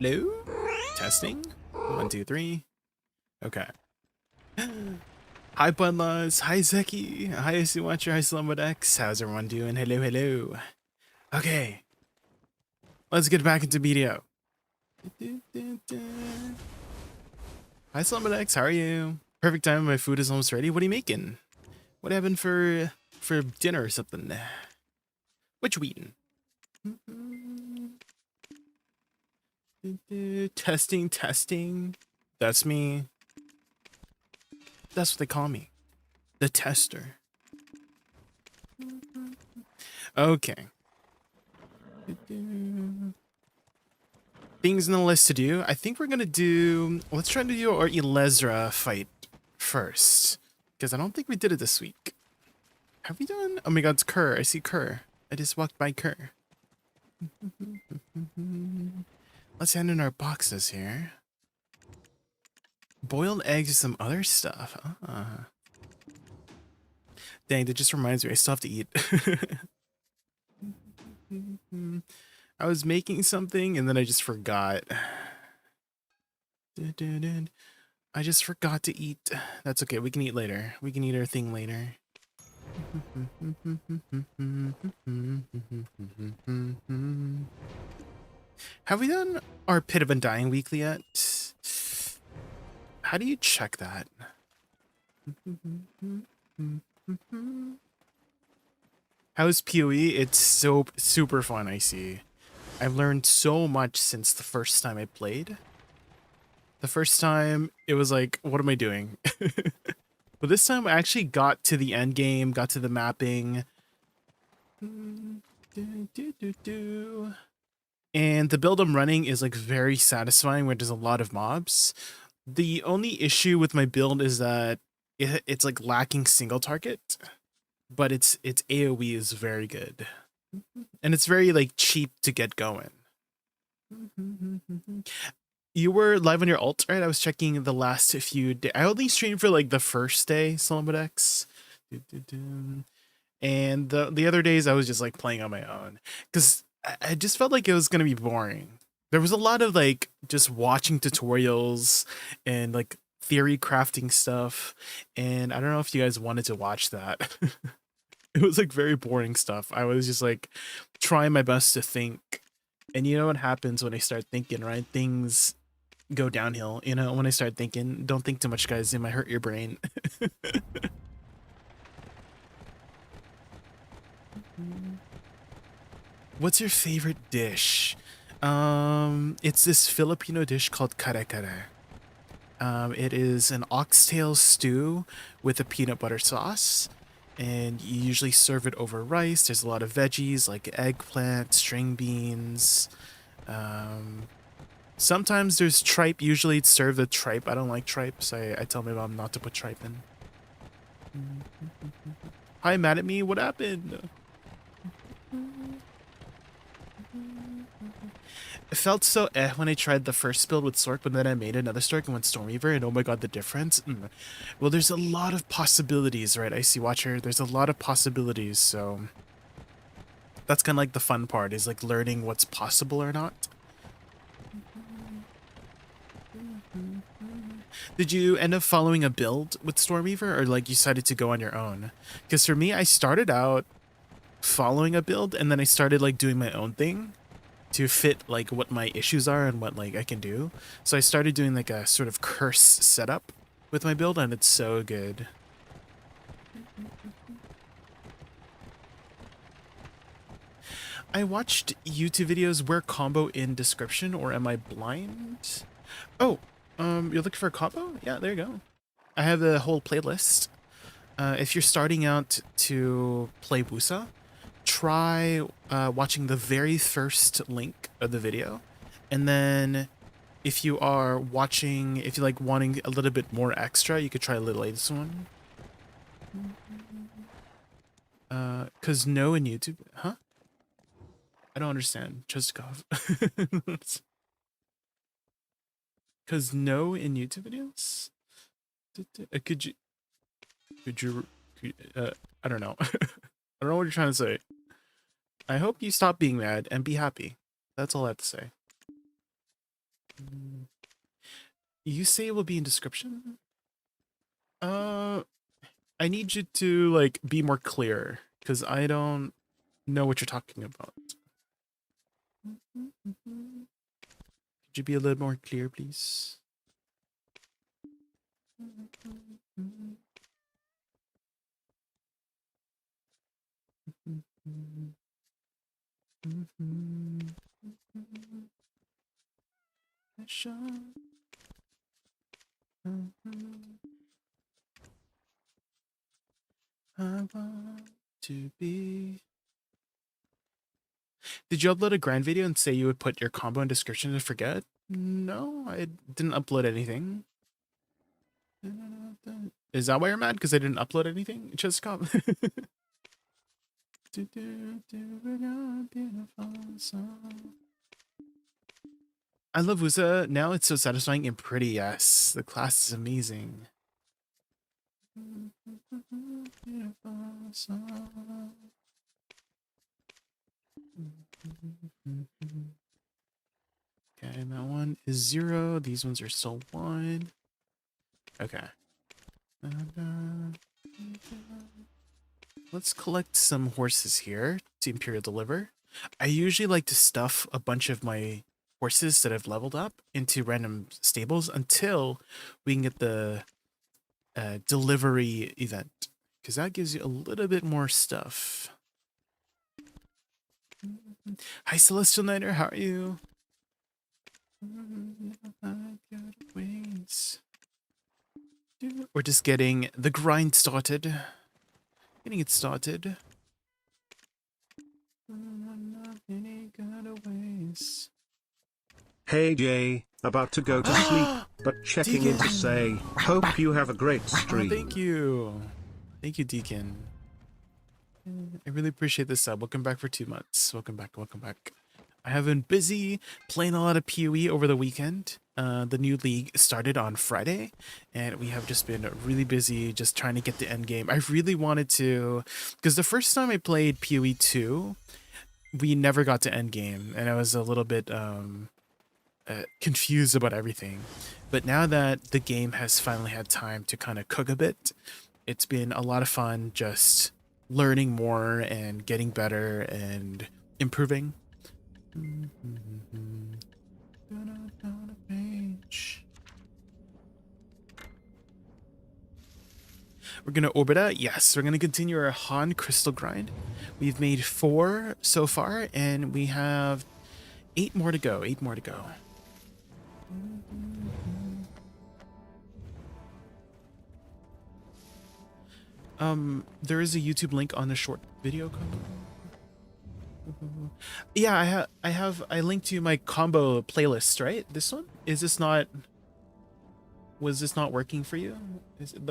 Hello? Testing? 1, 2, 3. Okay. Hi Bunlaws, hi Zeki, hi IC Watcher, hi SlumwoodX. How's everyone doing? Hello, hello. Okay, let's get back into video. Hi SlumwoodX, how are you? Perfect time, my food is almost ready. What are you making? What happened for dinner or something? What you eating? Testing, testing. That's me. That's what they call me. The tester. Okay. Things in the list to do. I think we're gonna do. Let's try to do our Elezra fight first, because I don't think we did it this week. Have we done? Oh my God, it's Kerr. I see Kerr. I just walked by Kerr. Let's hand in our boxes here. Boiled eggs and some other stuff. Ah. Dang, that just reminds me. I still have to eat. I was making something and then I just forgot. I just forgot to eat. That's okay. We can eat later. We can eat our thing later. Have we done our Pit of Undying weekly yet? How do you check that? How's PoE? It's so super fun, I see. I've learned so much since the first time I played. The first time, it was like, what am I doing? But this time, I actually got to the end game, got to the mapping. And the build I'm running is like very satisfying where there's a lot of mobs. The only issue with my build is that it's like lacking single target, but its AoE is very good. And it's very like cheap to get going. You were live on your alt, right? I was checking the last few days. I only streamed for like the first day, SlumwoodX. And the other days I was just like playing on my own. Because I just felt like it was gonna be boring. There was a lot of like just watching tutorials and like theory crafting stuff. And I don't know if you guys wanted to watch that. It was like very boring stuff. I was just like trying my best to think. And you know what happens when I start thinking, right? Things go downhill. You know, when I start thinking, don't think too much, guys. It might hurt your brain. What's your favorite dish? It's this Filipino dish called kare kare. It is an oxtail stew with a peanut butter sauce, and you usually serve it over rice. There's a lot of veggies like eggplant, string beans. Sometimes there's tripe. Usually it's served with tripe. I don't like tripe, so I tell my mom not to put tripe in. Hi, mad at me? What happened? It felt so when I tried the first build with Stork, but then I made another Stork and went Stormweaver, and oh my God, the difference. Well, there's a lot of possibilities, right? IC Watcher, there's a lot of possibilities, so that's kind of like the fun part, is like learning what's possible or not. Did you end up following a build with Stormweaver, or like you decided to go on your own? Because for me, I started out following a build, and then I started like doing my own thing to fit like what my issues are and what like I can do. So I started doing like a sort of curse setup with my build, and it's so good. I watched YouTube videos. Where combo in description, or am I blind? Oh, you're looking for a combo? Yeah, there you go. I have a whole playlist. If you're starting out to play Woosa, try watching the very first link of the video, and then if you are watching, if you like wanting a little bit more extra, you could try the latest one. Cause no in YouTube, huh? I don't understand, Chestikov. Cause no in YouTube videos. Could you? I don't know. I don't know what you're trying to say. I hope you stop being mad and be happy. That's all I have to say. You say it will be in description? I need you to like be more clear because I don't know what you're talking about. Could you be a little more clear, please? I want to be. Did you upload a grind video and say you would put your combo in description and forget? No, I didn't upload anything. Is that why you're mad? Because I didn't upload anything? Just come. I love Woosa. Now it's so satisfying and pretty, yes. The class is amazing. Okay, that one is 0. These ones are still 1. Okay. Let's collect some horses here to Imperial Deliver. I usually like to stuff a bunch of my horses that I've leveled up into random stables until we can get the delivery event, because that gives you a little bit more stuff. Hi, Celestial Nighter, how are you? We're just getting the grind started. Getting it started. Hey Jay, about to go to sleep, but checking in to say, hope you have a great stream. Oh, thank you. Thank you, Deacon. I really appreciate this sub. Welcome back for 2 months. Welcome back, welcome back. I have been busy playing a lot of PoE over the weekend. The new league started on Friday, and we have just been really busy just trying to get the end game. I really wanted to, because the first time I played PoE 2, we never got to end game, and I was a little bit confused about everything. But now that the game has finally had time to kind of cook a bit, it's been a lot of fun just learning more and getting better and improving. We're gonna Orbita. Yes, we're gonna continue our Han crystal grind. We've made 4 so far, and we have 8 more to go. 8 more to go. There is a YouTube link on the short video combo. Yeah, I linked to my combo playlist, right? This one? Is this not, was this not working for you? Is it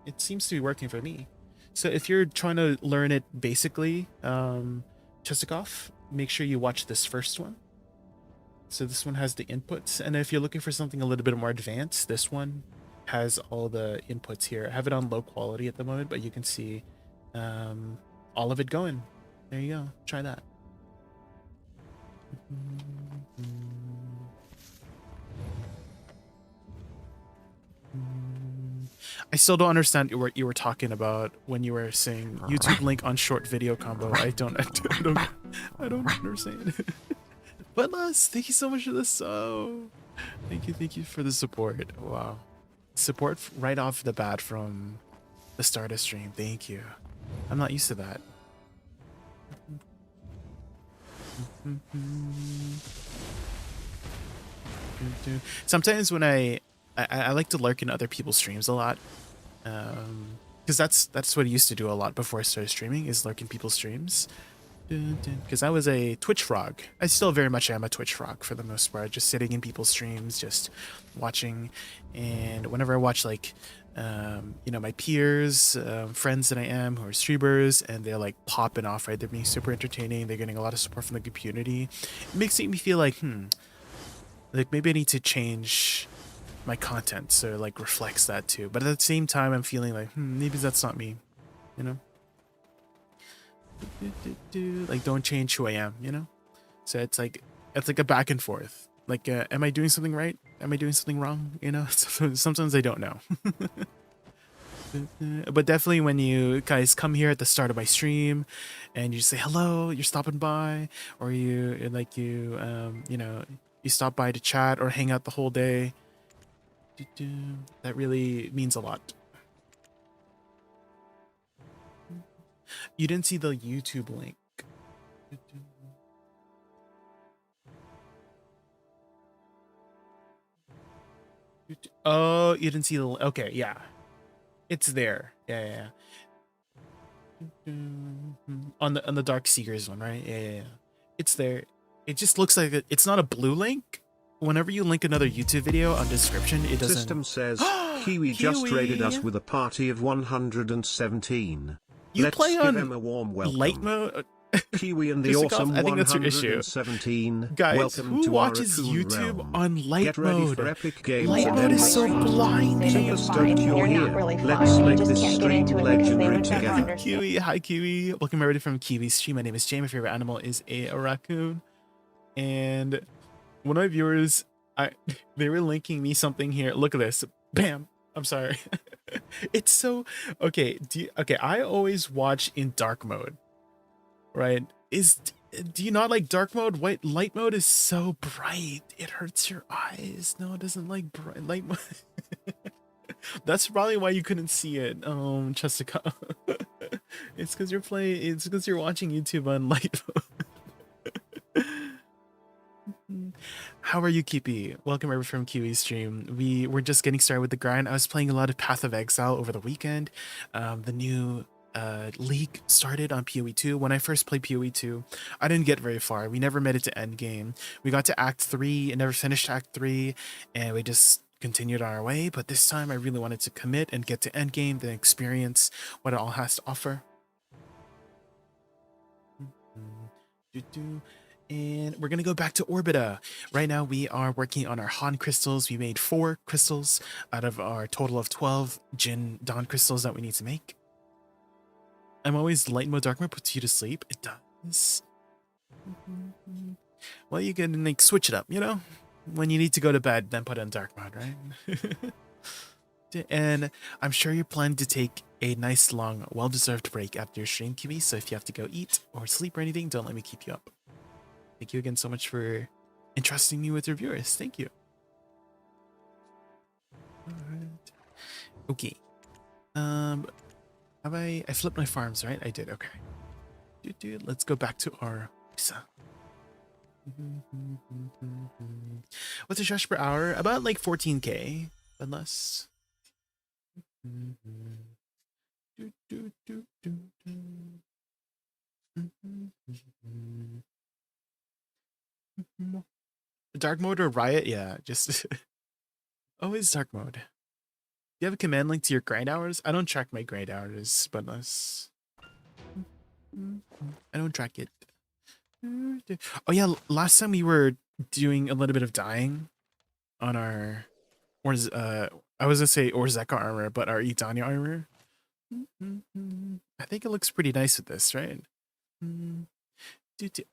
it seems to be working for me. So if you're trying to learn it basically, Chesikov, make sure you watch this first one. So this one has the inputs, and if you're looking for something a little bit more advanced, this one has all the inputs here. I have it on low quality at the moment, but you can see all of it going. There you go. Try that. I still don't understand what you were talking about when you were saying YouTube link on short video combo. I don't understand. But thank you so much for this. Thank you for the support. Wow, support right off the bat from the start of stream. Thank you. I'm not used to that. Sometimes when I like to lurk in other people's streams a lot, because that's what I used to do a lot before I started streaming, is lurk in people's streams. Because I was a Twitch frog. I still very much am a Twitch frog for the most part, just sitting in people's streams, just watching. And whenever I watch, like, you know, my peers, friends that I am who are streamers, and they're like popping off, right? They're being super entertaining. They're getting a lot of support from the community. It makes me feel like, like maybe I need to change my content so it like reflects that too. But at the same time, I'm feeling like, maybe that's not me, you know? Like, don't change who I am, you know? So it's like a back and forth. Like, am I doing something right? Am I doing something wrong? You know, sometimes I don't know. But definitely when you guys come here at the start of my stream and you say hello, you're stopping by, or you like you know, you stop by to chat or hang out the whole day, that really means a lot. You didn't see the YouTube link. Oh, you didn't see the, okay, yeah, it's there. Yeah. On the Dark Seekers one, right? Yeah. It's there. It just looks like it's not a blue link. Whenever you link another YouTube video on description, it doesn't. System says, Kiwi just raided us with a party of 117. You Let's play give on him a warm welcome. light mode. Kiwi and the Just awesome I think that's your issue. 117. Guys, welcome who to watches our Raccoon YouTube realm. on light Get ready mode? for epic games Light and mode is so endless fun. blinding. Super stoked you're here. Let's make this stream legendary together. Kiwi, hi Kiwi. Welcome everybody from Kiwi's stream. My name is Jay. My favorite animal is a raccoon. And one of my viewers, they were linking me something here. Look at this. Bam. I'm sorry. It's so okay. Okay, I always watch in dark mode. Right? Do you not like dark mode? Light mode is so bright. It hurts your eyes. No, it doesn't like bright light mode. That's probably why you couldn't see it, Chestica. It's because you're watching YouTube on light mode. How are you, Kippy? Welcome over from Kiwi's stream. We're just getting started with the grind. I was playing a lot of Path of Exile over the weekend. The new league started on PoE2. When I first played PoE2, I didn't get very far. We never made it to end game. We got to Act 3 and never finished Act 3, and we just continued on our way. But this time I really wanted to commit and get to end game, then experience what it all has to offer. And we're gonna go back to Orbita. Right now we are working on our Han crystals. We made 4 crystals out of our total of 12 Jin Dawn crystals that we need to make. I'm always light mode, dark mode puts you to sleep. It does. Well, you can like switch it up, you know? When you need to go to bed, then put on dark mode, right? And I'm sure you're planning to take a nice, long, well-deserved break after your stream, Kiwi. So if you have to go eat or sleep or anything, don't let me keep you up. Thank you again so much for entrusting me with your viewers. Thank you. All right. Okay. Have I flipped my farms, right? I did. Okay. Let's go back to our Woosa. What's the rush per hour? About like 14k, but less. Dark mode or riot? Yeah, just always dark mode. Do you have a command link to your grind hours? I don't track my grind hours, but unless I don't track it. Oh yeah, last time we were doing a little bit of dying on our, or I was gonna say Orzeka armor, but our Idanya armor. I think it looks pretty nice with this, right?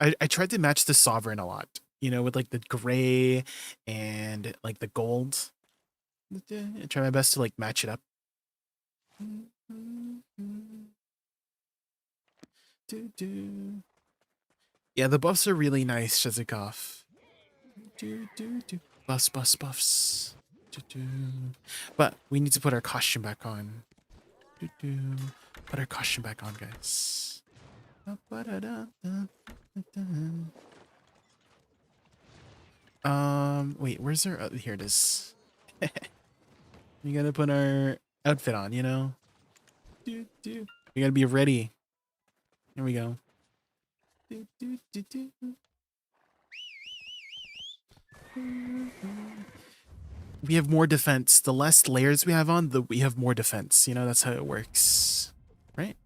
I tried to match the Sovereign a lot, you know, with like the gray and like the gold. I try my best to like match it up. Yeah, the buffs are really nice, Shazikov. Buffs. But we need to put our costume back on. Put our costume back on, guys. Wait, where's our, here it is. We gotta put our outfit on, you know? We gotta be ready. Here we go. We have more defense. The less layers we have on, we have more defense. You know, that's how it works. Right?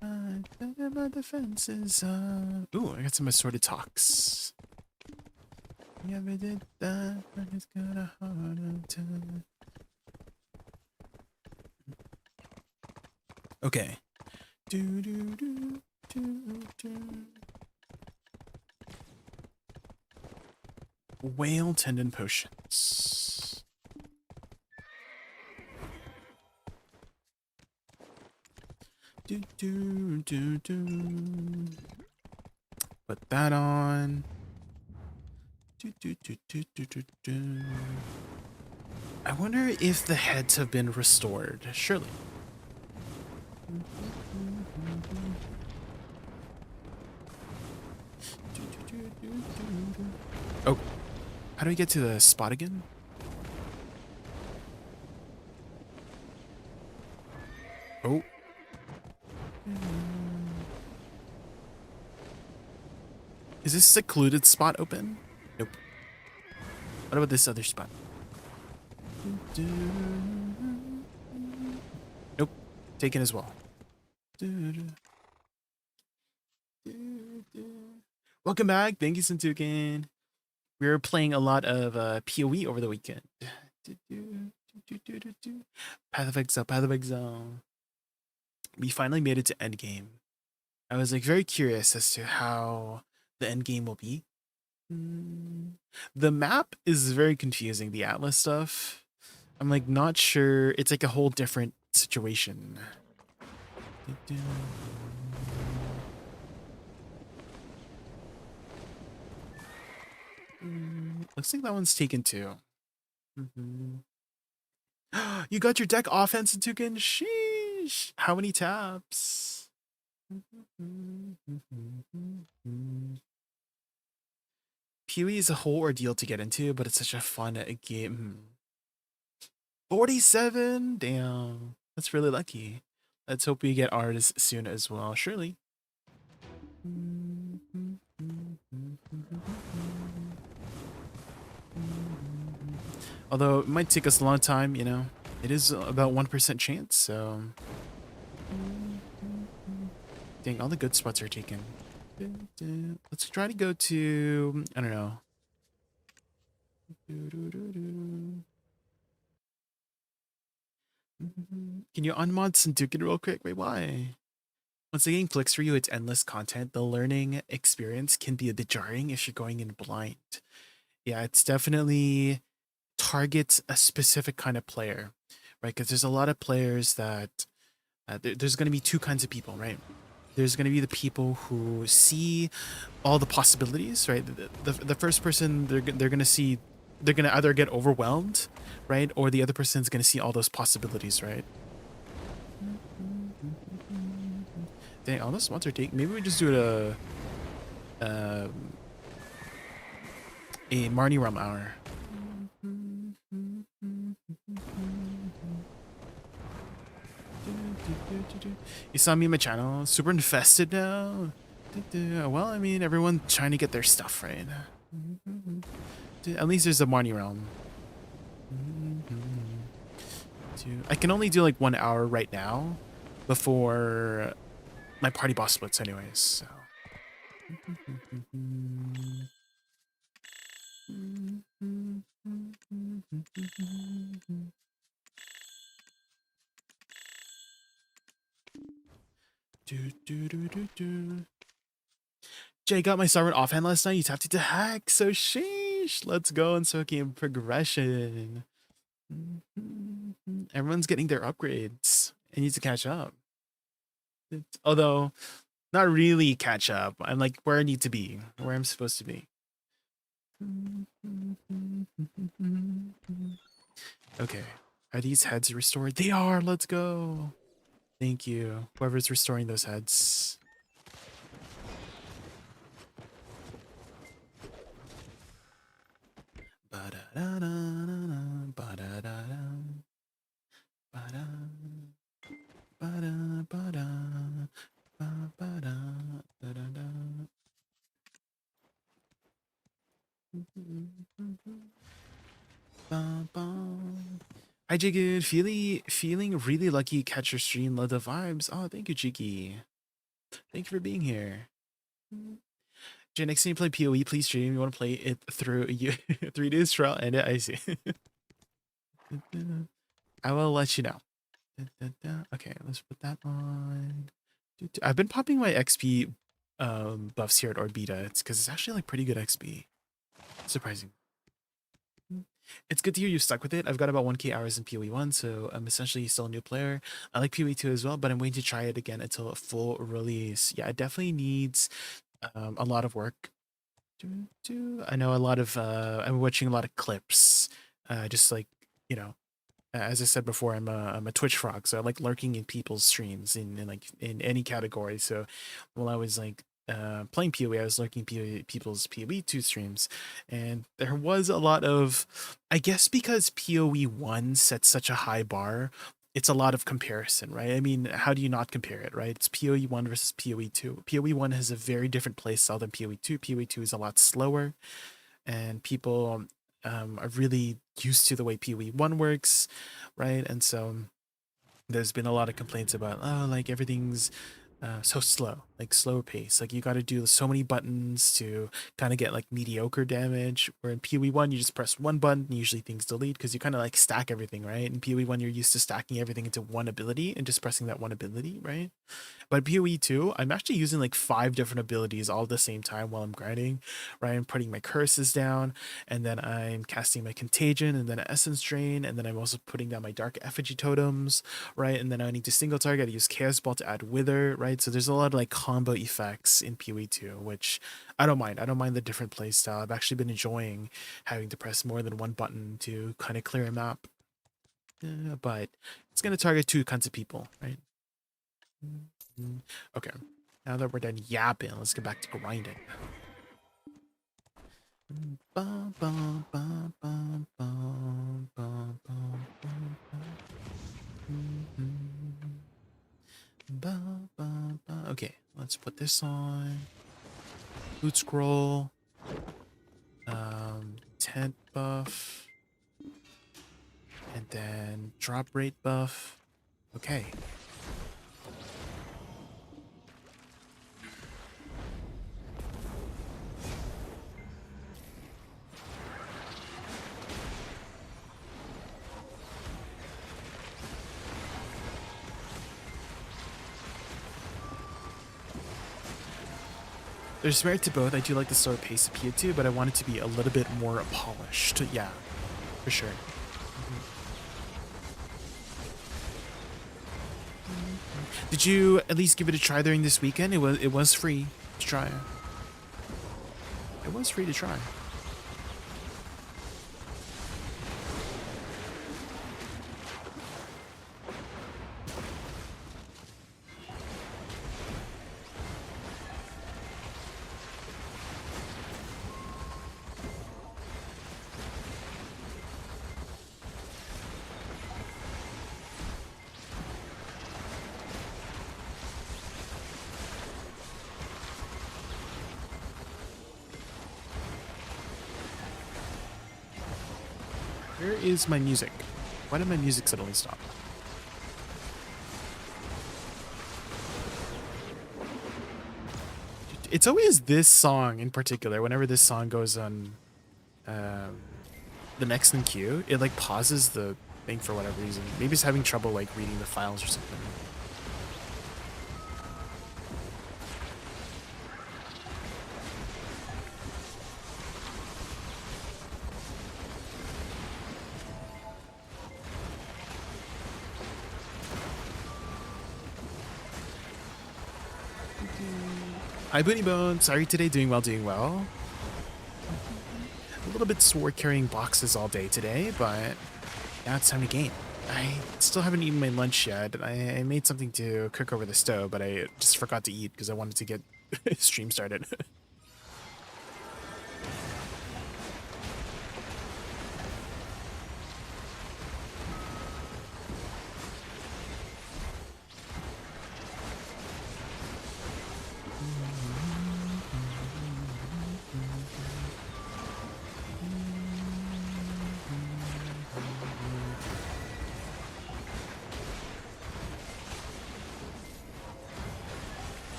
My defenses. Ooh, I got some assorted talks. You ever did that? It's got a hard time. Okay. Whale tendon potions. Do, do, do, do. Put that on. Do, do, do, do, do, do, do. I wonder if the heads have been restored. Surely. Oh, how do we get to the spot again? Oh. Is this secluded spot open? Nope. What about this other spot? Nope. Taken as well. Welcome back. Thank you, Santukin. We were playing a lot of PoE over the weekend. Path of Exile, Path of Exile. We finally made it to endgame. I was like very curious as to how the endgame will be. The map is very confusing, the Atlas stuff. I'm like not sure. It's like a whole different situation. Looks like that one's taken too. You got your deck offense and Tukin? Sheesh. How many taps? PoE is a whole ordeal to get into, but it's such a fun game. 47? Damn. That's really lucky. Let's hope we get ours soon as well. Surely. Although it might take us a long time, you know. It is about 1% chance, so... Dang, all the good spots are taken. Let's try to go to... I don't know. Can you unmod Santukin real quick? Wait, why? Once the game clicks for you, it's endless content. The learning experience can be a bit jarring if you're going in blind. Yeah, it's definitely targets a specific kind of player, right? Because there's a lot of players that there's going to be two kinds of people, right? There's going to be the people who see all the possibilities, right? The first person they're going to see, they're going to either get overwhelmed, right? Or the other person's going to see all those possibilities, right? Dang, all those spots are taken. Maybe we just do it a Marnie Rum hour. You saw me on my channel, super infested now. Well, I mean, everyone trying to get their stuff right. At least there's a Marnie realm. I can only do like 1 hour right now before my party boss splits anyways, so. Jay got my Sovereign offhand last night. You tapped it to hack, so sheesh. Let's go and so game progression. Everyone's getting their upgrades. I need to catch up. Although, not really catch up. I'm like where I need to be, where I'm supposed to be. Okay, are these heads restored? They are. Let's go. Thank you, whoever's restoring those heads. Hi, Jaygun. Feeling really lucky you catch your stream. Love the vibes. Oh, thank you, Cheeky. Thank you for being here. Jay, next time you play PoE, please stream. You want to play it through 3 days trial and it. I see. I will let you know. Okay, let's put that on. I've been popping my XP buffs here at Orbita. It's because it's actually like pretty good XP. Surprising. It's good to hear you stuck with it. I've got about 1K hours in PoE1, so I'm essentially still a new player. I like PoE2 as well, but I'm waiting to try it again until a full release. Yeah, it definitely needs a lot of work. I know a lot of I'm watching a lot of clips, just like, you know, as I said before, I'm a Twitch frog, so I like lurking in people's streams in like in any category. So while I was like playing PoE, I was lurking people's PoE2 streams, and there was a lot of, I guess because PoE1 sets such a high bar, it's a lot of comparison, right? I mean, how do you not compare it, right? It's PoE1 versus PoE2. PoE1 has a very different playstyle than PoE2. PoE2 is a lot slower, and people are really used to the way PoE1 works, right? And so there's been a lot of complaints about, oh, like everything's so slow, like slower pace. Like you got to do so many buttons to kind of get like mediocre damage. Where in PoE1, you just press one button, and usually things delete because you kind of like stack everything, right? In PoE1, you're used to stacking everything into one ability and just pressing that one ability, right? But PoE2, I'm actually using like 5 different abilities all at the same time while I'm grinding, right? I'm putting my curses down, and then I'm casting my contagion, and then an essence drain, and then I'm also putting down my dark effigy totems, right? And then I need to single target. I use chaos ball to add wither, right? So there's a lot of like combo effects in PoE2, which I don't mind. I don't mind the different play style. I've actually been enjoying having to press more than one button to kind of clear a map. But it's going to target 2 kinds of people, right? Okay, now that we're done yapping, let's get back to grinding. Okay, let's put this on. Boot scroll. Tent buff. And then drop rate buff. Okay. There's merit to both. I do like the slower pace of PoE2, but I want it to be a little bit more polished. Yeah, for sure. Did you at least give it a try during this weekend? It was free to try. It was free to try. Where is my music? Why did my music suddenly stop? It's always this song in particular. Whenever this song goes on the next in queue, it like pauses the thing for whatever reason. Maybe it's having trouble like reading the files or something. Hi, Booty Bone. Sorry today. Doing well, doing well. A little bit sore carrying boxes all day today, but now it's time to game. I still haven't eaten my lunch yet. I made something to cook over the stove, but I just forgot to eat because I wanted to get stream started.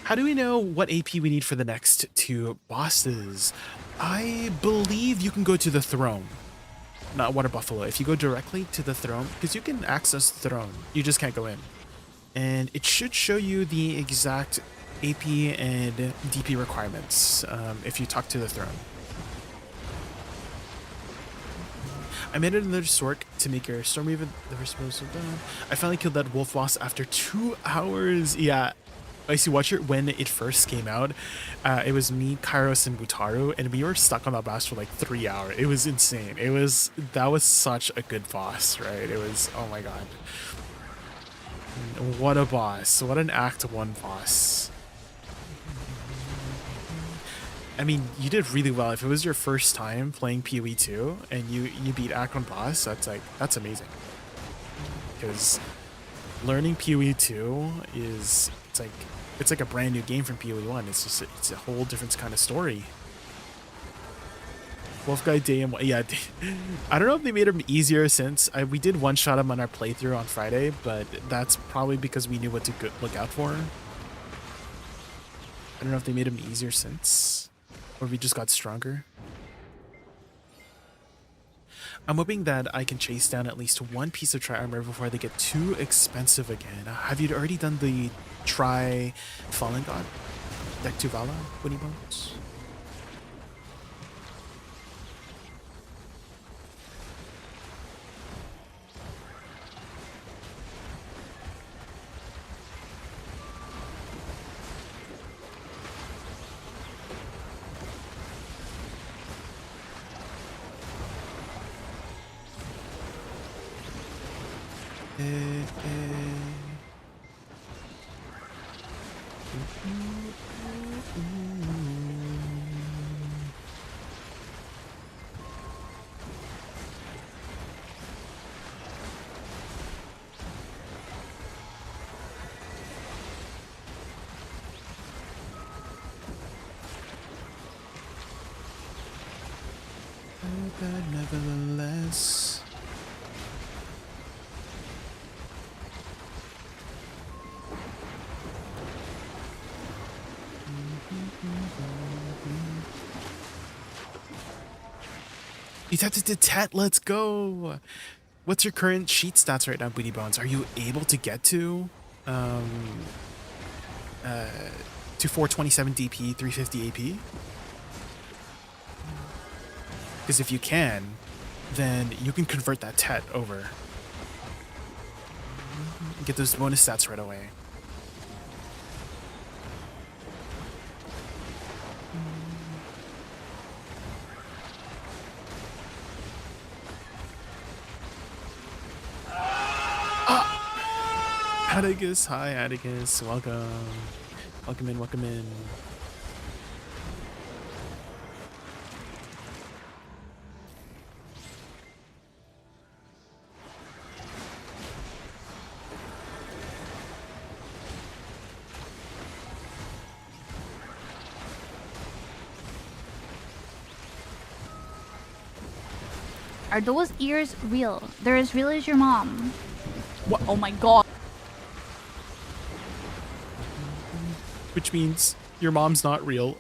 How do we know what AP we need for the next 2 bosses? I believe you can go to the throne, not Water Buffalo. If you go directly to the throne, because you can access the throne, you just can't go in. And it should show you the exact AP and DP requirements if you talk to the throne. I made another Sork to make your storm even the first done. I finally killed that wolf boss after 2 hours. Yeah, Icy Watcher, when it first came out, it was me, Kairos, and Butaru, and we were stuck on that boss for like 3 hours. It was insane. That was such a good boss, right? It was, oh my god. What a boss. What an Act 1 boss. I mean, you did really well. If it was your first time playing PoE 2 and you beat Act 1 boss, that's amazing. Because learning PoE 2 is it's like a brand new game from PoE 1. It's a whole different kind of story. Wolf Guy Day and yeah, I don't know if they made him easier since we did one shot him on our playthrough on Friday, but that's probably because we knew what to look out for. I don't know if they made him easier since, or we just got stronger. I'm hoping that I can chase down at least one piece of tri-armor before they get too expensive again. Have you already done the Fallen God? Deck 2 Vala, Winnie Bones? But nevertheless, you tapped into Tet. Let's go. What's your current sheet stats right now, Booty Bones? Are you able to get to 427 DP, 350 AP? Because if you can, then you can convert that Tet over. Get those bonus stats right away. Atticus, hi Atticus, welcome. Welcome in, welcome in. Are those ears real? They're as real as your mom. What? Oh my god. Which means your mom's not real.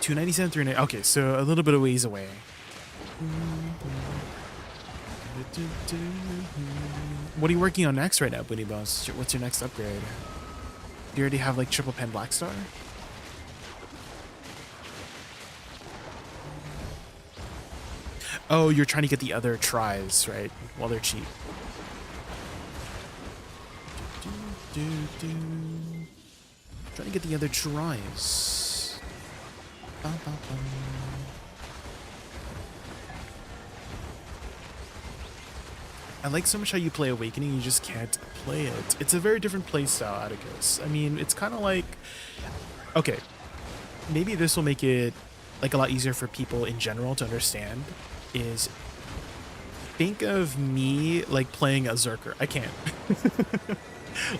$297, $390. Okay, so a little bit of ways away. What are you working on next right now, Booty Bones? What's your next upgrade? Do you already have like triple pen black star? Oh, you're trying to get the other tries, right? While they're cheap. Trying to get the other tries. I like so much how you play Awakening, you just can't play it. It's a very different playstyle, Atticus. I mean, it's kind of like... Okay, maybe this will make it like a lot easier for people in general to understand. Is think of me like playing a Zerker. I can't.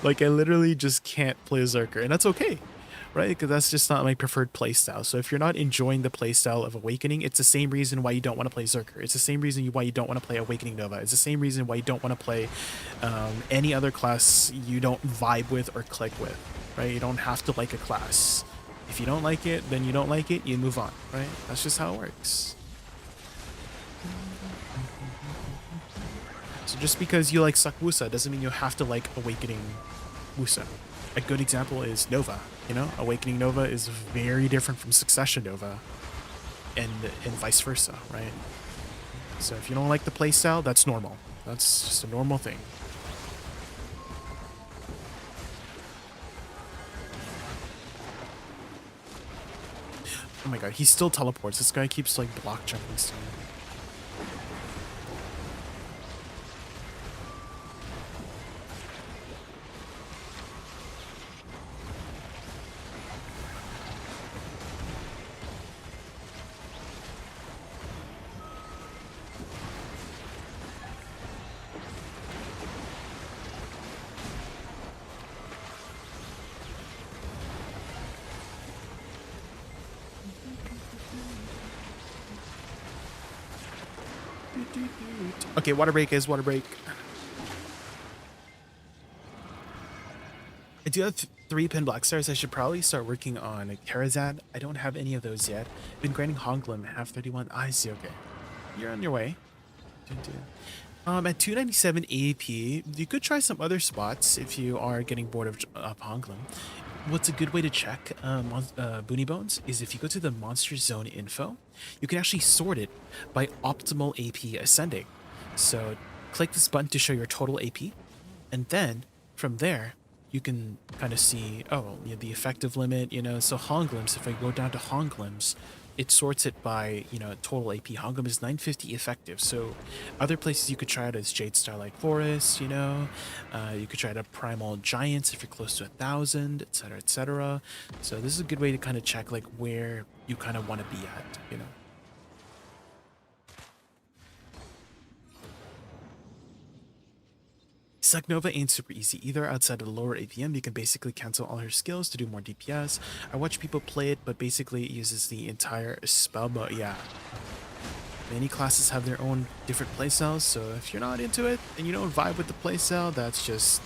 Like I literally just can't play a Zerker, and that's okay, right? Because that's just not my preferred playstyle. So if you're not enjoying the playstyle of Awakening, it's the same reason why you don't want to play Zerker. It's the same reason why you don't want to play Awakening Nova. It's the same reason why you don't want to play any other class you don't vibe with or click with, right? You don't have to like a class. If you don't like it, then you don't like it, you move on, right? That's just how it works. So just because you like suck Woosa doesn't mean you have to like Awakening Woosa. A good example is Nova. You know, Awakening Nova is very different from Succession Nova, and vice versa, right? So if you don't like the playstyle, that's normal. That's just a normal thing. Oh my god, he still teleports. This guy keeps like block jumping still. Okay, water break is water break. I do have 3 pin black stars. I should probably start working on a Karazad. I don't have any of those yet. Been grinding Honglim, have 31. I see, okay. You're on your way. At 297 AAP, you could try some other spots if you are getting bored of Honglim. What's a good way to check Boony Bones is if you go to the Monster Zone info, you can actually sort it by optimal AP ascending. So click this button to show your total AP, and then from there, you can kind of see, oh, you know, the effective limit, you know, so Honglims, if I go down to Honglims, it sorts it by, you know, total AP. Honglim is 950 effective. So other places you could try it is Jade Starlight Forest, you know, you could try it at Primal Giants if you're close to 1,000, etc., etc. So this is a good way to kind of check like where you kind of want to be at, you know. Suck Nova ain't super easy either. Outside of the lower APM, you can basically cancel all her skills to do more DPS. I watch people play it, but basically it uses the entire spell, but yeah. Many classes have their own different playstyles, so if you're not into it and you don't vibe with the playstyle, that's just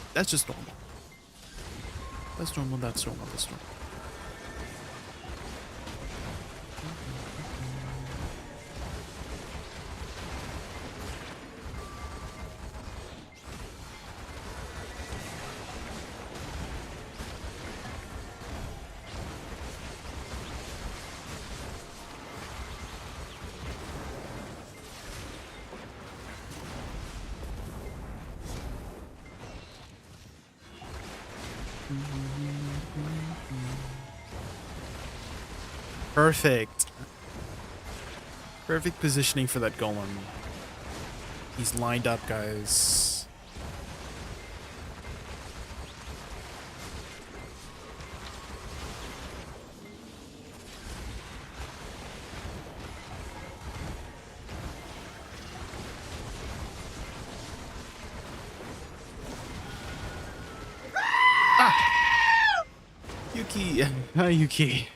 normal. That's normal, that's normal, that's normal. Perfect. Perfect positioning for that golem. He's lined up, guys. Ah! Yuki. Hi, Yuki.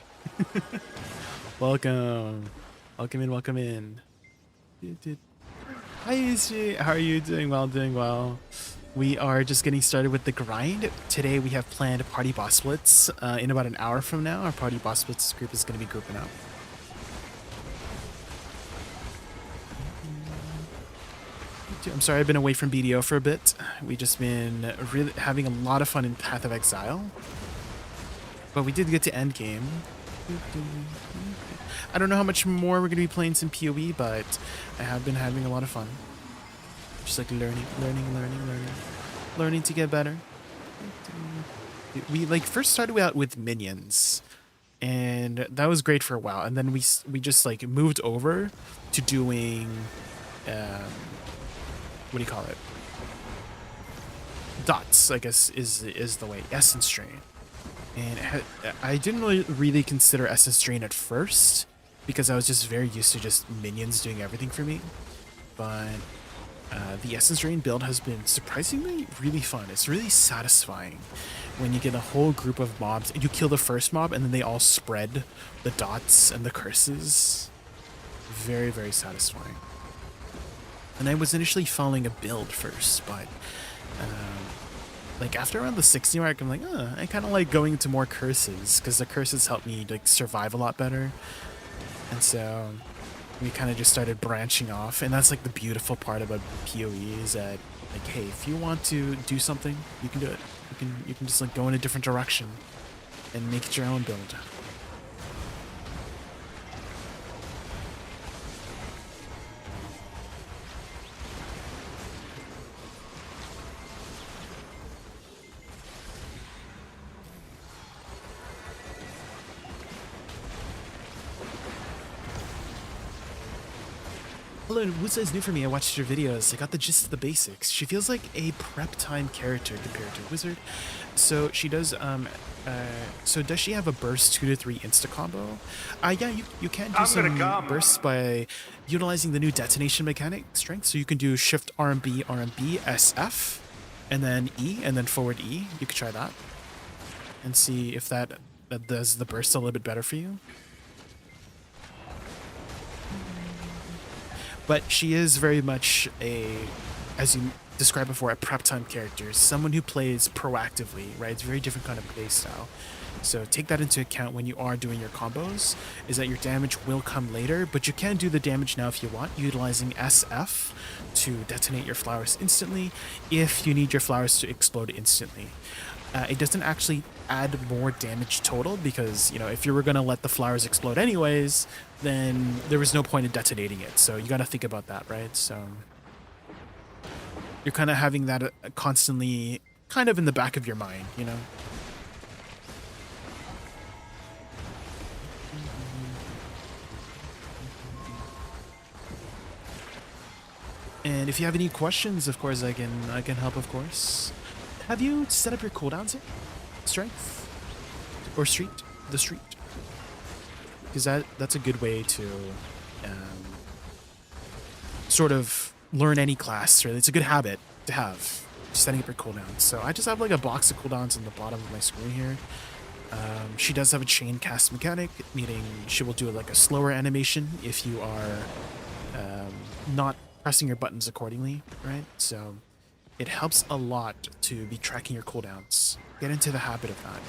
Welcome. Welcome in, welcome in. Hi, Izzy. How are you? Doing well, doing well. We are just getting started with the grind. Today we have planned party boss splits. In about an hour from now, our party boss splits group is going to be grouping up. I'm sorry I've been away from BDO for a bit. We've just been really having a lot of fun in Path of Exile. But we did get to endgame. I don't know how much more we're going to be playing some PoE, but I have been having a lot of fun. Just like learning to get better. We like first started out with minions, and that was great for a while, and then we just like moved over to doing what do you call it? Dots, I guess is the way. Essence Drain. And I didn't really consider Essence Drain at first because I was just very used to just minions doing everything for me. But the Essence Drain build has been surprisingly really fun. It's really satisfying when you get a whole group of mobs and you kill the first mob and then they all spread the dots and the curses. Very, very satisfying. And I was initially following a build first, but like after around the 60 mark, I'm like, I kind of like going into more curses because the curses help me like survive a lot better. And so we kind of just started branching off, and that's like the beautiful part about PoE is that Like, hey, if you want to do something, you can do it. You can just like go in a different direction and make it your own build. Hello, Woosa is new for me. I watched your videos. I got the gist of the basics. She feels like a prep time character compared to a wizard. So she does, so does she have a burst 2 to 3 insta combo? Yeah, you can do some bursts by utilizing the new detonation mechanic strength. So you can do shift RMB, RMB, SF, and then E, and then forward E. You could try that and see if that does the burst a little bit better for you. But she is very much a, as you described before, a prep time character. Someone who plays proactively, right? It's a very different kind of play style. So take that into account when you are doing your combos, is that your damage will come later, but you can do the damage now if you want, utilizing SF to detonate your flowers instantly if you need your flowers to explode instantly. It doesn't actually add more damage total because, you know, if you were going to let the flowers explode anyways, then there was no point in detonating it. So you got to think about that, right? So you're kind of having that constantly kind of in the back of your mind, you know? And if you have any questions, of course, I can help, of course. Have you set up your cooldowns yet? Strength? Or street? The street? Because that's a good way to sort of learn any class, really. It's a good habit to have, setting up your cooldowns. So I just have like a box of cooldowns on the bottom of my screen here. She does have a chain cast mechanic, meaning she will do like a slower animation if you are not pressing your buttons accordingly, right? So it helps a lot to be tracking your cooldowns. Get into the habit of that.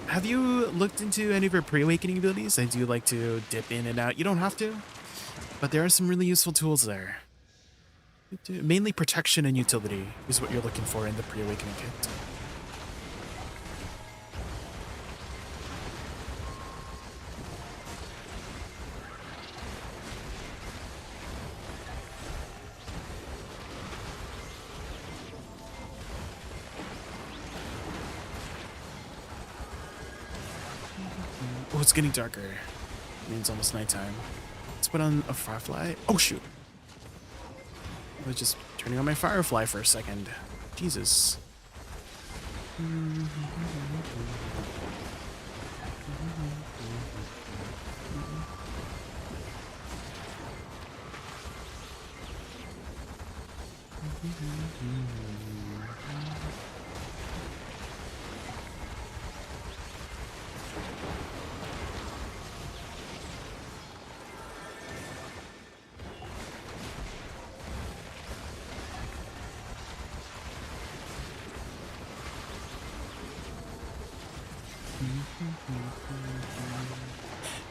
Have you looked into any of her pre-awakening abilities? I do like to dip in and out. You don't have to, but there are some really useful tools there. Mainly protection and utility is what you're looking for in the pre-awakening kit. Oh, it's getting darker. It means almost nighttime. Let's put on a firefly. Oh, shoot. I was just turning on my firefly for a second. Jesus.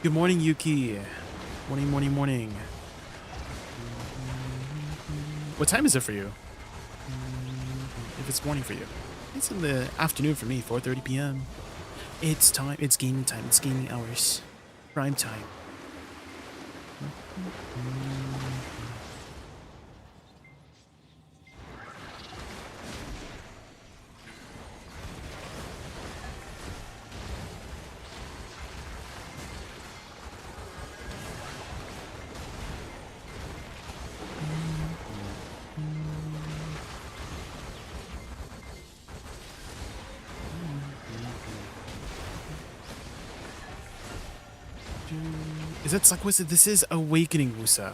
Good morning, Yuki. Morning. What time is it for you? If it's morning for you. It's in the afternoon for me, 4:30 p.m. It's time. It's gaming time. It's gaming hours. Prime time. Is that Woosa? This is Awakening Woosa.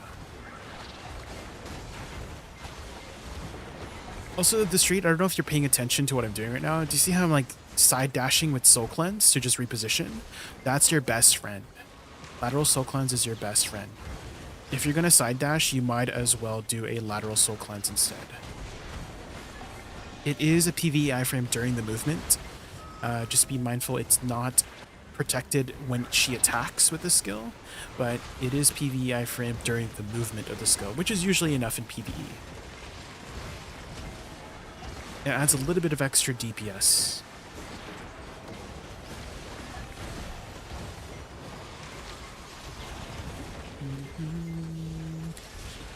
Also, the street, I don't know if you're paying attention to what I'm doing right now. Do you see how I'm like side dashing with Soul Cleanse to just reposition? That's your best friend. Lateral Soul Cleanse is your best friend. If you're going to side dash, you might as well do a lateral Soul Cleanse instead. It is a PvE iframe during the movement. Just be mindful it's not protected when she attacks with the skill, but it is PvE iframe during the movement of the skill, which is usually enough in PvE. It adds a little bit of extra DPS.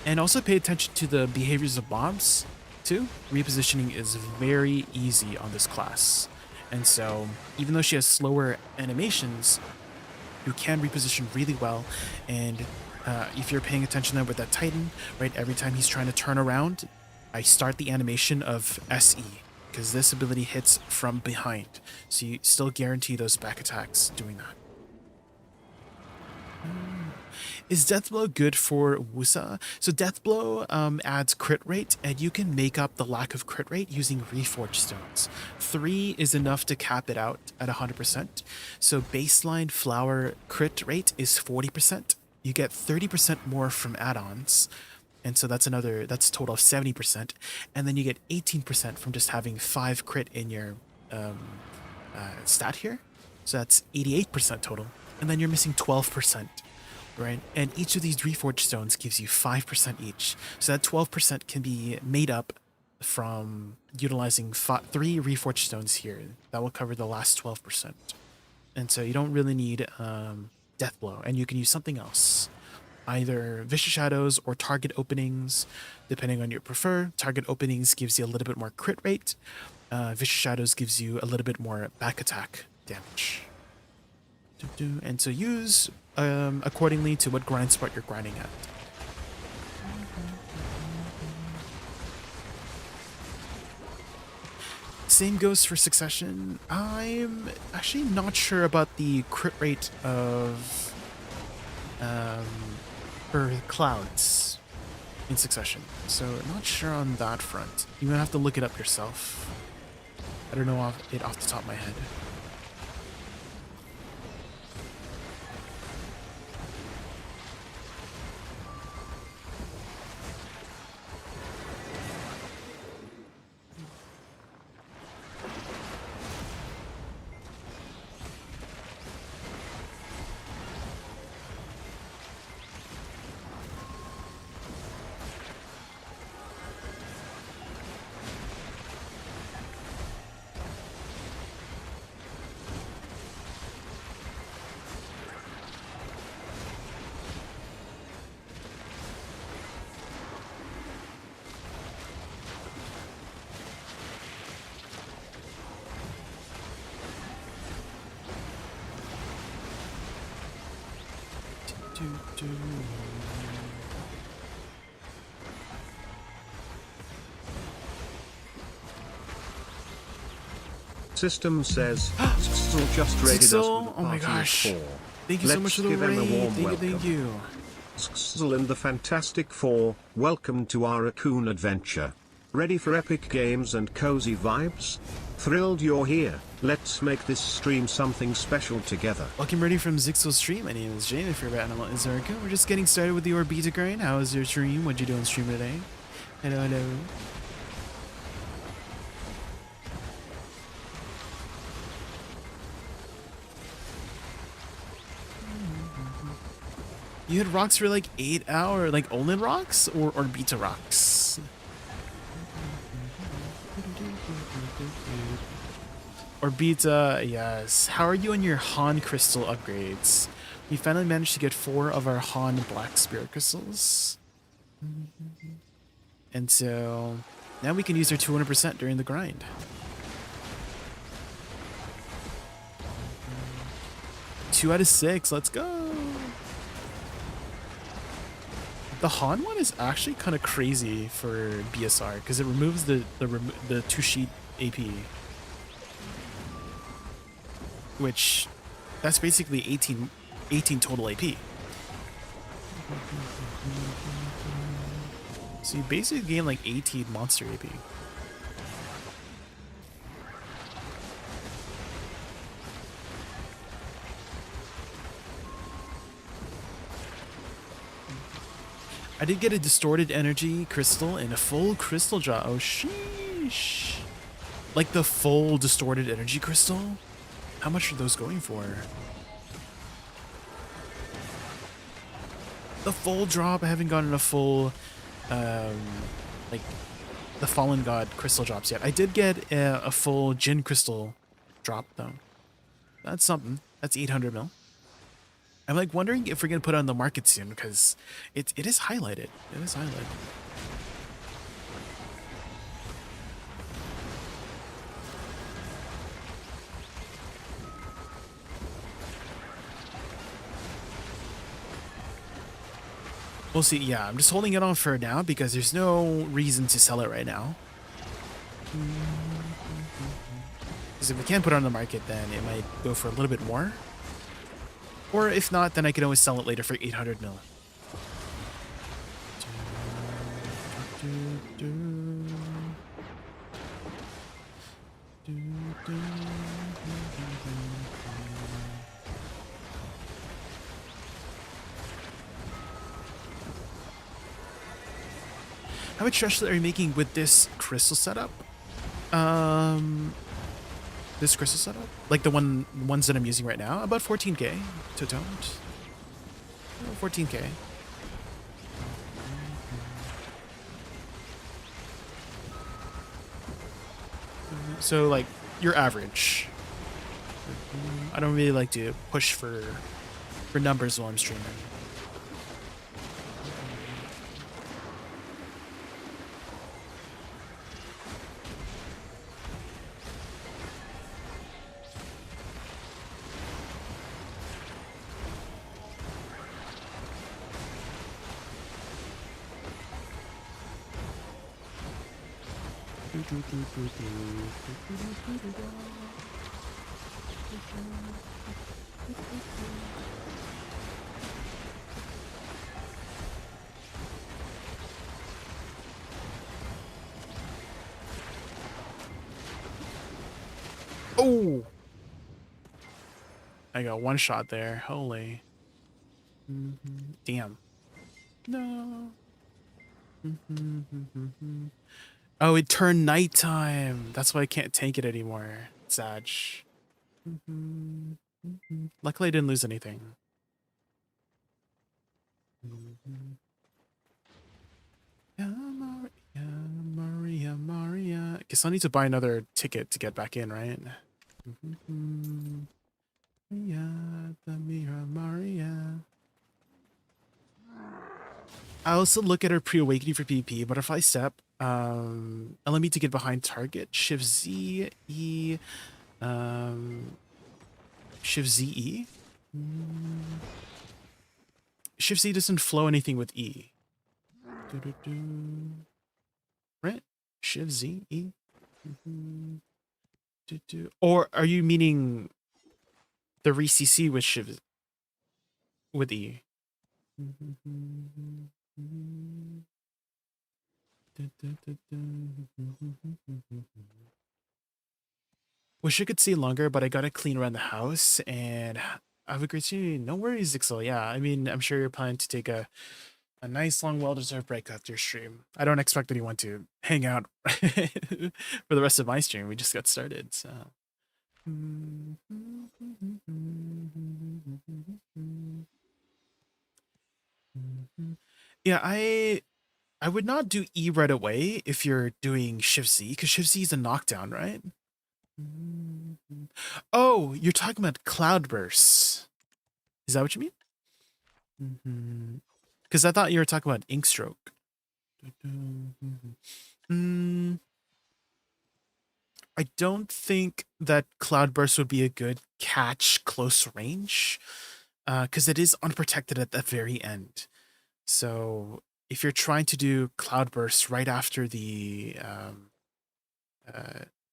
And also pay attention to the behaviors of mobs, too. Repositioning is very easy on this class. And so, even though she has slower animations, you can reposition really well. And if you're paying attention there with that Titan, right, every time he's trying to turn around, I start the animation of SE, because this ability hits from behind. So you still guarantee those back attacks doing that. Is Deathblow good for Woosa? So Deathblow adds crit rate, and you can make up the lack of crit rate using Reforged Stones. 3 is enough to cap it out at 100%. So baseline flower crit rate is 40%. You get 30% more from add-ons. And so that's a total of 70%. And then you get 18% from just having 5 crit in your stat here. So that's 88% total. And then you're missing 12%. Right, and each of these Reforged Stones gives you 5% each. So that 12% can be made up from utilizing 3 Reforged Stones here. That will cover the last 12%. And so you don't really need Deathblow, and you can use something else. Either Vicious Shadows or Target Openings, depending on your prefer. Target Openings gives you a little bit more crit rate. Vicious Shadows gives you a little bit more back attack damage. And so use accordingly to what grind spot you're grinding at. Same goes for Succession. I'm actually not sure about the crit rate of for Clouds in Succession, so not sure on that front. You're gonna have to look it up yourself. I don't know off the top of my head. System says, Exile just raided us with a Oh my party of gosh. 4. Thank you so Let's much for the give him a raid. warm Thank welcome. you. Exile and the Fantastic 4, welcome to our Raccoon adventure. Ready for epic games and cozy vibes? Thrilled you're here. Let's make this stream something special together. Welcome ready from Zixel's stream. My name is Jay, my favorite animal is Erica. We're just getting started with the Orbita grind. How was your stream? What'd you do on stream today? Hello, hello. You had rocks for like 8 hours, like Olin rocks or Orbita rocks? Orbita, yes. How are you on your Han crystal upgrades? We finally managed to get 4 of our Han black spirit crystals. And so now we can use our 200% during the grind. Two out of 6, let's go. The Han one is actually kind of crazy for BSR because it removes the 2-sheet AP. Which, that's basically 18 total AP. So you basically gain like 18 monster AP. I did get a distorted energy crystal and a full crystal drop. Oh, sheesh. Like the full distorted energy crystal? How much are those going for? The full drop, I haven't gotten a full, like, the Fallen God crystal drops yet. I did get a full Jin crystal drop, though. That's something. That's 800 mil. I'm like wondering if we're gonna put it on the market soon because it is highlighted. It is highlighted. We'll see. Yeah, I'm just holding it on for now because there's no reason to sell it right now. Because if we can't put it on the market, then it might go for a little bit more. Or if not, then I can always sell it later for 800 mil. How much trash are you making with this crystal setup? This crystal setup? Like the ones that I'm using right now? About 14k to toned. 14k. So like your average. I don't really like to push for numbers while I'm streaming. Oh! I got one shot there. Holy. Damn. No. Oh, it turned nighttime. That's why I can't tank it anymore. Sag. Luckily, I didn't lose anything. Maria. Guess I'll need to buy another ticket to get back in, right? Maria. I also look at her pre-awakening for PvP, butterfly step, LME to get behind target, Shift Z, E, Shift Z, E. Shift Z doesn't flow anything with E. Right? Shift Z, E. Or are you meaning the re-CC with Shift with E? Wish I could stay longer, but I gotta clean around the house and I have a great stream. No worries, Exile. Yeah, I mean, I'm sure you're planning to take a nice, long, well-deserved break after your stream. I don't expect anyone to hang out for the rest of my stream. We just got started, so. Yeah, I would not do E right away if you're doing Shift Z, because Shift Z is a knockdown, right? Oh, you're talking about cloudbursts. Is that what you mean? Because I thought you were talking about ink stroke. I don't think that cloudburst would be a good catch close range, because it is unprotected at the very end. So if you're trying to do cloudburst right after the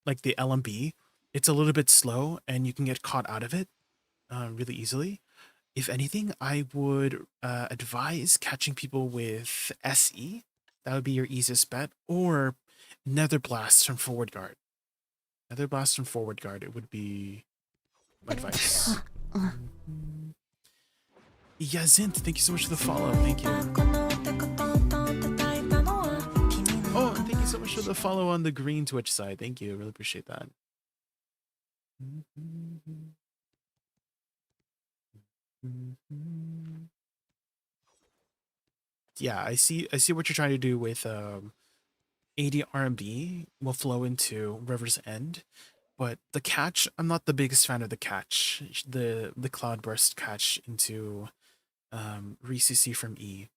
like the LMB, it's a little bit slow and you can get caught out of it really easily. If anything, I would advise catching people with SE. That would be your easiest bet. Or Nether Blast from Forward Guard. Nether Blast from Forward Guard, it would be my advice. Yeah, Zint, thank you so much for the follow. Thank you. much for the follow on the green Twitch side. Thank you. Really appreciate that. Yeah, I see what you're trying to do with AD RMB will flow into River's End, but the catch, I'm not the biggest fan of the catch. The Cloudburst catch into Re-CC from E.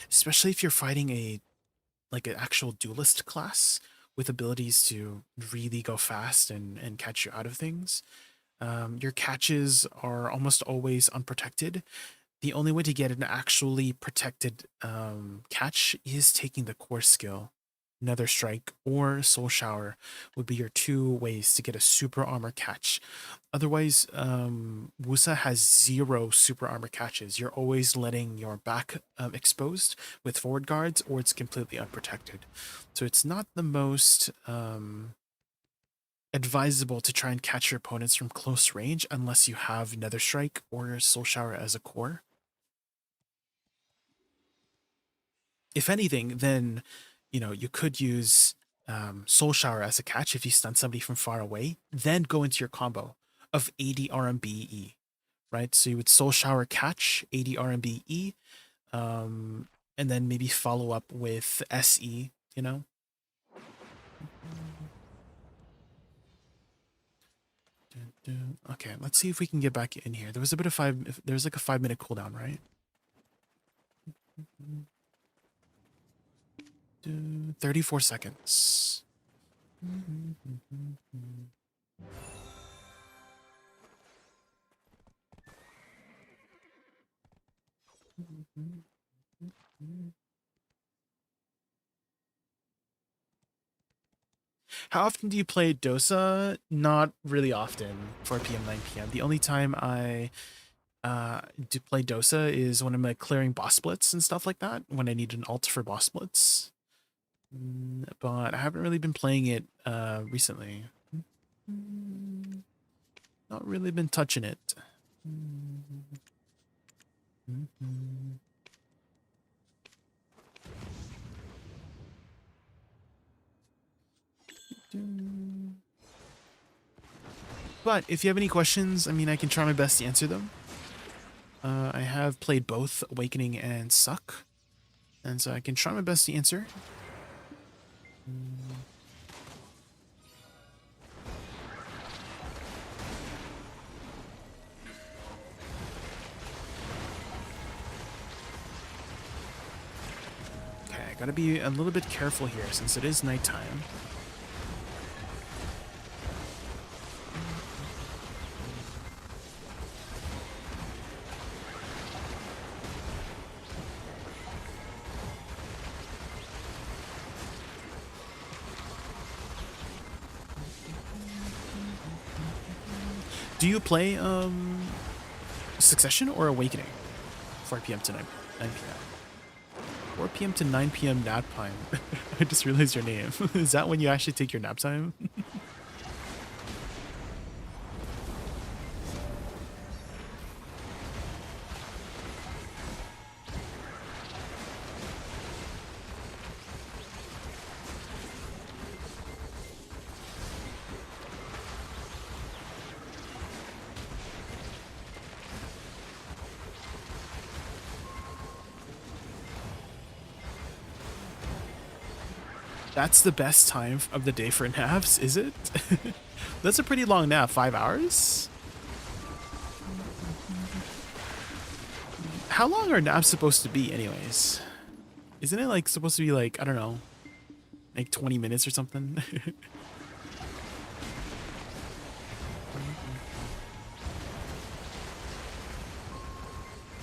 Especially if you're fighting an actual duelist class with abilities to really go fast and catch you out of things. Your catches are almost always unprotected. The only way to get an actually protected catch is taking the core skill. Nether Strike or Soul Shower would be your two ways to get a super armor catch. Otherwise, Woosa has 0 super armor catches. You're always letting your back exposed with forward guards, or it's completely unprotected. So it's not the most advisable to try and catch your opponents from close range unless you have Nether Strike or Soul Shower as a core. If anything, then, you know, you could use Soul Shower as a catch if you stun somebody from far away, then go into your combo of AD RMB E, right? So you would Soul Shower catch, AD RMB E, and then maybe follow up with SE, you know? Okay, let's see if we can get back in here. There was a bit of there was like a 5-minute cooldown, right? 34 seconds. How often do you play Dosa? Not really often, 4 p.m., 9 p.m. The only time I do play Dosa is when I'm like clearing boss splits and stuff like that, when I need an ult for boss splits. But I haven't really been playing it recently. Not really been touching it. But if you have any questions, I mean, I can try my best to answer them. I have played both Awakening and Suck, and so I can try my best to answer. Okay, I gotta be a little bit careful here since it is nighttime. Do you play Succession or Awakening? 4 p.m. to 9 p.m. 4 p.m. to 9 p.m. nap time. I just realized your name. Is that when you actually take your nap time? That's the best time of the day for naps, is it? That's a pretty long nap, 5 hours? How long are naps supposed to be anyways? Isn't it like supposed to be like, I don't know, like 20 minutes or something?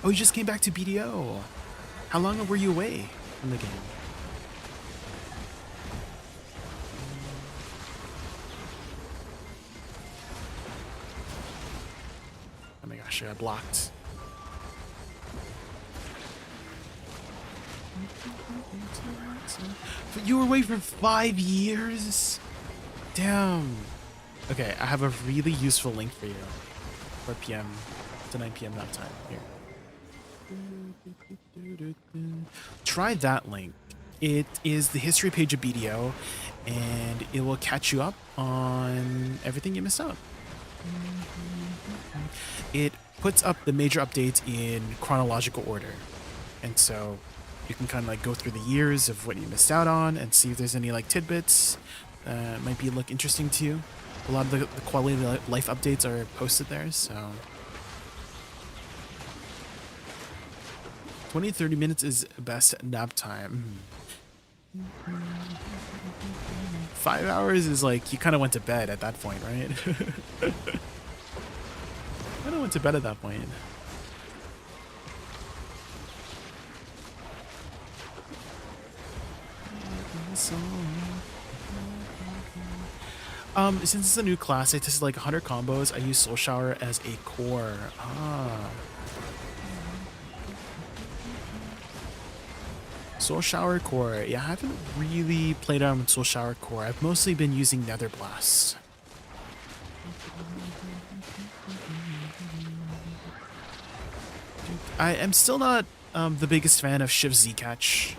Oh, you just came back to BDO. How long were you away from the game? Oh my gosh, I got blocked. But you were away for 5 years? Damn. Okay, I have a really useful link for you. 4 p.m. to 9 p.m. nap time. Here. Try that link. It is the history page of BDO, and it will catch you up on everything you missed out. It puts up the major updates in chronological order, and so you can kind of like go through the years of what you missed out on and see if there's any like tidbits might be look interesting to you. A lot of the quality of life updates are posted there, so 20-30 minutes is best nap time. 5 hours is like you kind of went to bed at that point, right? Kind of went to bed at that point. Since it's a new class, I tested like 100 combos. I use Soul Shower as a core. Soul Shower core. Yeah, I haven't really played around with Soul Shower core. I've mostly been using Nether Blast. I am still not the biggest fan of Shiv Z catch.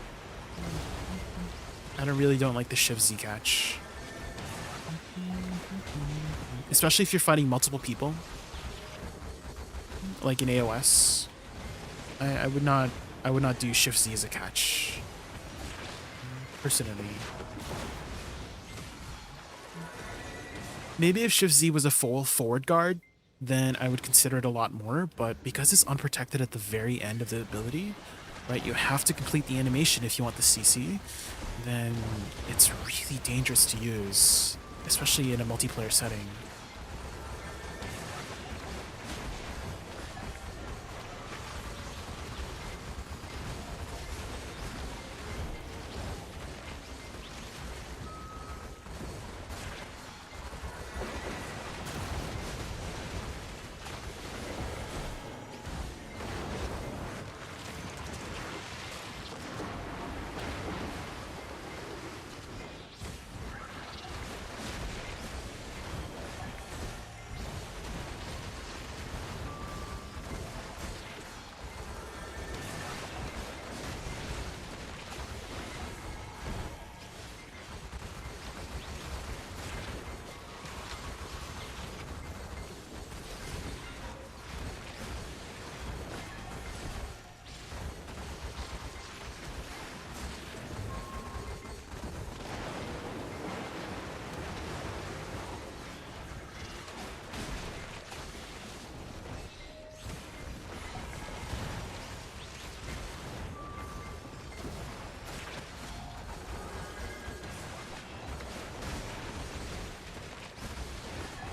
I really don't like the Shiv Z catch. Especially if you're fighting multiple people. Like in AOS. I would not do Shift Z as a catch. Personally. Maybe if Shift Z was a full forward guard, then I would consider it a lot more, but because it's unprotected at the very end of the ability, right, you have to complete the animation if you want the CC, then it's really dangerous to use, especially in a multiplayer setting.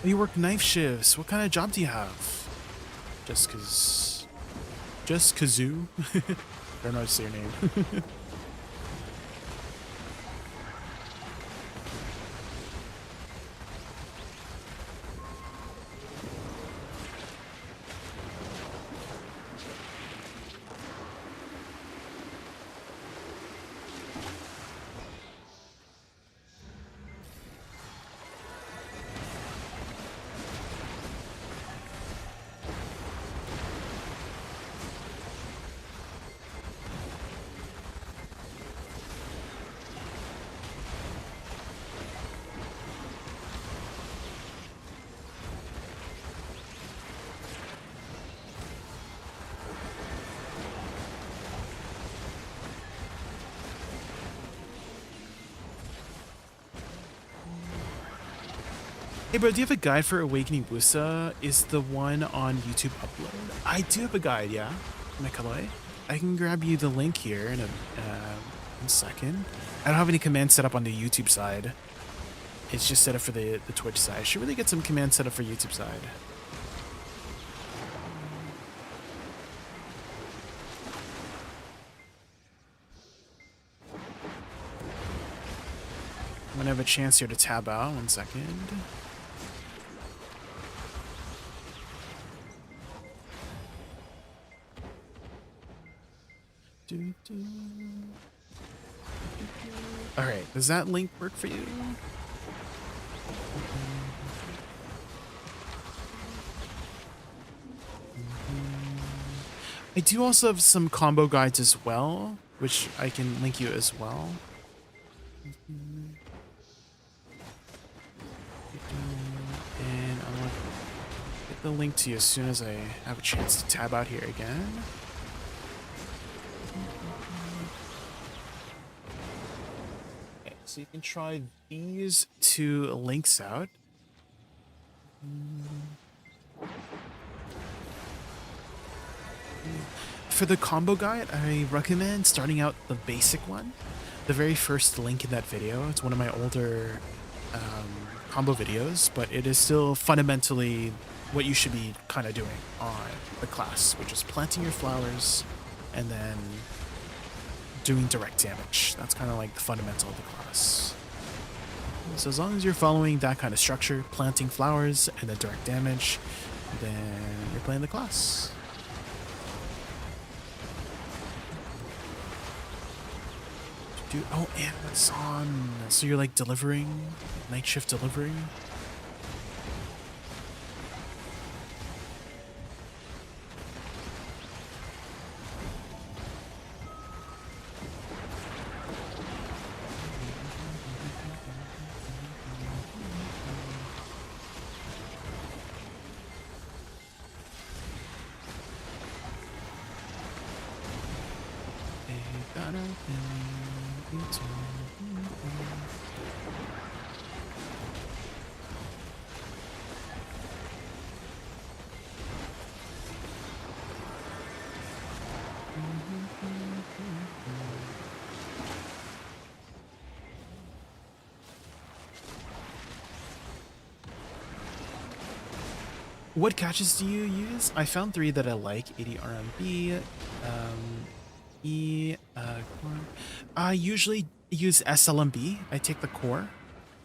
You work night shifts. What kind of job do you have? Just Kazoo? I don't know how to say your name. Hey bro, do you have a guide for Awakening Woosa? Is the one on YouTube upload? I do have a guide, yeah. Nikolai. I can grab you the link here in a second. I don't have any commands set up on the YouTube side. It's just set up for the Twitch side. I should really get some commands set up for YouTube side. I'm gonna have a chance here to tab out. 1 second. Alright, does that link work for you? I do also have some combo guides as well, which I can link you as well. And I'll get the link to you as soon as I have a chance to tab out here again. Okay, so you can try these two links out. For the combo guide, I recommend starting out the basic one. The very first link in that video. It's one of my older combo videos, but it is still fundamentally what you should be kind of doing on the class, which is planting your flowers and then doing direct damage. That's kind of like the fundamental of the class. So as long as you're following that kind of structure, planting flowers and then direct damage, then you're playing the class. Oh, Amazon. So you're like delivering, night shift delivering? What catches do you use? I found 3 that I like: 80 RMB, core. I usually use SLMB. I take the core.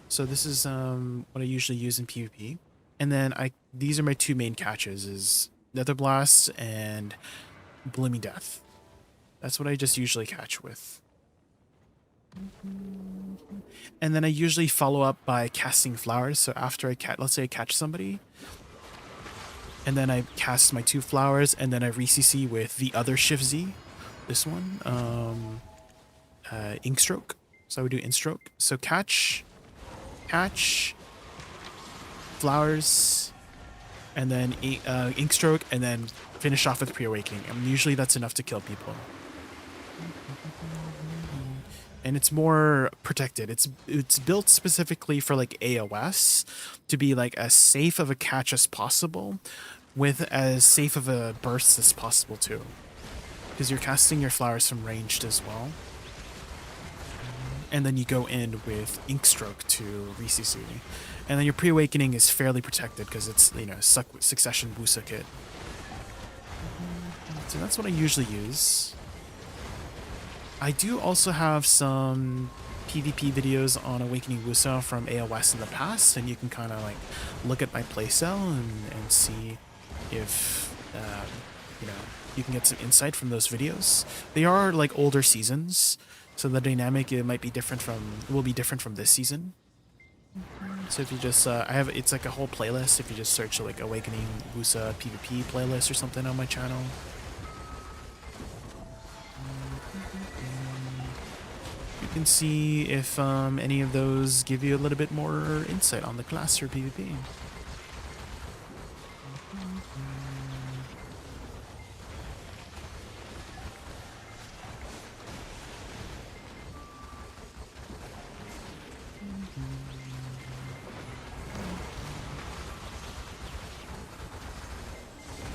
So this is what I usually use in PvP. And then these are my 2 main catches, is Nether Blast and Blooming Death. That's what I just usually catch with. And then I usually follow up by casting flowers. So after I let's say I catch somebody, and then I cast my 2 flowers, and then I re-CC with the other Shift Z. This one, Ink Stroke. So I would do Ink Stroke. So catch, flowers, and then Ink Stroke, and then finish off with Pre-Awakening. And usually that's enough to kill people. And it's more protected. It's built specifically for like AOS to be like as safe of a catch as possible, with as safe of a burst as possible too, because you're casting your flowers from ranged as well. And then you go in with Ink Stroke to re-CC, and then your Pre-Awakening is fairly protected because it's, you know, Succession Woosa kit. So that's what I usually use. I do also have some PvP videos on Awakening Woosa from AOS in the past, and you can kind of like look at my playstyle and see if you know, you can get some insight from those videos. They are like older seasons, so the dynamic will be different from this season. So if you just it's like a whole playlist. If you just search like Awakening Woosa PvP playlist or something on my channel. You can see if any of those give you a little bit more insight on the class or PvP.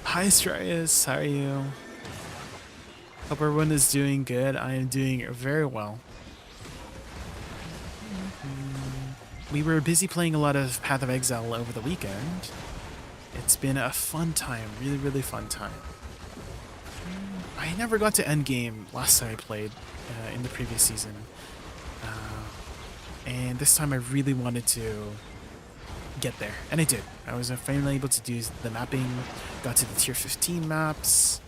Hi Strius, how are you? Hope everyone is doing good. I am doing very well. We were busy playing a lot of Path of Exile over the weekend. It's been a fun time, really, really fun time. I never got to endgame last time I played in the previous season. And this time I really wanted to get there, and I did. I was finally able to do the mapping, got to the tier 15 maps.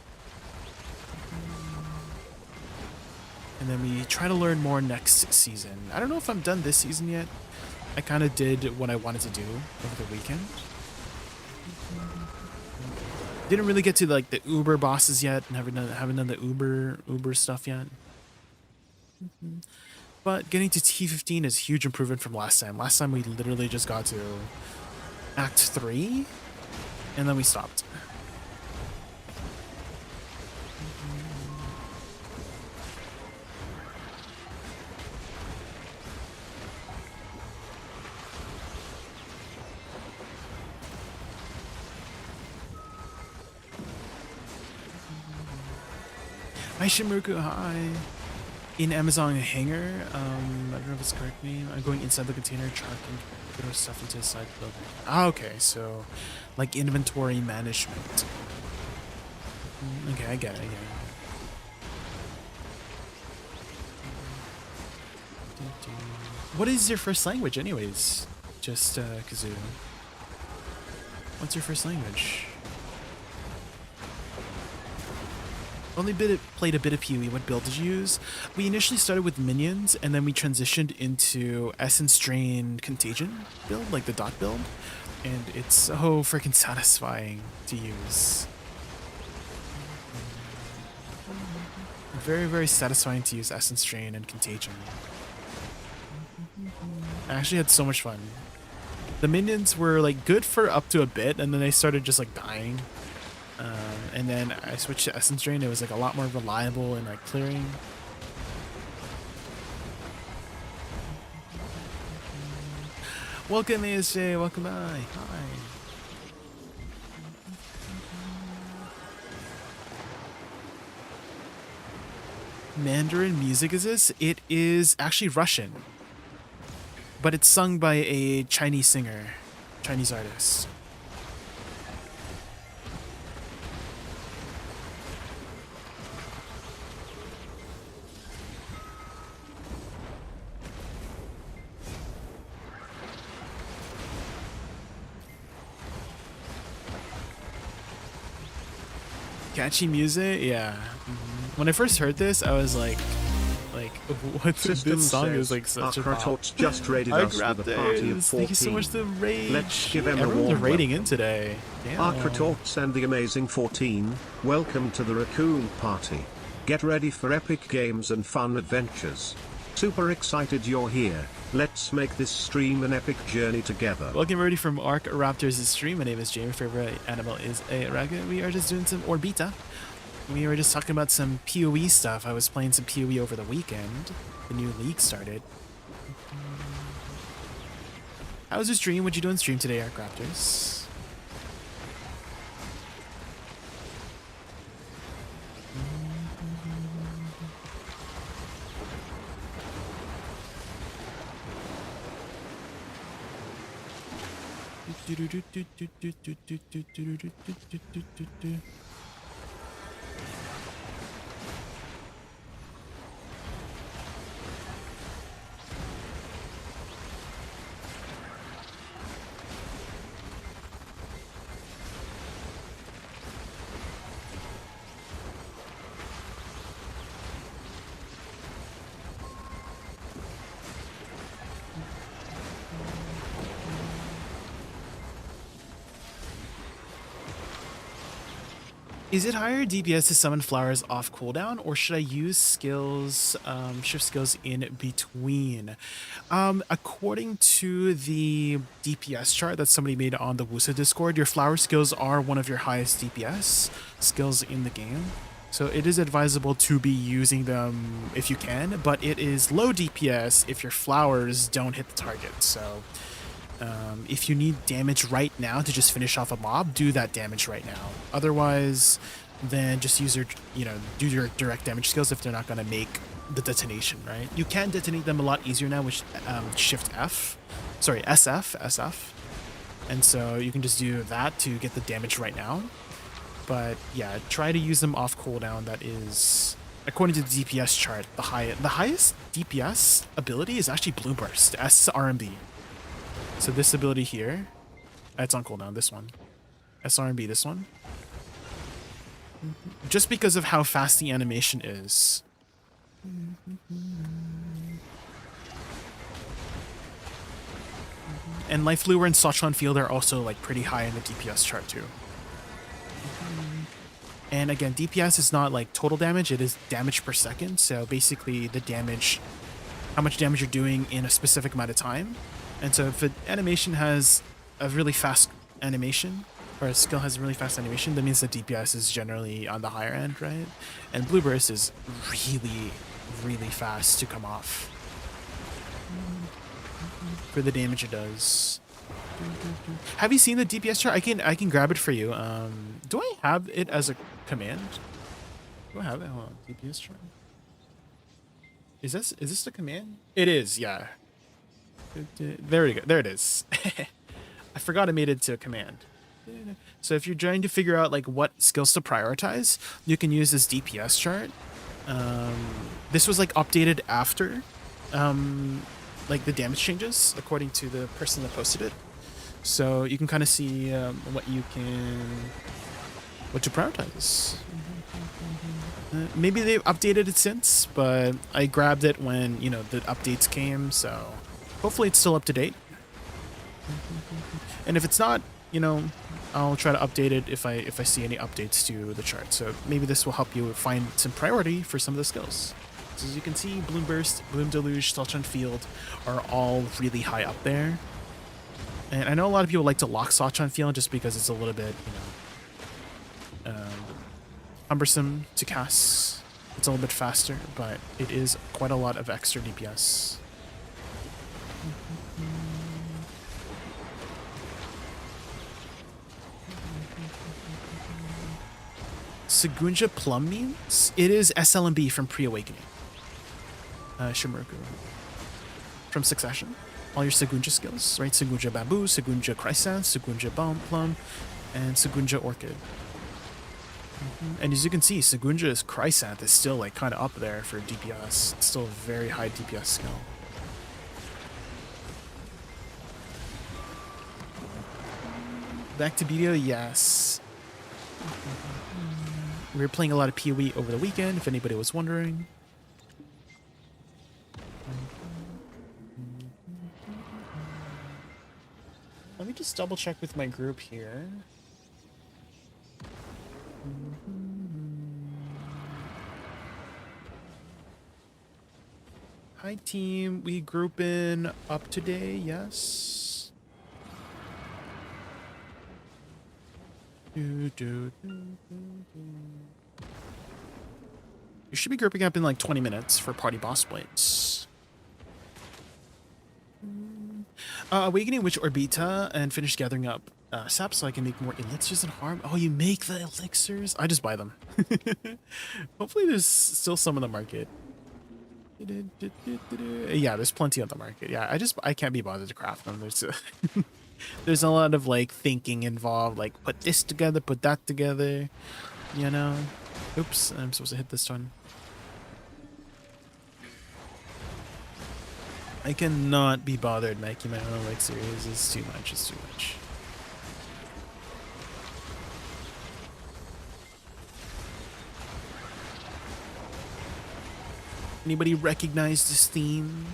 And then we try to learn more next season. I don't know if I'm done this season yet. I kind of did what I wanted to do over the weekend. Didn't really get to like the Uber bosses yet, and haven't done the Uber stuff yet. But getting to T15 is a huge improvement from last time. Last time we literally just got to Act 3, and then we stopped. Hi Shimuruku, hi. In Amazon hangar, I don't know if it's the correct name. I'm going inside the container, tracking throw stuff into the side building. Ah, okay, so like inventory management. Okay, I get it. What is your first language, anyways? Just Kazoo. What's your first language? Only played a bit of PoE. What build did you use? We initially started with minions, and then we transitioned into Essence Drain Contagion build, like the dot build. And it's so freaking satisfying to use. Very, very satisfying to use Essence Drain and Contagion. I actually had so much fun. The minions were like good for up to a bit, and then they started just like dying. And then I switched to Essence Drain. It was like a lot more reliable and like clearing. Welcome ASJ, welcome by. Hi. Mandarin music is this? It is actually Russian. But it's sung by a Chinese singer, Chinese artist. Catchy music, yeah. When I first heard this, I was like, what's this song? Is like such a pop. Just rated us with a party of 14. Thank you so much to rage. Let's give them Everyone's a warm rating in today. Arcretorts and the amazing 14, welcome to the Raccoon Party. Get ready for epic games and fun adventures. Super excited you're here. Let's make this stream an epic journey together. Welcome everybody from Arc Raptors' stream. My name is Jay. My favorite animal is a raga. We are just doing some Orbita. We were just talking about some PoE stuff. I was playing some PoE over the weekend. The new league started. How was your stream? What'd you do on stream today, Arc Raptors? Is it higher DPS to summon flowers off cooldown, or should I use skills, shift skills in between? According to the DPS chart that somebody made on the Woosa Discord, your flower skills are one of your highest DPS skills in the game. So it is advisable to be using them if you can, but it is low DPS if your flowers don't hit the target. So if you need damage right now to just finish off a mob, do that damage right now. Otherwise, then just use your, do your direct damage skills if they're not going to make the detonation, right? You can detonate them a lot easier now with SF. And so you can just do that to get the damage right now. But yeah, try to use them off cooldown. That is, according to the DPS chart, the highest DPS ability is actually Blue Burst, SRMB. So this ability here, it's on cooldown, this one. SRMB, this one. Just because of how fast the animation is. And Life Lure and Sachan Field are also like pretty high in the DPS chart too. And again, DPS is not like total damage, it is damage per second. So basically the damage, how much damage you're doing in a specific amount of time. And so if an animation has a really fast animation, or a skill has a really fast animation, that means the DPS is generally on the higher end, right? And Blue Burst is really, really fast to come off for the damage it does. Have you seen the DPS chart? I can grab it for you. Do I have it as a command? Do I have it? Hold on. DPS chart. Is this the command? It is, yeah. There we go. There it is. I forgot I made it to a command. So if you're trying to figure out like what skills to prioritize, you can use this DPS chart. This was like updated after like the damage changes according to the person that posted it. So you can kind of see what to prioritize. Maybe they've updated it since, but I grabbed it when, you know, the updates came, so hopefully it's still up to date. And if it's not, you know, I'll try to update it if I see any updates to the chart. So maybe this will help you find some priority for some of the skills. So as you can see, Bloom Burst, Bloom Deluge, Salt-on Field are all really high up there. And I know a lot of people like to lock Salt-on Field just because it's a little bit, you know, cumbersome to cast. It's a little bit faster, but it is quite a lot of extra DPS. Segunja Plum means? It is SLMB from Pre-Awakening. Shimuraku. From Succession. All your Segunja skills, right? Segunja Bamboo, Segunja Chrysanth, Segunja Plum, and Segunja Orchid. And as you can see, Segunja's Chrysanth is still like kind of up there for DPS. It's still a very high DPS skill. Back to BDO, yes. We were playing a lot of PoE over the weekend, if anybody was wondering. Let me just double check with my group here. Hi team, we group in up today, yes. You should be grouping up in like 20 minutes for party boss plates. Awakening Witch Orbita and finish gathering up sap so I can make more elixirs and harm. Oh, you make the elixirs? I just buy them. Hopefully there's still some in the market. Yeah, there's plenty on the market. Yeah, I can't be bothered to craft them. There's a lot of like thinking involved, like put this together, put that together, you know. Oops, I'm supposed to hit this one. I cannot be bothered making my own elixirs. It's too much, it's too much. Anybody recognize this theme?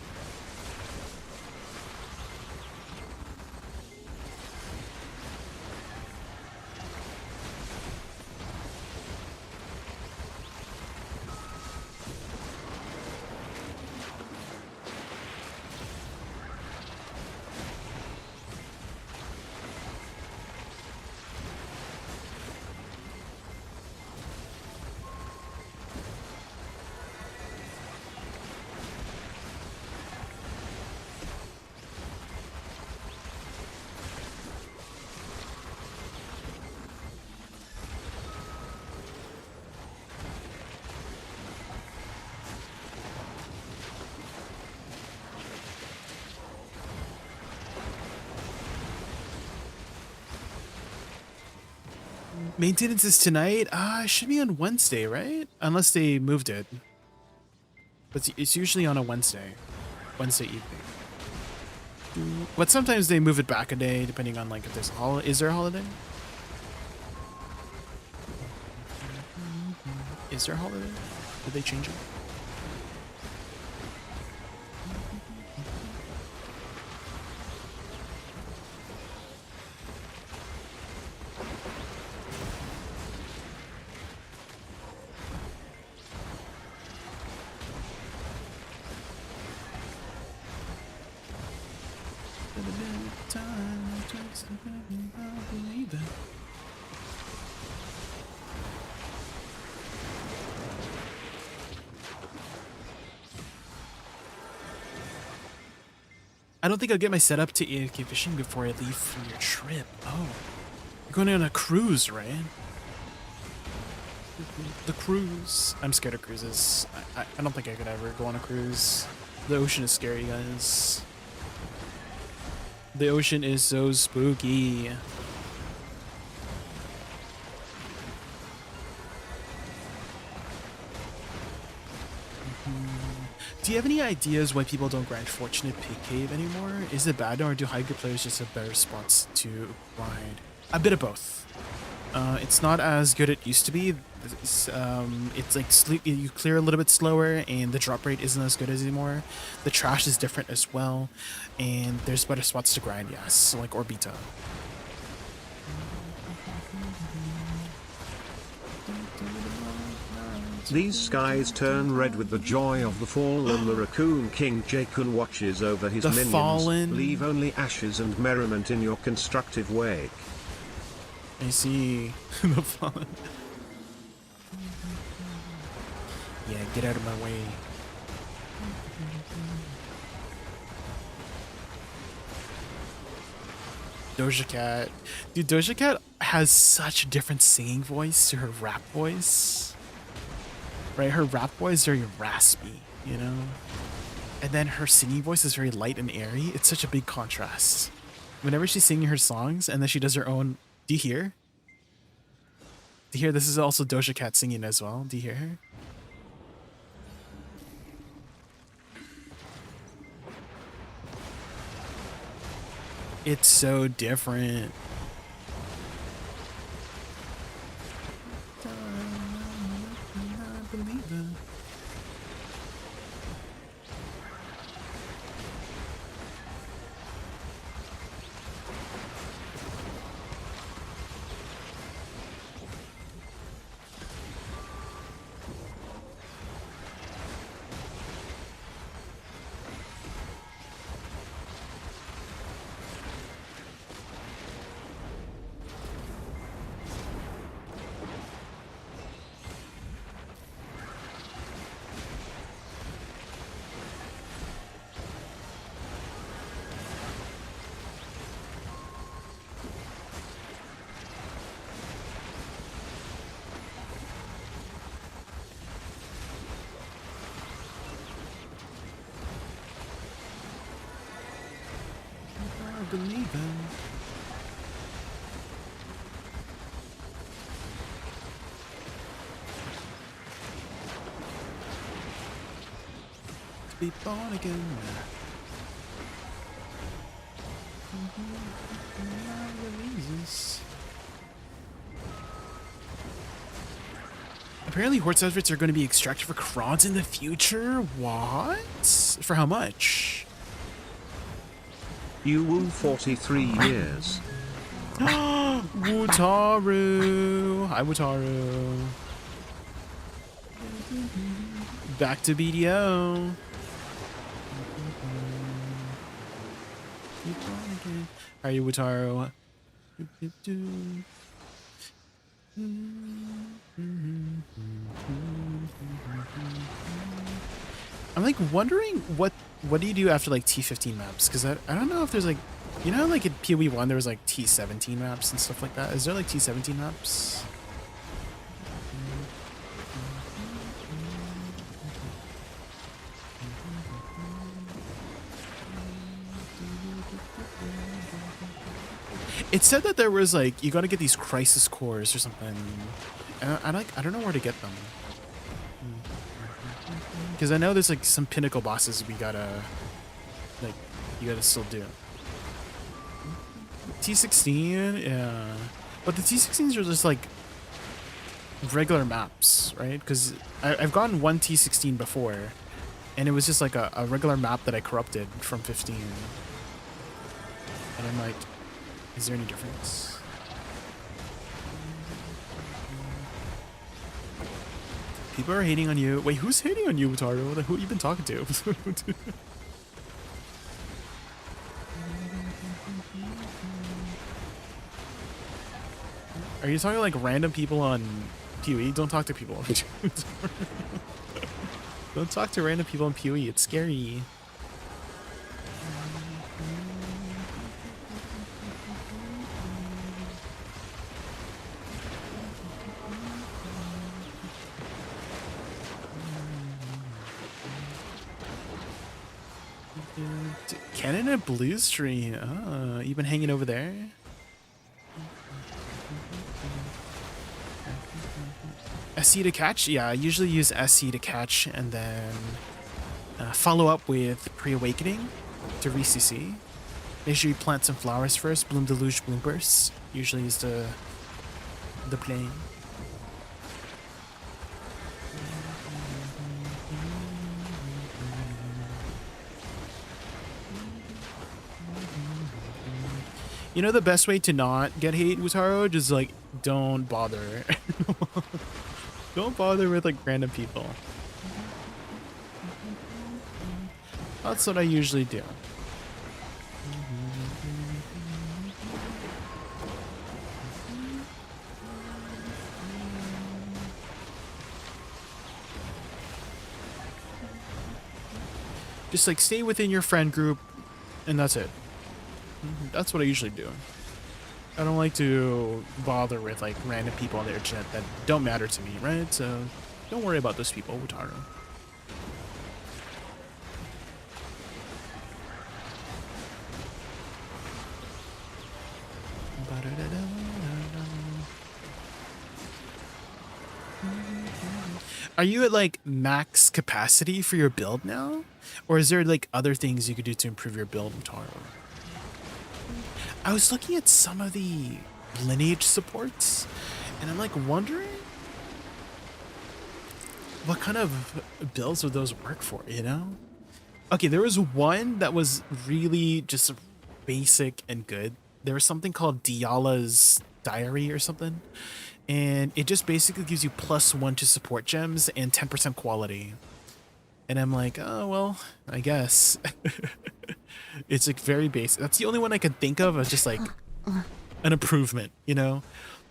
Maintenance is tonight? It should be on Wednesday, right? Unless they moved it. But it's usually on a Wednesday evening. But sometimes they move it back a day, depending on like if there's a holiday. Is there a holiday? Is there a holiday? Did they change it? I don't think I'll get my setup to ADVgg fishing before I leave for your trip. Oh, you're going on a cruise, right? The cruise. I'm scared of cruises. I don't think I could ever go on a cruise. The ocean is scary, guys. The ocean is so spooky. Do you have any ideas why people don't grind Fortunate Pig Cave anymore? Is it bad, or do high grade players just have better spots to grind? A bit of both. It's not as good as it used to be. It's like you clear a little bit slower, and the drop rate isn't as good as anymore. The trash is different as well, and there's better spots to grind. Yes, like Orbita. These skies turn red with the joy of the fallen. The Raccoon King Jaykun watches over his The minions. fallen. Leave only ashes and merriment in your constructive wake. I see. The fallen. Yeah, get out of my way. Doja Cat. Dude, Doja Cat has such a different singing voice to her rap voice. Right? Her rap voice is very raspy, you know? And then her singing voice is very light and airy. It's such a big contrast. Whenever she's singing her songs and then she does her own... Do you hear? Do you hear? This is also Doja Cat singing as well. Do you hear her? It's so different. Believe it. To be born again. Apparently, horse outfits are going to be extracted for crons in the future. What? For how much? You woo 43 years. Wutaru. Hi, Wutaru. Back to BDO. How are you, Wutaru? I'm like wondering what do you do after like T15 maps? Because I don't know if there's like, you know, like in PoE 1 there was like T17 maps and stuff like that. Is there like T17 maps? It said that there was like, you got to get these crisis cores or something. And I don't know where to get them. Because I know there's like some pinnacle bosses we gotta, like, you gotta still do. T16, yeah. But the T16s are just like regular maps, right? Because I've gotten one T16 before, and it was just like a regular map that I corrupted from 15. And I'm like, is there any difference? People are hating on you. Wait, who's hating on you, Wutaru? Who have you been talking to? Are you talking like random people on PoE? Don't talk to people. Don't talk to random people on PoE. It's scary. Cannon and Blue Stream. You been hanging over there? SC to catch? Yeah, I usually use SC to catch and then follow up with Pre-Awakening to re-CC. Make sure you plant some flowers first. Bloom Deluge, Bloom Burst. Usually is the play. You know the best way to not get hate, Wutaro? Just like, don't bother. Don't bother with like random people. That's what I usually do. Just like stay within your friend group and that's it. That's what I usually do. I don't like to bother with like random people on the internet that don't matter to me, right? So don't worry about those people, Wutaro. Are you at like max capacity for your build now? Or is there like other things you could do to improve your build, Wutaro? I was looking at some of the lineage supports and I'm like wondering what kind of builds would those work for, you know? Okay, there was one that was really just basic and good. There was something called Diala's Diary or something. And it just basically gives you +1 to support gems and 10% quality. And I'm like, oh, well, I guess. It's like very basic. That's the only one I could think of as just like an improvement, you know?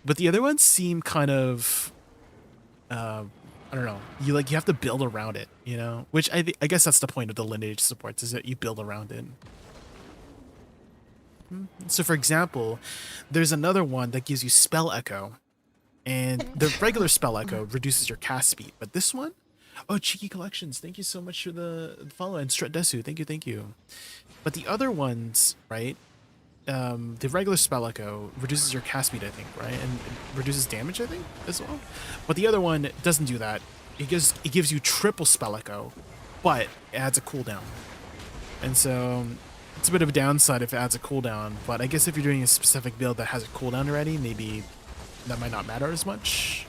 But the other ones seem kind of, I don't know. You have to build around it, you know? Which I guess that's the point of the lineage supports, is that you build around it. So for example, there's another one that gives you Spell Echo. And the regular Spell Echo reduces your cast speed. But this one, oh, Cheeky Collections, thank you so much for the follow. And Strut Desu, thank you. But the other ones, right? The regular Spell Echo reduces your cast speed, I think, right? And it reduces damage, I think, as well. But the other one doesn't do that. It gives you triple Spell Echo, but it adds a cooldown. And so it's a bit of a downside if it adds a cooldown. But I guess if you're doing a specific build that has a cooldown already, maybe that might not matter as much.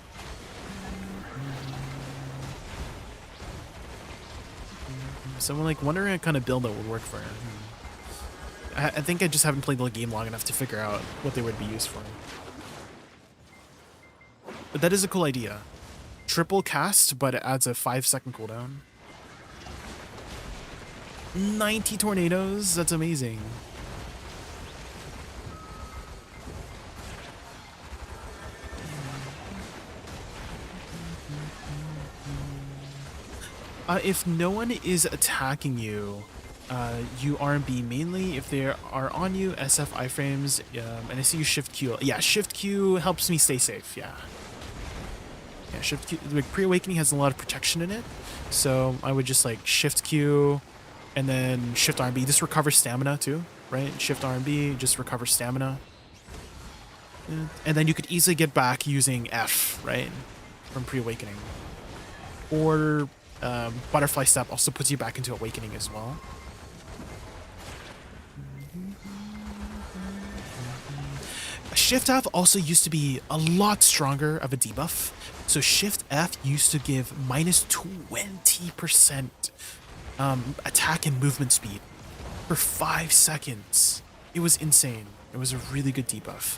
So I'm like wondering what kind of build that would work for. I think I just haven't played the game long enough to figure out what they would be used for. But that is a cool idea. Triple cast, but it adds a 5-second cooldown. 90 tornadoes, that's amazing. If no one is attacking you, you R&B mainly. If they are on you, SF iframes, and I see you Shift Q. Yeah, Shift Q helps me stay safe, yeah. Yeah, Shift Q, like Pre-Awakening has a lot of protection in it, so I would just like Shift Q, and then Shift R&B. This recovers stamina too, right? Shift R&B, just recover stamina. Yeah. And then you could easily get back using F, right? From Pre-Awakening. Or Butterfly Step also puts you back into Awakening as well. Shift F also used to be a lot stronger of a debuff. So Shift F used to give -20% attack and movement speed for 5 seconds. It was insane. It was a really good debuff.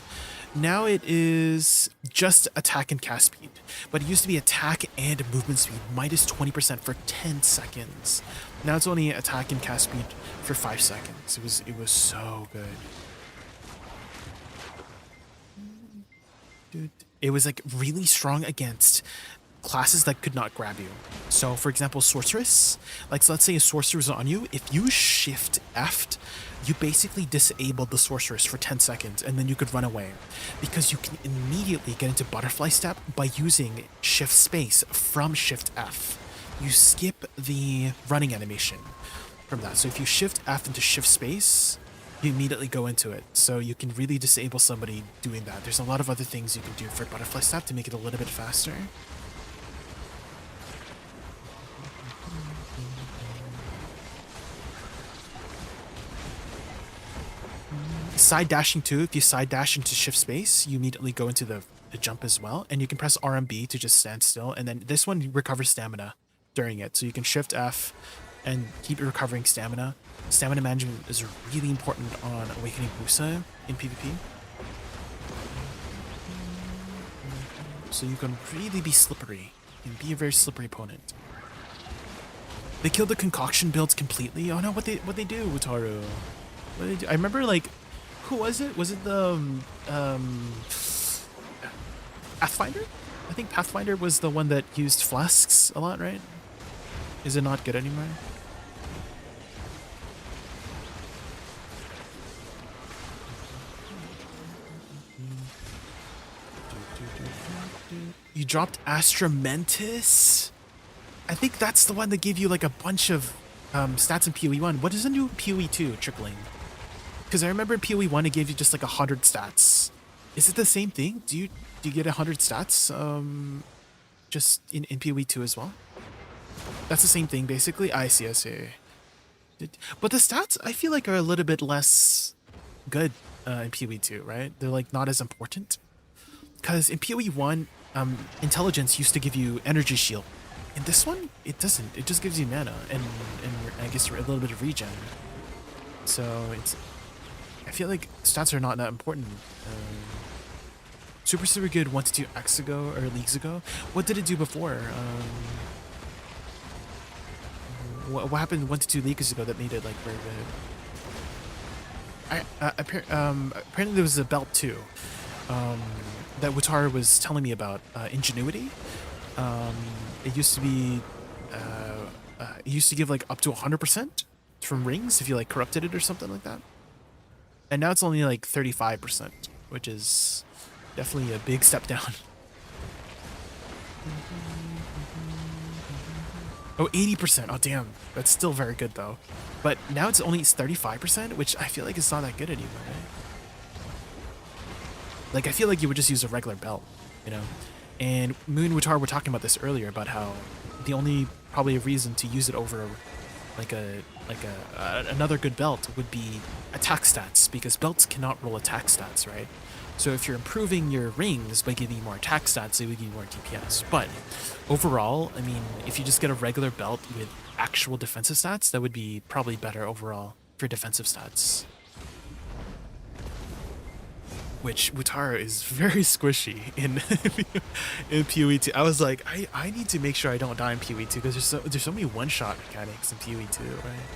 Now it is just attack and cast speed, but it used to be attack and movement speed -20% for 10 seconds. Now it's only attack and cast speed for 5 seconds. It was so good. Dude, it was like really strong against classes that could not grab you. So for example, Sorceress, like so let's say a Sorceress is on you, if you Shift F'd, you basically disabled the Sorceress for 10 seconds and then you could run away because you can immediately get into Butterfly Step by using Shift Space from Shift F. You skip the running animation. from that. So if you shift F into shift space, you immediately go into it. So you can really disable somebody doing that. There's a lot of other things you can do for butterfly step to make it a little bit faster. Side dashing too, if you side dash into shift space, you immediately go into the jump as well, and you can press RMB to just stand still, and then this one recovers stamina during it, so you can shift F and keep recovering stamina. Stamina management is really important on Awakening Woosa in PvP. So you can really be slippery and be a very slippery opponent. They killed the concoction builds completely. Oh no, what they do, Wataru? What they do? I remember, like, who was it? Was it the Pathfinder? I think Pathfinder was the one that used flasks a lot, right? Is it not good anymore? You dropped Astramentis? I think that's the one that gave you like a bunch of stats in PoE 1. What is the new PoE 2 trickling? Because I remember in PoE 1 it gave you just like 100 stats. Is it the same thing? Do you get 100 stats just in PoE 2 as well? That's the same thing basically. I see. But the stats I feel like are a little bit less good in PoE 2, right? They're like not as important. Because in PoE 1, intelligence used to give you energy shield. In this one, it doesn't. It just gives you mana and I guess a little bit of regen. So it's. I feel like stats are not that important. Super good 1 to 2 X ago or leagues ago. What did it do before? What happened 1 to 2 leagues ago that made it like very good? Apparently there was a belt too. That Wataru was telling me about, Ingenuity. It used to be, it used to give like up to 100% from rings if you like corrupted it or something like that. And now it's only like 35%, which is definitely a big step down. Oh, 80%. Oh, damn. That's still very good though. But now it's only 35%, which I feel like it's not that good anymore, right? Like, I feel like you would just use a regular belt, you know? And Moon and Wataru were talking about this earlier, about how the only probably reason to use it over another good belt would be attack stats, because belts cannot roll attack stats, right? So if you're improving your rings by giving you more attack stats, it would give you more DPS. But overall, I mean, if you just get a regular belt with actual defensive stats, that would be probably better overall for defensive stats. Which Wataru is very squishy in in PoE 2. I was like, I need to make sure I don't die in PoE 2 because there's so many one-shot mechanics in PoE 2, right?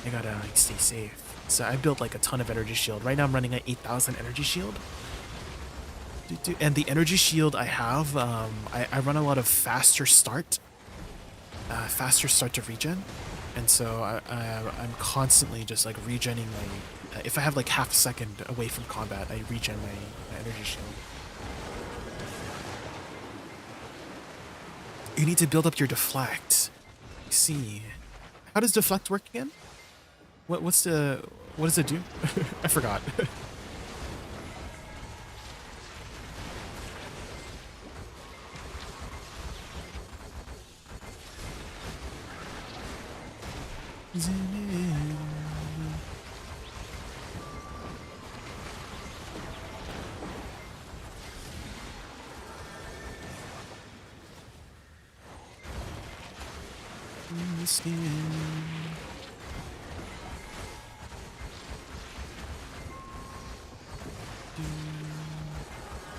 I gotta like stay safe. So I built like a ton of energy shield. Right now I'm running an 8,000 energy shield. And the energy shield I have, I run a lot of faster start to regen. And so I'm constantly just like regenning my. If I have like half a second away from combat, I regen my energy shield. You need to build up your deflect. Let's see, how does deflect work again? What does it do? I forgot.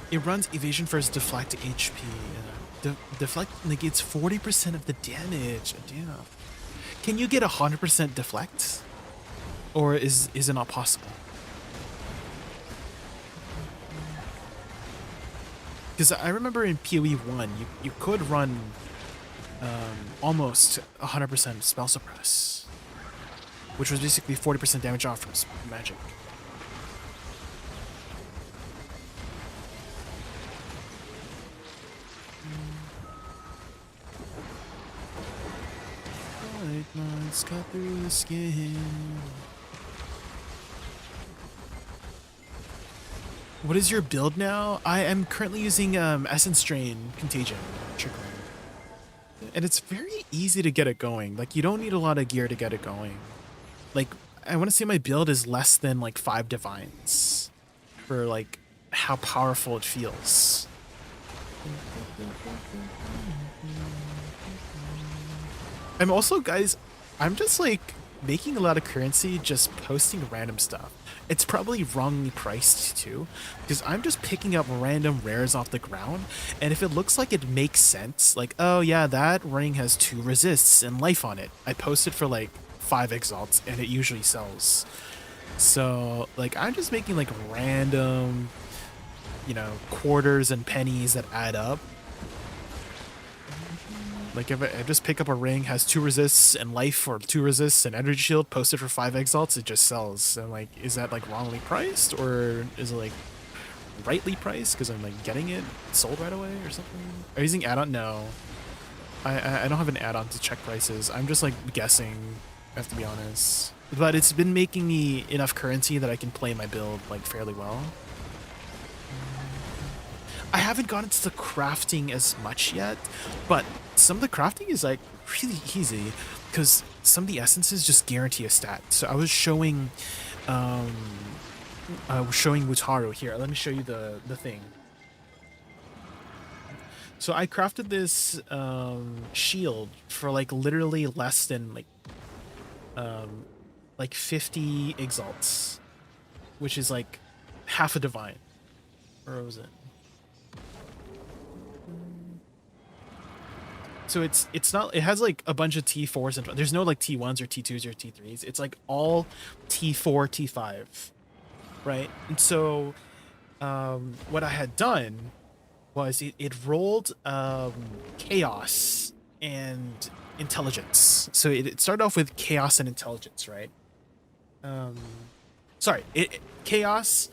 It runs evasion first, deflect HP. Deflect negates 40% of the damage. Damn. Can you get 100% deflect? Or is it not possible? Because I remember in PoE 1, you could run almost 100% spell suppress, which was basically 40% damage off from magic. Let's cut through the skin. What is your build now? I am currently using Essence Drain Contagion Trickling. And it's very easy to get it going. Like, you don't need a lot of gear to get it going. Like, I want to say my build is less than like 5 divines for like how powerful it feels. I'm also, guys, I'm just like making a lot of currency just posting random stuff. It's probably wrongly priced too, because I'm just picking up random rares off the ground, and if it looks like it makes sense, like, oh yeah, that ring has 2 resists and life on it, I post it for like 5 exalts and it usually sells. So like I'm just making like random, you know, quarters and pennies that add up. Like if I just pick up a ring, has 2 resists and life, or 2 resists and energy shield, posted for 5 exalts, it just sells. And like, is that like wrongly priced, or is it like rightly priced because I'm like getting it sold right away or something? Are you using add-on? No, I don't have an add-on to check prices. I'm just like guessing, I have to be honest. But it's been making me enough currency that I can play my build like fairly well. I haven't gotten to the crafting as much yet, but some of the crafting is like really easy because some of the essences just guarantee a stat. So I was showing Wutaru here. Let me show you the thing. So I crafted this shield for like literally less than like 50 exalts, which is like half a divine. Where was it? So it's not, it has like a bunch of T4s and there's no like T1s or T2s or T3s. It's like all T4, T5, right? And so what I had done was it rolled chaos and intelligence. So it started off with chaos and intelligence, right? Sorry, chaos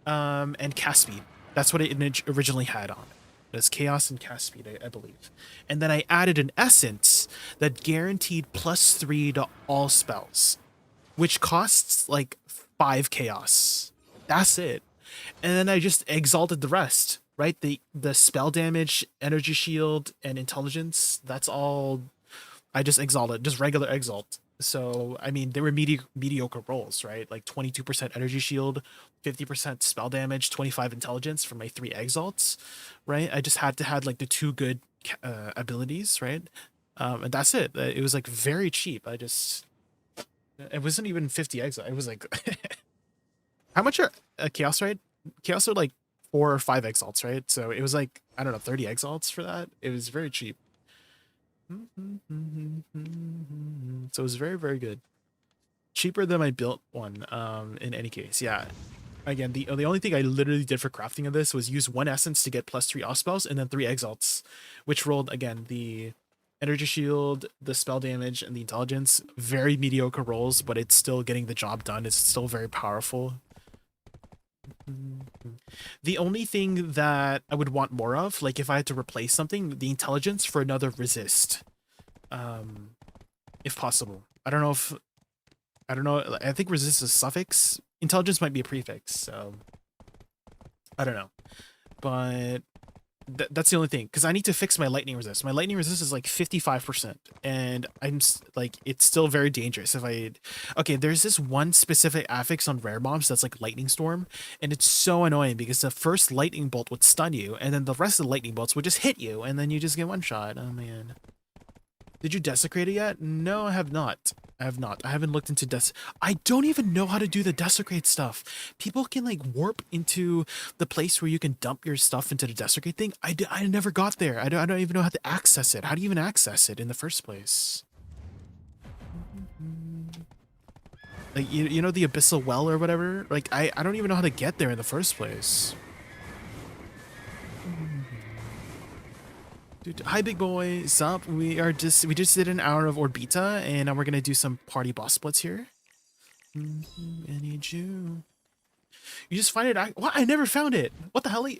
and cast speed. That's what it originally had on. It's chaos and cast speed, I believe. And then I added an essence that guaranteed +3 to all spells, which costs like 5 chaos. That's it. And then I just exalted the rest, right? The spell damage, energy shield, and intelligence, that's all I just exalted, just regular exalt. So, I mean, they were mediocre rolls, right? Like 22% energy shield, 50% spell damage, 25 intelligence for my 3 exalts, right? I just had to have like the 2 good abilities, right? And that's it. It was like very cheap. It wasn't even 50 exalt. It was like, how much are chaos, right? Chaos are like 4 or 5 exalts, right? So it was like, I don't know, 30 exalts for that. It was very cheap. So it was very, very good. Cheaper than my built one, in any case. Yeah. Again, the only thing I literally did for crafting of this was use 1 essence to get +3 off spells and then 3 exalts, which rolled, again, the energy shield, the spell damage, and the intelligence. Very mediocre rolls, but it's still getting the job done. It's still very powerful. The only thing that I would want more of, like if I had to replace something, the intelligence for another resist, if possible. I don't know. I think resist is a suffix. Intelligence might be a prefix, so I don't know. But that's the only thing, because I need to fix my lightning resist. My lightning resist is like 55%, and it's still very dangerous. Okay, there's this one specific affix on rare mobs that's like lightning storm, and it's so annoying because the first lightning bolt would stun you, and then the rest of the lightning bolts would just hit you, and then you just get one shot. Oh man. Did you desecrate it yet? No, I have not. I haven't looked into I don't even know how to do the desecrate stuff. People can like warp into the place where you can dump your stuff into the desecrate thing. I never got there. I don't even know how to access it. How do you even access it in the first place? Like, you know, the abyssal well or whatever? Like, I don't even know how to get there in the first place. Dude, hi, big boy. Sup? We just did an hour of Orbita, and now we're gonna do some party boss splits here. I need you. You just find it. What? I never found it. What the hell? I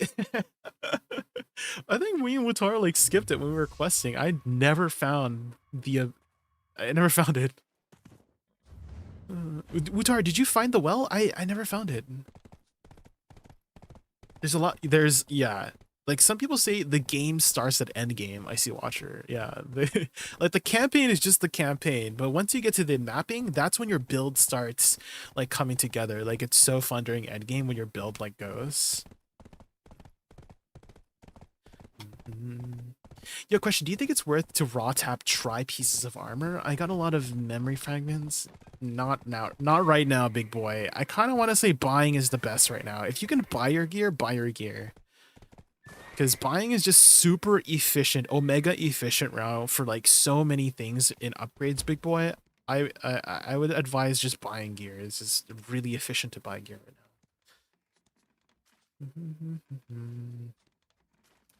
think me and Wutaru like skipped it when we were questing. I never found the I never found it. Utar, did you find the well? I never found it. There's a lot. There's yeah. Like some people say the game starts at end game. I see Watcher. Yeah. Like the campaign is just the campaign, but once you get to the mapping, that's when your build starts like coming together. Like it's so fun during end game when your build like goes. Yo, question, do you think it's worth to raw tap try pieces of armor? I got a lot of memory fragments. Not now. Not right now, big boy. I kind of want to say buying is the best right now. If you can buy your gear, buy your gear. Because buying is just super efficient, omega efficient route for like so many things in upgrades, big boy. I would advise just buying gear. It's just really efficient to buy gear right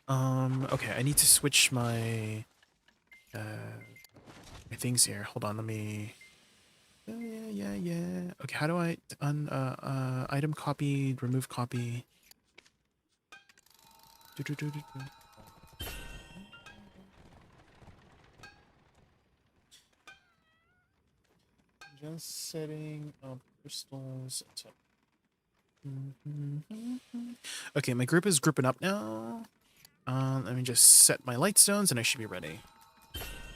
now. Okay, I need to switch my my things here. Hold on, let me. Yeah. Okay, how do I item copy, remove copy? Just setting up crystals. Okay, my group is grouping up now. Let me just set my light stones and I should be ready.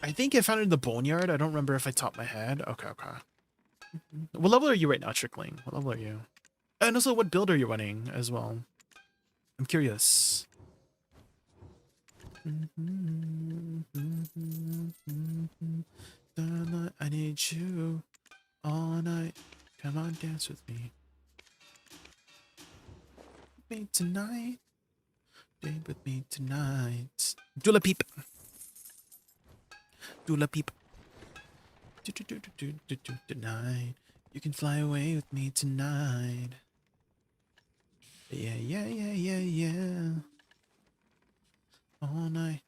I think I found it in the boneyard. I don't remember if I topped my head. Okay. What level are you right now, Trickling? What level are you? And also, what build are you running as well? I'm curious. I need you all night. Come on, dance with me. Me tonight. Stay with me tonight. Dula peep. Dula peep. Tonight. You can fly away with me tonight. Yeah. All night,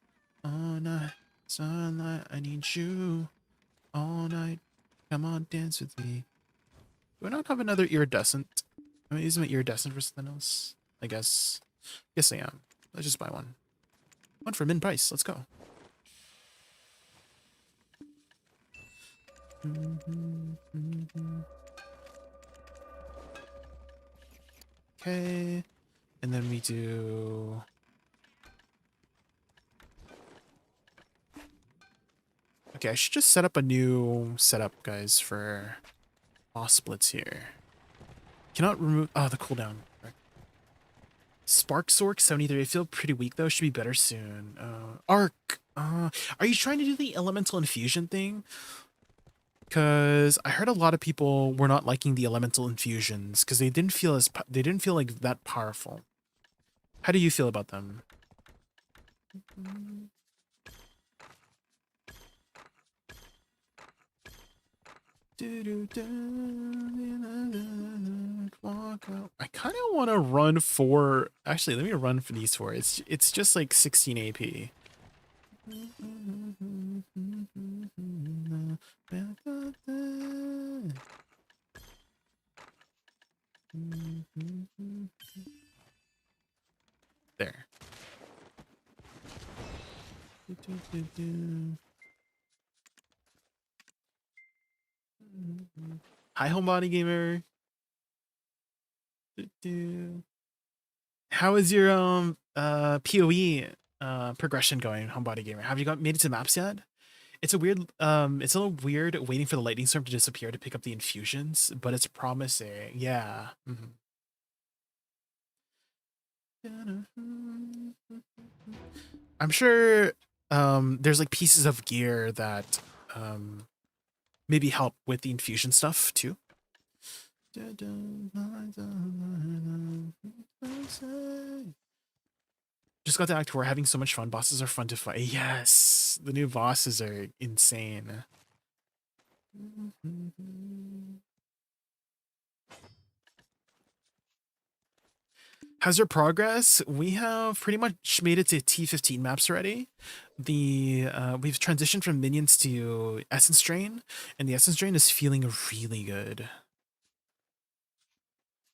sunlight. I need you all night. Come on, dance with me. Do I not have another iridescent? Am I using my iridescent for something else? I guess. Yes, I am. Let's just buy one. One for min price. Let's go. Okay. And then we do... Okay, I should just set up a new setup, guys, for boss splits here. Cannot remove... Oh, the cooldown. Spark Sork 73. I feel pretty weak, though. Should be better soon. Arc. Are you trying to do the elemental infusion thing? Because I heard a lot of people were not liking the elemental infusions because they didn't feel like that powerful. How do you feel about them? I kind of want to run for. Actually, let me run for these four. It's just like 16 AP. There. Hi, homebody gamer. How is your PoE progression going, homebody gamer? Have you made it to maps yet? It's a little weird waiting for the lightning storm to disappear to pick up the infusions, but it's promising. Yeah. I'm sure there's like pieces of gear that maybe help with the infusion stuff too. Just got to Act 4, having so much fun. Bosses are fun to fight. Yes, the new bosses are insane. How's your progress? We have pretty much made it to T15 maps already. We've transitioned from minions to Essence Drain, and the Essence Drain is feeling really good.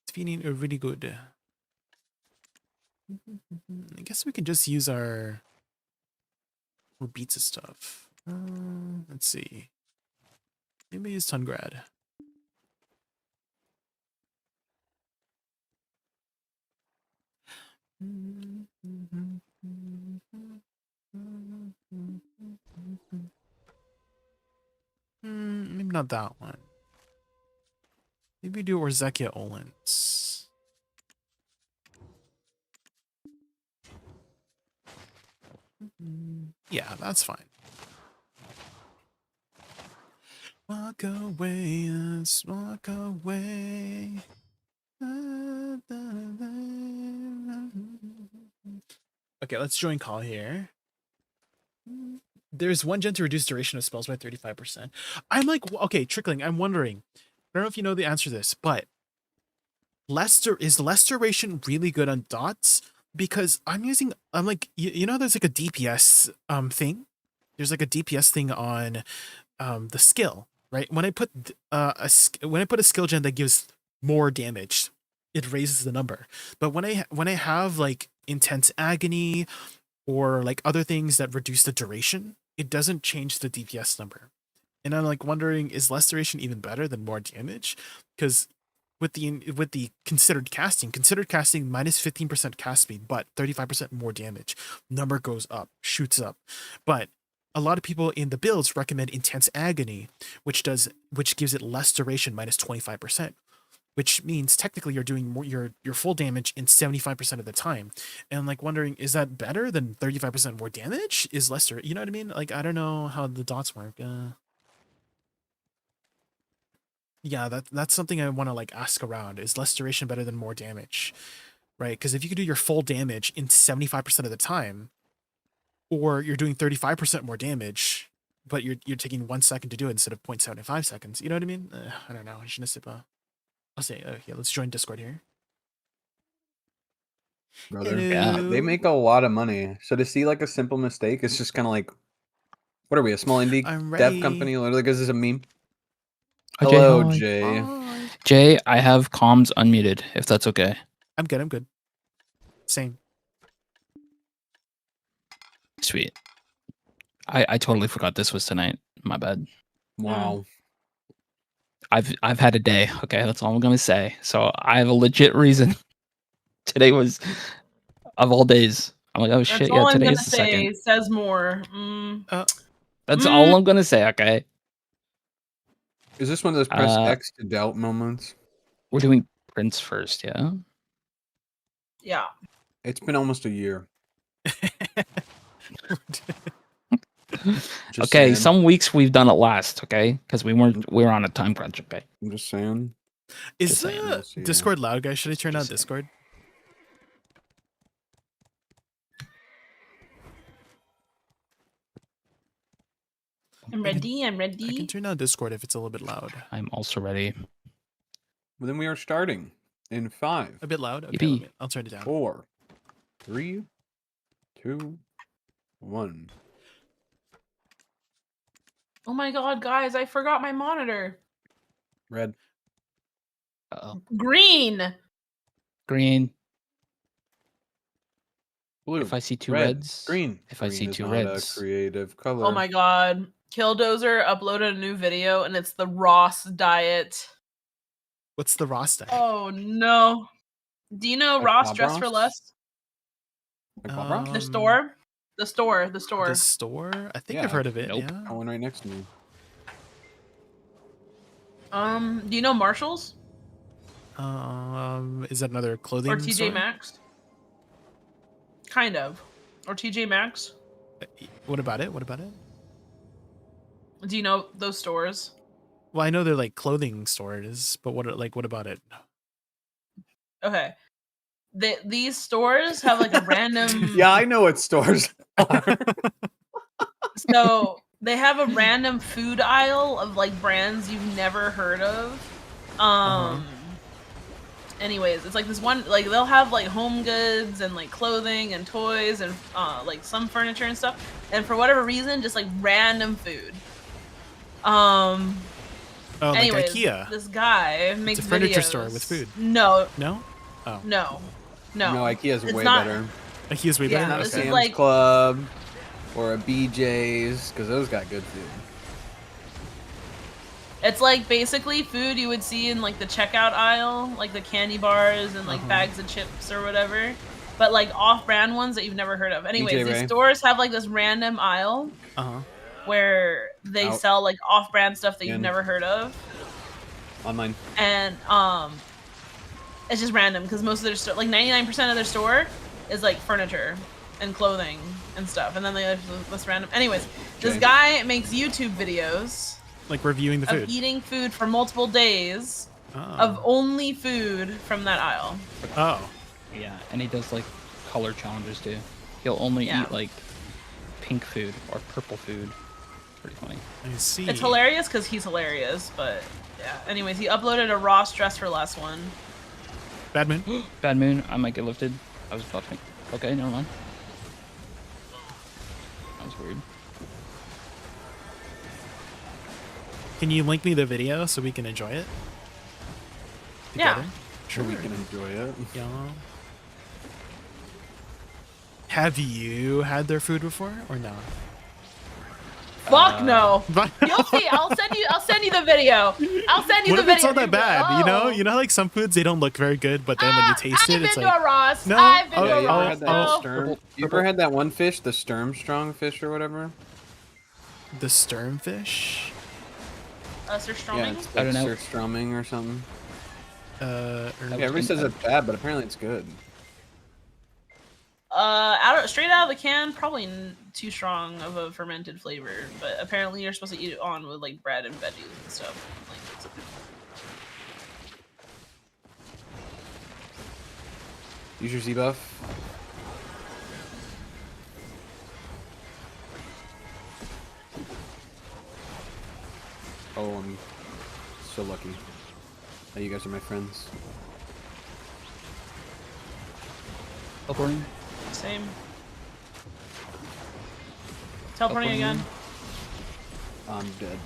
It's feeling really good. I guess we can just use our Orbita stuff. Let's see. Maybe use Tungrad. Maybe not that one. Maybe do Orzekia Olens. Yeah, that's fine. Walk away, let's walk away. Okay, let's join call here. There's one gen to reduce duration of spells by 35%. I'm like, okay, Trickling, I'm wondering. I don't know if you know the answer to this, but is less duration really good on dots? Because I'm like, you know, there's like a DPS thing. There's like a DPS thing on the skill, right? When I put a skill gen that gives more damage, it raises the number. But when I have like intense agony or like other things that reduce the duration, it doesn't change the DPS number. And I'm like wondering, is less duration even better than more damage? Because with the considered casting minus 15% cast speed, but 35% more damage. Number goes up, shoots up. But a lot of people in the builds recommend intense agony, which gives it less duration, minus 25%. Which means technically you're doing more your full damage in 75% of the time. And I'm like wondering, is that better than 35% more damage? Is lesser, you know what I mean? Like, I don't know how the dots work. Yeah, that's something I want to like ask around. Is less duration better than more damage? Right? Because if you could do your full damage in 75% of the time, or you're doing 35% more damage, but you're taking 1 second to do it instead of 0.75 seconds. You know what I mean? I don't know. Je ne sais pas. I'll say, yeah, let's join Discord here. Brother, yeah, they make a lot of money. So to see like a simple mistake, it's just kind of like, what are we, a small indie dev company? Literally, because it's a meme. Hello, Jay. Hi. Jay, I have comms unmuted, if that's okay. I'm good. Same. Sweet. I totally forgot this was tonight. My bad. Wow. I've had a day. Okay, that's all I'm gonna say. So I have a legit reason. Today was of all days. I'm like, oh shit, yeah, today is the second. Says more. That's all I'm gonna say. Okay. Is this one of those press X to doubt moments? We're doing Prince first, yeah. Yeah. It's been almost a year. Okay, saying. some weeks we've done it last, okay? Because we were on a time crunch, okay? I'm just saying. Is Discord loud, guys? Should I turn on Discord? I'm ready. I can turn on Discord if it's a little bit loud. I'm also ready. Well, then we are starting in 5. A bit loud? Okay, I'll turn it down. 4, 3, 2, 1. Oh my god, guys, I forgot my monitor. Red. Uh-oh. Green. Green. Blue. If I see two red, reds. Green. If I see two not reds. A creative color. Oh my god. Killdozer uploaded a new video and it's the Ross diet. What's the Ross diet? Oh no. Do you know Like Ross Bob Dress for Ross? Less? Like Bob Ross? The store? The store. The store? I think I've heard of it. Nope. Yeah. That one right next to me. Do you know Marshalls? Is that another clothing Or TJ store? Maxx? Kind of. Or TJ Maxx? What about it? Do you know those stores? Well, I know they're like clothing stores, but what about it? Okay. These stores have like a random... Yeah, I know what stores are. So they have a random food aisle of like brands you've never heard of. Anyways, it's like this one, like they'll have like home goods and like clothing and toys and like some furniture and stuff. And for whatever reason, just like random food. Anyways, like IKEA. This guy makes It's a furniture videos. store with food. No. No? Oh. No. No, IKEA's It's way not- better. IKEA's way Yeah, better. Not a this is Okay. Sam's like- Club or a BJ's, because those got good food. It's like basically food you would see in like the checkout aisle, like the candy bars and like bags of chips or whatever, but like off-brand ones that you've never heard of. Anyways, these stores have like this random aisle where they sell like off-brand stuff that you've never heard of. Online. And it's just random because most of their store, like 99% of their store, is like furniture and clothing and stuff, and then they have this random. Anyways, this guy makes YouTube videos. Like reviewing the food. Of eating food for multiple days of only food from that aisle. Oh. Yeah, and he does like color challenges too. He'll only eat like pink food or purple food. Pretty funny. I see. It's hilarious because he's hilarious, but yeah. Anyways, he uploaded a raw stress for last one. Bad moon? Bad moon. I might get lifted. I was about to. Okay, never mind. That was weird. Can you link me the video so we can enjoy it? Together? Yeah. Sure, we can enjoy it. Yeah. Have you had their food before or no? Fuck no. You'll see. I'll send you the video. I'll send you what the if video. It's not that bad? You know, like some foods they don't look very good, but then when you taste it, it's like. I've been to a Ross. No. I've been to a Ross. You ever had that one fish, the Sturm strong fish or whatever? The Sturm fish? Surströmming? Yeah, it's like Surströmming or something. Yeah, everybody says it's bad, but apparently it's good. Straight out of the can, probably too strong of a fermented flavor, but apparently you're supposed to eat it on with like bread and veggies and stuff. Use your Z-buff. Oh, I'm so lucky that you guys are my friends. Teleporting. Same. Teleporting again. I'm dead.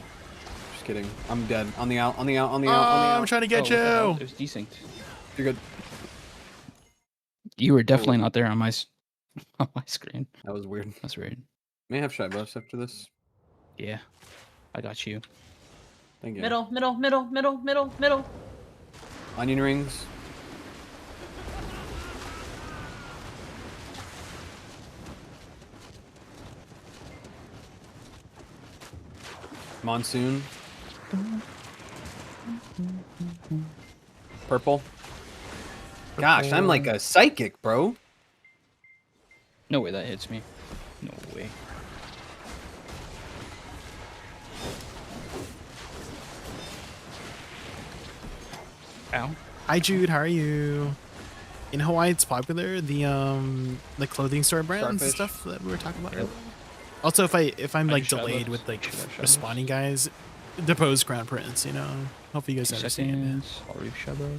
Just kidding. I'm dead. On the out. On the out. I'm trying to get you. It was desynced. You're good. You were definitely not there on my screen. That was weird. That's weird. May I have shy buffs after this? Yeah, I got you. Thank you. Middle. Onion rings. Monsoon. Purple. Gosh, I'm like a psychic, bro. No way that hits me. No way. Ow. Hi Jude, how are you? In Hawaii, it's popular the clothing store brands and stuff that we were talking about earlier. Also, if I'm like delayed with like responding, guys, depose Crown Prince. You know, hope you guys understand. Already shadow.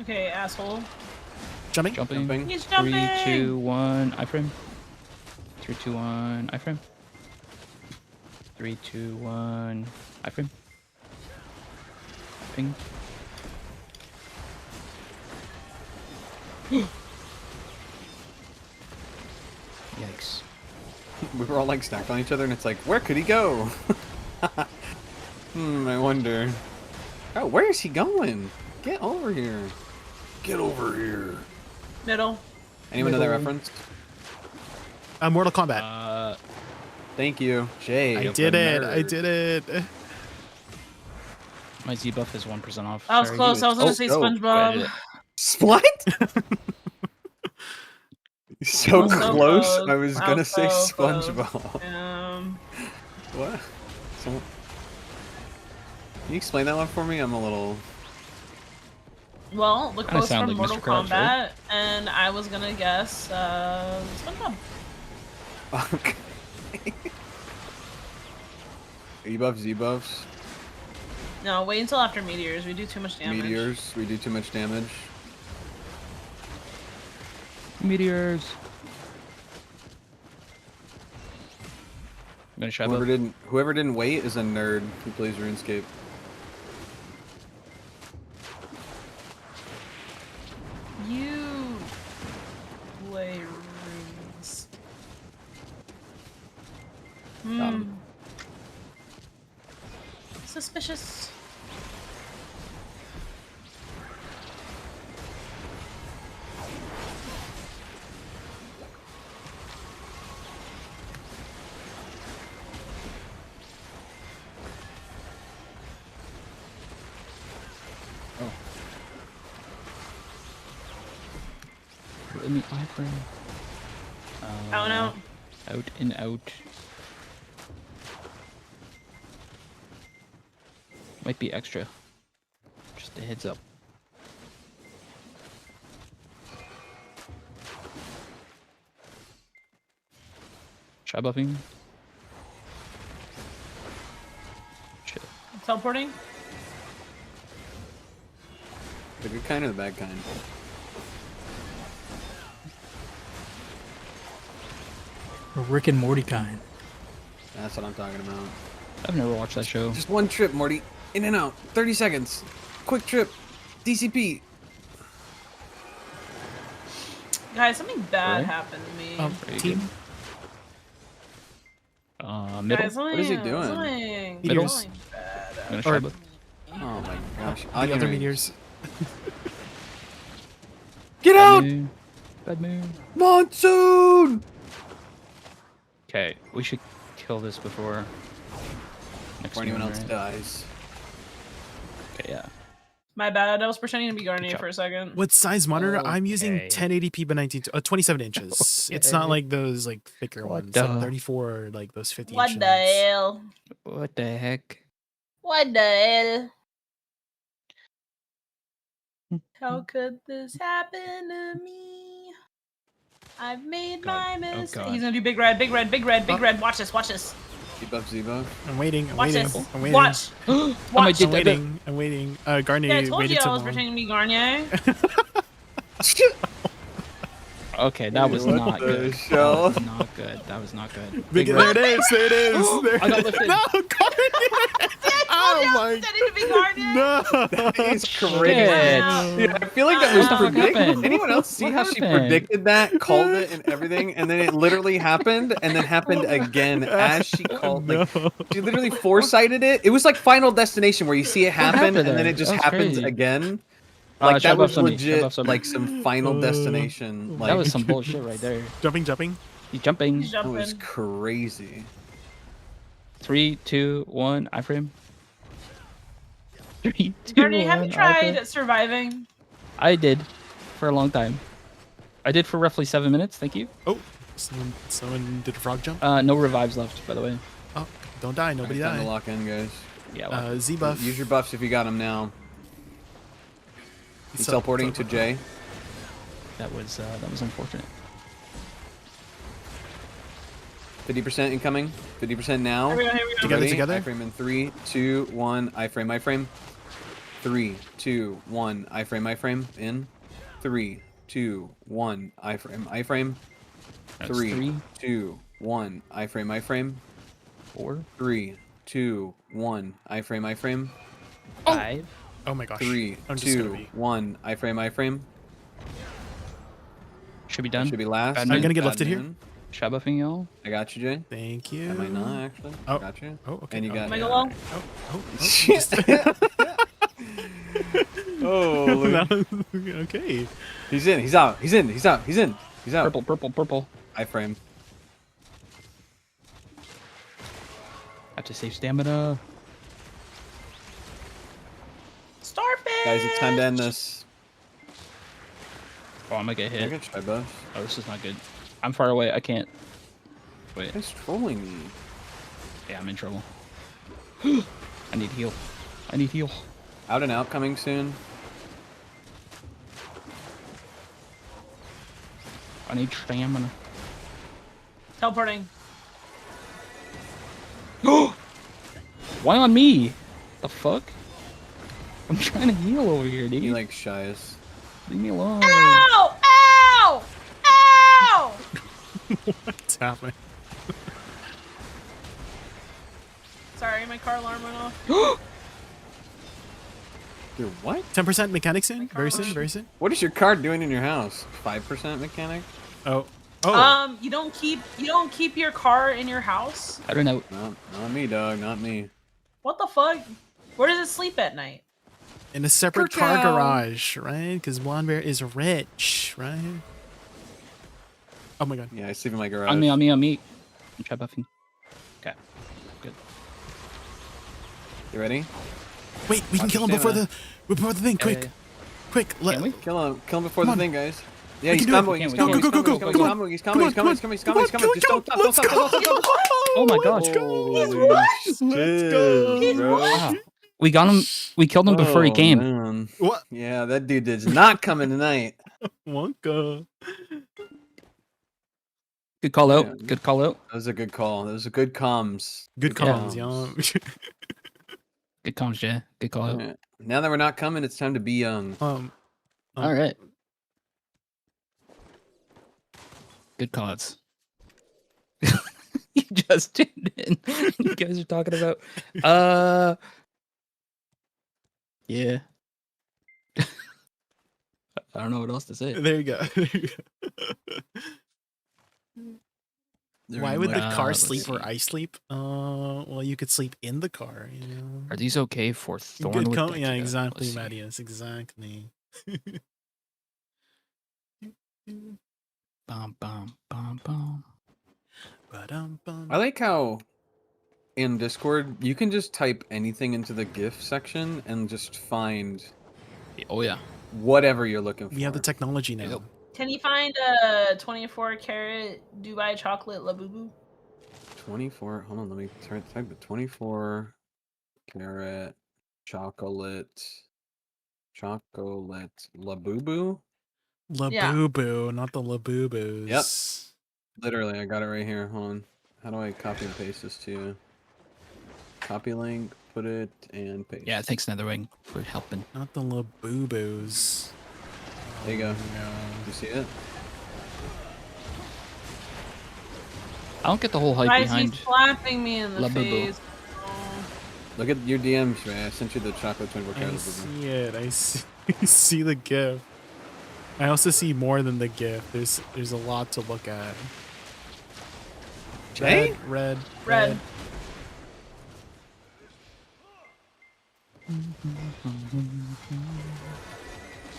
Okay, asshole. Jumping. He's jumping. 3, 2, 1. Iframe. 3, 2, 1. Iframe. 3, 2, 1. Iframe. Ping. Yikes. We were all like stacked on each other, and it's like, where could he go? I wonder. Oh, where is he going? Get over here. Get over here. Middle. Anyone know that reference? Mortal Kombat. Thank you, Jay. I did it. My Z buff is 1% off. I was close. I was gonna say SpongeBob. What? So close. I was gonna say SpongeBob. What? Can you explain that one for me? I'm a little. Well, look close from like Mortal Krabs, Kombat, right? and I was gonna guess SpongeBob. Okay. E buffs, Z buffs. No, wait until after meteors. We do too much damage. Meteors, we do too much damage. Meteors. I'm gonna try Whoever didn't wait is a nerd who plays RuneScape. You wait. suspicious. Let me iframe. Out and out. Out and out. Might be extra. Just a heads up. Try buffing. Shit. Teleporting. The good kind or the bad kind? Rick and Morty kind. That's what I'm talking about. I've never watched that show. Just one trip, Morty. In and out. 30 seconds. Quick trip. DCP. Guys, something bad Really? happened to me. Very Team. good. Middle. Guys, What is he doing? something Middle. bad I'm gonna Or- try buff. Oh my gosh. The Onion other rings. meteors. Get out! Bad moon. Monsoon! Okay, we should kill this before Before anyone turn, else right? dies. Okay, yeah. My bad. I was pretending to be Garnier job. for a second. What size monitor? I'm using Okay. 1080p by 27 inches. It's not Okay. like those like thicker What ones, the- like 34 or like those 50 What inch the ones. hell? What the heck? What the hell? Hmm. How could this happen to me? I've made God. my Oh, mistake. God. He's gonna do big red, big red, big red, big Oh. red. Watch this, watch this. Z-buff, Z-buff. I'm waiting. I'm Watch waiting. this. I'm waiting. Watch. Oh my Watch. I'm god. waiting. I'm waiting. Garnier Yeah, I told waited you I too was long. pretending to be Garnier. Okay, that was What not the good. shell? That was not good. That was not good. Big, Big there red. it is. There it is. There I got it is. lifted. No, Garnier. Oh I was my. pretending to be Garnier. No. He's crazy. Shit. Dude, I feel like that was What the fuck predicted. happened? Anyone else see What how she happened? predicted that, called it, and everything, and then it literally happened, and then happened again as she called. Like No. she literally foresighted it. It was like Final Destination, where you see it happen, happened and then there? it just That was happens crazy. again. Like shove that was off somebody, shove legit, off somebody. like some Final Destination. Like That was some bullshit right there. Jumping. He's jumping. He's that was jumping. crazy. 3, 2, 1. Iframe. 3, 2, Garnier, have 1. you tried iframe. surviving? I did for a long time. I did for roughly 7 minutes. Thank you. Oh, someone did a frog jump. No revives left, by the way. Oh, don't die. Nobody Time to die. lock in, guys. Yeah. Well, Z buff. Use your buffs if you got them now. He's teleporting to Jay. that was unfortunate. 50% incoming. 50% now. Here we go, here we go. Together, Ready? together. Iframe in 3, 2, 1. Iframe, iframe. 3, 2, 1. Iframe, iframe. In 3, 2, 1. Iframe, iframe. That's 3, 2, 1. Iframe, iframe. 4, 3, 2, 1. Iframe, iframe. 5. Oh my gosh. 3, I'm just gonna 2, be. 1. Iframe, iframe. Should be done. Should be last. Bad moon. I'm gonna get Bad lifted here. moon. Shot buffing y'all. I got you, Jay. Thank you. I might not actually. Oh. Got you. Oh, okay. And you got. Mega low. Oh, Okay. he's in. He's out. He's in. He's out. He's in. He's out. Purple, purple, purple. Iframe. Have to save stamina. Starfish. Guys, it's time to end this. Oh, I'm gonna get I hit. got try buffs. Oh, this is not good. I'm far away. I can't. Wait. He's trolling me. Yeah, I'm in trouble. I need heal. I need heal. Out and out coming soon. I need stamina. Teleporting. Why on me? The fuck? I'm trying to heal over here, dude. He like shyest. Leave me alone. Ow! Ow! Ow! What's happening? Sorry, my car alarm went off. Dude, what? 10% mechanic soon. Very soon. Very soon. What is your car doing in your house? 5% mechanic? Oh. Oh. You don't keep your car in your house. I don't know. No, not me, dog. Not me. What the fuck? Where does it sleep at night? In a separate car garage, right? Because Blonde Bear is rich, right? Oh my god. Yeah, I sleep in my garage. On me. Try buffing. Okay. Good. You ready? Wait, we can kill him before the thing. Quick. Yeah. Quick. Can we? Kill him before the thing, guys. Yeah, We he's can do it. comboing. He's Go, comboing. go, go, go, He's come on. coming. He's coming. Just don't stop. Oh my gosh. Let's go. Bro. Wow. We got him. We killed him before he came. Man. What? Yeah, that dude is not coming tonight. Wonka. Good call out. Yeah. Good call out. That was a good call. That was a good comms. Good comms, y'all. Good comms, Jay. Good call out. Yeah. Now that we're not coming, it's time to be young. All right. Good call outs. You just tuned in. You guys are talking about. Yeah. I don't know what else to say. There you go. Why would the car let's sleep where see. I sleep? Well, you could sleep in the car, you know. Are these okay for Good Thornwood? yeah, exactly, Let's see. Mattias, exactly. Bum, bum, bum, bum. Ba-dum-bum. I like how in Discord you can just type anything into the GIF section and just find Oh yeah. whatever you're looking for. We have the technology now. Yep. Can you find a 24-karat Dubai chocolate Labubu? 24. Hold on, let me type it. 24 carat chocolate Labubu. Labubu, not the Labubus. Yep. Literally, I got it right here. Hold on. How do I copy and paste this to you? Copy link, put it, and paste. Yeah, thanks Netherwing for helping. Not the Labubus. There you go. No. You see it? I don't get the whole hype Guys, behind. he's slapping me in the Labubu. face. Oh. Look at your DMs, man. I sent you the chocolate 24 I carat Labubu. see it. I see the GIF. I also see more than the GIF. There's a lot to look at. Jay? Red.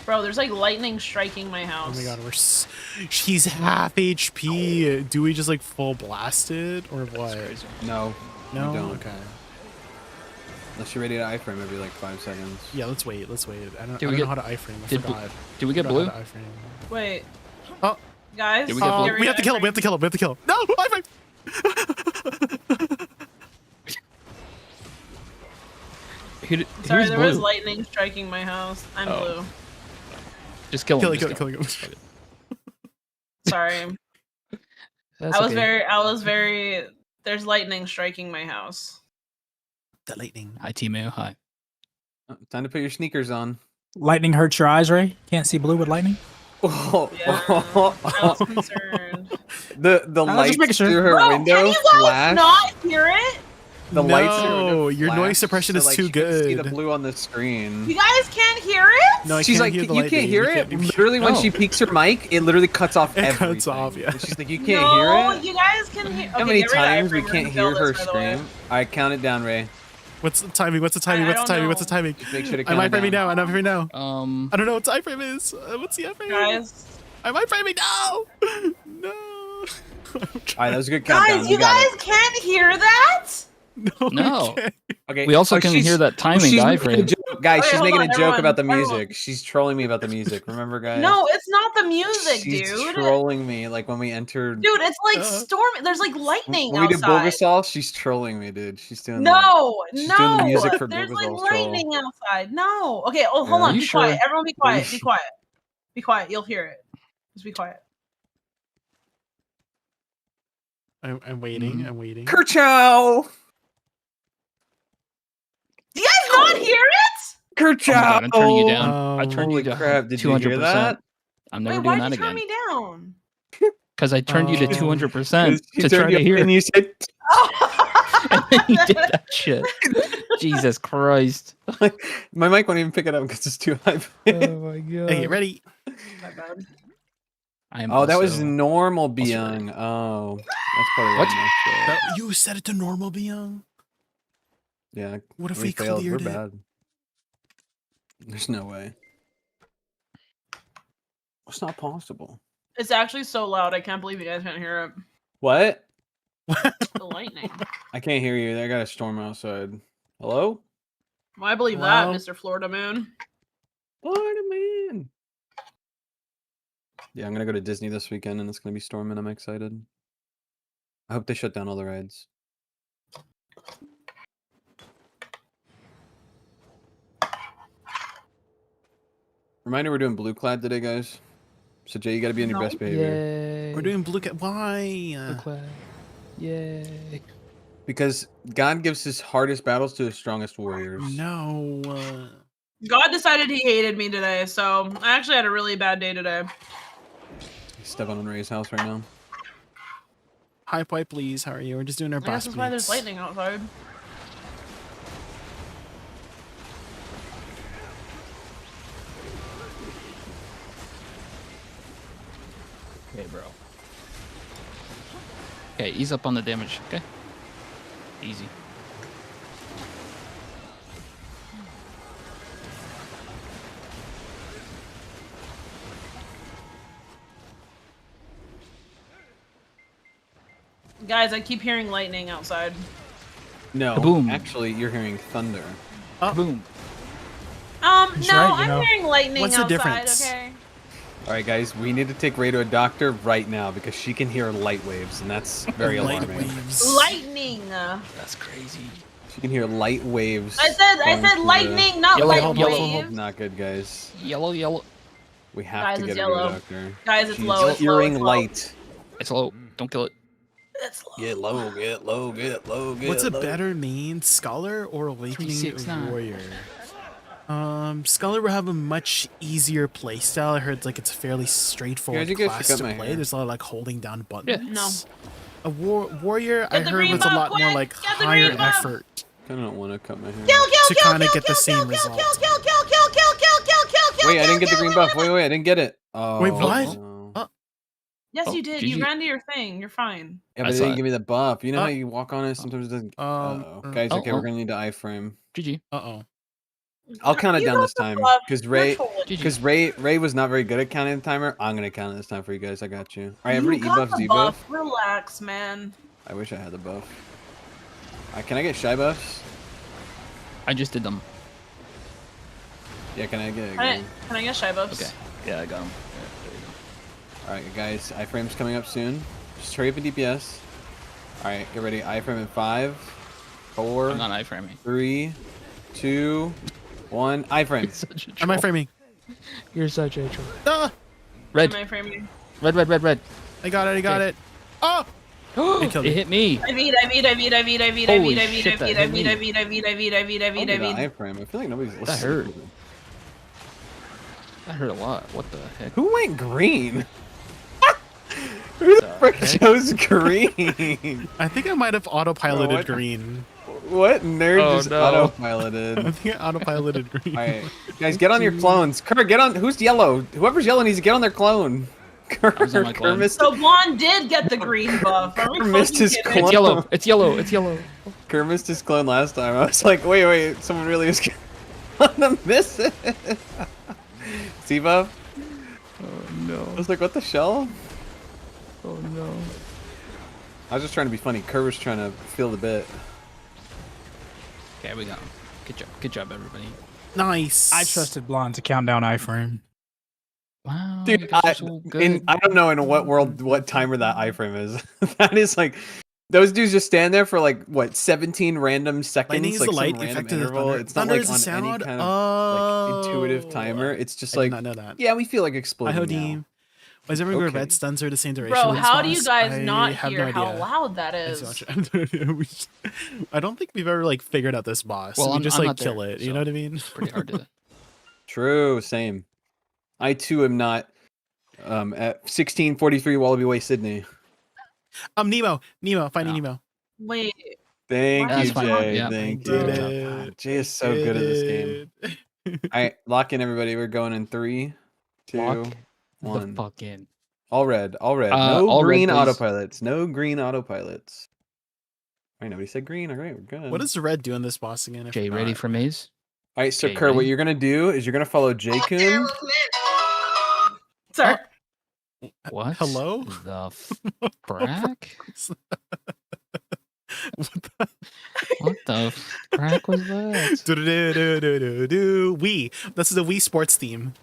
Bro, there's like lightning striking my Oh house. my god, she's half HP. Do we just like full blast it or what? No. No. You don't. Okay. Unless you're ready to iframe every like 5 seconds. Yeah, let's wait. Let's wait. I don't Did we know get- how to iframe. I did forgot. Did we get I forgot blue? how to iframe. Wait. Oh. Guys, Did we get blue? here We have to go. kill him. We have to kill him. We have to kill him. No, iframe. Sorry, Who's there was blue? lightning striking my house. I'm Oh. blue. Just kill him. Kill him. Sorry. I was very. There's lightning striking my house. The lightning. Hi, T-Mail. Hi. Time to put your sneakers on. Lightning hurts your eyes, Ray? Can't see blue with lightning? Oh, Yeah, I was concerned. the I was lights just making sure. through her Bro, window can you guys flash. not hear it? The lights through her window No, your flash, noise suppression so, is like, too she can see the good. blue on the screen. You guys can't hear it? No, I She's can't like, hear the you lightning. can't hear You it. can't- Literally, when No. she peeks her mic, it literally cuts off It everything. cuts off, yeah. And she's like, you can't No, hear it. you guys can hear. How Okay, many get rid of times we iframe. We're can't gonna hear kill her this, by the way. scream? I count it down, Ray. What's the timing? What's the timing? I What's the don't timing? What's the know. timing? Just make sure to I'm count it iframing down. now. I'm iframing now. Um, I don't know what the iframe is. What's the iframe? Guys, I'm iframing now. No. All right, that was a good countdown. guys, you guys can't hear that? No. No. I can't. Okay. we also oh, can she's- hear that timing she's die making a frame. joke. Guys, Okay, she's hold making on, a joke everyone, about the everyone. music. She's trolling me about the music. Remember, guys? No, it's not the music, She's dude. trolling me. Like when we entered. Dude, it's like Uh, storming. There's like lightning When we did outside. Bulgasol, she's trolling me, dude. She's doing No, She's no. doing the music for There's like Bulgasol's troll. lightning outside. No. Okay. Oh, hold Yeah. on. Are you Be sure? quiet. Everyone, be Are you quiet. Be quiet. Be quiet. You'll hear it. Just be quiet. I'm waiting. Mhm. I'm waiting. Kerchow! Do you guys not hear it? Oh my Kerchow! God, I'm turning you down. I Oh, turned Holy you to crap, did you 200%. hear that? I'm never Wait, doing why'd that you turn again. me down? Because I turned you to Oh. 200% She to turned try you to up hear. And you said, And then you did that shit. Jesus Christ. my mic won't even pick it up because it's too high. my God. Hey, ready? My bad. I am Oh, that was also- normal ready. Byung. Oh, that's probably What? why I messed up. You set it to normal, Byung. Yeah. What if we failed? We're cleared it? bad. There's no way. It's not possible. It's actually so loud. I can't believe you guys can't hear it. What? The lightning. I can't hear you. I got a storm outside. Hello? Well, I believe that, Mr. Florida Moon. Florida Man. Yeah, I'm gonna go to Disney this weekend, and it's gonna be storming. I'm excited. I hope they shut down all the rides. Reminder, we're doing Blue Clad today, guys. So Jay, you gotta be on your best behavior. Yay. We're doing Blue Clad. Why? Blue Clad. Yay. Because God gives his hardest battles to his strongest warriors. No. God decided he hated me today, so I actually had a really bad day today. Step on Ray's house right now. Hi, Pipe, please. How are you? We're just doing our I guess boss that's why there's plates. lightning outside. Okay, bro. Okay, ease up on the damage. Okay. Easy. Guys, I keep hearing lightning outside. No, Kaboom. actually, you're hearing thunder. Boom. No, right, I'm hearing lightning What's the outside, difference? okay? All right, guys, we need to take Ray to a doctor right now because she can hear light waves, and that's very Light alarming. waves. Lightning! That's crazy. She can hear light waves. I said going through lightning, not Yellow, light yellow. waves. Not good, guys. Yellow, yellow. We have Guys, to it's get her to a yellow. doctor. Guys, it's She's low, it's low, hearing it's low. light. It's low. Don't kill it. It's low. Get low, get low, get low, get What's a low. better main, Scholar or Awakening 369. Warrior? Scholar will have a much easier playstyle. I heard like it's a fairly straightforward you guys should class cut to my play. hair. There's a lot of like holding down buttons. No. A warrior, I the heard, green was a buff, lot more quick! like Get the higher green buff! effort I don't want to cut my hair. to kind of get the same result. Wait, I didn't get the green buff. Wait, I didn't get it. Oh, Wait, what? no. Yes, Oh, you did. GG. You ran to your thing. You're fine. Yeah, I but they saw didn't it. give me the buff. You know Oh. how you walk on it, sometimes it doesn't. Guys, oh, okay, oh. we're gonna need to iframe. GG. Uh-oh. I'll count it You down got this the time buff. because You're Ray, trolling. because Ray was not very good at counting the timer. I'm gonna count it this time for you guys. I got you. All right, everybody, You got E buff, the Z buff. Relax, man. I wish I had the buff. Can I get shy buffs? I just did them. Yeah, can I get? Can I get shy buffs? Okay. Yeah, I got them. Yeah, there you go. All right, guys, iframe's coming up soon. Just hurry up and DPS. All right, get ready. Iframe in 5, 4, I'm not iframing. 3, 2, 1. Iframe. Such a Am I troll. framing? You're such a troll. Ah! Red. Am I framing? Red, red, red, red. I got it, I got Okay. it. Oh! It killed me. hit me. I beat. Holy shit, that hit me. I'll do the iframe. I feel like nobody's listening. That hurt. That hurt a lot. What the heck? Who went green? Who the frick chose green? I think I might have autopiloted what? green. What nerd Oh, just no. autopiloted? I think I autopiloted green. Alright, guys, get on your clones. Kurt, get on. Who's yellow? Whoever's yellow needs to get on their clone. Kurt, was on my clone. missed, So Blonde did get the gree buff. Are we Missed fucking his kidding? clone. It's yellow. It's yellow. It's yellow. Kurt missed his clone last time. I was like, wait, someone really is gonna miss it. Siva? Oh no. I was like, what the shell? Oh no. I was just trying to be funny. Kurt was trying to feel the bit. Okay, we got him. Good job. Good job, everybody. Nice. I trusted Blonde to count down iframe. Wow. you Dude, guys are so good. I don't know in what world, what timer that iframe is. That is like, those dudes just stand there for like, what, 17 random seconds? Lightning is like the light, some random effect of the interval. thunder. It's not Thunder like is on the any sound? kind of like intuitive Oh. timer. It's just I like, did not know that. yeah, we feel like I exploding hope now. team. Why is everyone Okay. red stuns are the same duration? Bro, as how do you boss? guys I not have hear no how idea. loud that I is? see what I don't think we've ever like figured out this boss. Well, We I'm- just I'm like not kill there, it. You so know what I mean? It's pretty hard to. True, same. I too am not at 1643 Wallaby Way, Sydney. Nemo, finding No. Nemo. Wait, Thank That's you, fine. Jay. Yeah. Thank Did you. Good job. it. Jay is so good at this game. game. All right, lock in, everybody. We're going in 3, 2, Lock the 1. fuck in. All red, all red. Uh, No all red, green please. autopilots. No green autopilots. right, nobody said green. All right, we're good. What does red do in this boss again? Jay, ready for maze? All right, so Jay, Kerr, what ready? you're gonna do is you're gonna follow Jaykun. Sorry. What? Hello? The frack? What What the frack was that? Wii. That's the Wii Sports theme.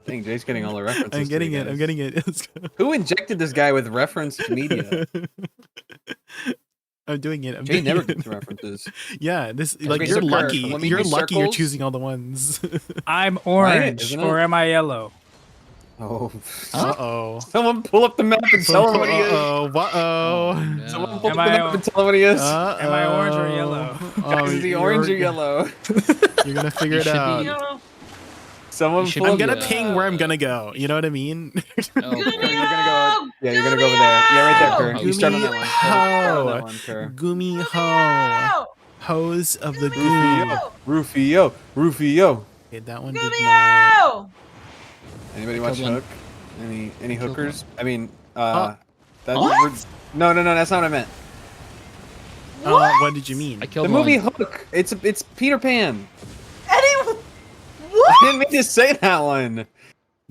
Dang, Jay's getting all the references. I'm getting today, it. guys. I'm getting it. Let's go. Who injected this guy with referenced media? I'm doing it. Jay never gets references. Yeah, this Okay, like so you're Kerr, lucky. let me You're do lucky. You're circles. choosing all the ones. I'm orange, isn't it? or am I yellow? Oh, Uh-oh. someone pull up the map and tell him what he is. Uh-oh. Uh-oh. Someone pull Am up the I map and tell him what he is. Am I orange or yellow? Is he orange or yellow? You're gonna figure it should be- out. Yo, Someone You should pull I'm up gonna the- ping where I'm gonna go. You know what I mean? Oh, Kerr, boy. you're gonna go. Yeah, you're gonna go over there. Yeah, right there, Kerr. You start on that one. Start on that one, Kerr. Gumi ho. Yo, Hose of the goo. Rufio, Rufio. Okay, that one did not. yo. Anybody I watch killed one. Hook? Any killed hookers? I mean, Oh. that's What? no, that's not what I meant. What did you mean? I killed The movie one. Hook. It's Peter Pan. Eddie, I what? didn't mean to say that one.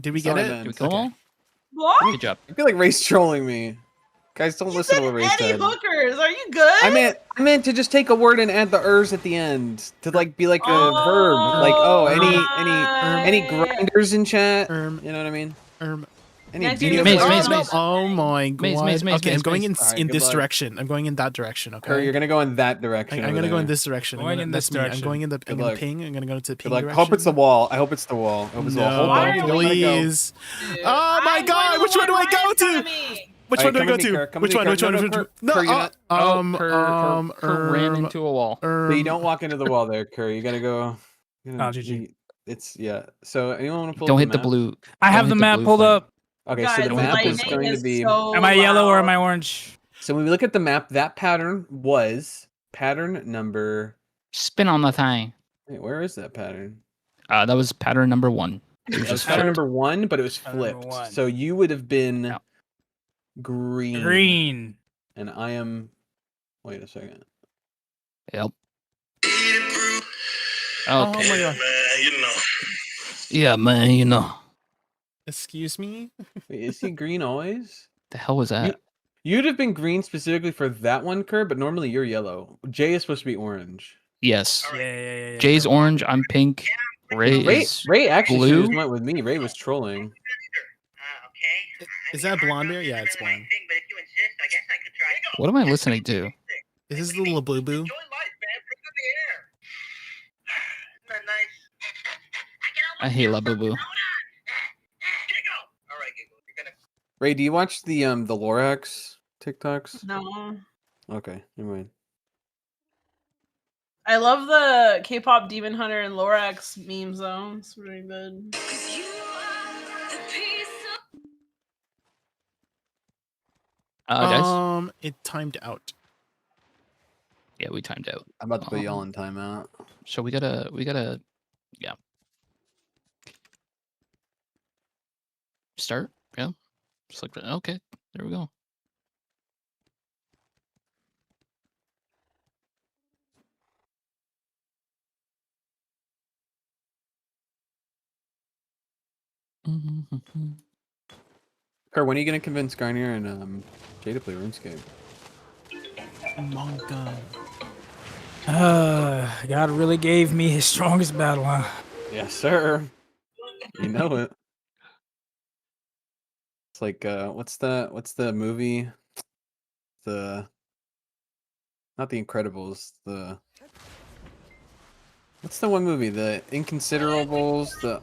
Did we get Sorry, it? man. Did we kill Okay. them What? all? Good job. I feel like Ray's trolling me. Guys, don't You listen said to what Ray Eddie said. hookers. Are you good? I meant to just take a word and add the ers at the end to like be like a verb. Like any grinders in chat. You know what I mean? Any Next video you're Maze, gonna- maze, Oh, no. maze. Oh my god. Maze, maze, Okay, I'm maze, going maze. Alright, in good this luck. direction. I'm going in that direction, okay? Kerr, you're gonna go in that direction. I'm over gonna go in there. this direction. Going in That's this me. I'm direction. going in the. Good I'm gonna luck. ping. I'm gonna go to the ping Good luck. direction. Hope it's the wall. I hope it's the wall. I hope it's the wall. Hold Why on. are we- Don't let it go. Please. Dude, Oh my I'm god, going which one do I right go in front to? of me. Which Alright, one do I come go with me, to? Kerr. Come Which with one? me, Which Kerr. one? No, Which no, one? Kerr. No. Kerr, you're not- Kerr ran into a wall. But you don't walk into the wall there, Kerr. You gotta go. GG. It's yeah. So anyone want to pull? Don't up hit the map? blue. I have Don't the hit map blue pulled flame. up. Okay, Guys, so the don't map hit is the lightning going to is be. so Am I yellow or loud. am I orange? So when we look at the map, that pattern was pattern number. Spin on the thing. Wait, where is that pattern? That was pattern number 1. It was That was just pattern flipped. number 1, but it was Pattern number flipped. one. So you would have been Yeah. green. Green. And I am. Wait a second. Yep. Oh Okay. my god. Yeah, man, you know. Excuse me. Wait, is he green always? The hell was that? You'd have been green specifically for that one, Kerr, but normally you're yellow. Jay is supposed to be orange. Yes. Yeah. Jay's orange. I'm pink. Ray is. Ray actually blue? should've went with me. Ray was trolling. Is that blonde bear? Yeah, it's blonde. What am I listening to? Is this the little blue boo? I hate La Boo Boo. Ray, do you watch the Lorax TikToks? No. Okay, never mind. I love the K-pop Demon Hunter and Lorax memes though. It's really good. Guys. It timed out. Yeah, we timed out. I'm about to put y'all in timeout. So we gotta, yeah. Start, yeah. Just like that. Okay, there we go. Kerr, when are you gonna convince Garnier and Jay to play RuneScape? Manga. God really gave me his strongest battle, huh? Yes, sir. You know it. It's like what's the movie? Not the Incredibles, what's the one movie? The Inconsiderables, the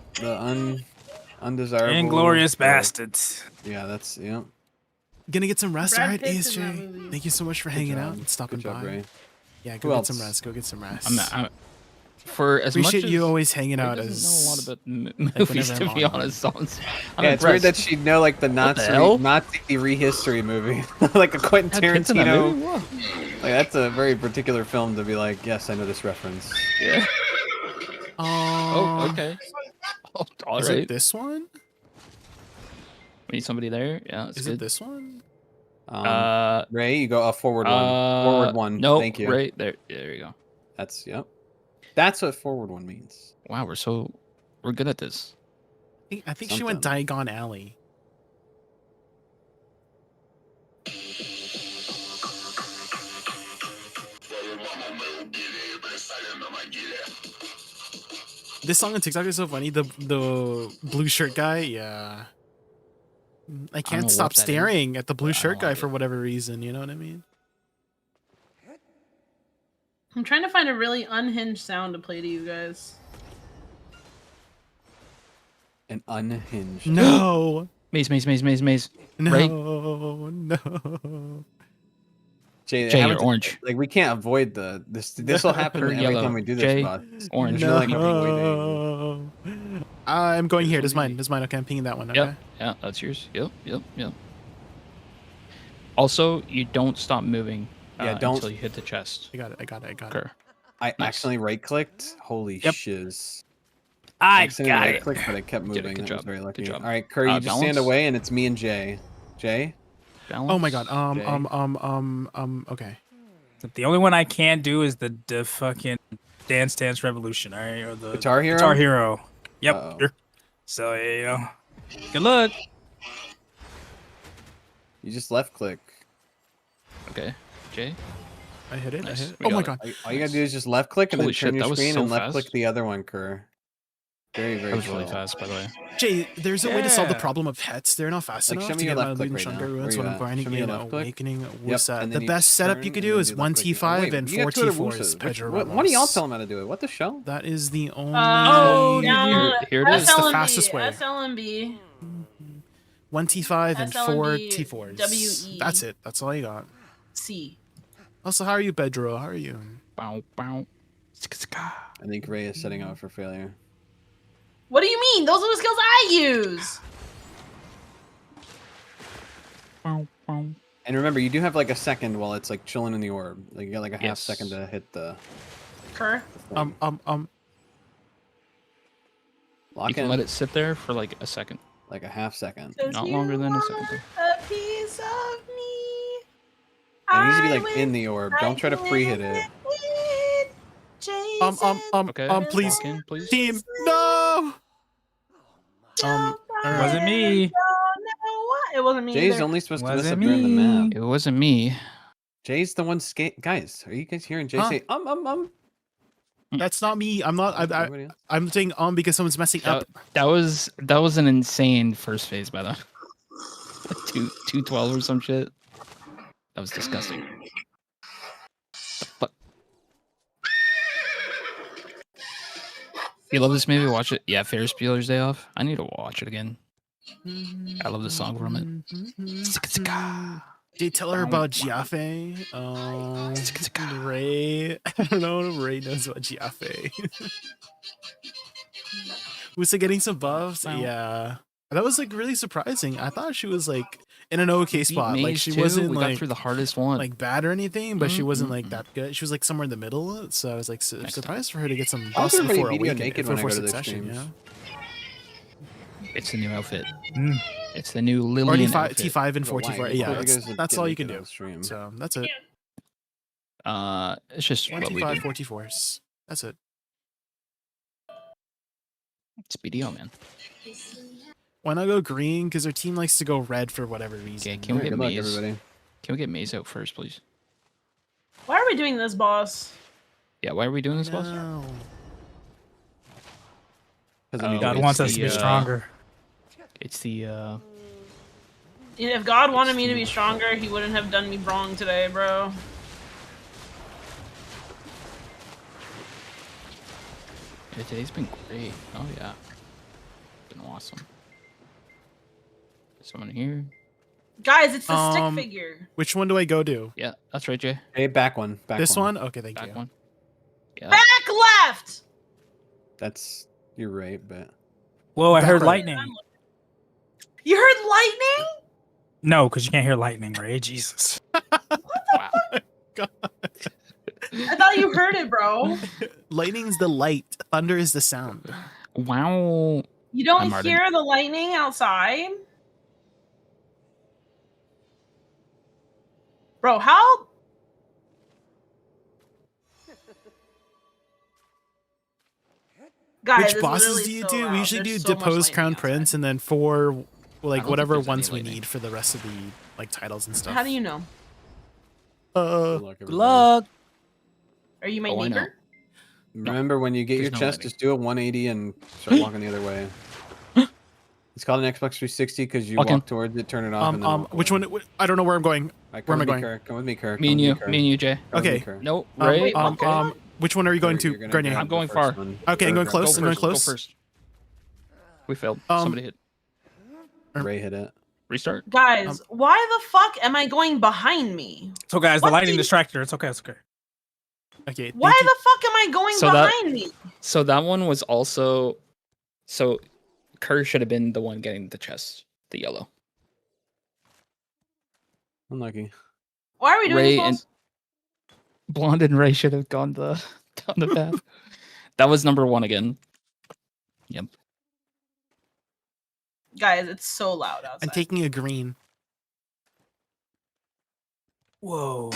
undesirables. Inglorious Bastards. Yeah, that's yeah. Gonna get some rest, Brad alright, Pitt's in that ASJ. movie. Thank you so much for Good hanging job. out and stopping Good job, by. Ray. Yeah, Who go get else? some rest. Go get some rest. I'm for as much Appreciate as you always hanging Ray out doesn't as know a lot about whenever movies, I'm to be on. honest. So I'm Yeah, it's weird that impressed. she'd know like the What the hell? Nazi rehistory movie, like a Quentin Had kids in that Tarantino. movie? Whoa. Like that's a very particular film to be like, yes, I know this reference. Yeah. Oh, okay. Oh, all Is right. it this one? We need somebody there. Yeah, that's Is good. it this one? Ray, you go forward one. Forward one. Nope, Thank you. Right there. There you go. That's yep. That's what forward one means. Wow, we're good at this. I think she went Diagon Alley. This song on TikTok is so funny. The blue shirt guy, yeah. I can't stop staring at the blue shirt guy for whatever reason. You know what I mean? I'm trying to find a really unhinged sound to play to you guys. An unhinged. No. Maze. No. Right? No. Jay, you're orange. Like we can't avoid this. This will happen every time we do this. Jay, Boss. orange. No. I'm going here. This is mine. Okay, I'm pinging that one. Okay. Yep. Yeah, that's yours. Yep. Also, you don't stop moving. Don't until you hit the chest. I got it. Sure. I accidentally right-clicked. Holy shiz. I accidentally got it. right-clicked, but I kept moving. Good I was job. very lucky. Good job. All right, Curry, you just stand balance? away, and it's me and Jay. Jay. Balance? Oh my god. Okay. The only one I can't do is the fucking Dance Revolution, all right? Or the Guitar Hero? Guitar Hero. Yep. Uh-oh. So, you know, good luck. You just left-click. Okay, Jay. I hit it. Nice. Oh my god. All you gotta do is just left-click and Holy then turn shit, your that was screen so and left-click fast. the other one, Kerr. Very, very That was really chill. fast, by the way. Jay, there's a way to solve the Yeah. problem of pets. They're not fast Like, enough show to me get your my left loot click and right Shunder now. ruins Where when you I'm at? grinding Show me in your left click. Awakening Yep, Woosa. and The then you best setup turn you could and do then is do left click. 1T5 Wait, and you got two of the 4T4s. Woosas. Pedro One of y'all Ramos. tell him how to do it. What the shell? That is the only. Oh, Here it is. It's the fastest way. SLMB. 1T5 and 4 SLMB, T4s. WE. That's it. That's all you got. C. Also, how are you, Pedro? How are you? Bow. I think Ray is setting out for failure. What do you mean? Those are the skills I use. And remember, you do have like a second while it's like chilling in the orb. Like you got like a half second to hit the. Kerr. thing. Lock You can in. let it sit there for like a second. Like a half second. Not longer than a second. A piece of me. It needs to be like in the orb. Don't try to pre-hit it. Okay. Please, lock in, please. team, no. It wasn't me. It wasn't me. Jay's either. only supposed to miss Wasn't up during the map. It wasn't me. Jay's the one guys, are you guys hearing Jay say That's not me. I'm not. Everybody else? I'm saying because someone's messing up. That was an insane first phase, by the way. 212 or some shit. That was disgusting. The fuck? You love this movie? Watch it. Yeah, Ferris Bueller's Day Off. I need to watch it again. I love the song from it. Did you tell her about Giaffe? Ray. I don't know if Ray knows about Giaffe. Was it getting some buffs? Yeah. That was like really surprising. I thought she was like in an okay spot. Like she wasn't we like got through the hardest one. like bad or anything, but she wasn't like that good. She was like somewhere in the middle. So I was like surprised for her to get some I'll buffs do everybody before video Awakening, naked when I before go to the Succession. streams. It's the new outfit. Mm. It's the new Or Lillian T5, outfit. T5 and But 4 why? T4. Why Yeah, you guys that's get all you can naked do. on stream? So that's it. It's just 1 what we T5, do. 4 T4s. That's it. It's BDO, man. Why not go green? Because our team likes to go red for whatever reason. Okay, can we Yeah, get good luck, Maze? everybody. Can we get Maze out first, please? Why are we doing this, boss? Yeah, why are we doing this, boss? No. God it's wants us to be the, stronger. It's the If God wanted me to be stronger, he wouldn't have done me wrong today, bro. Yeah, today's been great. Oh yeah, been awesome. Someone here? Guys, it's the stick figure. Which one do I go to? Yeah, that's right, Jay. Hey, back one. Back This one? Okay, thank Back you. one. Yeah. Back left! That's you're right, but Whoa, I heard Right. lightning. You heard lightning? No, because you can't hear lightning, Ray. Jesus. Wow. I thought you heard it, bro. Lightning's the light. Thunder is the sound. Wow. You don't I'm Martin. hear the lightning outside? Bro, how? Guys, Which bosses do you do? We usually do Depose Crown Prince and then 4, like whatever ones we need for the rest of the like titles and stuff. How do you know? Good luck. Are you my neighbor? Remember, when you get your chest, just do a 180 and start walking the other way. It's called an Xbox 360 because you walk towards it, turn it off. And then which one? I don't know where I'm going. Right, where am I going? Kirk. Come with me, Kirk. Me and you, Jay. Okay. Nope. Ray. Which one are you going to, Grenade? I'm going far. Okay, I'm going close. I'm going close. Go first. We failed. Somebody hit. Ray hit it. Restart. Guys, why the fuck am I going behind me? So guys, the lightning distractor. It's okay. It's okay. Okay. Why the fuck am I going behind me? So that one was also. So, Kerr should have been the one getting the chest, the yellow. Unlucky. Why are we doing Ray this? And Blonde and Ray should have gone down the path. That was number 1 again. Yep. Guys, it's so loud outside. I'm taking a green. Whoa.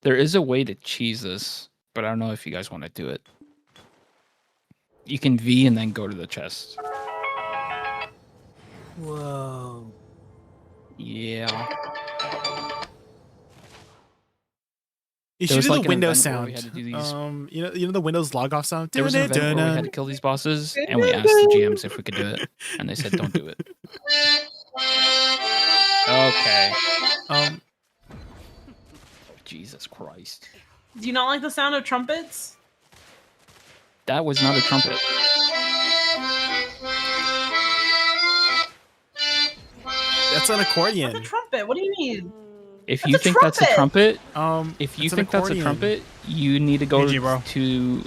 There is a way to cheese this, but I don't know if you guys want to do it. You can V and then go to the chest. Whoa. Yeah. You should do the Windows sound. You know the Windows log off sound. There was an event where we had to kill these bosses, and we asked the GMs if we could do it, and they said don't do it. Okay. Jesus Christ. Do you not like the sound of trumpets? That was not a trumpet. That's an accordion. What's a trumpet? What do you mean? If you think that's a trumpet, that's a trumpet, you need to go to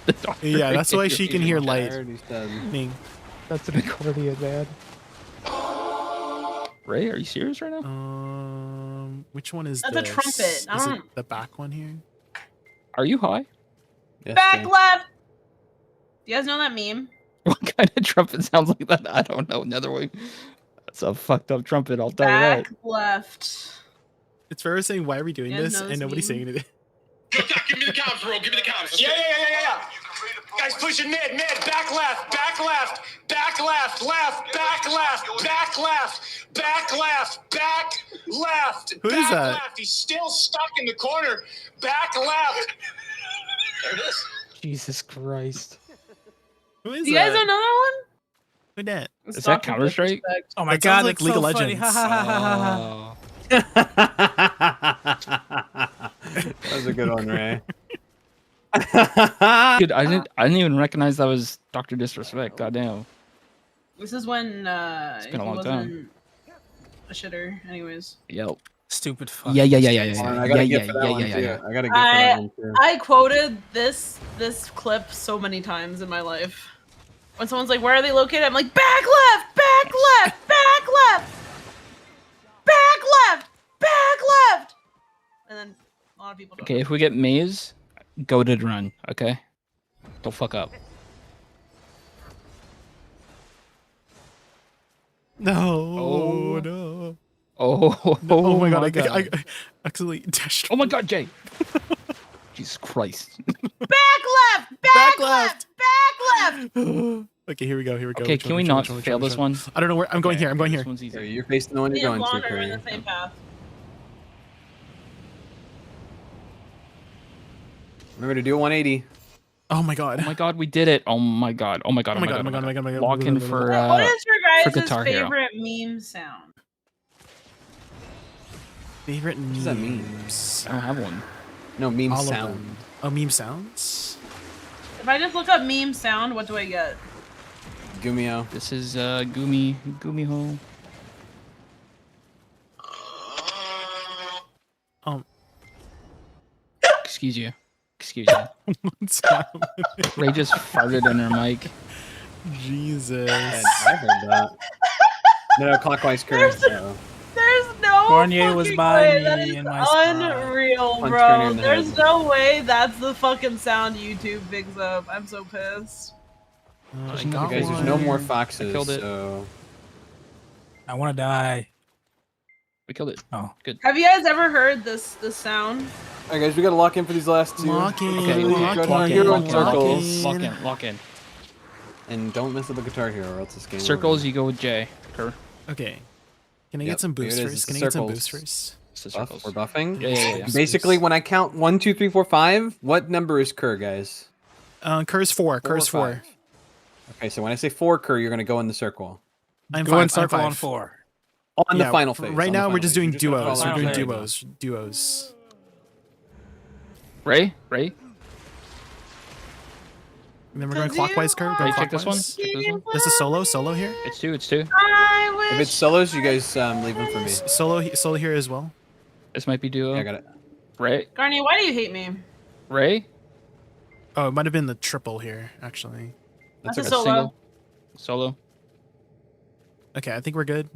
the doctor. Yeah, that's why she can hear light. That's an accordion, man. Ray, are you serious right now? Which one is that's this? a trumpet. Is it the back one here? Are you high? Yes, back left. Do you guys know that meme? What kind of trumpet sounds like that? I don't know. Another way. That's a fucked up trumpet. I'll tell you that. Back left. It's Farrah saying, "Why are we doing this?" and nobody's saying anything. Give me the comms, bro. Give me the comms. Yeah. Guys, pushing mid, back left, back left, back left, left, back left, back left, back left, back left. Who is that? Left. He's still stuck in the corner. Back left. There it is. Jesus Christ. Who is Do you guys don't know that one? Who that? Is that Counter-Strike? Oh my That god, sounds like that's League so of funny. Legends. Ha ha ha ha. That was a good one, Ray. Dude, I didn't even recognize that was Dr. Disrespect. Goddamn. This is when It's been a long time. A shitter, anyways. Yep. Stupid fuck. Yeah. I gotta get for that one too. I gotta get for that one too. I quoted this clip so many times in my life. When someone's like, "Where are they located?" I'm like, "Back left, back left, back left, back left, back left," and then a lot of people don't. Okay, if we get maze, go to run. Okay, don't fuck up. No. Oh my god! I accidentally dashed. Oh my god, Jay! Jesus Christ! Back left, back left, back left. Okay, here we go. Okay, can we not fail this one? I don't know where I'm going. Here, I'm going here. This one's easy. You're facing the one you're going to. We're in the same path. Remember to do a 180. Oh my god! Oh my god, we did it! Oh my god! Oh my god! Oh my god! Lock in for What is your guys' Guitar Hero. favorite meme sound? Favorite memes? What does that mean? I don't have one. No, meme All of sound. them. Oh, meme sounds? If I just look up meme sound, what do I get? Gumio. This is Gumi Hole. Excuse you. What's happening? Ray just farted in her mic. Jesus. I heard that. No, clockwise curve. There's no Fournier was fucking by way. me That is in my spot. unreal, Punch bro. Fournier in the There's head. no way that's the fucking sound YouTube picks up. I'm so pissed. I Just got Guys, there's no one. more foxes. I killed it. So I want to die. We killed it. Oh, good. Have you guys ever heard this sound? All right, guys, we gotta lock in for these last two. Lock in, Okay, lock go in, to hero and lock circles. in. Lock in. And don't mess up the guitar hero, or else this game. Circles, you go with Jay. Kerr. Okay. Can I Yep, get some here boost it is, first? it's Can I the get some circles. boost first? It's the Buff? circles. We're buffing. Yeah. Basically, when I count 1, 2, 3, 4, 5, what number is Kerr, guys? Kerr's 4. Kerr's or 4. five? Okay, so when I say 4, Kerr, you're gonna go in the circle. I'm go 5. in circle I'm on 5. 4. On the final phase. Right on the now, final we're just phase. doing You're just gonna duos. follow We're doing along. duos. Duos. Ray? And then we're going clockwise, Kerr. Go Ray, check this one. clockwise. Check this one. This is solo here. It's 2. It's 2. I wish. If it's solos, you guys leave them for me. Solo here as well. This might be duo. Yeah, I got it. Ray? Garnier, why do you hate me? Ray? Oh, it might have been the triple here, actually. That's okay. a solo. Single. Solo. Okay, I think we're good.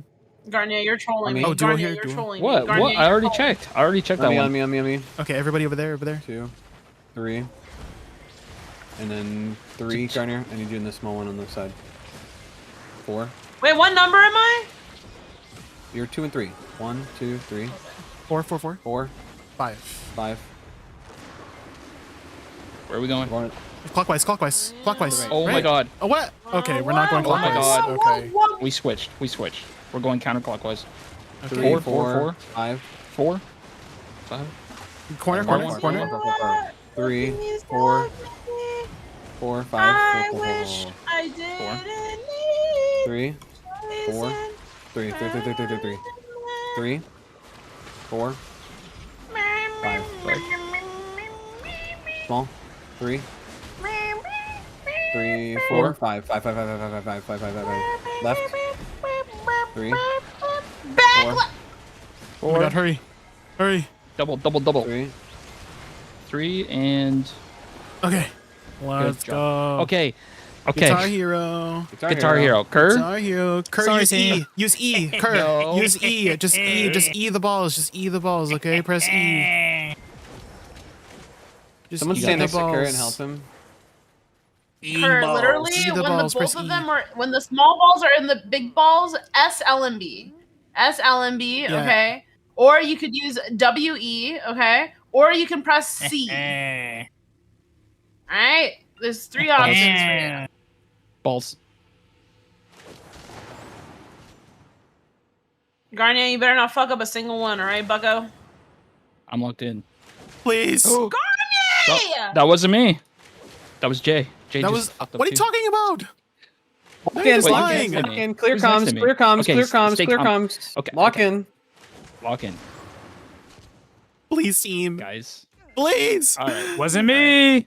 Garnier, you're trolling me. Oh, duo Garnier, here, you're duo. trolling me. What? Garnier, What? I you're already trolling. checked. I already checked that On me, one. on me. Okay, everybody over there. 2, 3. And then 3, Garnier. I need you in the small one on the side. 4. Wait, what number am I? You're 2 and 3. 1, 2, 3, 4. 4, 5. 5. Where are we going? Going Clockwise. Oh my Right? god. Oh, what? Okay, we're not going Oh my clockwise. God. Okay. We switched. We're going counterclockwise. 3, 4. 5. 4. 5. Corner. 3, 4, 4, 5. I wish I didn't need 3, 4, 3, 3, 4, 5. Small. 3, 3, 4, 5. 5. Left. 3, 4, Oh my god, hurry. Double. 3. 3 and Okay. Let's Good go. job. Okay. Guitar Hero. Guitar Hero. Kerr. Guitar Hero. Kerr, Sorry, use team. E. Use E. Kerr. No. Use E. Just E. Just E the balls. Just E the balls, okay? Press E. Just Someone E stand the next to Kerr and balls. help him. Her literally See the when balls, the press both of E. them are when the small balls are in the big balls, S L and B. Yeah. Okay. Or you could use WE, okay? Or you can press C. Alright? There's 3 options for you. Balls. Garnier, you better not fuck up a single one, alright, bucko? I'm locked in. Please. Garnier! That wasn't me. That was Jay. Jay That just was. fucked up What are you too. talking about? Lock you're in, just lock lying. in, lock in. Clear Who's next comms, to me? clear comms, Okay, clear comms, stay clear calm. comms. Okay, Lock okay. in. Lock in, Please, team. guys. Please. All right. Wasn't me.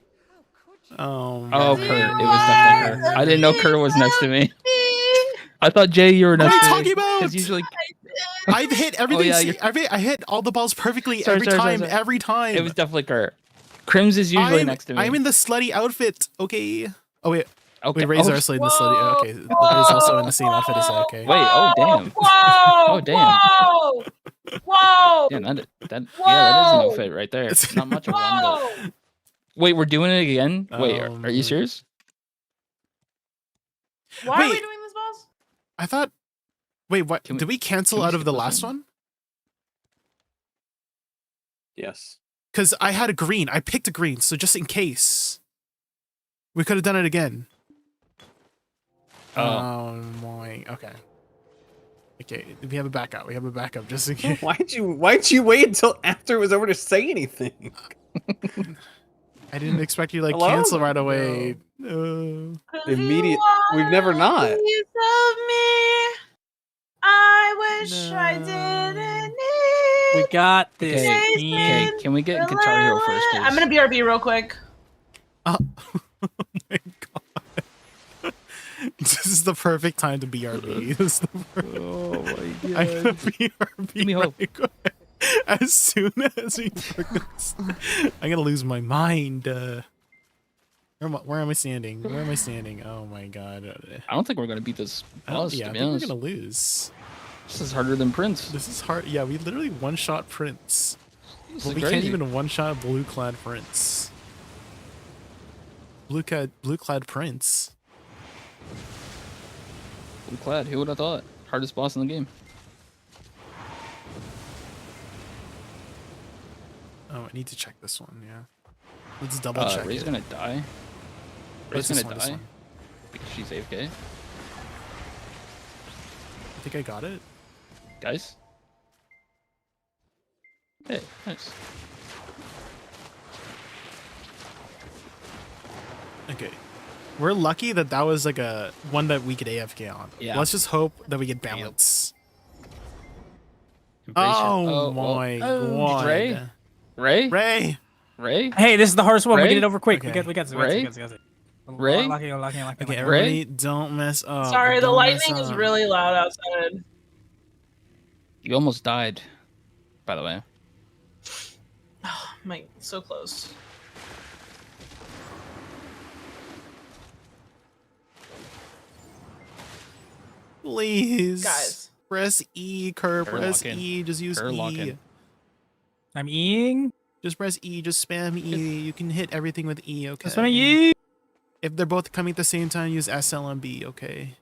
Oh. Oh, Kerr. It was definitely Kerr. I didn't know Kerr was next to me. I thought Jay, you were What are next you to me. talking about? Because usually I've hit everything. yeah, see, you're- I hit all the balls perfectly Sorry, every sorry, time. sorry. Every time. it was definitely Kerr. Crims is usually next to me. I'm in the slutty outfit. Okay. Oh wait. Okay. Wait, Razor Oh, also in the slutty. Okay. Razor also in the same outfit as that. Okay. Wait. Oh damn. Whoa! Oh, damn. Whoa! Whoa! Yeah, that yeah, that is an Whoa! outfit right there. Not much of one, but Whoa! wait, we're doing it again. Wait, are you serious? Why are we Wait. doing this, boss? I thought. Wait, what? Can we- Did we cancel can we out of skip the this last one? one? Yes. Because I had a green. I picked a green, so just in case, we could have done it again. Oh. My. Okay. Okay. We have a backup. We have a backup just in case. Why'd you wait until after it was over to say anything? I didn't expect you to like Hello? cancel right away. Immediate. We've never not. Piece of me. I wish I didn't need. We got this. Okay. Jason. Okay, can we get Guitar Hero first, please? I'm gonna BRB real quick. Oh my god. This is the perfect time to BRB. This is the Oh my I'm gonna BRB Give me hope. right quick. As soon as we focus, I'm gonna lose my mind. Where am I standing? Where am I standing? Oh my god. I don't think we're gonna beat this boss. Yeah, To I be think we're honest, gonna lose. this is harder than Prince. This is hard. Yeah, we literally one-shot Prince. This But is we crazy. can't even one-shot blue-clad Prince. Blue-clad Prince. Blue clad. Who would have thought? Hardest boss in the game. Oh, I need to check this one. Yeah. Let's double check. Ray's gonna die. Ray's What's gonna this die one? because she's AFK. I think I got it. Guys. Hey, nice. Okay. We're lucky that that was like a one that we could AFK on. Yeah. Let's just hope that we get balance. Embrace your- Oh well, my oh, god. Ray? Ray? Ray. Ray? Hey, this is the hardest one. We Ray? get it over quick. Okay. We got this. Ray? Ray? Locking. Okay, everybody, don't mess up. Sorry, the Don't mess lightning is up. really loud outside. You almost died, by the way. Mike, so close. Please. Guys. Press E, Kerr. Kerr Press lock in. E. Just use Kerr lock E. in. I'm eating. Just press E. Just spam E. You can hit everything with E, okay? That's what I eat. If they're both coming at the same time, use SL and B, okay?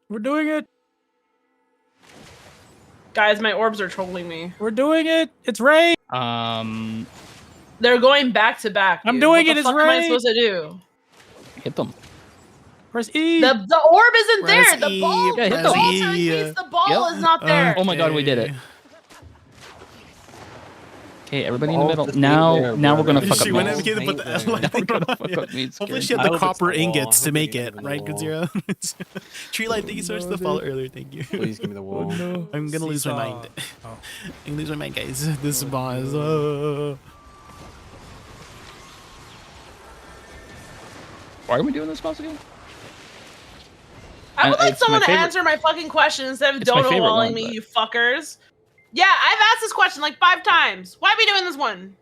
We're doing it. Guys, my orbs are trolling me. We're doing it. It's Ray. They're going back to back. I'm dude. doing What it, the it's fuck am I Ray. supposed to do? Hit them. Press E. The orb isn't Press there. The E, ball. Yeah, hit The them. ball E. turn the ball Yep. is not there. Oh my god, we did it. Okay. Okay, everybody in the Oh, middle. just Now, leave there, now we're gonna brother. fuck up She went meats. up here to put the Amazing. L line Now we're gonna on. fuck up meats. Hopefully she Karen. had I the hope it's copper the wall. ingots I to hope make you it, give me right, the Gazira? Tree Light, thank you so much for the follow earlier, thank you. Please give me the wall. I'm gonna lose my mind. Oh. I'm gonna lose my mind, guys. This boss. Why are we doing this boss again? I would like It's my someone to favorite- answer my fucking question instead of It's my favorite dodo-walling one, me, but- you fuckers. Yeah, I've asked this question like 5 times. Why are we doing this one?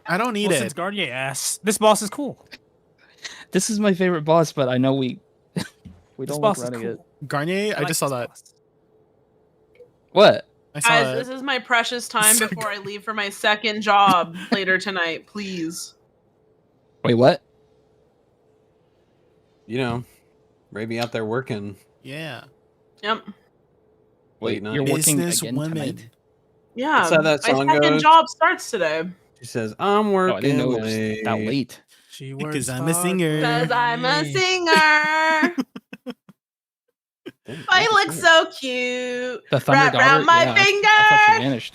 I don't need Well, it. since Garnier ass, this boss is cool. This is my favorite boss, but I know we This don't boss like is running cool. it. Garnier, I like just saw this that. boss. What? I saw Guys, it. this is my precious time before I leave for my second job later tonight. Please. Wait, what? You know, Ray be out there working. Yeah. Yep. Wait, Late night. you're working Business again women. tonight? Yeah. That's how that song my second goes. job starts today. She says, "I'm Oh, I working didn't know it was late." that late. She Because works I'm a hard. singer. Because I'm a Me. singer. Damn, I that's look a so cute. The Thunder Wrap Daughter? around my Yeah, I thought she vanished.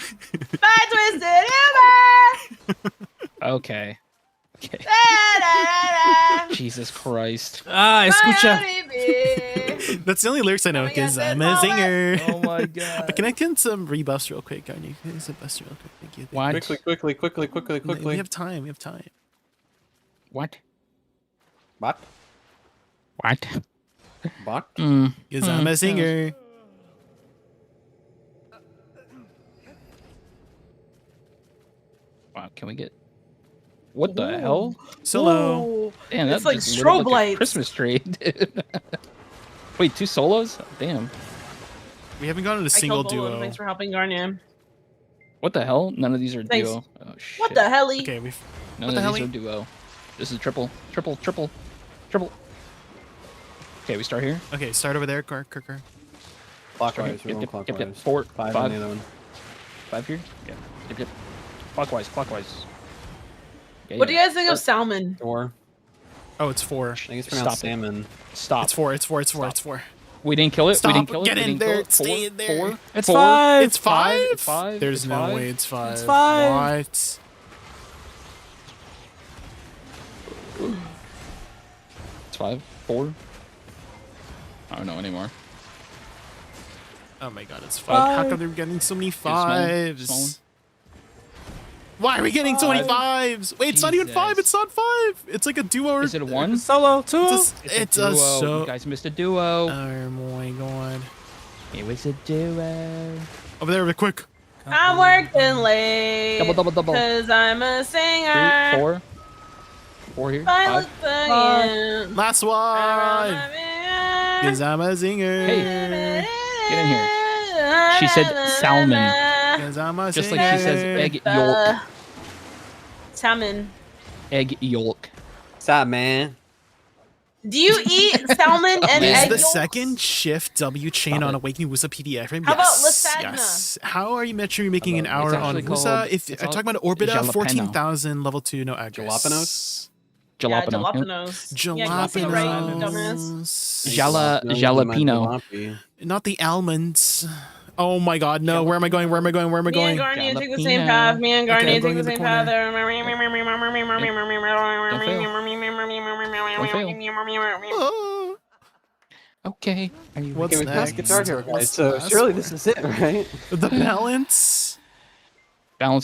My twisted humor. Okay. Okay. Da, da, da, da. Jesus Christ. Ah, escucha. Baby. That's the only lyrics I know, Oh my because God, I'm that's a all singer. Oh my god. Can I get some rebuffs real quick, Garnier? Can I get some buffs real quick? Thank you. What? We have time. We have time. What? Bot? What? Bot? Because I'm a singer. Wow, can we get... What the hell? Solo. Ooh. Damn, that It's like just lit strobe up like a lights. Christmas tree, dude. Wait, 2 solos? Damn. We haven't gotten a I single killed Bolo. duo. Thanks for helping Garnier. What the hell? None of these are Thanks. duo. Oh, shit. What the helly? Okay, we've. None what the of these hell? are duo. This is triple. Okay, we start here. Okay, start over there, Car. Clockwise. We're Yep, going yep, yep, clockwise. 4, 5 on 5, the other one. 5 here. Yeah. Yep. Clockwise. Yeah, What do you yeah. guys think of salmon? 4. Oh, it's 4. I think it's Stop pronounced it. salmon. Stop. It's 4. It's 4. It's 4. Stop. It's 4. We didn't kill it. Stop. We didn't kill it. Get we in didn't there. Kill it. Stay 4, in there. 4. It's 4. 5. It's 5. It's 5. There's It's no 5. way it's 5. 5. What? It's 5. 4. I don't know anymore. Oh my god, it's 5. How 5. come they're getting so many small one. 5s? Small one. Why are we getting so many 5s? Wait, it's not even 5. Jesus. It's not 5. It's like a duo. Or Is it a 1? Solo 2. It's a duo. so. You guys missed a duo. Oh my god. It was a duo. Over there, quick. I'm working late. Double. Because I'm a 3, singer. 4. 4 here. I 5. look the end. Last one. Because I'm a singer. Hey, get in here. She said salmon. Because I'm a Just singer. like she says egg yolk. Salmon. Egg yolk. What's up, man? Do you eat salmon and Is egg the yolks? second shift W chain on Awakening Woosa PDF frame? How about Yes. lasagna? Yes. How are you measuring making an It's hour on actually Woosa? called- If it's I'm all- talking about Orbita, jalapeno. 14,000 level 2, no address. Jalapeno. Yeah, Yep. jalapenos. Yeah, you say it right, you dumbass. Jalapeno. Not the almonds. Oh my god, no. Where am I going? Where am I going? Where am I Me and going? Garnier take the same path. Me and Garnier I'm going take the in the same corner. path. Oh, Okay. Are you what's Okay, we passed next? Guitar Hero, guys. What's So last surely one? this is it, right? The balance. balance?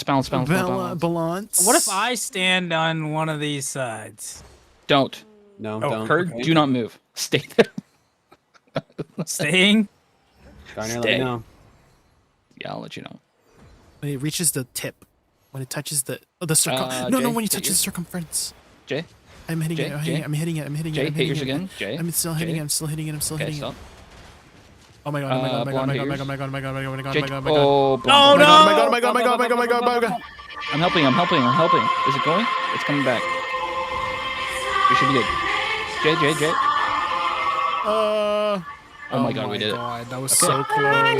Balance. What if I stand on one of these sides? Don't. No, Oh, don't. Kurt, Okay. do not move. Stay there. Staying? Garnier, let Stay. me know. Yeah, I'll let you know. When it reaches the tip. When it touches the circum. No, Jay, when you hit touch the yours. circumference. Jay? I'm hitting Jay, it. Jay? I'm hitting it. I'm hitting it. Jay, I'm hit hitting yours it. again. Jay? I'm still hitting Jay? it. I'm still hitting it. I'm still Okay, hitting it. stop. Oh my god, oh my god, oh my god, oh my god, oh my blonde god, oh my god, oh my god, oh my god, Jay, oh my god, oh my god. oh, Oh blonde. my god, oh my god, oh my god, oh my god, oh my god, oh my god, oh my god. I'm helping. Is it going? It's coming back. We should be good. Jay. Oh my god, we did it. That was so close. That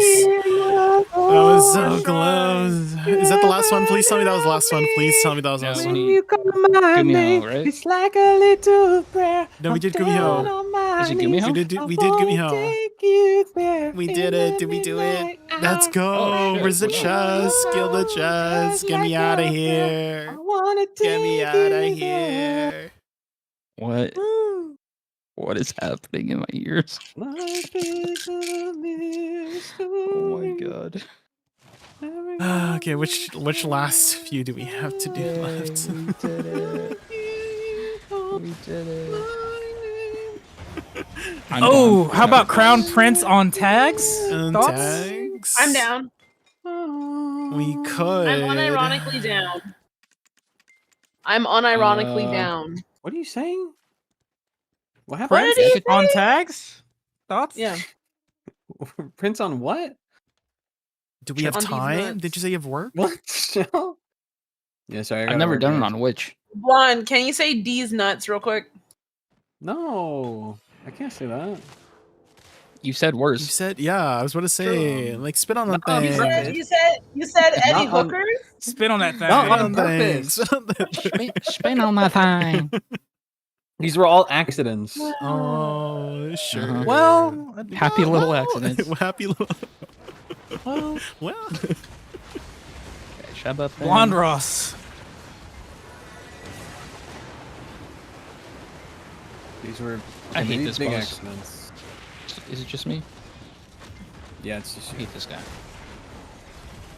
was so close. Is that the last one? Please tell me that was the last one. Please tell me that was the last one. Gumiho, right? It's like a little prayer. No, we did Gumiho. Is it Gumiho? We did Gumiho. We did it. Did we do it? Let's go. Oh, shit. Where's the chest? Kill the chest. Get me out of here. Get me out of here. What? What is happening in my ears? Oh my god. Okay, which last few do we have to do left? We did it. We did it. Oh, how about Crown Prince on tags? Thoughts? Tags? I'm down. We could. I'm unironically down. I'm unironically down. What are you saying? What happened? What did he say? On tags? Thoughts? Yeah. Prince on what? Do we have On these time? nuts. Did you say you have work? What? Yeah, sorry. I I've gotta never work, done it guys. on Witch. Blonde, can you say D's nuts real quick? No, I can't say that. You said You worse. said, yeah, I was about to say, like, spit on the No, thing. You said Eddie Not on- Hooker? Spin on that thing. No, Spit on on purpose. things. Spin on my thing. These were all accidents. Oh, sure. Uh-huh. Well, Happy little accidents. Happy little. well, Well. Shabba thing. Blonde Ross. These were. I hate these this big boss. accidents. Is it just me? Yeah, it's just I hate this guy.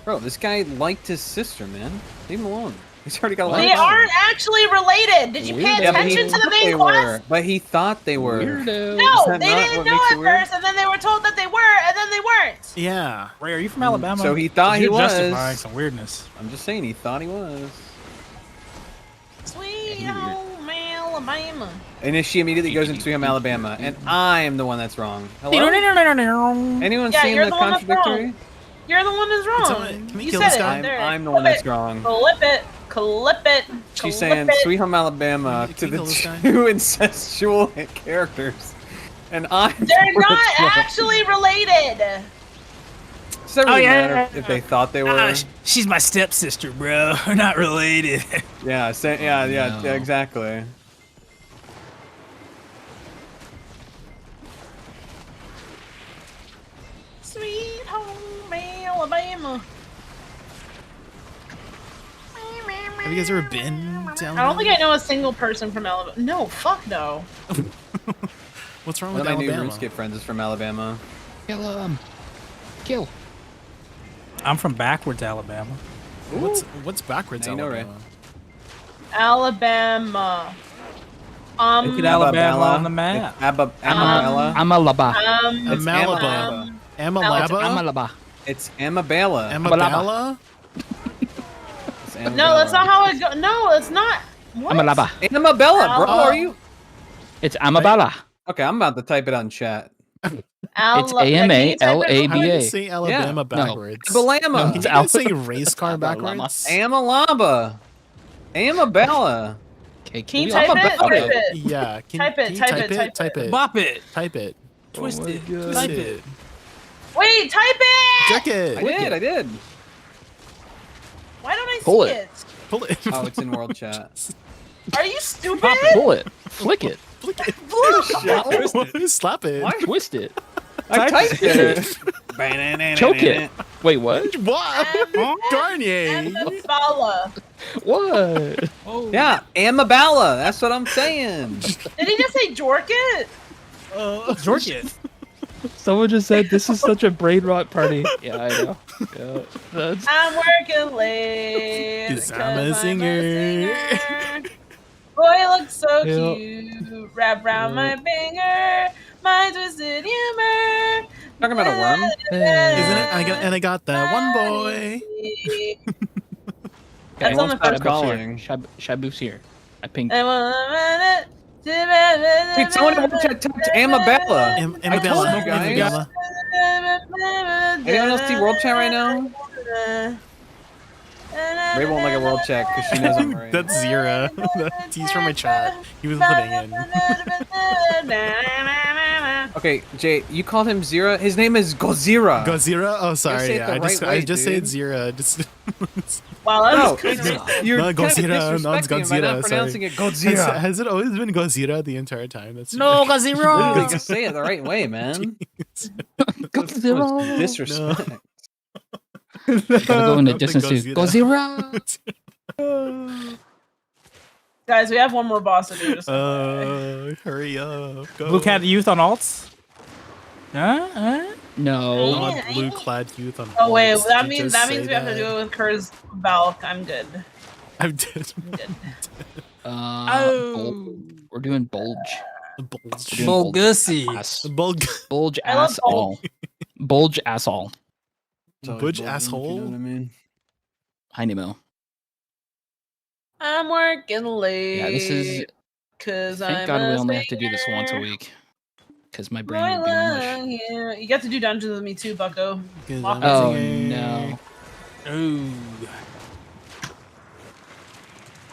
bro. This guy liked his sister, man. Leave him alone. He's already got a lot. They of power. aren't actually related. Did you pay Weirdo. but he attention to the thought they main quest? were. But he thought they were. Weirdo. No, Is that they not didn't what know makes it at weird? first, and then they were told that they were, and then they weren't. Yeah. Ray, are you from Alabama? So he thought he You're was. justifying some weirdness. I'm just saying he thought he was. Sweet home Alabama. And then she immediately goes into him, Alabama, and I'm the one that's wrong. Hello? Anyone Yeah, seeing you're the the one that's contradictory? wrong. You're the one who's wrong. Can we You kill said this it. guy? There. I'm the one Clip that's it. wrong. Clip it. Clip it. She's Clip saying it. Sweet Home Alabama Can to we the kill this guy? two incestual characters. And I'm the They're one not that's wrong. actually related. Does that really Oh, yeah. matter if they thought they were? She's my stepsister, bro. We're not related. Yeah, yeah, No. exactly. Sweet home Alabama. Have you guys ever been down? I don't think I know a single person from Alabama. No, fuck no. What's wrong One with of my new Alabama? RuneScape friends is from Alabama. Kill him. Kill. I'm from backwards Alabama. What's backwards Now you know, Ray. Alabama? Alabama. Look at Alabama on the map. Amabella. Amalaba. It's Amalaba. Amalaba. Amalaba? Amalaba. It's Amabella. Amabala? It's Amabella. No, that's not how it goes. No, it's not. What? Amalaba. Amabella, bro. Oh. Are you? It's Amabala. Okay, I'm about to type it on chat. It's AMALABA. How do you BA. say Alabama No. backwards? Abalama. Can you guys say race car backwards? Amalaba. Amabella. Okay, Can you we type all it? about Type it. Yeah. Type it, can you type type it, it? type Type it. it. Bop it. Type it. Twist Oh my it. God. Twist Type it. it. Wait, type it! Jerk it. I did. Why don't I Pull see it. it? Pull it. Oh, it's in world chat. Are you stupid? Pop it. Pull it. Flick it. Flick it. Twist it. Slap it. Twist it. I typed it. Choke it. Wait, what? What? Garnier. Ambala. What? Oh. Yeah, Amabala. That's what I'm saying. Did he just say jork it? Jork it. Someone just said this is such a brain rot party. Yeah, I know. Yeah, that's... I'm working late. 'Cause I'm a singer. Boy, you look so Yeah. cute. Wrap around my finger. My twisted humor. Talking about a worm? Isn't it? I got that one boy. That's on the Stop first calling. Shabu's here. I pinged. Wait, someone in the chat typed Amabala. I told you guys. Anyone else see world chat right now? Ray won't like a world chat because she knows I'm right. That's Zira. He's from my chat. He was putting in. Okay, Jay, you called him Zira. His name is Gozira. Gozira? Oh, say sorry. it Yeah, the I just right way, I just say dude. it's Zira. Just Wow, that No, was crazy. you're No, kind of Gozira. No, it's disrespecting him by Godzilla, not pronouncing it Godzilla. has it always been Gozira the entire time? That's No, ridiculous. Literally, Gazero. just say it the right way, man. Godzilla. Disrespect. Gotta go in the Not distance to Gozira. Godzilla. Guys, we have one more boss to do. Just FYI. Hurry up. Go. Blue Cat Youth on alts? Huh? No. Not blue clad youth on Oh wait, horse. that You means just we say have to do it with Kurz Valk. I'm good. I'm dead. I'm good. We're doing bulge. Bulge. Doing Bulgussy. Ass. Bulge. Bulge I love ass all. Bulge ass all. Butch asshole. You know what I mean? Hi Nemo. I'm working late. Yeah, this is. Cause Thank I'm God we a only have to do this once a singer. week. Because my brain would be mush. Yeah, you got to do dungeons with me too, Bucko. 'Cause Walk I'm a Oh singer. no. Ooh.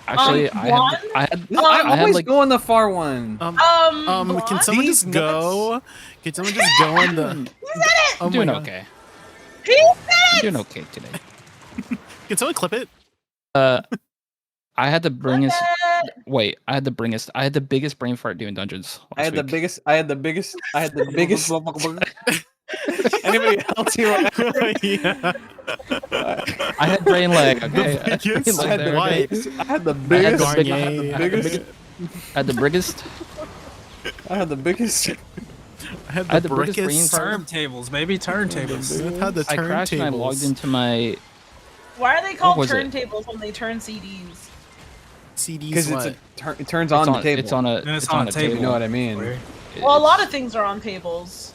Actually, blonde? I had I'm had, always like- going the far one. Can Blonde? someone These just go? Can someone just go on the? You said it! Oh I'm my doing God. okay. He said I'm it! doing okay today. Can someone clip it? I had the bringest. Wait, I had the bringest. I had the biggest brain fart doing dungeons. I had the week. biggest. Anybody else here? Yeah. I had brain lag. Okay, I had biggest brain lag there, okay? what? I had the I had biggest. the Garnier. I had the biggest. I had the biggest. I had I had the biggest brickest. brain fart. Turntables, baby. Turntables. I had the I crashed and I logged turntables. into my. Why are they called was it? turntables when they turn CDs? CDs. Because What? it turns on the table. It's on a. And It's on a table. You know what I mean? Well, a lot of things are on tables.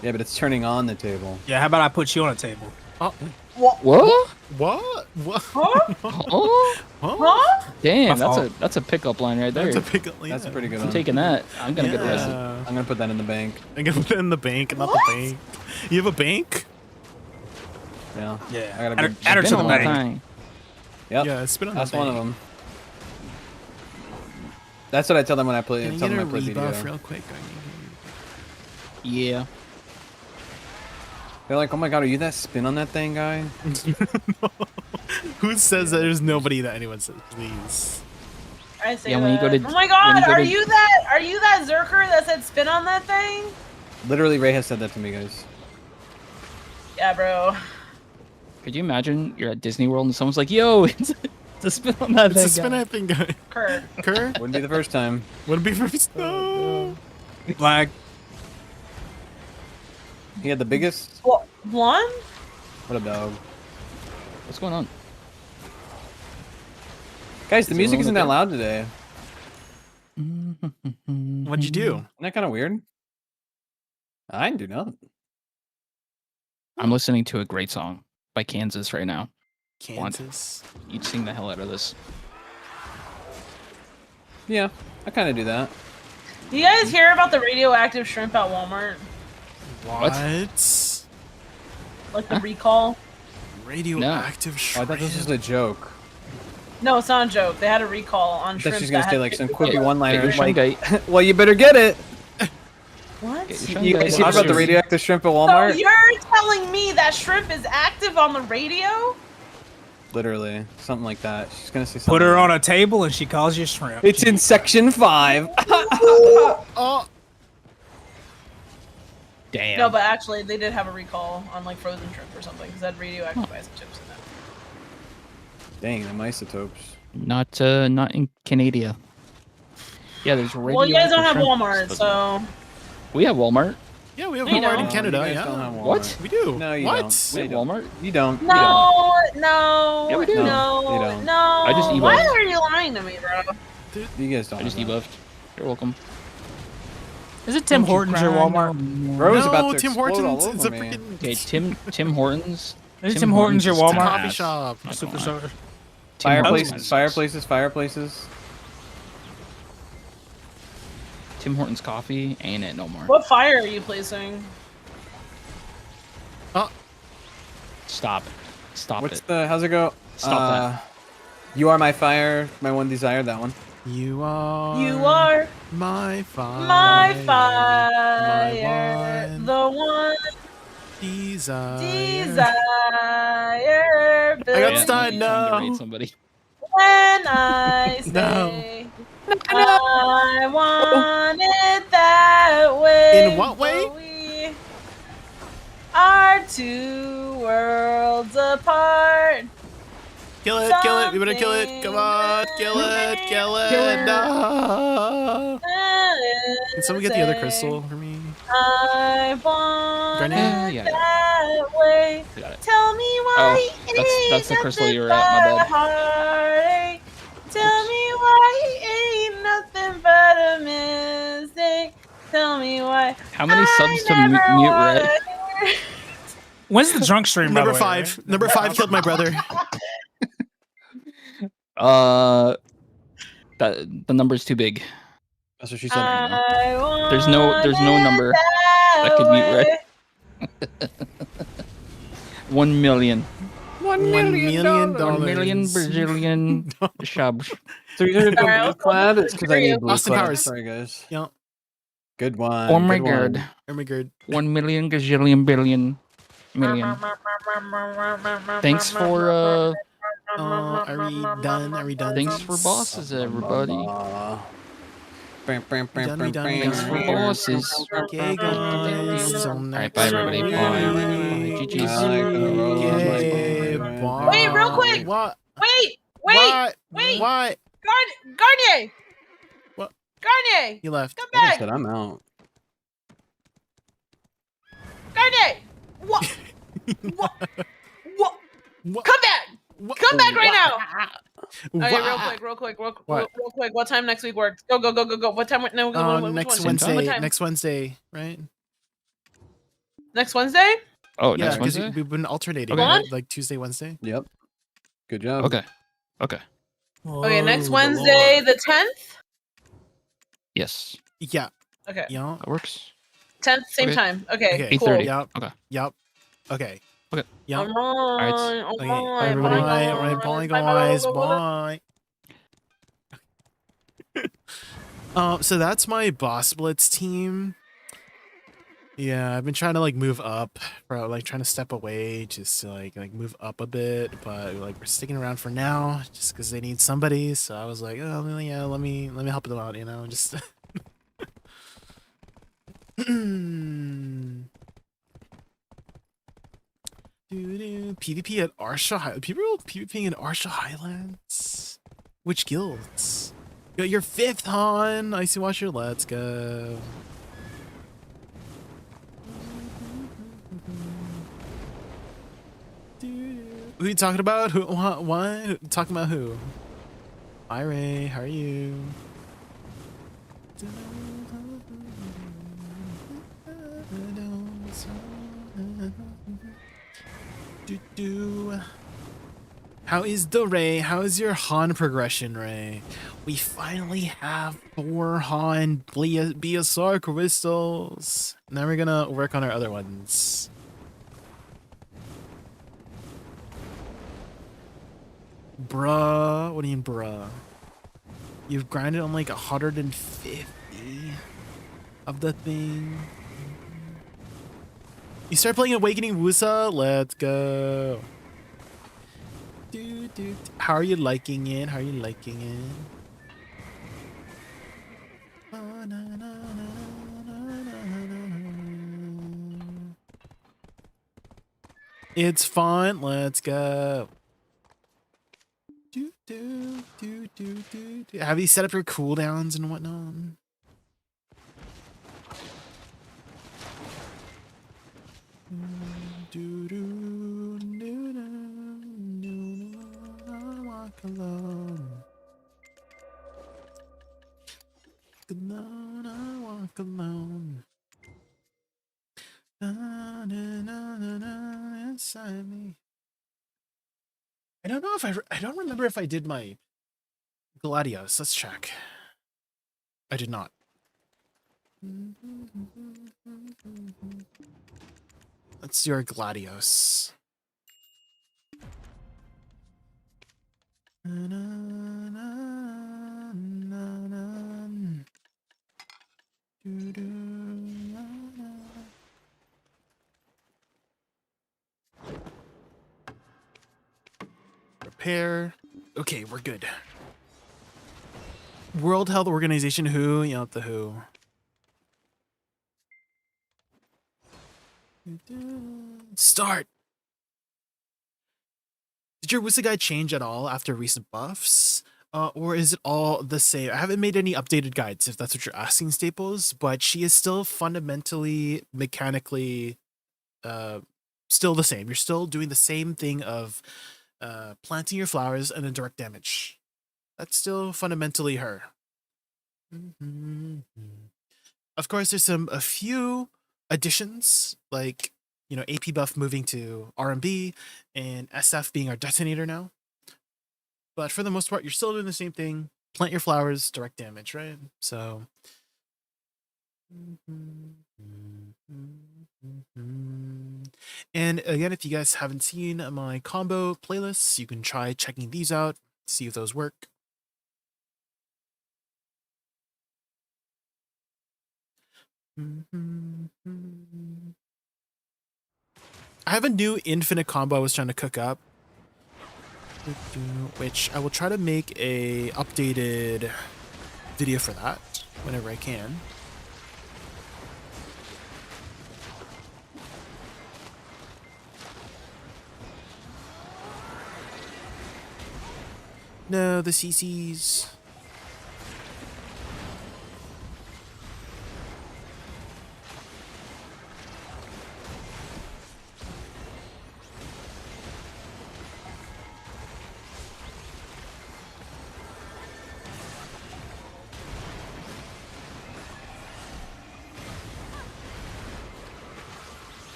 Yeah, but it's turning on the table. Yeah, how about I put you on a table? What? What? What? Huh? Oh, Huh? Huh? damn! My fault. That's a pickup line right there. That's a pickup. That's a pretty good I'm one. taking that. I'm gonna get arrested. Yeah. I'm gonna put that in the bank. I'm gonna put it in the bank, not What? the bank. You have a bank? Yeah. Yeah. I gotta Add her, be- add her Been to a the long bank. time. Yep. Yeah, spit on That's the one of bank. them. That's what I tell them when I play. Can you Tell get them a I play rebuff video. real quick? Yeah. They're like, "Oh my god, are you that spin on that thing guy?" Who says that there's nobody that anyone says, please? I say Yeah, when you that. go to- oh my when god, you go are to- you that Zerker that said spin on that thing? Literally, Ray has said that to me, guys. Yeah, bro. Could you imagine you're at Disney World and someone's like, "Yo, it's a spin on that It's a thing." spin guy." at thing guy. Kerr. Kerr? Wouldn't be the first time. Would it be first? No. Black. He had the biggest. What? One? What a dog. What's going on? Guys, the Is music everyone isn't that okay? loud today. What'd you do? Isn't that kind of weird? I didn't do nothing. I'm listening to a great song by Kansas right now. Kansas. You'd sing the hell out of this. Yeah, I kind of do that. Do you guys hear about the radioactive shrimp at Walmart? What? Like the recall? Radioactive Oh, I shrimp. thought this was a joke. No, it's not a joke. They had a recall on shrimp. She's gonna say like some quippy one-liner. Like, well, you better get it. What? You guys hear about the radioactive shrimp at Walmart? So you're telling me that shrimp is active on the radio? Literally, something like that. She's gonna say something. Put her on a table and she calls you shrimp. It's in section 5. Oh. Damn. No, but actually, they did have a recall on like frozen shrimp or something because that radioactive isotopes in that. Dang, them isotopes. Not in Canada. Yeah, there's radio. Well, you guys don't have Walmart, so. We have Walmart. Yeah, we have No, Walmart in you Canada. You guys Yeah. don't have Walmart. What? We do. No, you what? don't. We have Walmart. You don't. No, no, Yeah, we do. no, No, you don't. no. I just Why evolved. are you lying to me, bro? You guys don't. I just have that. debuffed. You're welcome. Is it Tim Hortons or Walmart? Bro was No, about to Tim explode all Hortons. It's over a me. freaking Okay, Tim Hortons. Is it Tim Hortons or is Walmart? ass. coffee shop. Not Super gonna lie. Sour. Tim Hortons. Fireplaces. Tim Hortons coffee ain't it no more. What fire are you placing? Stop What's it. how's it go? Stop that. You are my fire, my one desire, that one. You are. You are my fire. my fire, My one the one desire. desire. I got Yeah, stunned. I'm trying to No. raid somebody. When I say I want it that way. In what way? but we are 2 worlds apart. Kill it. Kill it. We better kill it. Come on. Kill it. Kill it. No. Can someone get the other crystal for me? I want Grenade? it Yeah. that way. I got it. Tell me why that's the crystal ain't you were at, my nothing bad. but heartache. Tell me why ain't nothing but a mistake. Tell me why. How many subs to I never mute wanna Red? hear- When's the drunk stream? by Number the way, 5. right? Number 5 killed my brother. The number's too big. That's what she said. I want There's no number that could mute Red. 1 million. $1 million. 1 million Brazilian subs. So you're blue Alright, clad? It's because I need blue Austin clad. Powers. Sorry, guys. Yeah. Good one. Oh my good one. god. Oh my god. 1 million gazillion billion million. Thanks for Are we done? Are we done? thanks for bosses, everybody. Bam, bam, bam, Done, bam, we done, bam, Thanks for bam, bosses. Okay, guys. Till Alright, next bye everybody. Bye. Bye. week. GG's. I like the road. Okay, Bye. bye. Wait, real quick. What? Wait. What? Wait. What? Garnier. What? Garnier. He left. Come Like I back. said, I'm out. Garnier. What? What? What? What? Come back. What? Come back right now. Okay, What? real quick. What? Real quick. What time next week works? Go. What time? No, which Next one? Wednesday. What time? Next Wednesday, right? Next Wednesday? Oh, Yeah, next because Wednesday? we've been alternating, Okay. right? Like Tuesday, Wednesday. Yep. Good job. Okay. Okay. Okay, next Oh, Wednesday, Lord. the 10th? Yes. Yeah. Okay. Yeah. That works. 10th, same Okay. time. Okay, Okay. cool. 8:30. Yep. Okay. Yep. Okay. Okay. Yep. All right. Okay. Bye, everybody. All right. Bye, guys. Bye. So that's my Boss Blitz team. Yeah, I've been trying to like move up, like trying to step away just to like move up a bit, but like we're sticking around for now just because they need somebody. So I was like, oh well, yeah, let me help them out, you know, just. PvP at Arsha Highlands. People are PvPing at Arsha Highlands. Which guilds? You're 5th, Han. I see. Watch your. Let's go. Who are you talking about? Who? What? Talking about who? Hi, Ray. How are you? How is the Ray? How is your Han progression, Ray? We finally have 4 Han BSR crystals. Now we're gonna work on our other ones. Bruh. What do you mean, bruh? You've grinded on like 150 of the thing. You start playing Awakening Woosa? Let's go. How are you liking it? How are you liking it? It's fun. Let's go. Have you set up your cooldowns and whatnot? Walk alone. Alone, I walk alone. Inside me. I don't know if I don't remember if I did my Gladios. Let's check. I did not. Let's do our Gladios. Repair. Okay, we're good. World Health Organization, WHO? You know, the WHO. Start! Did your Woosa guide change at all after recent buffs? Or is it all the same? I haven't made any updated guides, if that's what you're asking, Staples, but she is still fundamentally, mechanically, still the same. You're still doing the same thing of planting your flowers and then direct damage. That's still fundamentally her. Of course, there's a few additions, like, you know, AP buff moving to RMB and SF being our detonator now. But for the most part, you're still doing the same thing. Plant your flowers, direct damage, right? So. And again, if you guys haven't seen my combo playlists, you can try checking these out, see if those work. I have a new infinite combo I was trying to cook up, which I will try to make a updated video for that whenever I can. No, the CCs.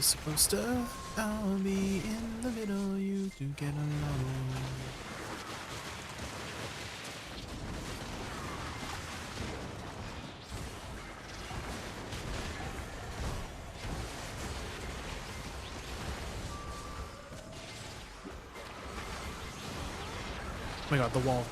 Supposed to, I'll be in the middle, you to get along. Oh my god, the wall.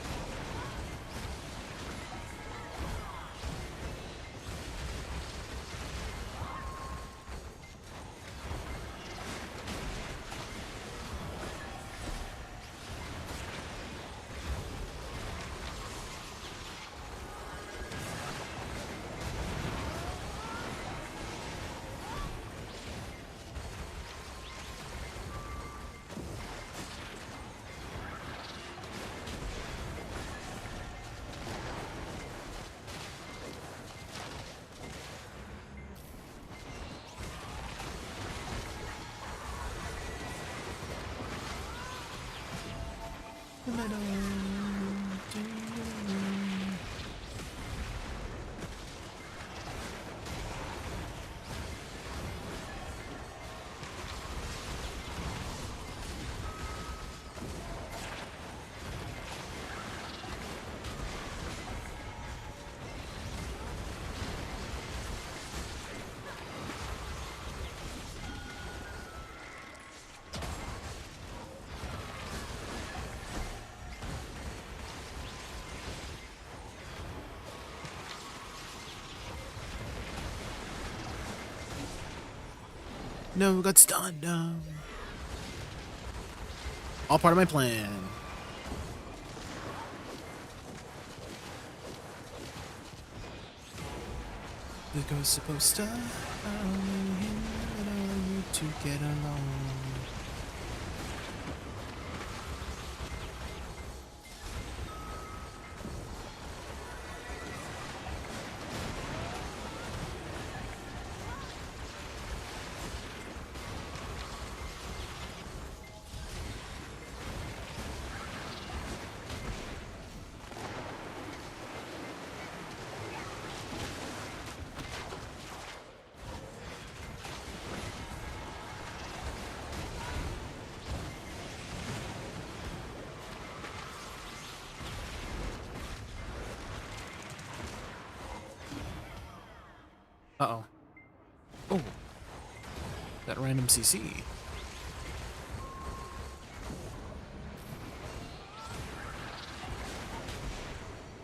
No, got stunned. No. All part of my plan. The ghost supposed to allow you to get along. Uh-oh. Oh. That random CC.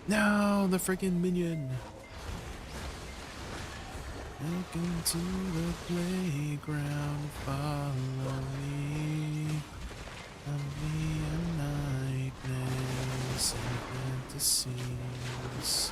No, the freaking minion. Welcome to the playground, follow me. I'll be a nightmares and fantasies.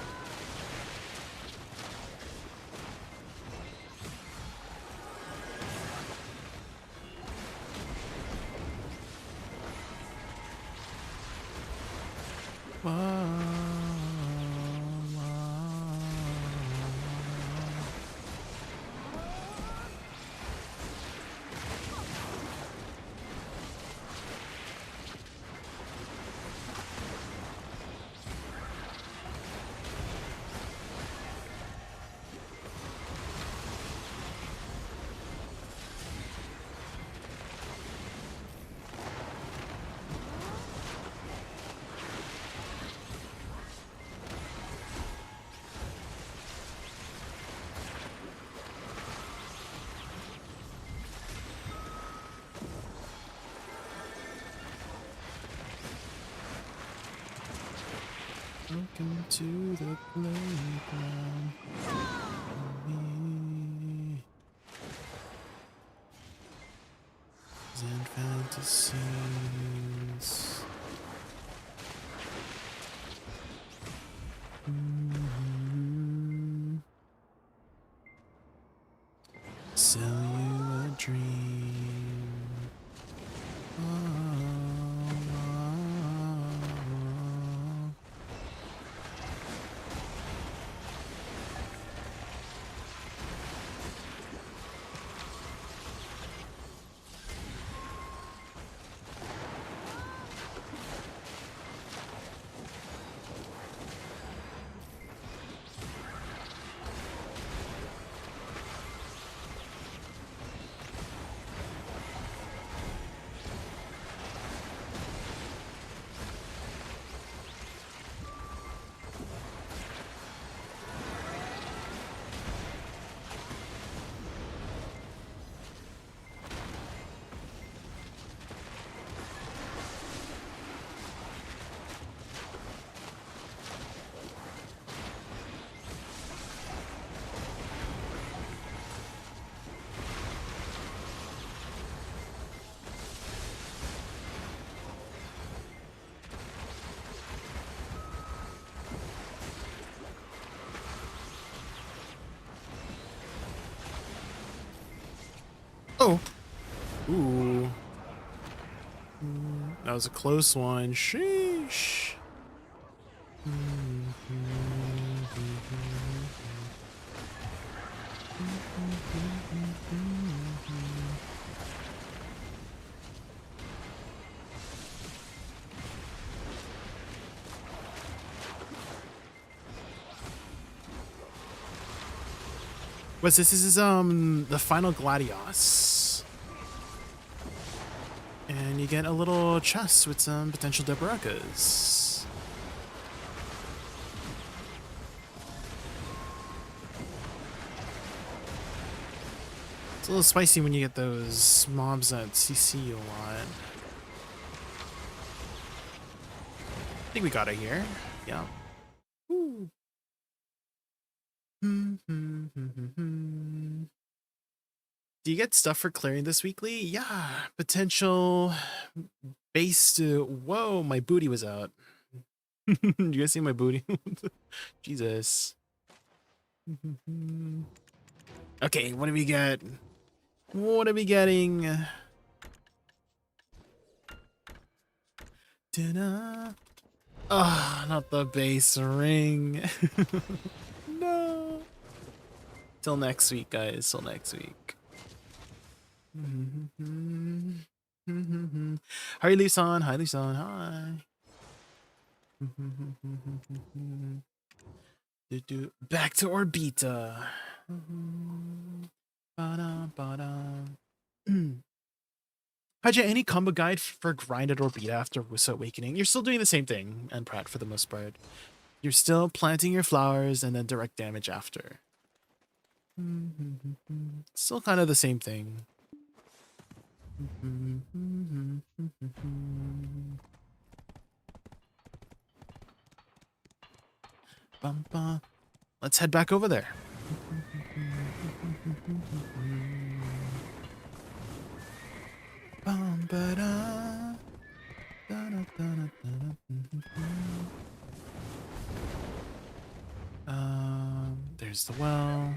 Welcome to the playground. And fantasies. Sell you a dream. Oh. Ooh. That was a close one. Sheesh. What's this? This is the final Gladios. And you get a little chest with some potential Debarekas. It's a little spicy when you get those mobs that CC you a lot. I think we got it here. Yeah. Woo. Do you get stuff for clearing this weekly? Yeah, potential base to. Whoa, my booty was out. You guys see my booty? Jesus. Okay, what do we get? What are we getting? Dinner. Oh, not the base ring. No. Till next week, guys. Till next week. Hi, Lisan. Hi, Lisan. Hi. Back to Orbita. Hi, Jay, any combo guide for grind at Orbita after Woosa Awakening? You're still doing the same thing, and Pratt, for the most part. You're still planting your flowers and then direct damage after. Still kind of the same thing. Let's head back over there. There's the well.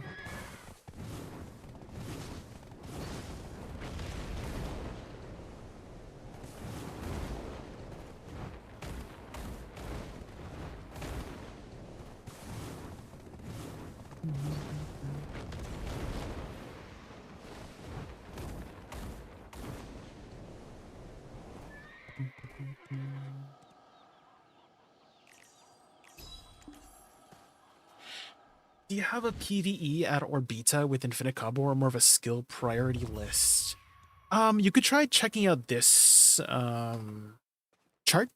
Do you have a PvE at Orbita with Infinite Combo or more of a skill priority list? You could try checking out this chart.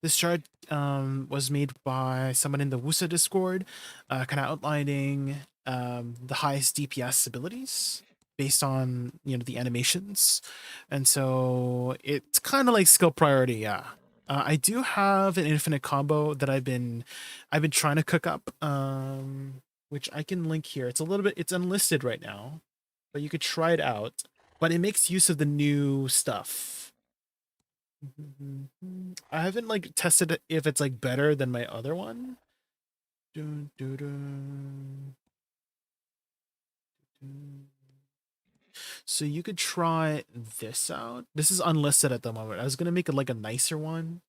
This chart was made by someone in the Woosa Discord, kind of outlining the highest DPS abilities based on, you know, the animations. And so it's kind of like skill priority, yeah. I do have an infinite combo that I've been trying to cook up, which I can link here. It's unlisted right now, but you could try it out. But it makes use of the new stuff. I haven't like tested if it's like better than my other one. So you could try this out. This is unlisted at the moment. I was gonna make it like a nicer one,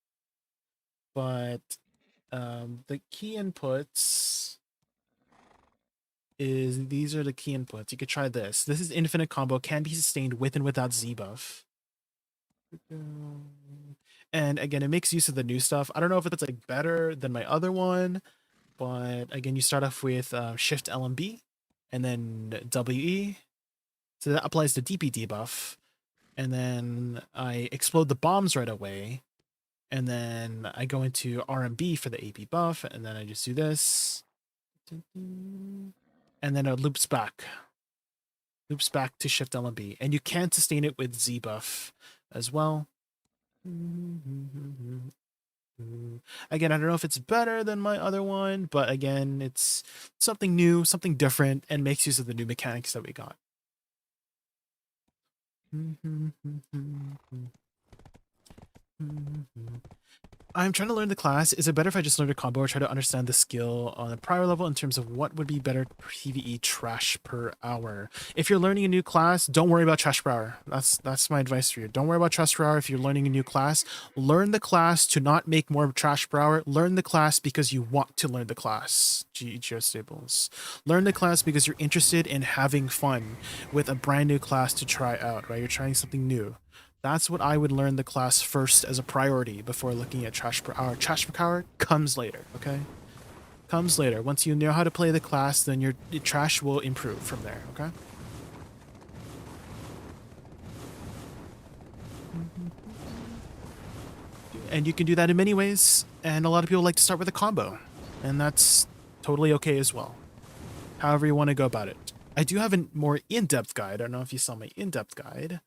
but the key inputs is these are the key inputs. You could try this. This is infinite combo, can be sustained with and without Z buff. And again, it makes use of the new stuff. I don't know if it's like better than my other one, but again, you start off with Shift LMB and then WE. So that applies the DP debuff. And then I explode the bombs right away. And then I go into RMB for the AP buff. And then I just do this. And then it loops back. Loops back to Shift LMB. And you can sustain it with Z buff as well. Again, I don't know if it's better than my other one, but again, it's something new, something different, and makes use of the new mechanics that we got. I'm trying to learn the class. Is it better if I just learn a combo or try to understand the skill on a prior level in terms of what would be better PvE trash per hour? If you're learning a new class, don't worry about trash per hour. That's my advice for you. Don't worry about trash per hour if you're learning a new class. Learn the class to not make more trash per hour. Learn the class because you want to learn the class. Geostables. Learn the class because you're interested in having fun with a brand new class to try out, right? You're trying something new. That's what I would learn the class first as a priority before looking at trash per hour. Trash per hour comes later, okay? Comes later. Once you know how to play the class, then your trash will improve from there, okay? And you can do that in many ways, and a lot of people like to start with a combo, and that's totally okay as well. However you want to go about it. I do have a more in-depth guide. I don't know if you saw my in-depth guide.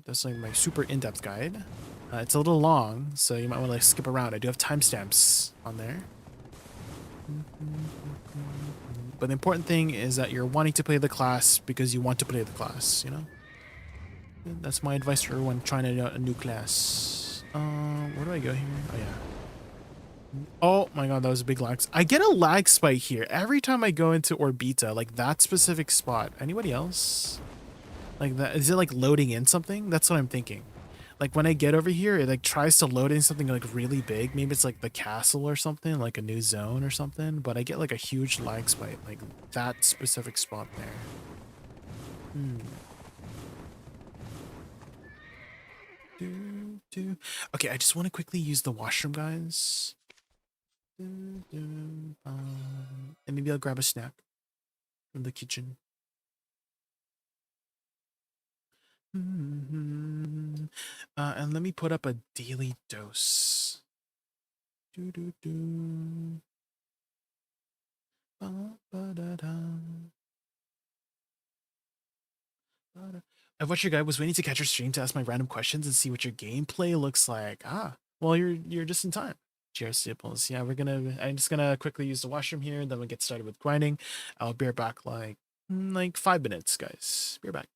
That's like my super in-depth guide. It's a little long, so you might want to like skip around. I do have timestamps on there. But the important thing is that you're wanting to play the class because you want to play the class, you know? That's my advice for everyone trying a new class. Where do I go here? Oh, yeah. Oh my god, that was a big lag. I get a lag spike here every time I go into Orbita, like that specific spot. Anybody else? Like that, is it like loading in something? That's what I'm thinking. Like when I get over here, it like tries to load in something like really big. Maybe it's like the castle or something, like a new zone or something. But I get like a huge lag spike, like that specific spot there. Okay, I just want to quickly use the washroom, guys. And maybe I'll grab a snack from the kitchen. And let me put up a daily dose. I've watched your guy. Was waiting to catch your stream to ask my random questions and see what your gameplay looks like. Ah, well, you're just in time. Cheers, Staples. Yeah, I'm just gonna quickly use the washroom here, then we'll get started with grinding. I'll be right back like 5 minutes, guys. Be right back.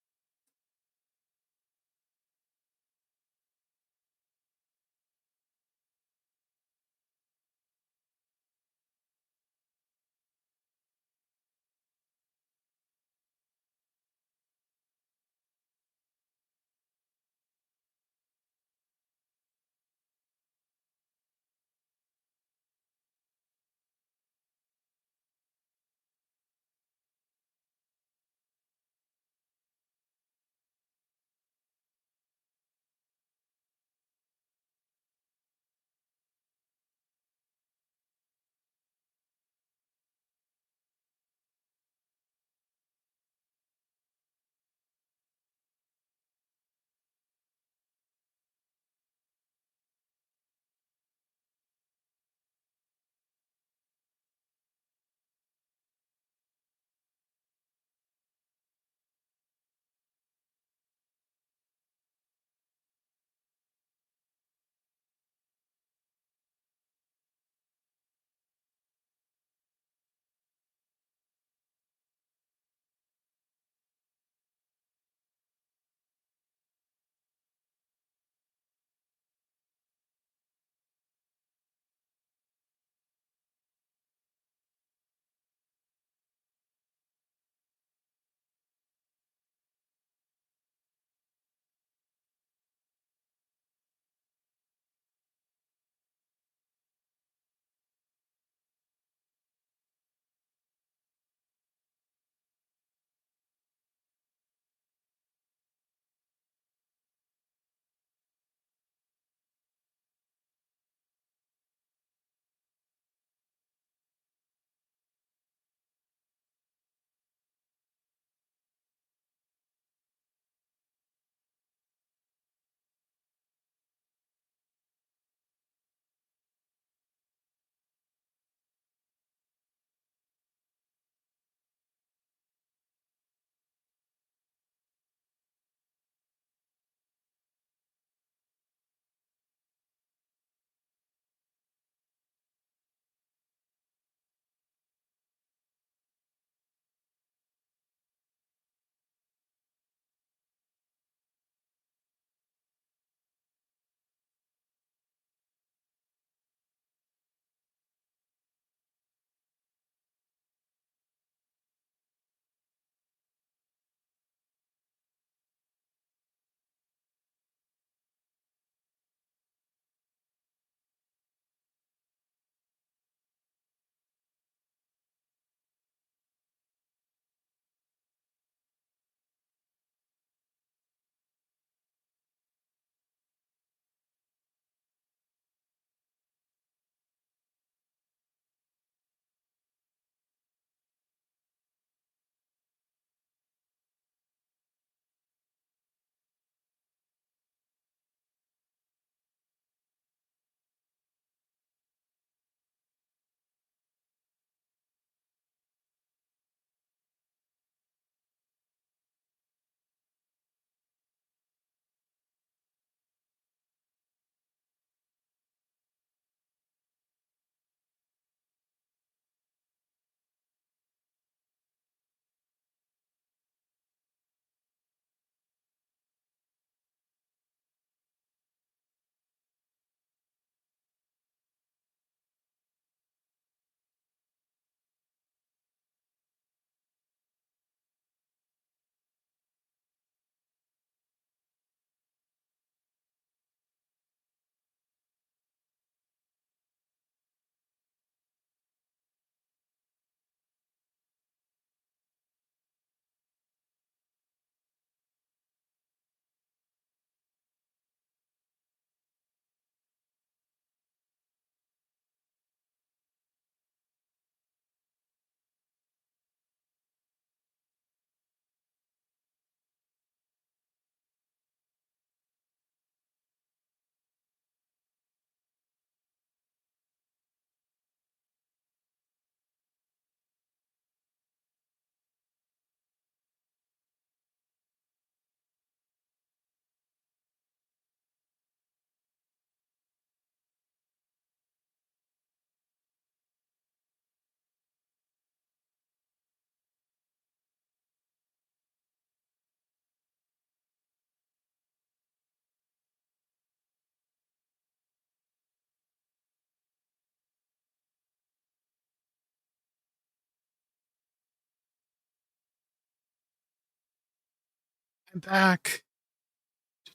I'm back.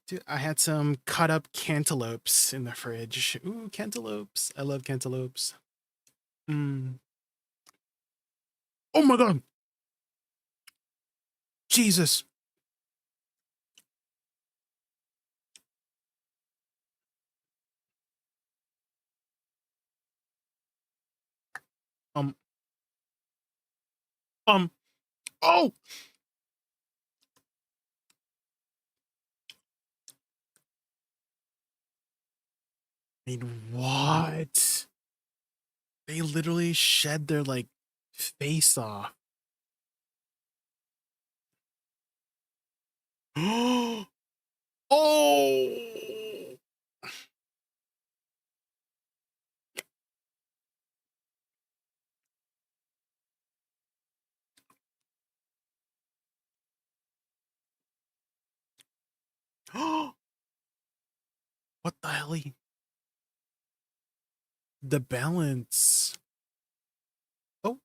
Dude, I had some cut up cantaloupes in the fridge. Ooh, cantaloupes. I love cantaloupes. Mm. Oh my god. Jesus. Um. Oh. I mean, what? They literally shed their like face off. Oh. What the hell? The balance. Oh.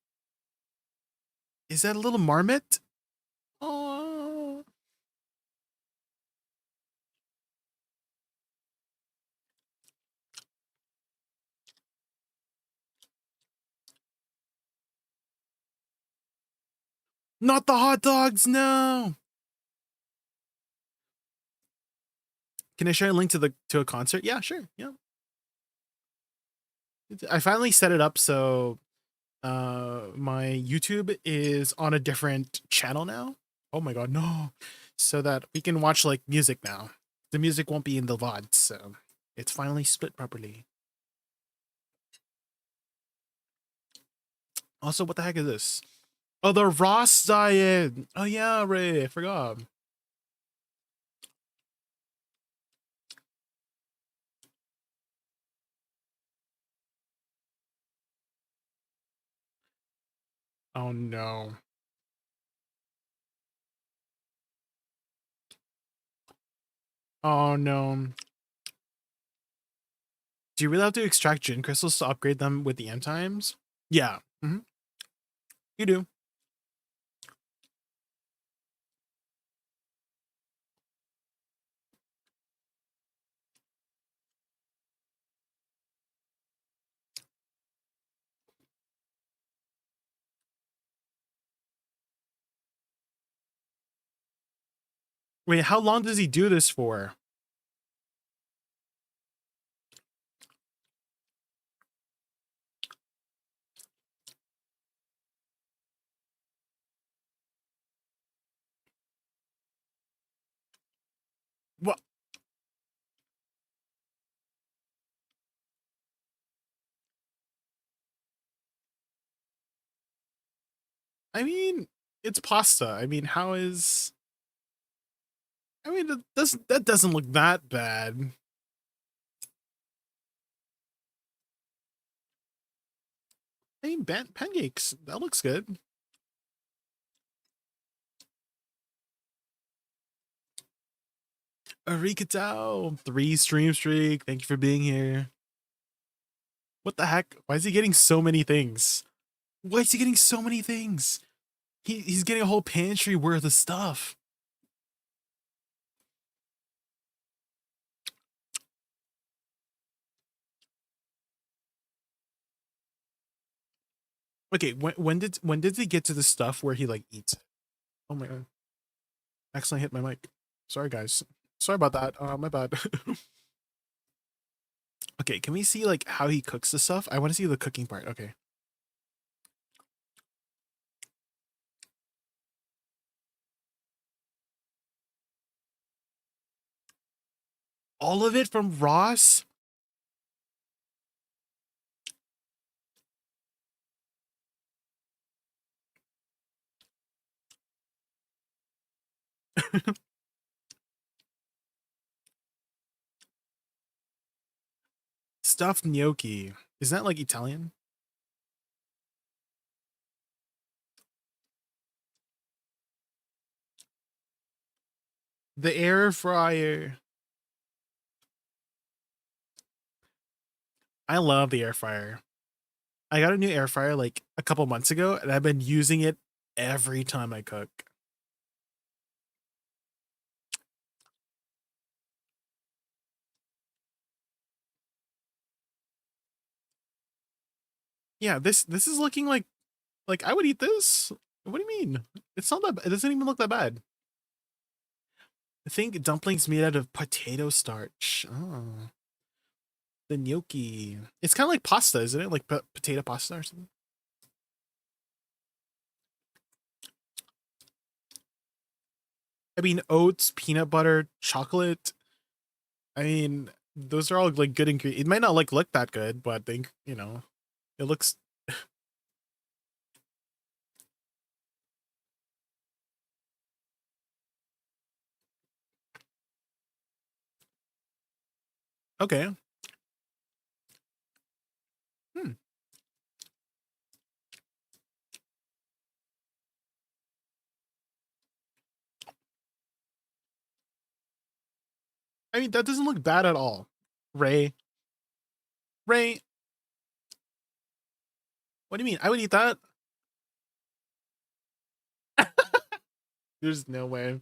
Is that a little marmot? Oh. Not the hot dogs, no. Can I share a link to a concert? Yeah, sure. Yeah. I finally set it up so my YouTube is on a different channel now. Oh my god, no. So that we can watch like music now. The music won't be in the VOD, so it's finally split properly. Also, what the heck is this? Oh, the Ross diet. Oh yeah, Ray, I forgot. Oh no. Oh no. Do you really have to extract gin crystals to upgrade them with the end times? Yeah. You do. Wait, how long does he do this for? What? I mean, it's pasta. I mean, how is... I mean, that doesn't look that bad. I mean, pancakes. That looks good. Arikatao, 3 stream streak. Thank you for being here. What the heck? Why is he getting so many things? Why is he getting so many things? He's getting a whole pantry worth of stuff. Okay, when did he get to the stuff where he like eats it? Oh my god. Accidentally hit my mic. Sorry guys. Sorry about that. My bad. Okay, can we see like how he cooks the stuff? I want to see the cooking part. Okay. All of it from Ross? Stuffed gnocchi. Is that like Italian? The air fryer. I love the air fryer. I got a new air fryer like a couple months ago and I've been using it every time I cook. Yeah, this is looking like I would eat this. What do you mean? It's not that. It doesn't even look that bad. I think dumplings made out of potato starch. Oh, the gnocchi. It's kind of like pasta, isn't it? Like potato pasta or something. I mean, oats, peanut butter, chocolate. I mean, those are all like good ingredients. It might not like look that good, but they, you know, it looks. Okay. Hmm. I mean, that doesn't look bad at all. Ray. Ray. What do you mean? I would eat that. There's no way.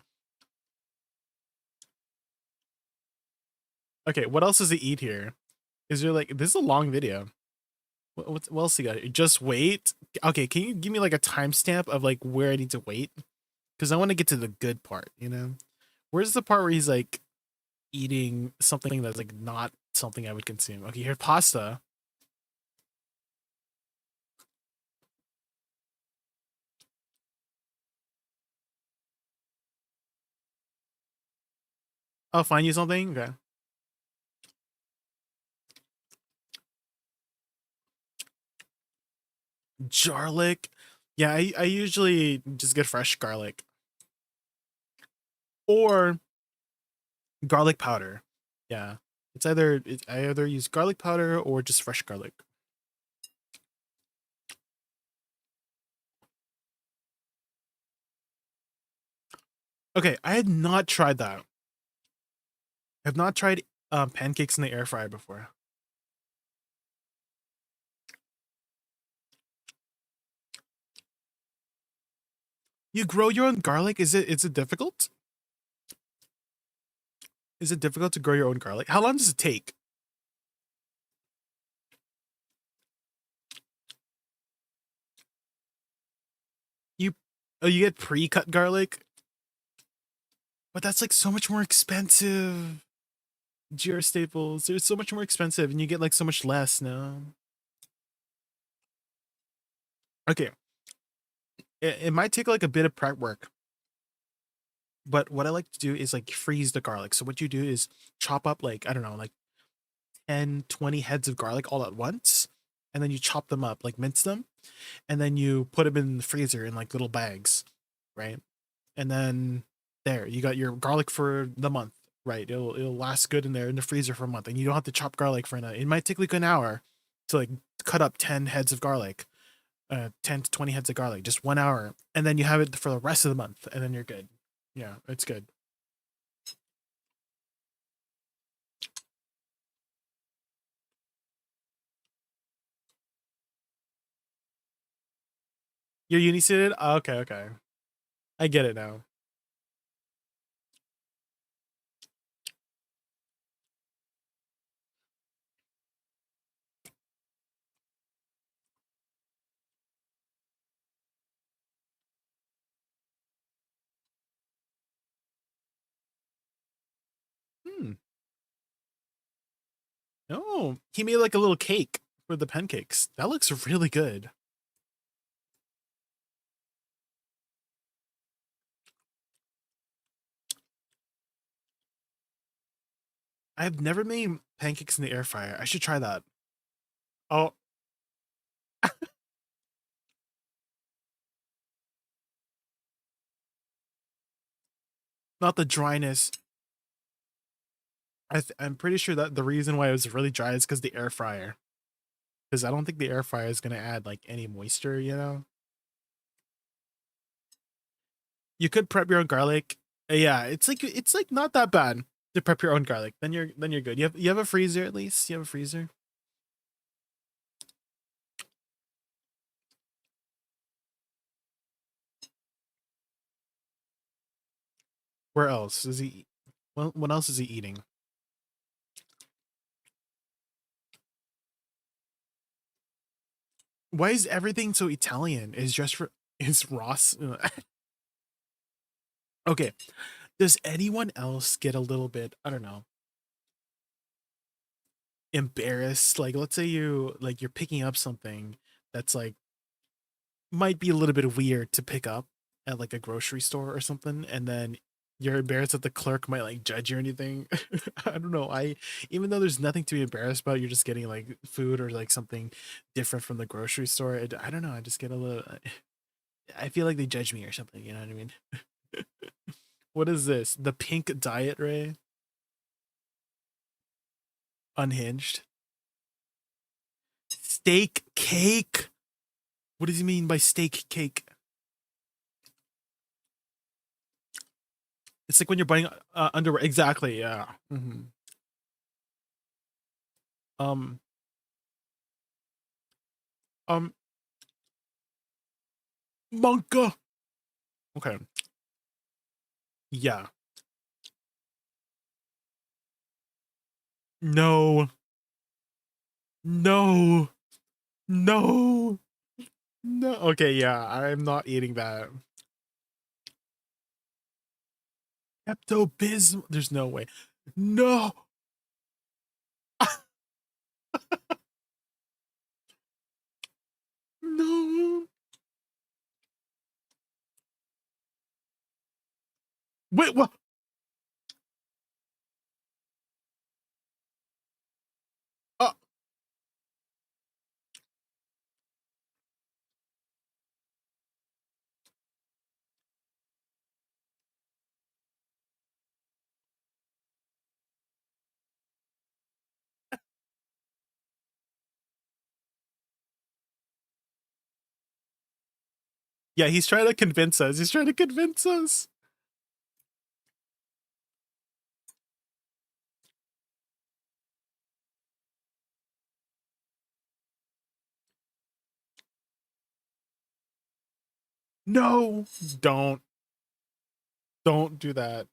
Okay, what else does it eat here? Is there like, this is a long video. What else you got? Just wait. Okay, can you give me like a timestamp of like where I need to wait? Because I want to get to the good part, you know? Where's the part where he's like eating something that's like not something I would consume? Okay, here's pasta. I'll find you something. Okay. Garlic. Yeah, I usually just get fresh garlic. Or garlic powder. Yeah. I either use garlic powder or just fresh garlic. Okay, I had not tried that. I've not tried pancakes in the air fryer before. You grow your own garlic? Is it difficult? Is it difficult to grow your own garlic? How long does it take? You you get pre-cut garlic? But that's like so much more expensive. GR Staples, they're so much more expensive and you get like so much less now. Okay. It might take like a bit of prep work. But what I like to do is like freeze the garlic. So what you do is chop up like, I don't know, like 10, 20 heads of garlic all at once. And then you chop them up, like mince them. And then you put them in the freezer in like little bags, right? And then there, you got your garlic for the month, right? It'll last good in there in the freezer for a month. And you don't have to chop garlic for a night. It might take like an hour to like cut up 10 heads of garlic. 10 to 20 heads of garlic, just 1 hour. And then you have it for the rest of the month. And then you're good. Yeah, it's good. You're uni-suited? Oh, okay, okay. I get it now. Hmm. Oh, he made like a little cake for the pancakes. That looks really good. I've never made pancakes in the air fryer. I should try that. Oh. Not the dryness. I'm pretty sure that the reason why it was really dry is because the air fryer. Because I don't think the air fryer is gonna add like any moisture, you know? You could prep your own garlic. Yeah, it's like not that bad to prep your own garlic. Then you're good. You have a freezer at least? You have a freezer? Where else is he? What else is he eating? Why is everything so Italian? Is Ross? Okay. Does anyone else get a little bit, I don't know, embarrassed? Like, let's say you're picking up something that's like might be a little bit weird to pick up at like a grocery store or something, and then you're embarrassed that the clerk might like judge you or anything. I don't know. Even though there's nothing to be embarrassed about, you're just getting like food or like something different from the grocery store. I don't know. I just get a little. I feel like they judge me or something. You know what I mean? What is this? The pink diet, Ray? Unhinged. Steak cake. What does he mean by steak cake? It's like when you're buying underwear. Exactly. Yeah. Mm-hmm. Um. Monka. Okay. Yeah. No. No. No. No. Okay, yeah. I'm not eating that. Pepto-Bismol. There's no way. No. No. Wait, what? Uh, yeah, he's trying to convince us. He's trying to convince us. No. Don't. Don't do that.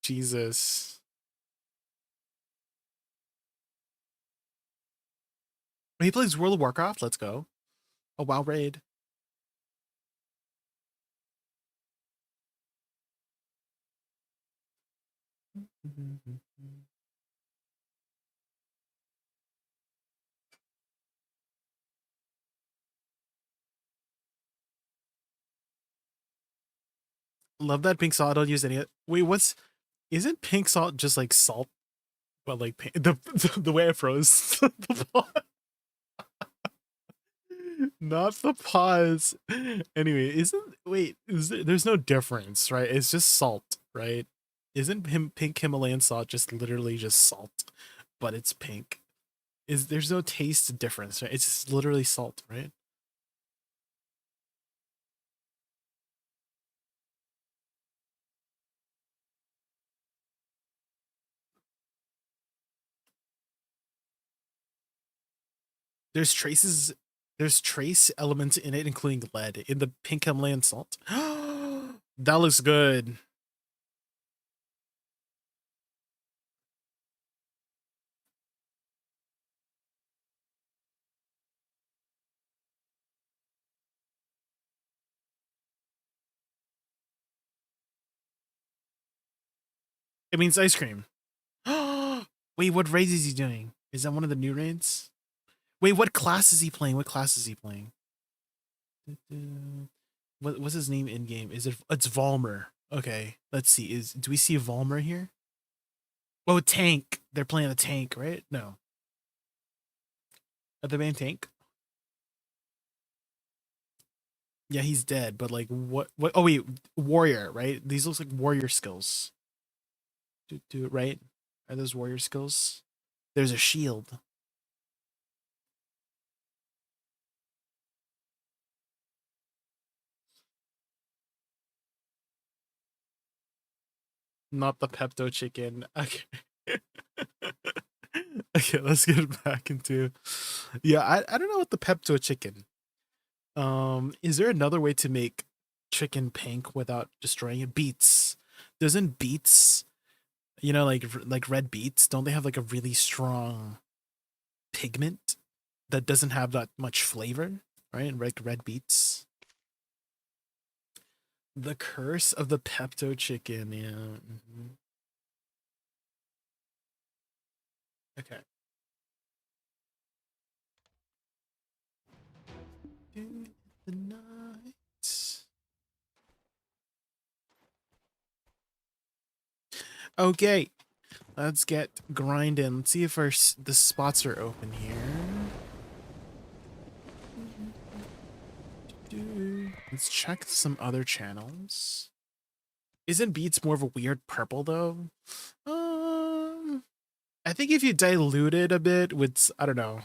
Jesus. He plays World of Warcraft. Let's go. A WoW raid. Love that pink salt. I don't use any. Wait, isn't pink salt just like salt, but like the way it froze? Not the pause. Anyway, there's no difference, right? It's just salt, right? Isn't pink Himalayan salt just literally just salt, but it's pink? There's no taste difference, right? It's just literally salt, right? There's trace elements in it, including lead, in the pink Himalayan salt. That looks good. It means ice cream. Wait, what raid is he doing? Is that one of the new raids? Wait, what class is he playing? What class is he playing? What's his name in game? It's Volmer. Okay, let's see. Do we see Volmer here? Oh, tank. They're playing a tank, right? No. Are they playing tank? Yeah, he's dead, but like what oh wait, warrior, right? These looks like warrior skills. Do it right? Are those warrior skills? There's a shield. Not the Pepto chicken. Okay. Okay, let's get back into. Yeah, I don't know what the Pepto chicken. Is there another way to make chicken pink without destroying it? Beets. Doesn't beets, like red beets, don't they have like a really strong pigment that doesn't have that much flavor, right? Like red beets. The curse of the Pepto chicken, yeah. Okay. The night. Okay, let's get grinding. Let's see if the spots are open here. Let's check some other channels. Isn't beets more of a weird purple though? I think if you dilute it a bit with, I don't know,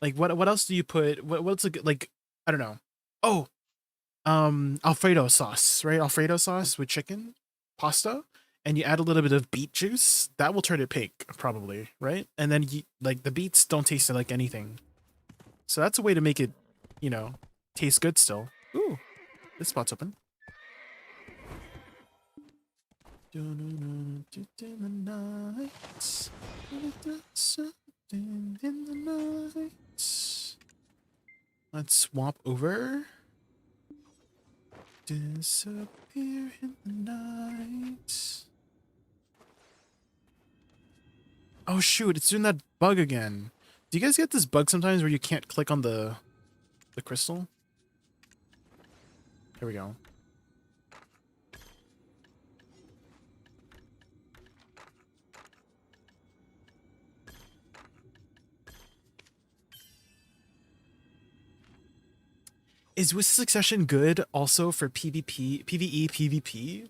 like what else do you put? What's like I don't know. Oh, Alfredo sauce, right? Alfredo sauce with chicken, pasta, and you add a little bit of beet juice. That will turn it pink, probably, right? And then you like the beets don't taste like anything, so that's a way to make it, you know, taste good still. Ooh, this spot's open. In the night, in the night. Let's swap over. Disappear in the night. Oh shoot, it's doing that bug again. Do you guys get this bug sometimes where you can't click on the crystal? Here we go. Is Woosa Succession good also for PvP, PvE, PvP?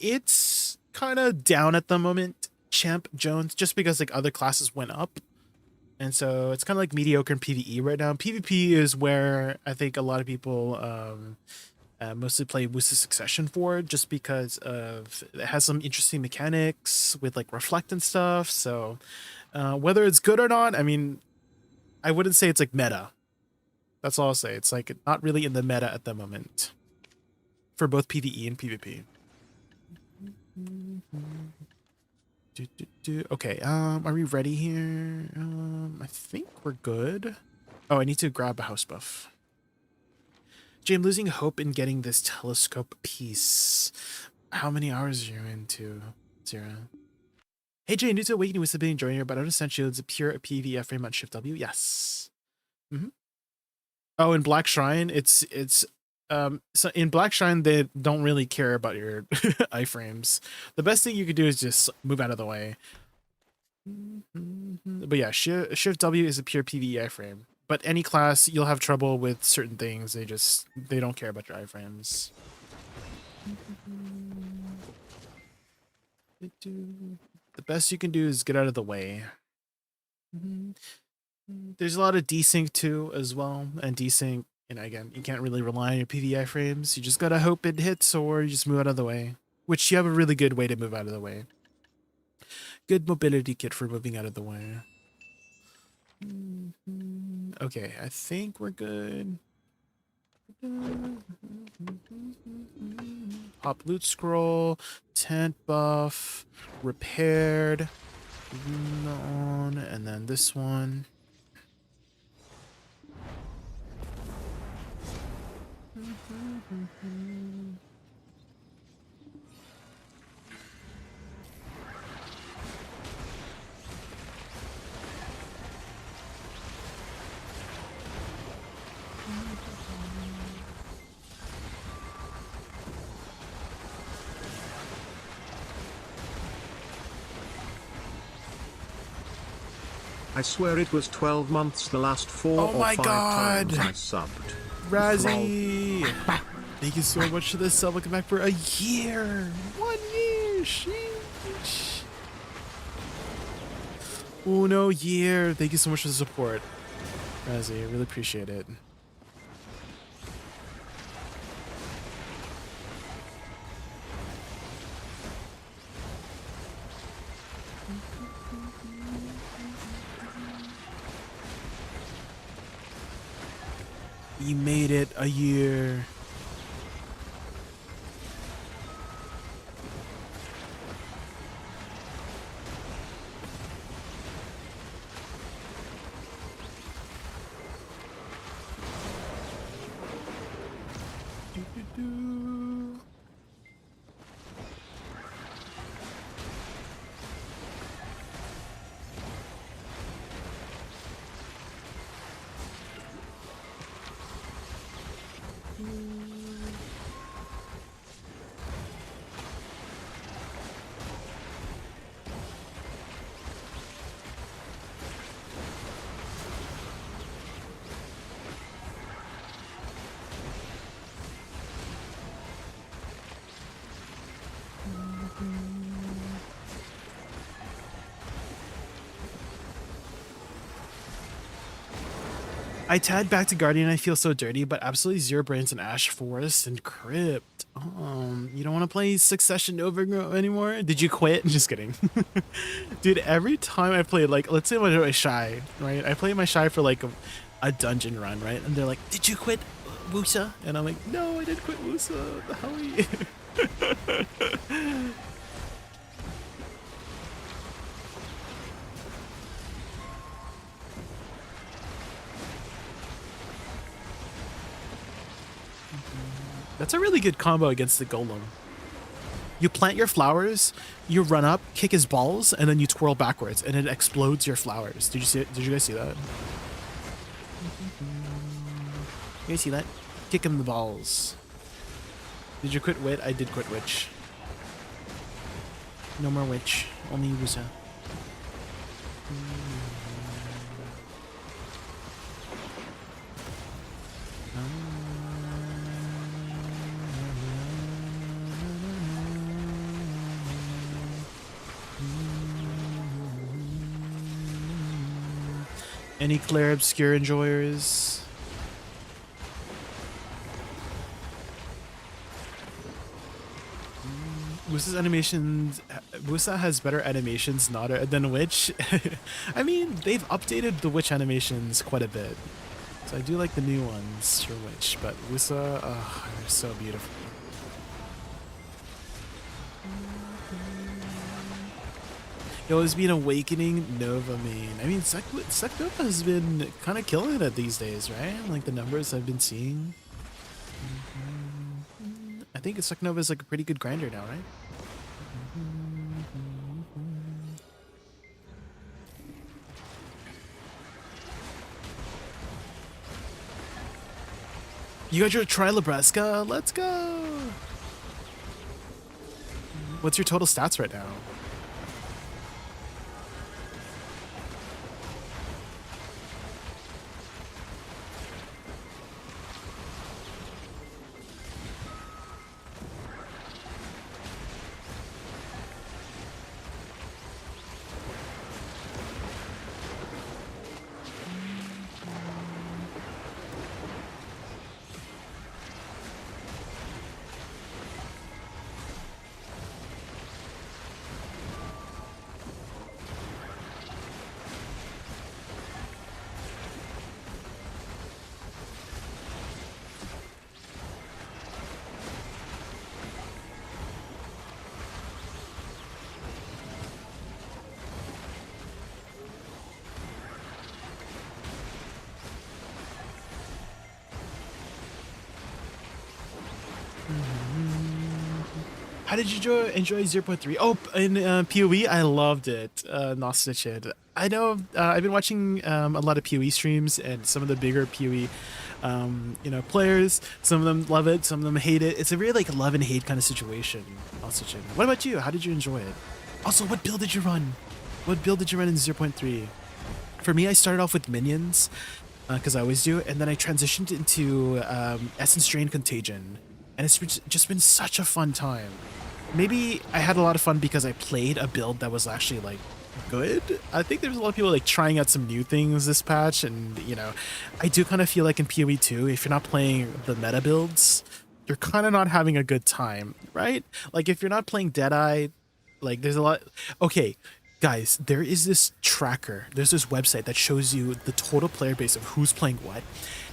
It's kind of down at the moment, Champ Jones, just because like other classes went up. And so it's kind of like mediocre in PvE right now. PvP is where I think a lot of people mostly play Woosa Succession for, just because of it has some interesting mechanics with like reflect and stuff. So whether it's good or not, I mean, I wouldn't say it's like meta. That's all I'll say. It's like not really in the meta at the moment for both PvE and PvP. Okay, are we ready here? I think we're good. Oh, I need to grab a house buff. Jay, I'm losing hope in getting this telescope piece. How many hours are you into, Zira? Hey Jay, new to Awakening with been enjoying here, but I understand Shield's a pure PvE frame on Shift W. Yes. Oh, in Black Shrine, it's so in Black Shrine they don't really care about your iframes. The best thing you could do is just move out of the way. But yeah, Shift W is a pure PvE iframe. But any class you'll have trouble with certain things. They don't care about your iframes. The best you can do is get out of the way. There's a lot of desync too as well, and desync, you know, again, you can't really rely on your PvE frames. You just gotta hope it hits, or you just move out of the way, which you have a really good way to move out of the way. Good mobility kit for moving out of the way. Okay, I think we're good. Hop loot scroll, tent buff, repaired, on, and then this one. I swear it was 12 months the last 4 oh or 5 God. times I subbed. Razzie! Thank you so much for this sub. Looking back for a year! 1 year! Sheesh! Oh no, year! Thank you so much for the support, Razzie. I really appreciate it. You made it a year. I tagged back to Guardian. I feel so dirty, but absolutely zero brains in Ash Forest and Crypt. You don't want to play Succession Overgrow anymore? Did you quit? Just kidding. Dude, every time I played, like, let's say I'm a Shy, right? I play my Shy for like a dungeon run, right? And they're like, did you quit Woosa? And I'm like, no, I didn't quit Woosa. The hell are you? That's a really good combo against the golem. You plant your flowers, you run up, kick his balls, and then you twirl backwards, and it explodes your flowers. Did you see it? Did you guys see that? You guys see that? Kick him the balls. Did you quit Wit? I did quit Witch. No more Witch. Only Woosa. Any Claire Obscure enjoyers? Woosa's animations. Woosa has better animations than Witch. I mean, they've updated the Witch animations quite a bit. So I do like the new ones for Witch, but Woosa, oh, they're so beautiful. Yo, it's been Awakening Nova main. I mean, Sec Nova has been kind of killing it these days, right? Like the numbers I've been seeing. I think Sec Nova is like a pretty good grinder now, right? You got your Tri-Nebraska? Let's go! What's your total stats right now? How did you enjoy 0.3? Oh, in PoE, I loved it. Nosticid. I know I've been watching a lot of PoE streams and some of the bigger PoE, players. Some of them love it, some of them hate it. It's a really like love and hate kind of situation. Nosticid. What about you? How did you enjoy it? Also, what build did you run? What build did you run in 0.3? For me, I started off with minions, because I always do, and then I transitioned into Essence Drain Contagion, and it's just been such a fun time. Maybe I had a lot of fun because I played a build that was actually like good. I think there's a lot of people like trying out some new things this patch, and I do kind of feel like in PoE 2, if you're not playing the meta builds, you're kind of not having a good time, right? Like if you're not playing Deadeye, like there's a lot. Okay, guys, there is this tracker. There's this website that shows you the total player base of who's playing what.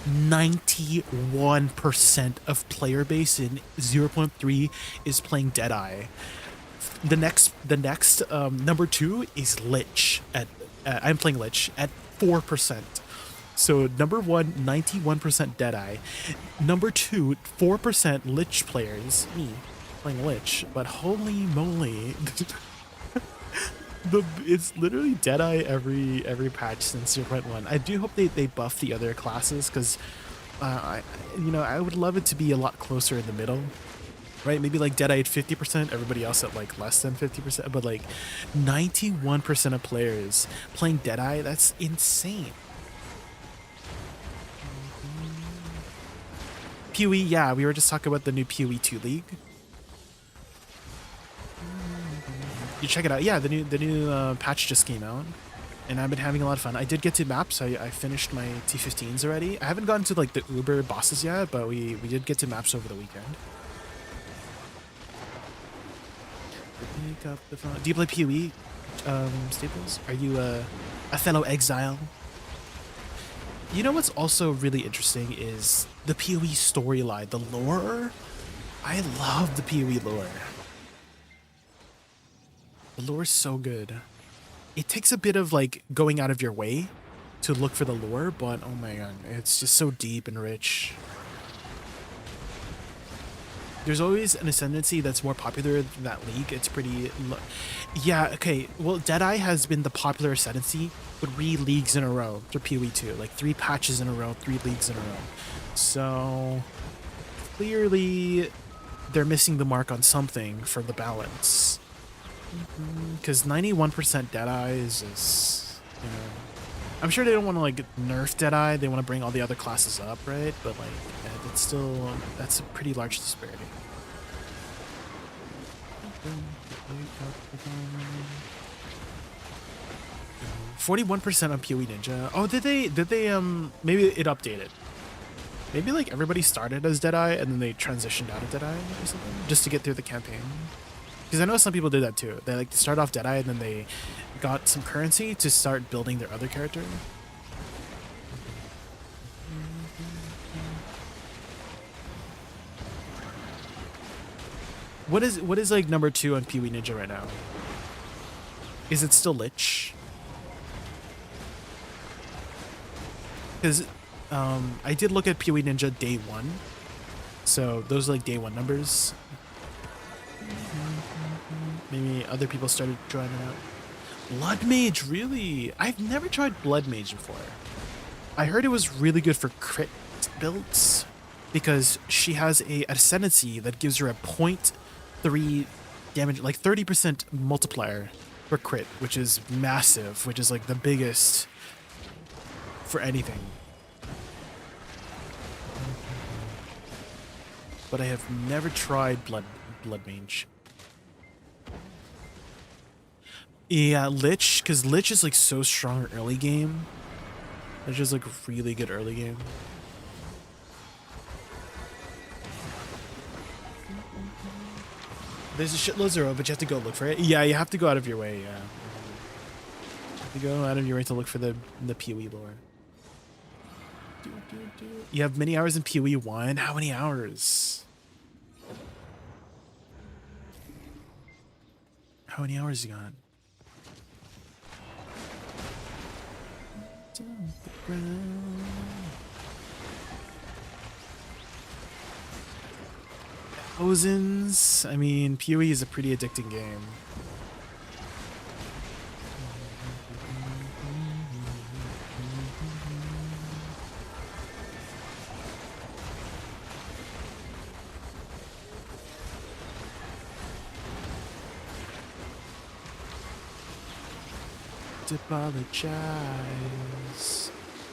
91% of player base in 0.3 is playing Deadeye. The next number 2 is Lich at I'm playing Lich at 4%. So number 1, 91% Deadeye. Number 2, 4% Lich players. Me playing Lich, but holy moly. It's literally Deadeye every patch since 0.1. I do hope they buff the other classes, because I would love it to be a lot closer in the middle, right? Maybe like Deadeye at 50%, everybody else at like less than 50%, but like 91% of players playing Deadeye, that's insane. PoE, yeah, we were just talking about the new PoE 2 League. You check it out. Yeah, the new patch just came out. and I've been having a lot of fun. I did get to maps. I finished my T15s already. I haven't gotten to like the Uber bosses yet, but we did get to maps over the weekend. Pick up the phone. Do you play PoE, Staples? Are you a fellow Exile? You know what's also really interesting is the PoE storyline, the lore. I love the PoE lore. The lore is so good. It takes a bit of like going out of your way to look for the lore, but oh my god, it's just so deep and rich. There's always an ascendancy that's more popular than that league. It's pretty... Yeah, okay. Well, Deadeye has been the popular ascendancy 3 leagues in a row for PoE 2. Like 3 patches in a row, 3 leagues in a row. So clearly they're missing the mark on something for the balance. Because 91% Deadeye is, you know... I'm sure they don't want to, like, nerf Deadeye. They want to bring all the other classes up, right? But, like, it's still... That's a pretty large disparity. 41% on PoE Ninja. Oh, did they, maybe it updated. Maybe, like, everybody started as Deadeye, and then they transitioned out of Deadeye or something, just to get through the campaign. Because I know some people did that too. They like start off Deadeye and then they got some currency to start building their other character. What is like number 2 on PoE Ninja right now? Is it still Lich? Because I did look at PoE Ninja day 1, so those are like day 1 numbers. Maybe other people started trying it out. Blood Mage, really? I've never tried Blood Mage before. I heard it was really good for crit builds because she has a ascendancy that gives her a 0.3 damage, like 30% multiplier for crit, which is massive, which is like the biggest for anything. But I have never tried Blood Mage. Yeah, Lich, because Lich is like so strong early game. Lich is like really good early game. There's a shitload of, but you have to go look for it. Yeah, you have to go out of your way, yeah. You have to go out of your way to look for the PoE lore. You have many hours in PoE 1? How many hours? How many hours you got? Thousands. I mean, PoE is a pretty addicting game. Apologize.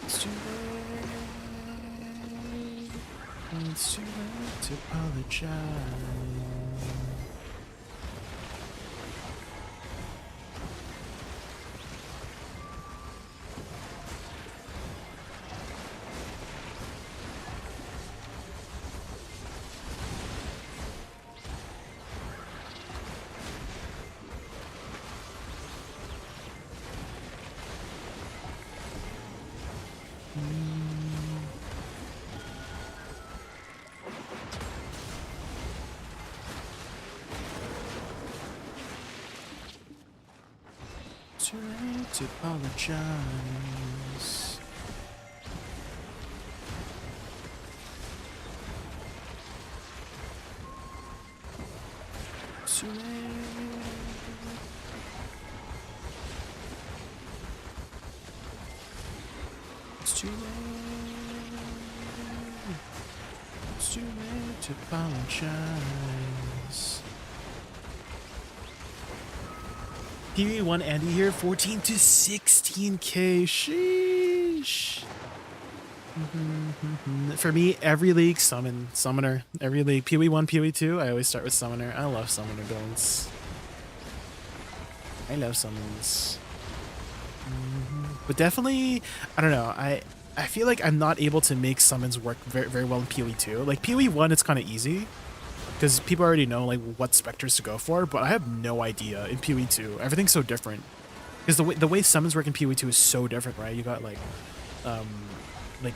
It's too late. It's too late to apologize. Too late to apologize. Too late. It's too late. It's too late to apologize. PV1 Andy here, 14 to 16k. Sheesh. For me, every league summoner. Every league, PoE1, PoE2, I always start with summoner. I love summoner builds. I love summons. But definitely, I don't know. I feel like I'm not able to make summons work very well in PoE 2. Like PoE 1, it's kind of easy because people already know like what specters to go for. But I have no idea in PoE 2. Everything's so different because the way summons work in PoE 2 is so different, right? You got like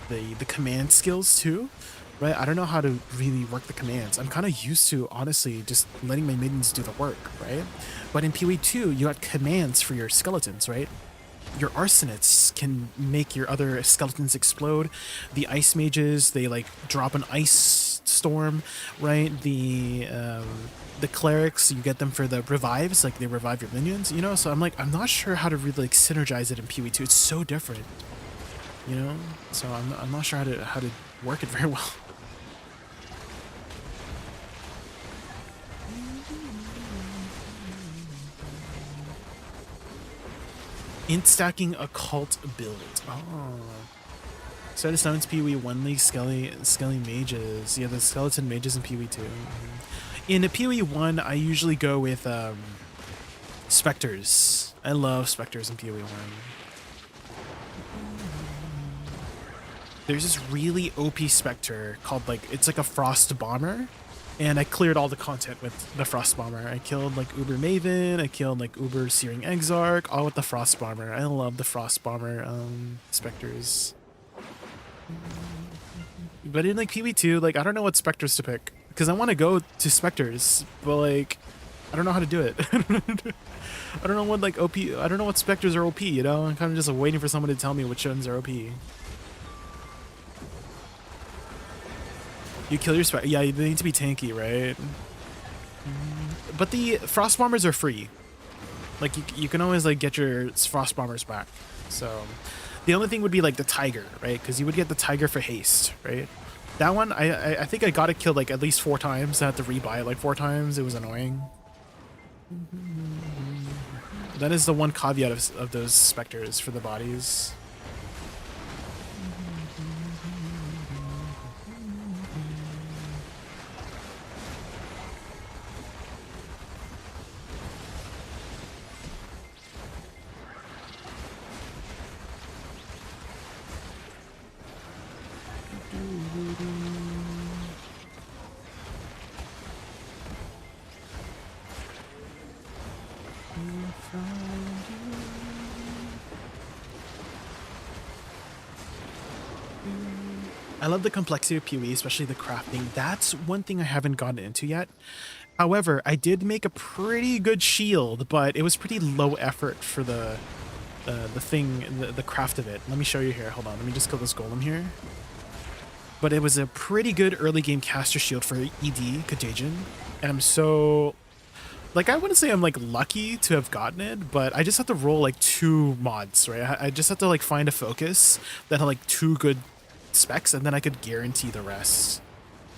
the command skills too, right? I don't know how to really work the commands. I'm kind of used to honestly just letting my minions do the work, right? But in PoE 2, you got commands for your skeletons, right? Your arsonists can make your other skeletons explode. The ice mages, they like drop an ice storm, right? The clerics, you get them for the revives, like they revive your minions, you know? So I'm not sure how to really like synergize it in PoE 2. It's so different, you know? So I'm not sure how to work it very well. Int stacking occult build. Oh. Started summons PoE 1 League Skelly mages. Yeah, the skeleton mages in PoE 2. In the PoE 1, I usually go with specters. I love specters in PoE 1. There's this really OP specter called it's like a frost bomber. And I cleared all the content with the Frost Bomber. I killed like Uber Maven, I killed like Uber Searing Exarch, all with the Frost Bomber. I love the Frost Bomber specters. But in like PoE 2, like I don't know what specters to pick. Because I want to go to specters, but like I don't know how to do it. I don't know what like OP, I don't know what specters are OP, you know? I'm kind of just waiting for someone to tell me which ones are OP. You kill your spec. Yeah, they need to be tanky, right? But the frost bombers are free. Like you can always like get your frost bombers back. So the only thing would be like the tiger, right? Because you would get the tiger for haste, right? That one, I think I got it killed like at least 4 times. I had to rebuy it like 4 times. It was annoying. That is the one caveat of those specters for the bodies. I love the complexity of PoE, especially the crafting. That's one thing I haven't gotten into yet. However, I did make a pretty good shield, but it was pretty low effort for the craft of it. Let me show you here. Hold on. Let me just kill this golem here. But it was a pretty good early game caster shield for ADVgg Links, and I'm so like I wouldn't say I'm like lucky to have gotten it, but I just have to roll like 2 mods, right? I just have to like find a focus that had like 2 good specs, and then I could guarantee the rest.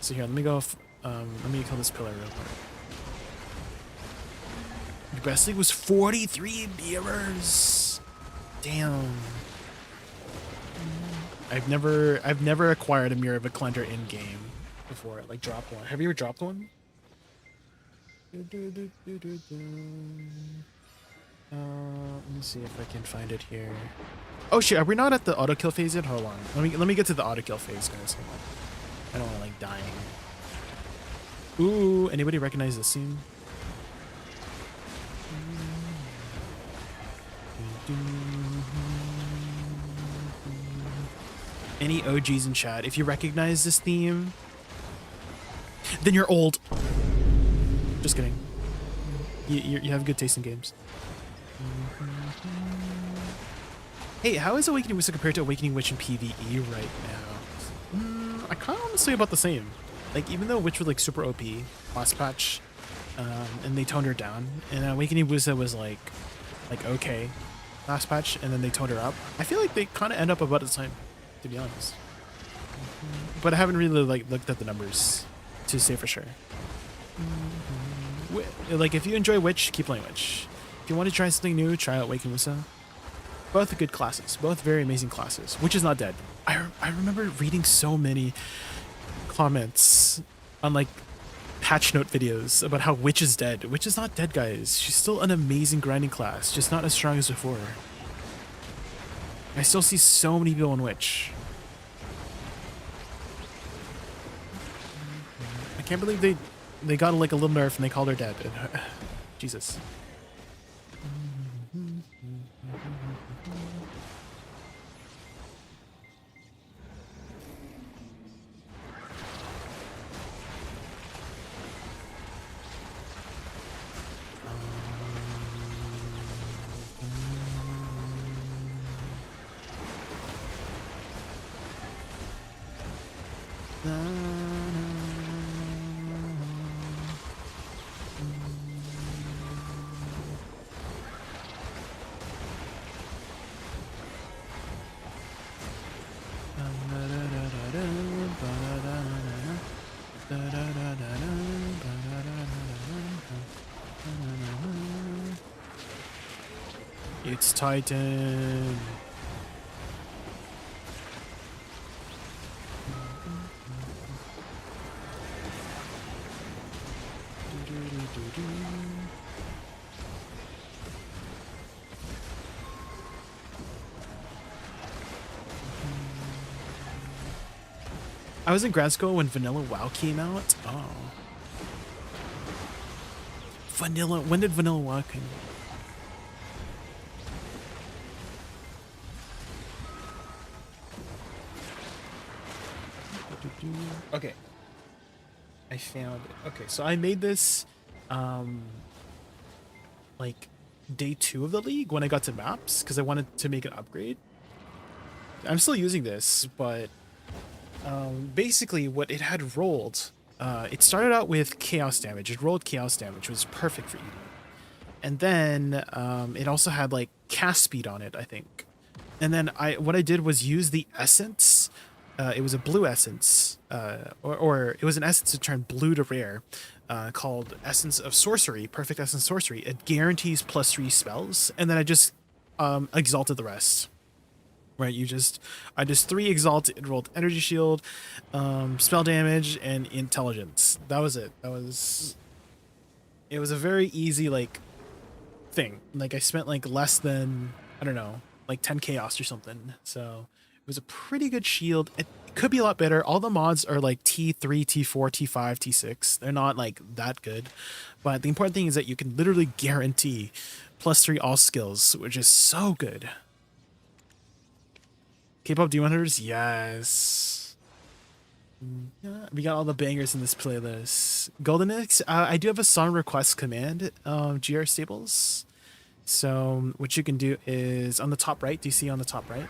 So here, let me go. Let me kill this pillar real quick. The best league was 43 mirrors. Damn. I've never acquired a mirror of a Clender in game before. Like dropped one. Have you ever dropped one? Let me see if I can find it here. Oh shit, are we not at the auto kill phase yet? Hold on. Let me get to the auto kill phase, guys. Hold on. I don't want to like dying. Ooh, anybody recognize this scene? Any OGs in chat, if you recognize this theme, then you're old. Just kidding. You have good taste in games. Hey, how is Awakening Woosa compared to Awakening Witch in PvE right now? I kind of want to say about the same. Like, even though Witch was like super OP last patch, and they toned her down, and Awakening Woosa was like okay last patch, and then they toned her up. I feel like they kind of end up about the same, to be honest. But I haven't really like looked at the numbers to say for sure. Like, if you enjoy Witch, keep playing Witch. If you want to try something new, try out Awakening Woosa. Both good classes. Both very amazing classes. Witch is not dead. I remember reading so many comments on like patch note videos about how Witch is dead. Witch is not dead, guys. She's still an amazing grinding class, just not as strong as before. I still see so many people in Witch. I can't believe they got like a little nerf and they called her dead. Jesus. It's Titan. I was in grad school when Vanilla WoW came out. Oh. Vanilla, when did Vanilla WoW come out? Okay. I found it. Okay, so I made this like day 2 of the league when I got to maps because I wanted to make an upgrade. I'm still using this, but basically what it had rolled, it started out with chaos damage. It rolled chaos damage, which was perfect for eating. And then it also had like cast speed on it, I think. And then what I did was use the essence. It was a blue essence, or it was an essence to turn blue to rare, called Essence of Sorcery, Perfect Essence Sorcery. It guarantees +3 spells, and then I just exalted the rest. Right, I just 3 exalt. It rolled energy shield, spell damage, and intelligence. That was it. It was a very easy like thing. Like I spent like less than, I don't know, like 10 chaos or something. So it was a pretty good shield. It could be a lot better. All the mods are like T3, T4, T5, T6. They're not like that good. But the important thing is that you can literally guarantee +3 all skills, which is so good. K-pop Demon Hunters? Yes. Yeah, we got all the bangers in this playlist. Golden X, I do have a song request command, GR Stables. So what you can do is on the top right, do you see on the top right?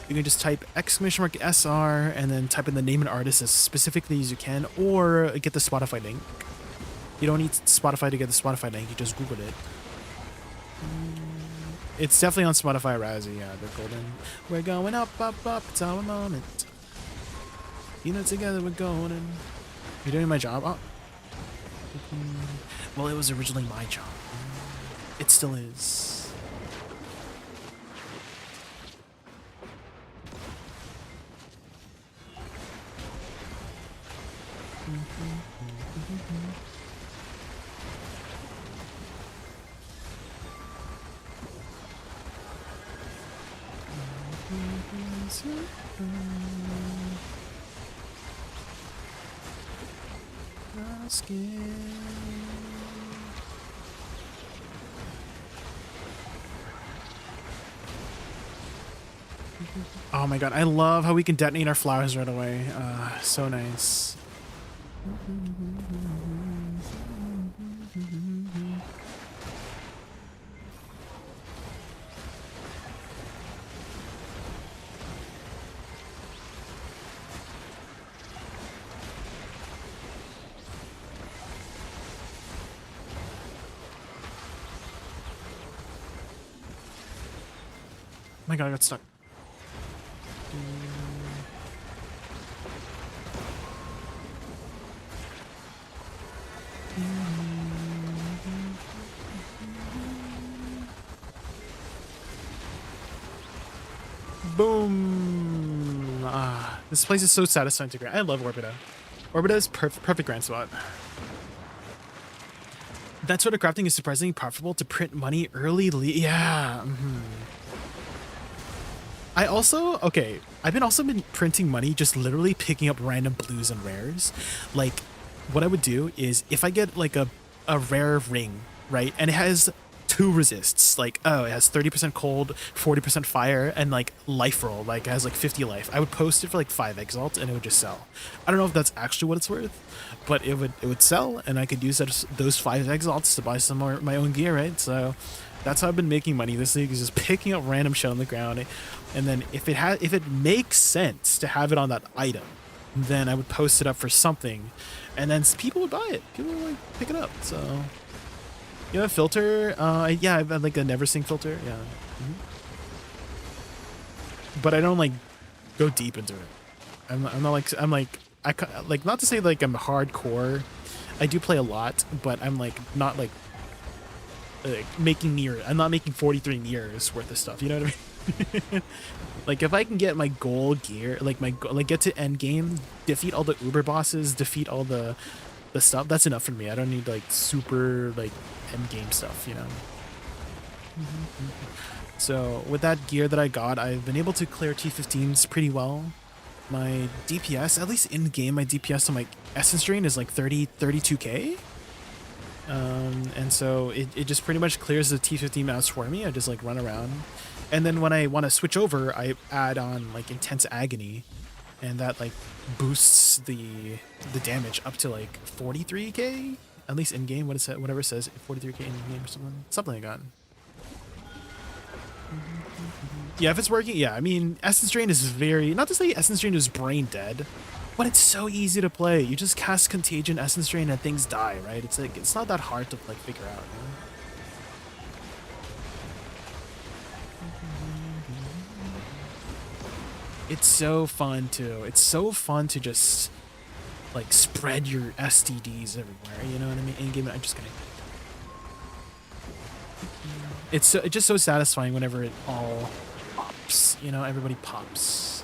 You can just type !SR and then type in the name and artist as specifically as you can, or get the Spotify link. You don't need Spotify to get the Spotify link, you just Google it. It's definitely on Spotify, Razzie, yeah, the golden. We're going up, up, up, it's our moment. You know, together we're golden. You're doing my job? Oh. Well, it was originally my job. It still is. Oh my god, I love how we can detonate our flowers right away. So nice. Oh my god, I got stuck. Boom! This place is so satisfying to grant. I love Orbita. Orbita is perfect grand spot. That sort of crafting is surprisingly profitable to print money early. Yeah. I also, okay, I've been printing money, just literally picking up random blues and rares. Like, what I would do is if I get like a rare ring, right, and it has 2 resists, like, oh, it has 30% cold, 40% fire, and like life roll, like it has like 50 life, I would post it for like 5 exalt and it would just sell. I don't know if that's actually what it's worth, but it would sell, and I could use those 5 exalts to buy some more my own gear, right? So that's how I've been making money this league, is just picking up random shit on the ground, and then if it makes sense to have it on that item, then I would post it up for something, and then people would buy it. People would like pick it up. So you have a filter? Yeah, I've had like a never sing filter. Yeah, but I don't like go deep into it. I'm not like not to say like I'm hardcore. I do play a lot, but I'm like not like making near. I'm not making 43 nears worth of stuff. You know what I mean? Like if I can get my goal gear, like get to end game, defeat all the Uber bosses, defeat all the stuff, that's enough for me. I don't need like super like end game stuff, you know. So with that gear that I got, I've been able to clear T15s pretty well. My DPS, at least in game, my DPS on my essence drain is like 32k. And so it just pretty much clears the T15 mounts for me. I just like run around, and then when I want to switch over, I add on like intense agony, and that like boosts the damage up to like 43k, at least in game. Whatever it says, 43k in game or something like that. Yeah, if it's working, yeah. I mean, Essence Drain is very, not to say Essence Drain is brain dead, but it's so easy to play. You just cast Contagion, Essence Drain, and things die, right? It's like, it's not that hard to like figure out, you know? It's so fun too. It's so fun to just like spread your STDs everywhere, you know what I mean? In game, I'm just kidding. It's just so satisfying whenever it all pops, you know, everybody pops.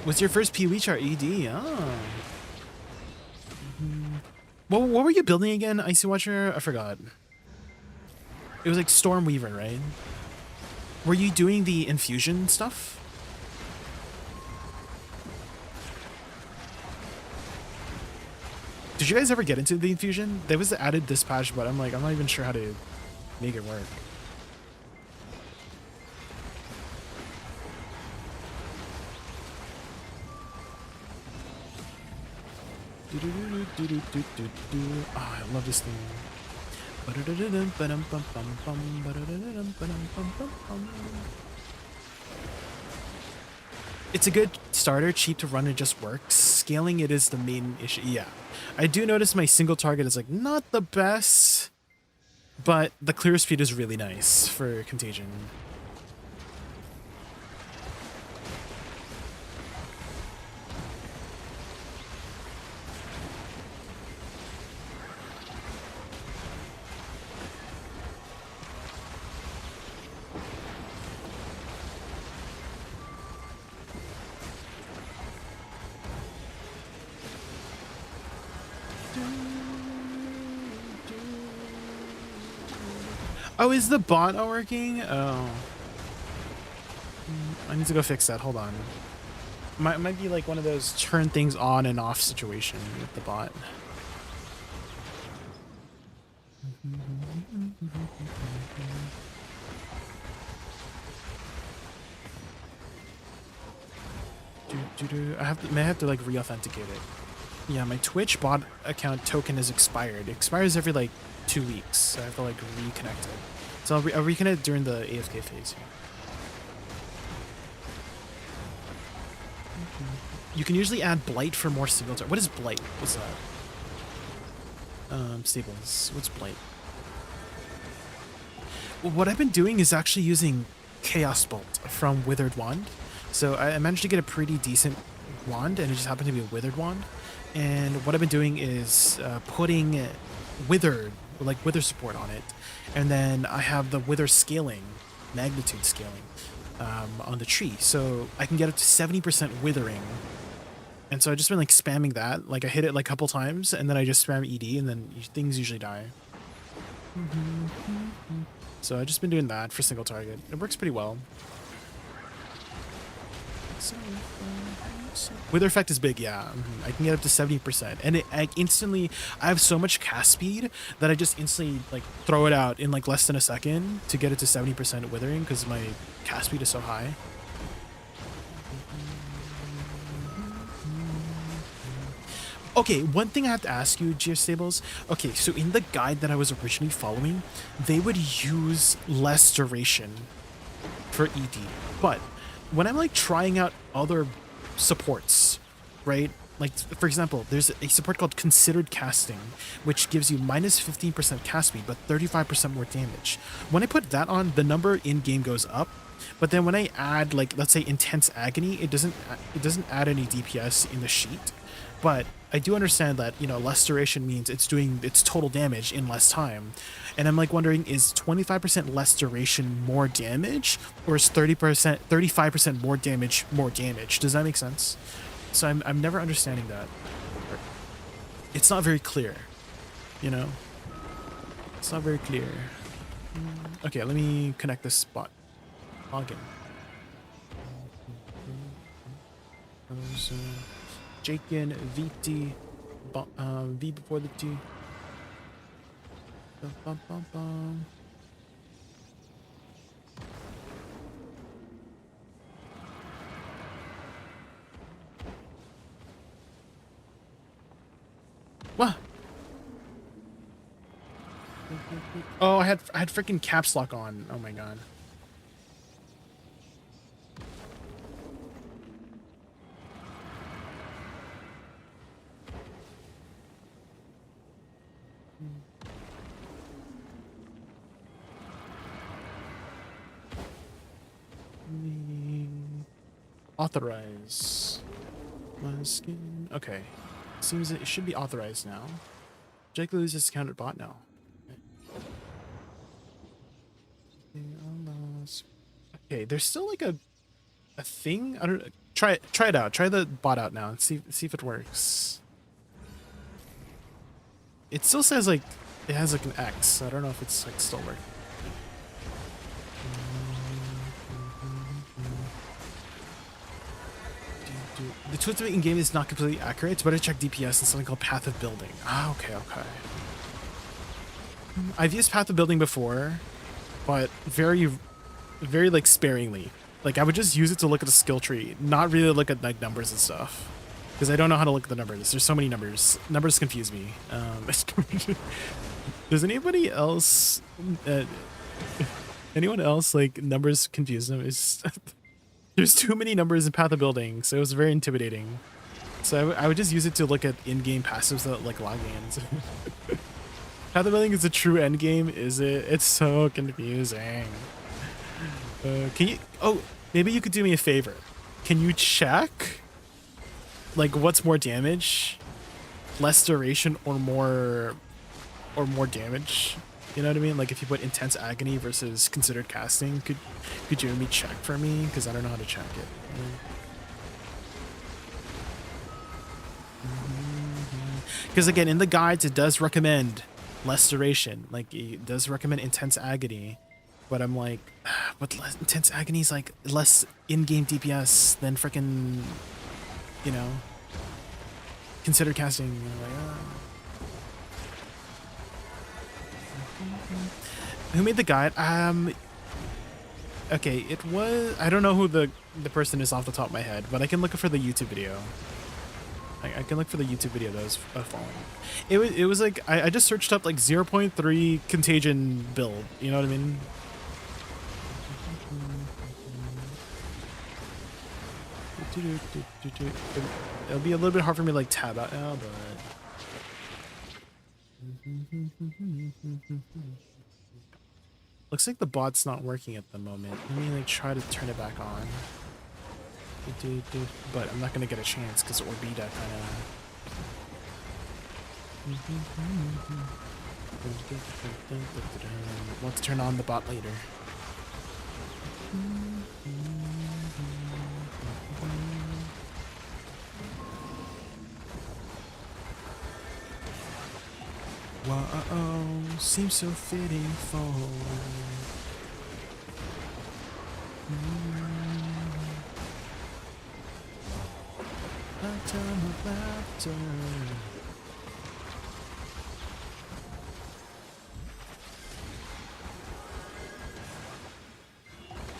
What's your first PoE chart? ED? Oh. What were you building again, Icy Watcher? I forgot. It was like Stormweaver, right? Were you doing the infusion stuff? Did you guys ever get into the infusion? There was added this patch, but I'm not even sure how to make it work. Oh, I love this thing. It's a good starter, cheap to run, and just works. Scaling it is the main issue. Yeah, I do notice my single target is like not the best, but the clear speed is really nice for Contagion. Oh, is the bot not working? Oh. I need to go fix that. Hold on. Might be like one of those turn things on and off situation with the bot. I may have to like re-authenticate it. Yeah, my Twitch bot account token is expired. It expires every like 2 weeks, so I have to like reconnect it. So I'll reconnect during the AFK phase here. You can usually add Blight for more single target. What is Blight? What's that? Stables. What's Blight? Well, what I've been doing is actually using Chaos Bolt from Withered Wand. So I managed to get a pretty decent wand, and it just happened to be a Withered Wand. And what I've been doing is putting Wither support on it. And then I have the Wither scaling, magnitude scaling, on the tree. So I can get up to 70% withering. And so I've just been like spamming that. Like I hit it like a couple times, and then I just spam ED, and then things usually die. So I've just been doing that for single target. It works pretty well. Wither effect is big, yeah. I can get up to 70%, and I have so much cast speed that I just instantly like throw it out in like less than a second to get it to 70% withering because my cast speed is so high. Okay, one thing I have to ask you, Geostables. Okay, so in the guide that I was originally following, they would use less duration for ED. But when I'm like trying out other supports, right? Like, for example, there's a support called Considered Casting, which gives you minus 15% cast speed, but 35% more damage. When I put that on, the number in-game goes up. But then when I add, like, let's say Intense Agony, it doesn't add any DPS in the sheet. But I do understand that, you know, less duration means it's doing its total damage in less time. And I'm like wondering, is 25% less duration more damage, or is 35% more damage? Does that make sense? So I'm never understanding that. It's not very clear, you know? It's not very clear. Okay, let me connect this spot. Login. JaykunVT, V before the T. Bum, bum, bum. What? Oh, I had freaking caps lock on. Oh my god. Authorize my skin. Okay, seems it should be authorized now. Jake loses his account at bot now. Okay, there's still like a thing. I don't try it out. Try the bot out now and see if it works. It still says like it has like an X. I don't know if it's like still working. The twist of it in game is not completely accurate. It's better to check DPS and something called Path of Building. Ah, okay. I've used Path of Building before, but very like sparingly. Like I would just use it to look at the skill tree, not really look at like numbers and stuff, because I don't know how to look at the numbers. There's so many numbers. Numbers confuse me. Does anybody else? Anyone else like numbers confuse them? There's too many numbers in Path of Building, so it was very intimidating. So I would just use it to look at in-game passives that like log gains. Path of Building is a true end game, is it? It's so confusing. Can you? Oh, maybe you could do me a favor. Can you check, like, what's more damage, less duration, or more damage? You know what I mean? Like if you put Intense Agony versus Considered Casting, could you maybe check for me? Because I don't know how to check it. Because again, in the guides, it does recommend less duration. Like it does recommend Intense Agony, but I'm like, but Intense Agony is like less in-game DPS than freaking, you know, Considered Casting. Like, Who made the guide? Okay, it was, I don't know who the person is off the top of my head, but I can look for the YouTube video. I can look for the YouTube video that was following. It was like I just searched up like 0.3 contagion build. You know what I mean? It'll be a little bit hard for me to like tab out now, but Looks like the bot's not working at the moment. Let me like try to turn it back on. But I'm not gonna get a chance because Orbita kind of. We'll have to turn on the bot later. Whoa, seems so fitting for a time of laughter.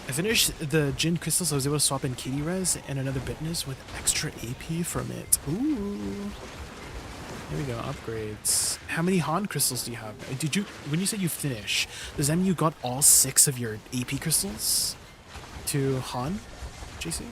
I finished the Jin crystals. I was able to swap in Kitty Res and another Bitness with extra AP from it. Ooh. There we go, upgrades. How many Han crystals do you have? Did you, when you said you finish, does that mean you got all 6 of your AP crystals to Han, JC?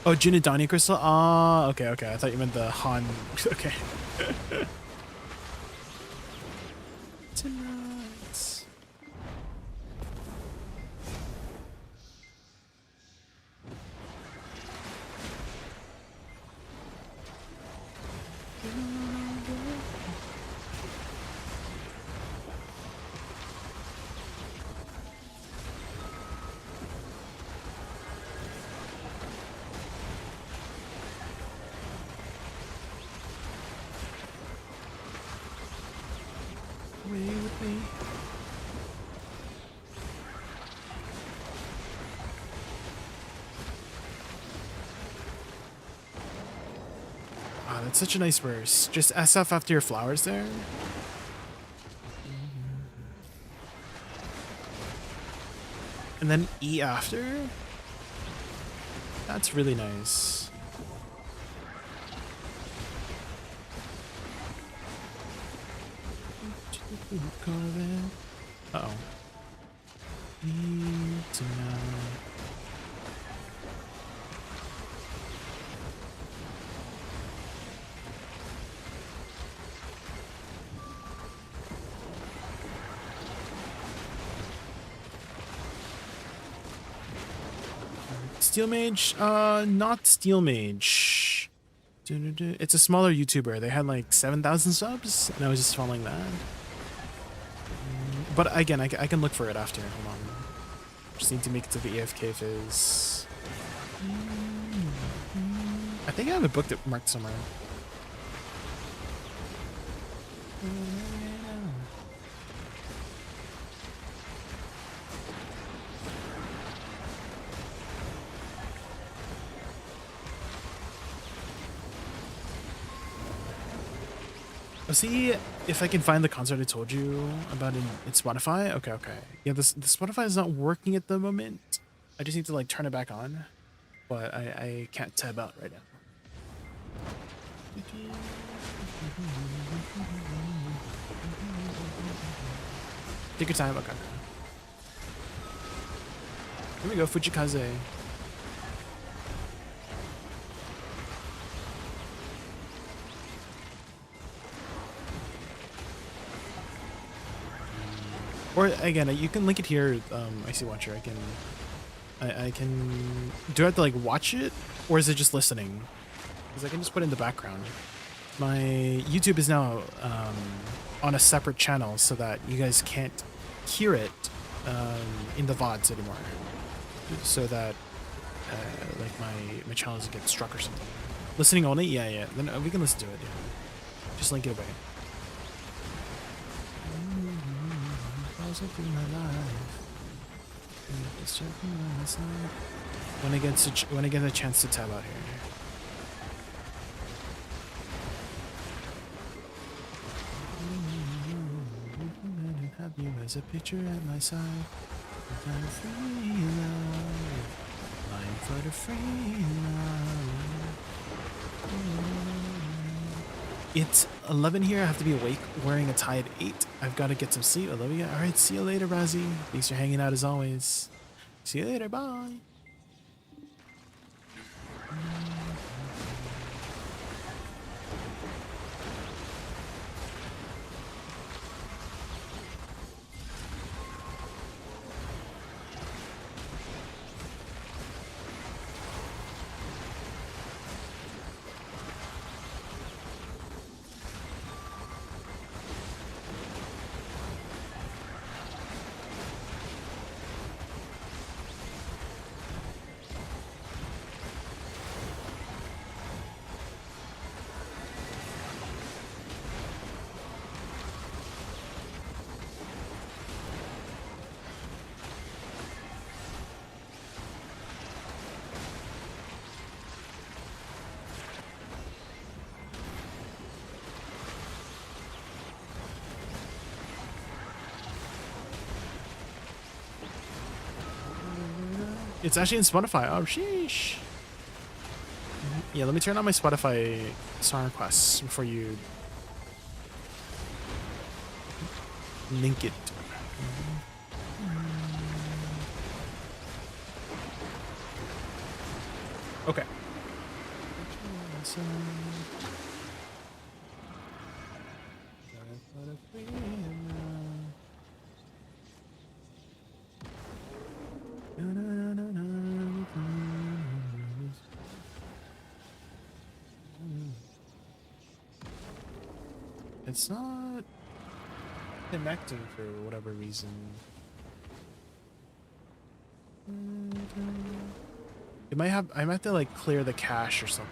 Oh, Jin and Donnie crystal? Ah, okay, okay. I thought you meant the Han. Okay. Tonight. With me. Ah, that's such a nice verse. Just SF after your flowers there. And then E after. That's really nice. Uh-oh. Need to know. Steel Mage? Not Steel Mage. It's a smaller YouTuber. They had like 7,000 subs, and I was just following that. But again, I can look for it after. Hold on. Just need to make it to the AFK phase. I think I have it booked it marked somewhere. Let's see if I can find the concert I told you about in Spotify. Okay, okay. Yeah, the Spotify is not working at the moment. I just need to like turn it back on, but I can't tab out right now. Take your time. Okay. Here we go, Fujikaze. Or again, you can link it here. I see Watcher. I can. Do I have to like watch it, or is it just listening? Because I can just put it in the background. My YouTube is now on a separate channel, so that you guys can't hear it in the VODs anymore. So that like my channel doesn't get struck or something. Listening only, yeah. Then we can listen to it. Yeah. Just link it away. Through my life. When I get a chance to tab out here. Have you as a picture at my side. I'm free love. I'm for the free love. It's 11 here. I have to be awake wearing a tie at 8. I've got to get some sleep. I love you. All right, see you later, Razzie. Thanks for hanging out as always. See you later. Bye. It's actually in Spotify. Oh, sheesh. Yeah, let me turn on my Spotify song requests before you link it. Okay. It's not connecting for whatever reason. It might have, I might have to like clear the cache or something.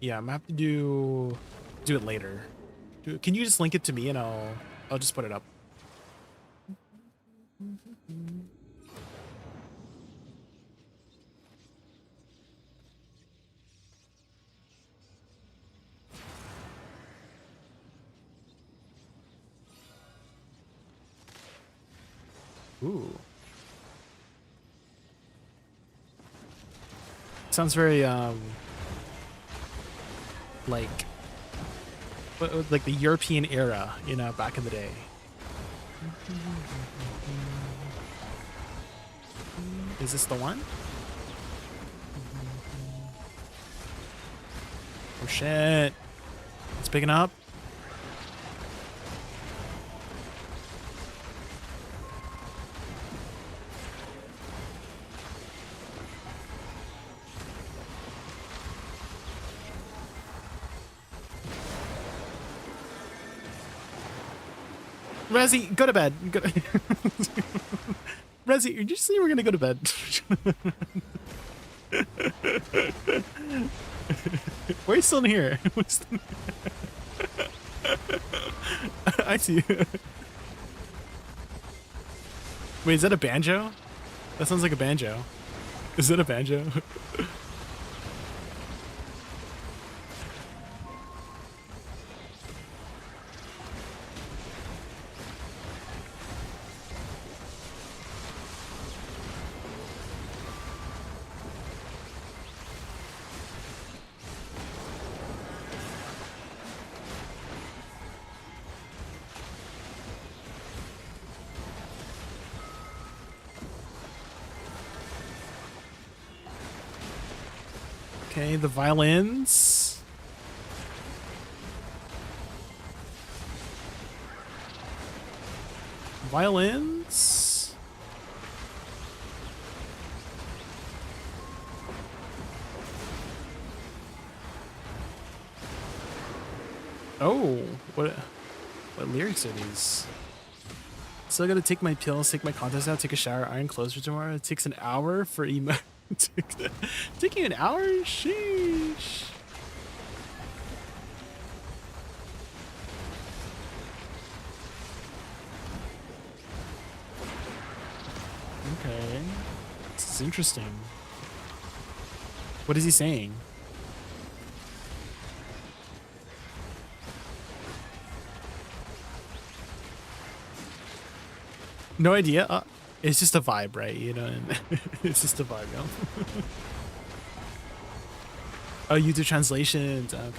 Yeah, I'm gonna have to do it later. Can you just link it to me and I'll just put it up. Ooh. Sounds very like the European era, you know, back in the day. Is this the one? Oh shit. It's picking up. Razzie, go to bed. Razzie, you just say we're gonna go to bed. Why are you still in here? I see you. Wait, is that a banjo? That sounds like a banjo. Is that a banjo? Okay, the violins. Violins. Oh, what lyrics are these? Still gotta take my pills, take my contacts out, take a shower, iron clothes for tomorrow. It takes an hour for emo. Taking an hour? Sheesh. Okay. This is interesting. What is he saying? No idea. It's just a vibe, right? You know, it's just a vibe, yo. Oh, you do translations. Okay.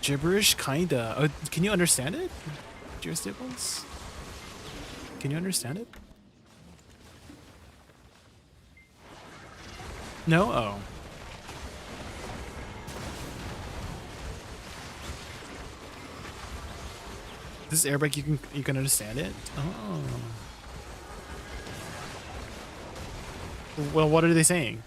Gibberish, kinda. Oh, can you understand it? Geostables? Can you understand it? No? Oh. This is Arabic, you can understand it? Oh. Well, what are they saying?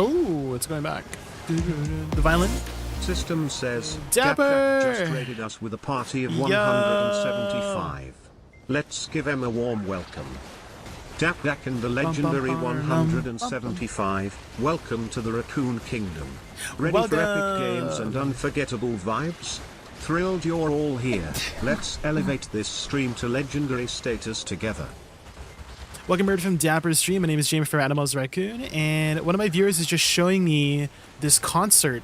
Oh, it's going back. The violin. System says Dapper just rated us with a party of 175. Let's give him a warm welcome. Dak and the legendary 175. Welcome to the Raccoon Kingdom. Ready for epic games and unforgettable vibes? Thrilled you're all here. Let's elevate this stream to legendary status together. Welcome back from Dapper's stream. My name is Jamie from Animals Raccoon, and one of my viewers is just showing me this concert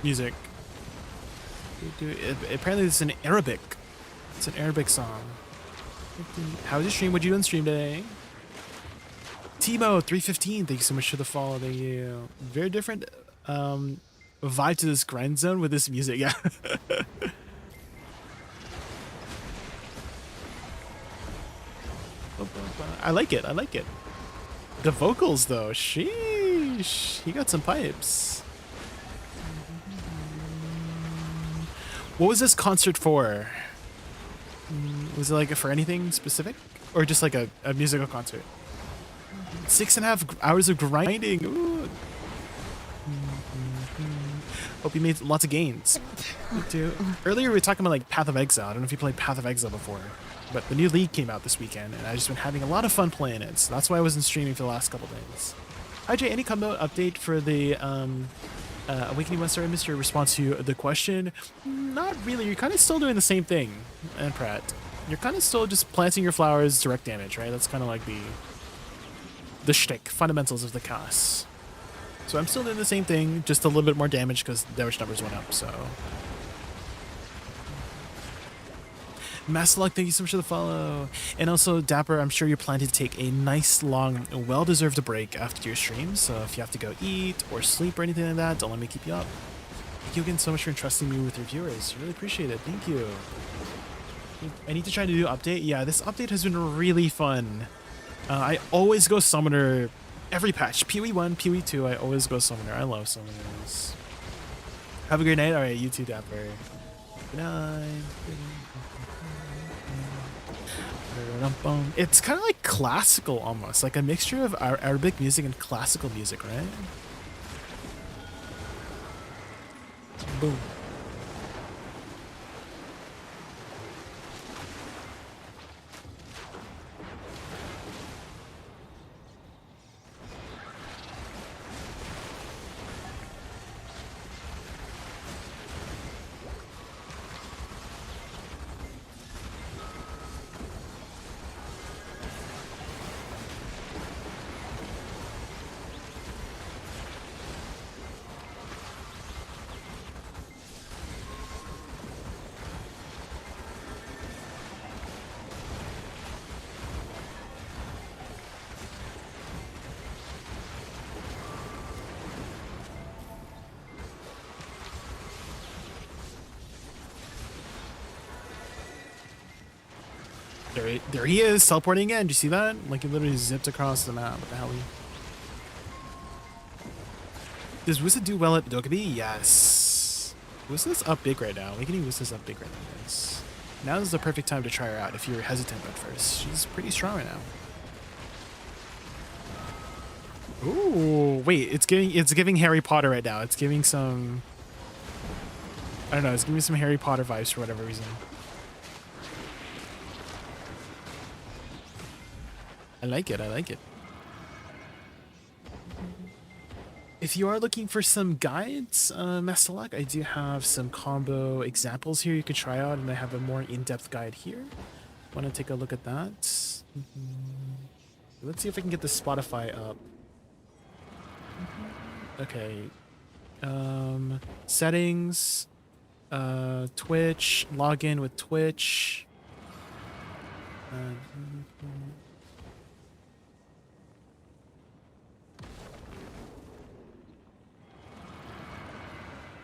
music. Apparently it's an Arabic. It's an Arabic song. How was your stream? What'd you do on stream today? Timo 315. Thank you so much for the follow. Thank you. Very different vibe to this grind zone with this music. Yeah. I like it. I like it. The vocals, though, sheesh, he got some pipes. What was this concert for? Was it like for anything specific, or just like a musical concert? 6.5 hours of grinding. Ooh. Hope you made lots of gains. Me too. Earlier we were talking about like Path of Exile. I don't know if you played Path of Exile before. But the new league came out this weekend, and I've just been having a lot of fun playing it, so that's why I wasn't streaming for the last couple days. Hi Jay, any combo update for the Awakening Monster? I missed your response to the question. Not really, you're kind of still doing the same thing, and Pratt. You're kind of still just planting your flowers, direct damage, right? That's kind of like the shtick, fundamentals of the cast. So I'm still doing the same thing, just a little bit more damage because damage numbers went up, so... Master Luck, thank you so much for the follow. And also, Dapper, I'm sure you're planning to take a nice, long, well-deserved break after your stream. So if you have to go eat or sleep or anything like that, don't let me keep you up. Thank you again so much for entrusting me with your viewers. Really appreciate it. Thank you. I need to try to do an update. Yeah, this update has been really fun. I always go Summoner every patch. PoE 1, PoE 2, I always go Summoner. I love Summoners. Have a great night. All right, you too, Dapper. Good night. It's kind of like classical almost, like a mixture of Arabic music and classical music, right? Boom. There he is, teleporting again. Do you see that? Like he literally zipped across the map. What the hell? Does Woosa do well at Dokkaebi? Yes. Woosa's up big right now. We can Woosa's up big right now, guys. Now is the perfect time to try her out if you're hesitant at first. She's pretty strong right now. Ooh, wait, it's giving Harry Potter right now. It's giving some, I don't know, it's giving me some Harry Potter vibes for whatever reason. I like it, I like it. If you are looking for some guides, Master Luck, I do have some combo examples here you could try out, and I have a more in-depth guide here. Want to take a look at that? Let's see if I can get the Spotify up. Okay. Settings, Twitch, login with Twitch.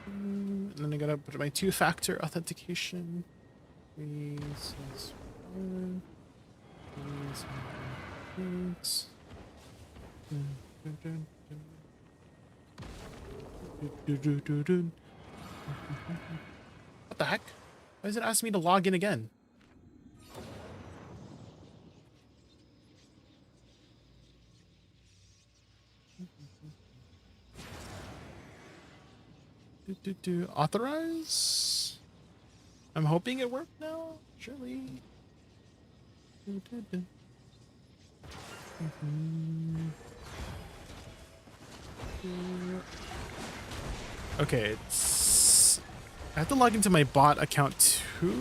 And then I gotta put my 2-factor authentication. What the heck? Why does it ask me to log in again? Authorize? I'm hoping it worked now, surely. Okay, I have to log into my bot account too,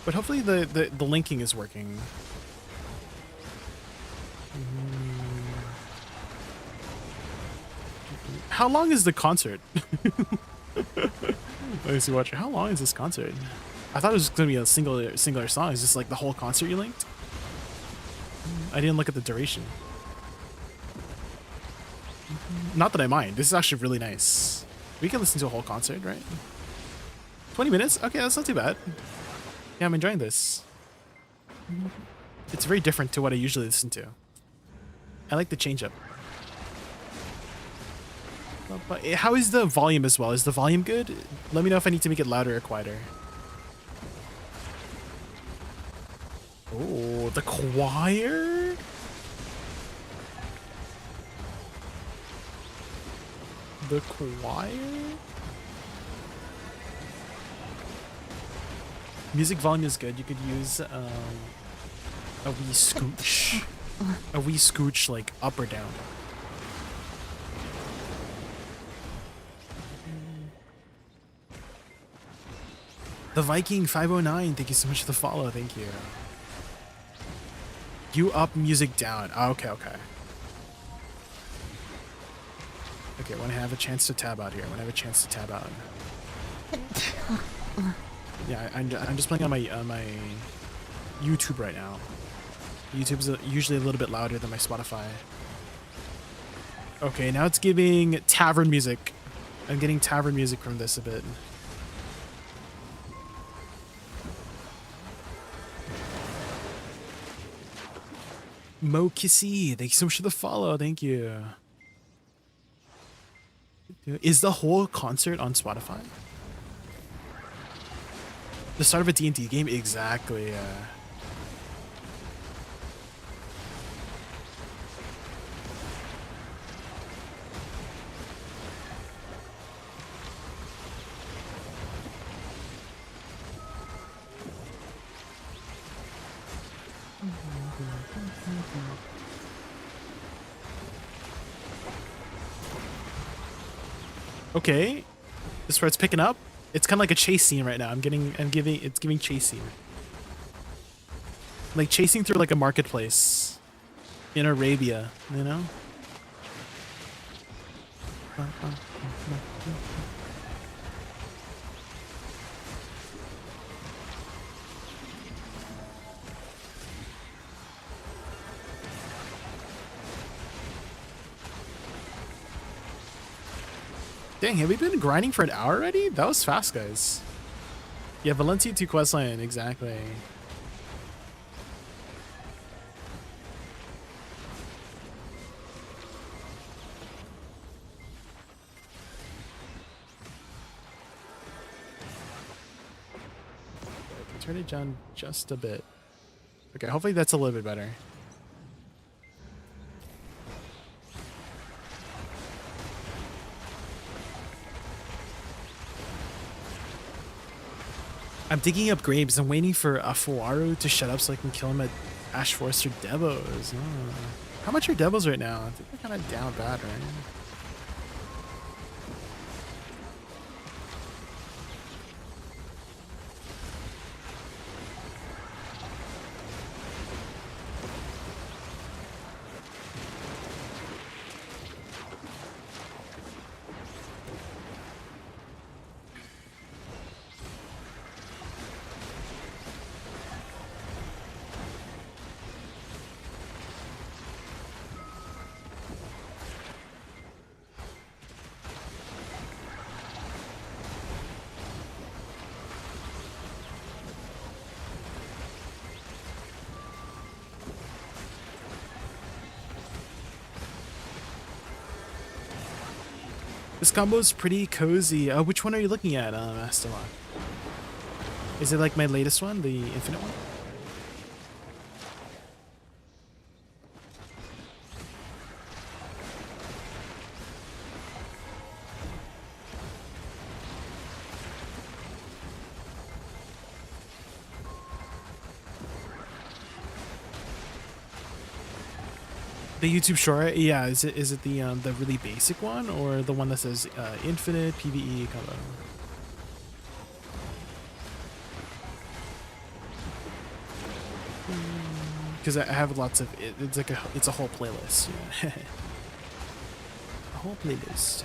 but hopefully the linking is working. How long is the concert? Let me see, watcher. How long is this concert? I thought it was going to be a singular song. Is this like the whole concert you linked? I didn't look at the duration. Not that I mind. This is actually really nice. We can listen to a whole concert, right? 20 minutes? Okay, that's not too bad. Yeah, I'm enjoying this. It's very different to what I usually listen to. I like the change up. But how is the volume as well? Is the volume good? Let me know if I need to make it louder or quieter. Oh, the choir? The choir? Music volume is good. You could use a wee scooch. A wee scooch like up or down. The Viking 509, thank you so much for the follow. Thank you. You up, music down. Oh, okay. Okay, when I have a chance to tab out here. Yeah, I'm just playing on my YouTube right now. YouTube's usually a little bit louder than my Spotify. Okay, now it's giving tavern music. I'm getting tavern music from this a bit. Mo Kissy, thank you so much for the follow. Thank you. Is the whole concert on Spotify? The start of a D&D game? Exactly, Okay, this is where it's picking up. It's kind of like a chase scene right now. It's giving chase scene. Like chasing through like a marketplace in Arabia, you know? Dang, have we been grinding for an hour already? That was fast, guys. Yeah, Valencia 2 questline, exactly. Turn it down just a bit. Okay, hopefully that's a little bit better. I'm digging up graves. I'm waiting for Afuaru to shut up so I can kill him at Ash Forest or Devos. Oh. How much are Devos right now? I think they're kind of down bad, right? This combo is pretty cozy. Which one are you looking at, Astalon? Is it like my latest one, the infinite one? The YouTube short, yeah. Is it the really basic one or the one that says infinite PVE combo? Because I have lots of it's like it's a whole playlist. Yeah. A whole playlist.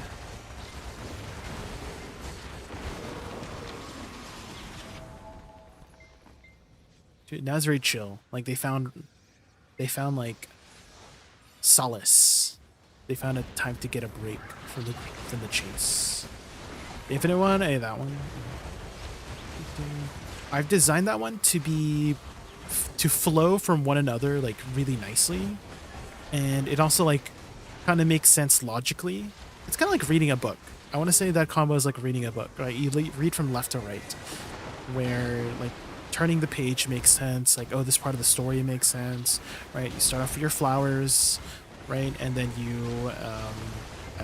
Dude, now it's very chill. Like they found like solace. They found a time to get a break from the chase. The infinite one, hey, that one. I've designed that one to flow from one another like really nicely, and it also like kind of makes sense logically. It's kind of like reading a book. I want to say that combo is like reading a book, right? You read from left to right, where like turning the page makes sense. Like, oh, this part of the story makes sense, right? You start off with your flowers, right? And then you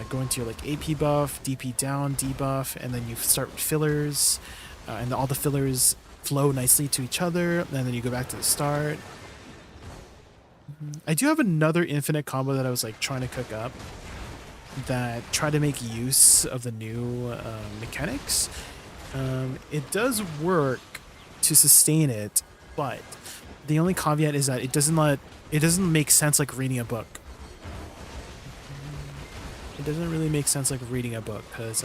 go into your like AP buff, DP down, debuff, and then you start with fillers, and all the fillers flow nicely to each other, and then you go back to the start. I do have another infinite combo that I was like trying to cook up that try to make use of the new mechanics. It does work to sustain it, but the only caveat is that it doesn't make sense like reading a book. It doesn't really make sense like reading a book because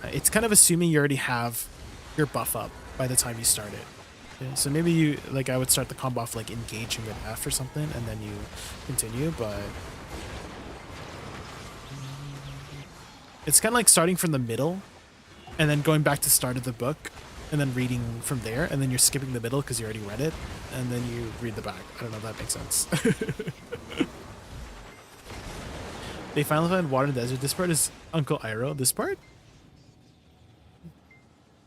it's kind of assuming you already have your buff up by the time you start it. Yeah, so maybe you like I would start the combo off like engaging with F or something, and then you continue, but it's kind of like starting from the middle and then going back to start of the book and then reading from there, and then you're skipping the middle because you already read it, and then you read the back. I don't know if that makes sense. They finally found water in the desert. This part is Uncle Iroh. This part?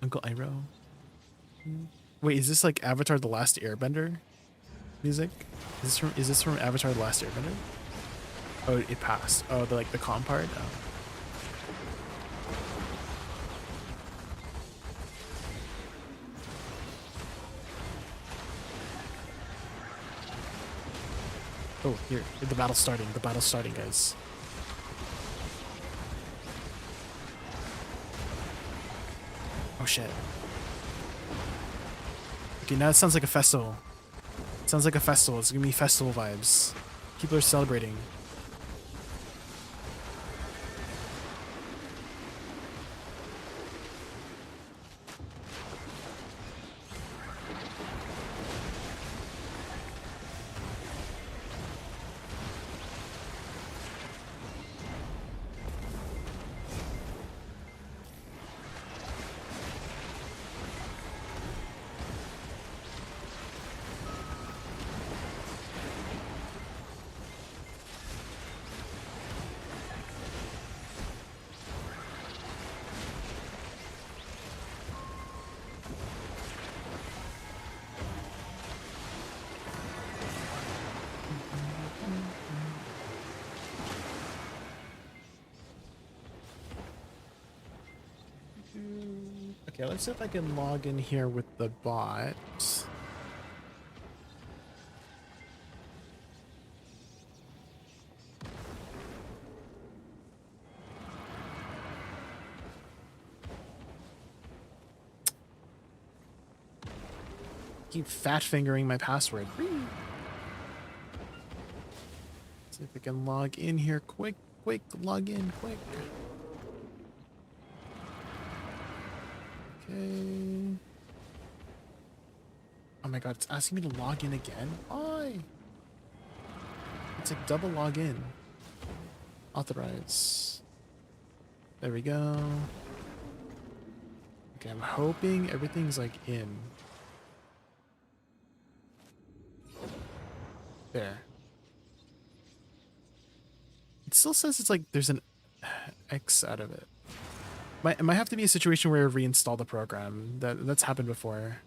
Uncle Iroh. Wait, is this like Avatar: The Last Airbender music? Is this from Avatar: The Last Airbender? Oh, it passed. Oh, the calm part. Oh, here, the battle's starting. The battle's starting, guys. Oh shit. Okay, now it sounds like a festival. It sounds like a festival. It's gonna be festival vibes. People are celebrating. Okay, let's see if I can log in here with the bot. Keep fat fingering my password. See if I can log in here quick, log in quick. Okay. Oh my god, it's asking me to log in again? Why? It's like double login. Authorize. There we go. Okay, I'm hoping everything's like in. There. It still says it's like there's an X out of it. It might have to be a situation where I reinstall the program. That's happened before.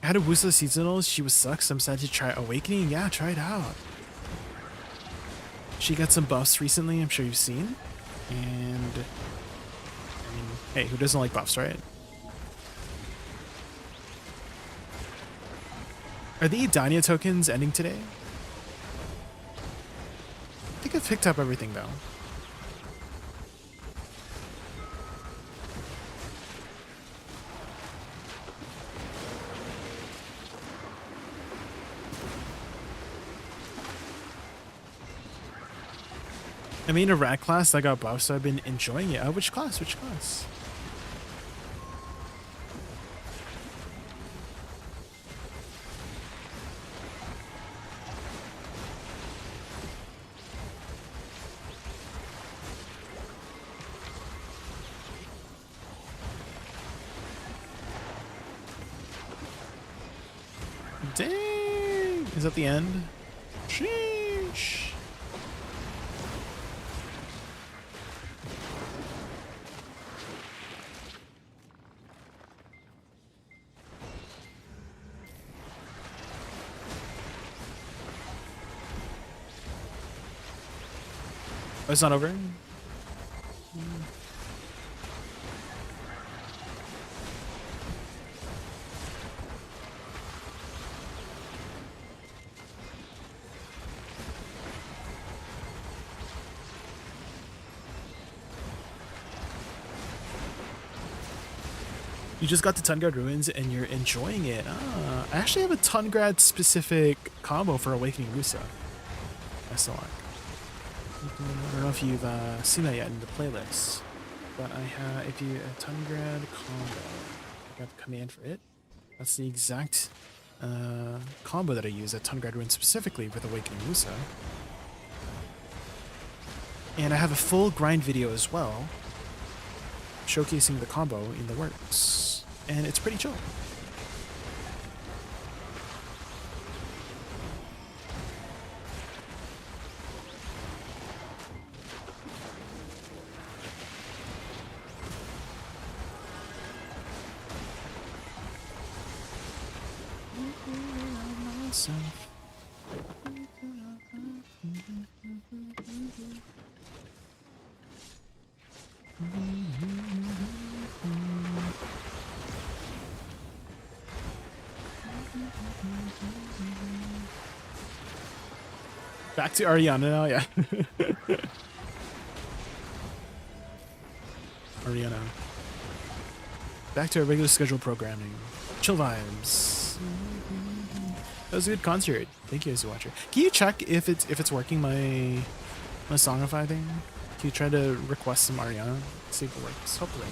I had a Woosa seasonal. She was sucks. I'm sad to try Awakening. Yeah, try it out. She got some buffs recently. I'm sure you've seen. And I mean, hey, who doesn't like buffs, right? Are the Edania tokens ending today? I think I've picked up everything though. I mean, a rat class that got buffed, so I've been enjoying it. Which class? Which class? Dang! Is that the end? Sheesh. Oh, it's not over? You just got to Tungrad Ruins and you're enjoying it. Ah, I actually have a Tungrad specific combo for Awakening Woosa. I saw it. I don't know if you've seen that yet in the playlist, but I have, if you a Tungrad combo, I got the command for it. That's the exact combo that I use at Tungrad Ruins specifically with Awakening Woosa. And I have a full grind video as well, showcasing the combo in the works. And it's pretty chill. Back to Ariana now, yeah. Ariana. Back to our regular scheduled programming. Chill vibes. That was a good concert. Thank you, Watcher. Can you check if it's working my Songify thing? Can you try to request some Ariana? See if it works. Hopefully.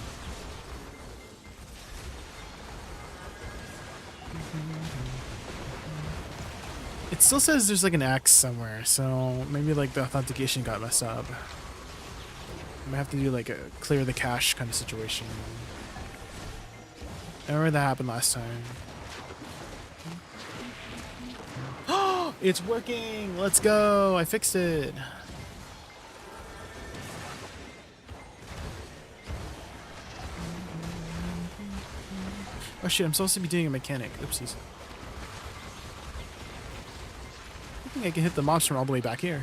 It still says there's like an X somewhere, so maybe like the authentication got messed up. I might have to do like a clear the cache kind of situation. I remember that happened last time. Oh, it's working! Let's go! I fixed it. Oh shit, I'm supposed to be doing a mechanic. Oopsies. I think I can hit the mobs from all the way back here.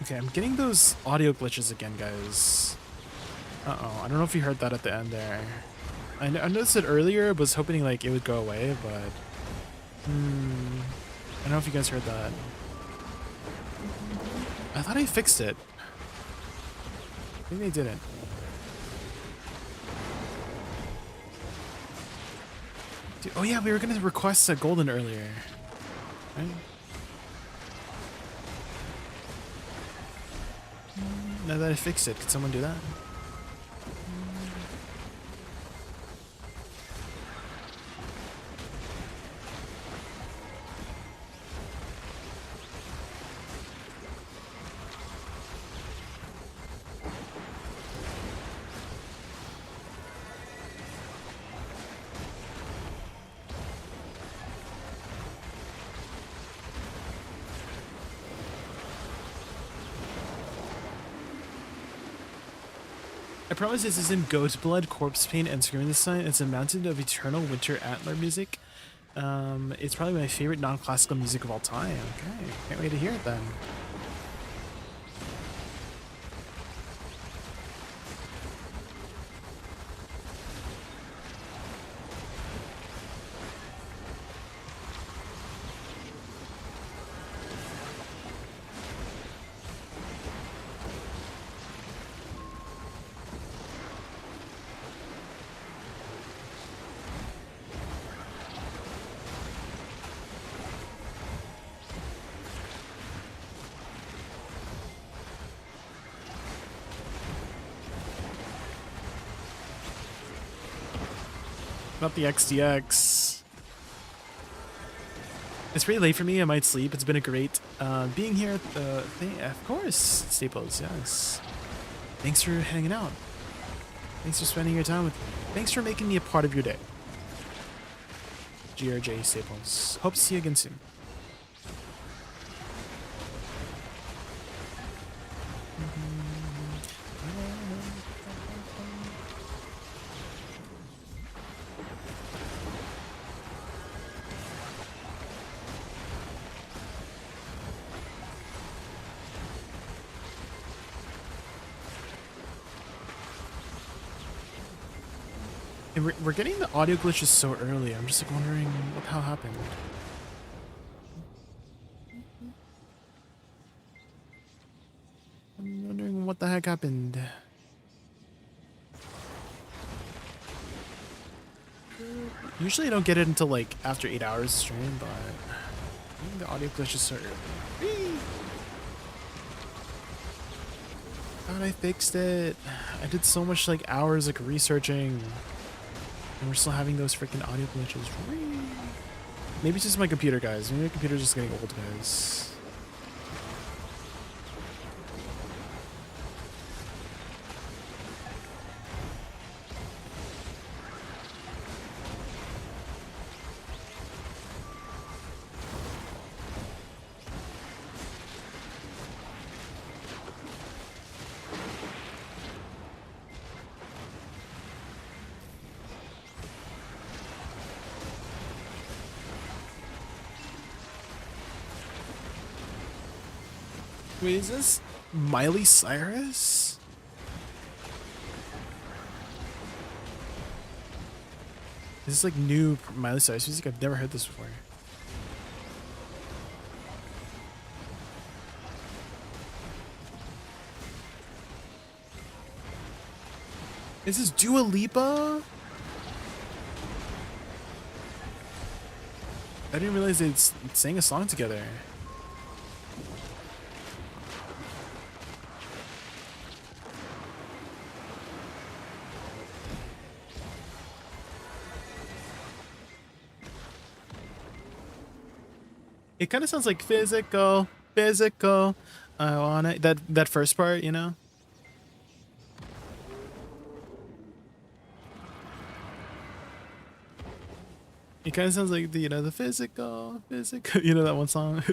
Okay, I'm getting those audio glitches again, guys. Uh-oh, I don't know if you heard that at the end there. I noticed it earlier, was hoping like it would go away, but... I don't know if you guys heard that. I thought I fixed it. Maybe I didn't. Dude, oh yeah, we were gonna request a golden earlier. Right? Now that I fixed it, could someone do that? I promise this isn't Ghost Blood, Corpse Paint, and Screaming this time. It's a Mountain of Eternal Winter Antler music. It's probably my favorite non-classical music of all time. Okay, can't wait to hear it then. Not the XDX. It's pretty late for me. I might sleep. It's been a great being here at the thing. Of course, Staples. Yes. Thanks for hanging out. Thanks for spending your time with me. Thanks for making me a part of your day. GRJ Staples. Hope to see you again soon. And we're getting the audio glitches so early. I'm just like wondering what the hell happened. I'm wondering what the heck happened. Usually I don't get it until like after 8 hours of stream, but I think the audio glitches so early. God, I fixed it. I did so much like hours like researching. And we're still having those freaking audio glitches. Maybe it's just my computer, guys. Maybe my computer's just getting old, guys. Wait, is this Miley Cyrus? This is like new Miley Cyrus music. I've never heard this before. Is this Dua Lipa? I didn't realize they'd sang a song together. It kind of sounds like physical. I wanna that first part, you know. It kind of sounds like the the physical, you know that one song.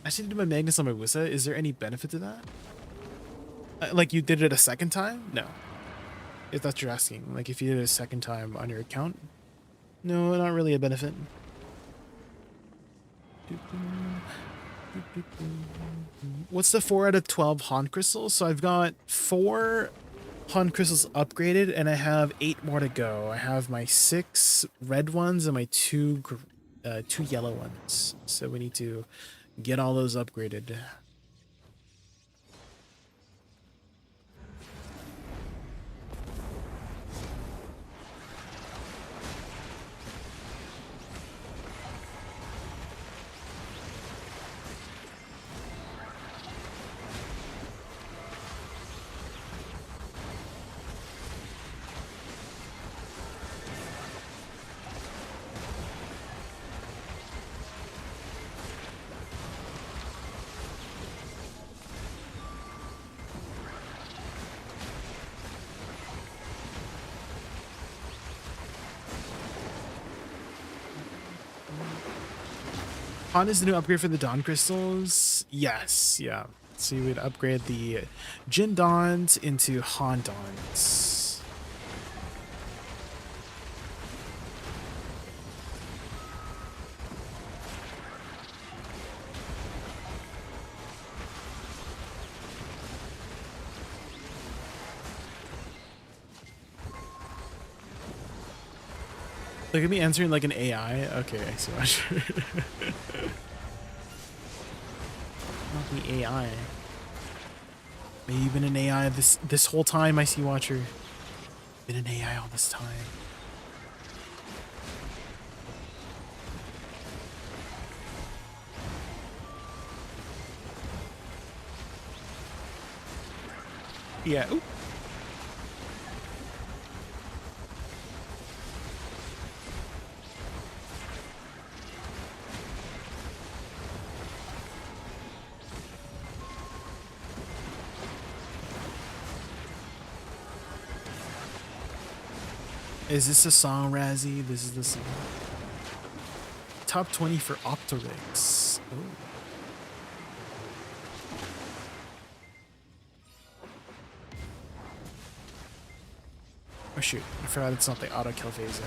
I should do my Magnus on my Woosa. Is there any benefit to that? Like you did it a second time? No. If that's what you're asking, like if you did it a second time on your account, no, not really a benefit. What's the 4 out of 12 Haunt crystals? So I've got 4 Haunt crystals upgraded, and I have 8 more to go. I have my 6 red ones and my 2 yellow ones. So we need to get all those upgraded. Han is the new upgrade for the Dawn crystals. Yes, yeah. So you would upgrade the Jin Dawns into Han Dawns. Look at me answering like an AI. Okay, I see what not the AI. Maybe you've been an AI this whole time, I see Watcher. Been an AI all this time. Yeah. Ooh. Is this a song, Razzie? This is the song. Top 20 for Optorix. Oh. Oh shoot, I forgot it's not the auto kill phase in.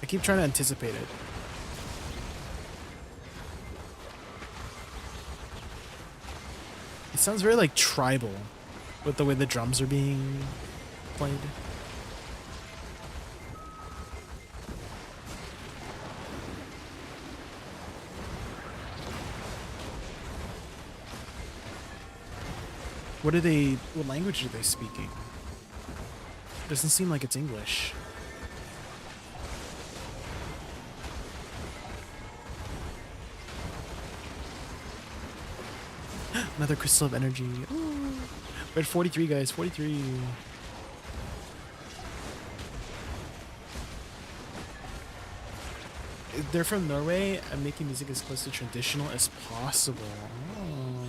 I keep trying to anticipate it. It sounds very like tribal with the way the drums are being played. What language are they speaking? Doesn't seem like it's English. Another crystal of energy. Ooh. We're at 43, guys. 43. They're from Norway. I'm making music as close to traditional as possible. Oh.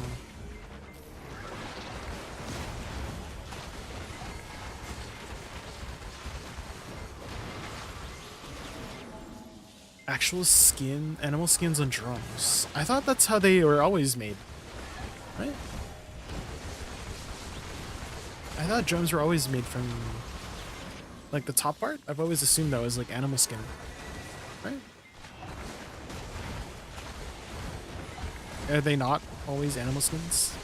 Actual skin, animal skins on drums. I thought that's how they were always made. Right? I thought drums were always made from, like, the top part. I've always assumed that was like animal skin, right? Are they not always animal skins?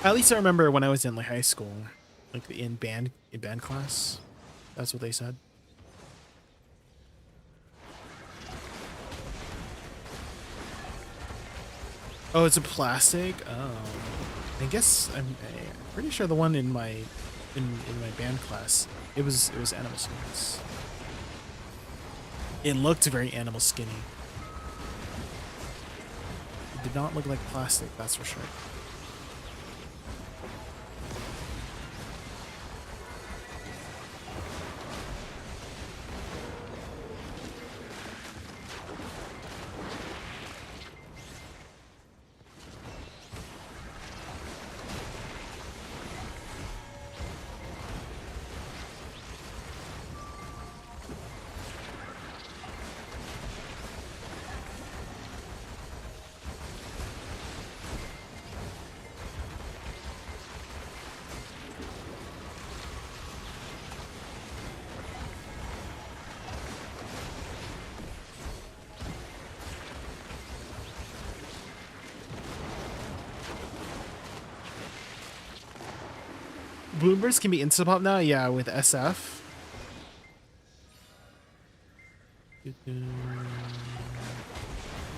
At least I remember when I was in like high school, like in band class. That's what they said. Oh, it's a plastic. Oh, I guess I'm pretty sure the one in my band class, it was animal skins. It looked very animal skinny. It did not look like plastic, that's for sure. Bloombergs can be instant pop now? Yeah, with SF.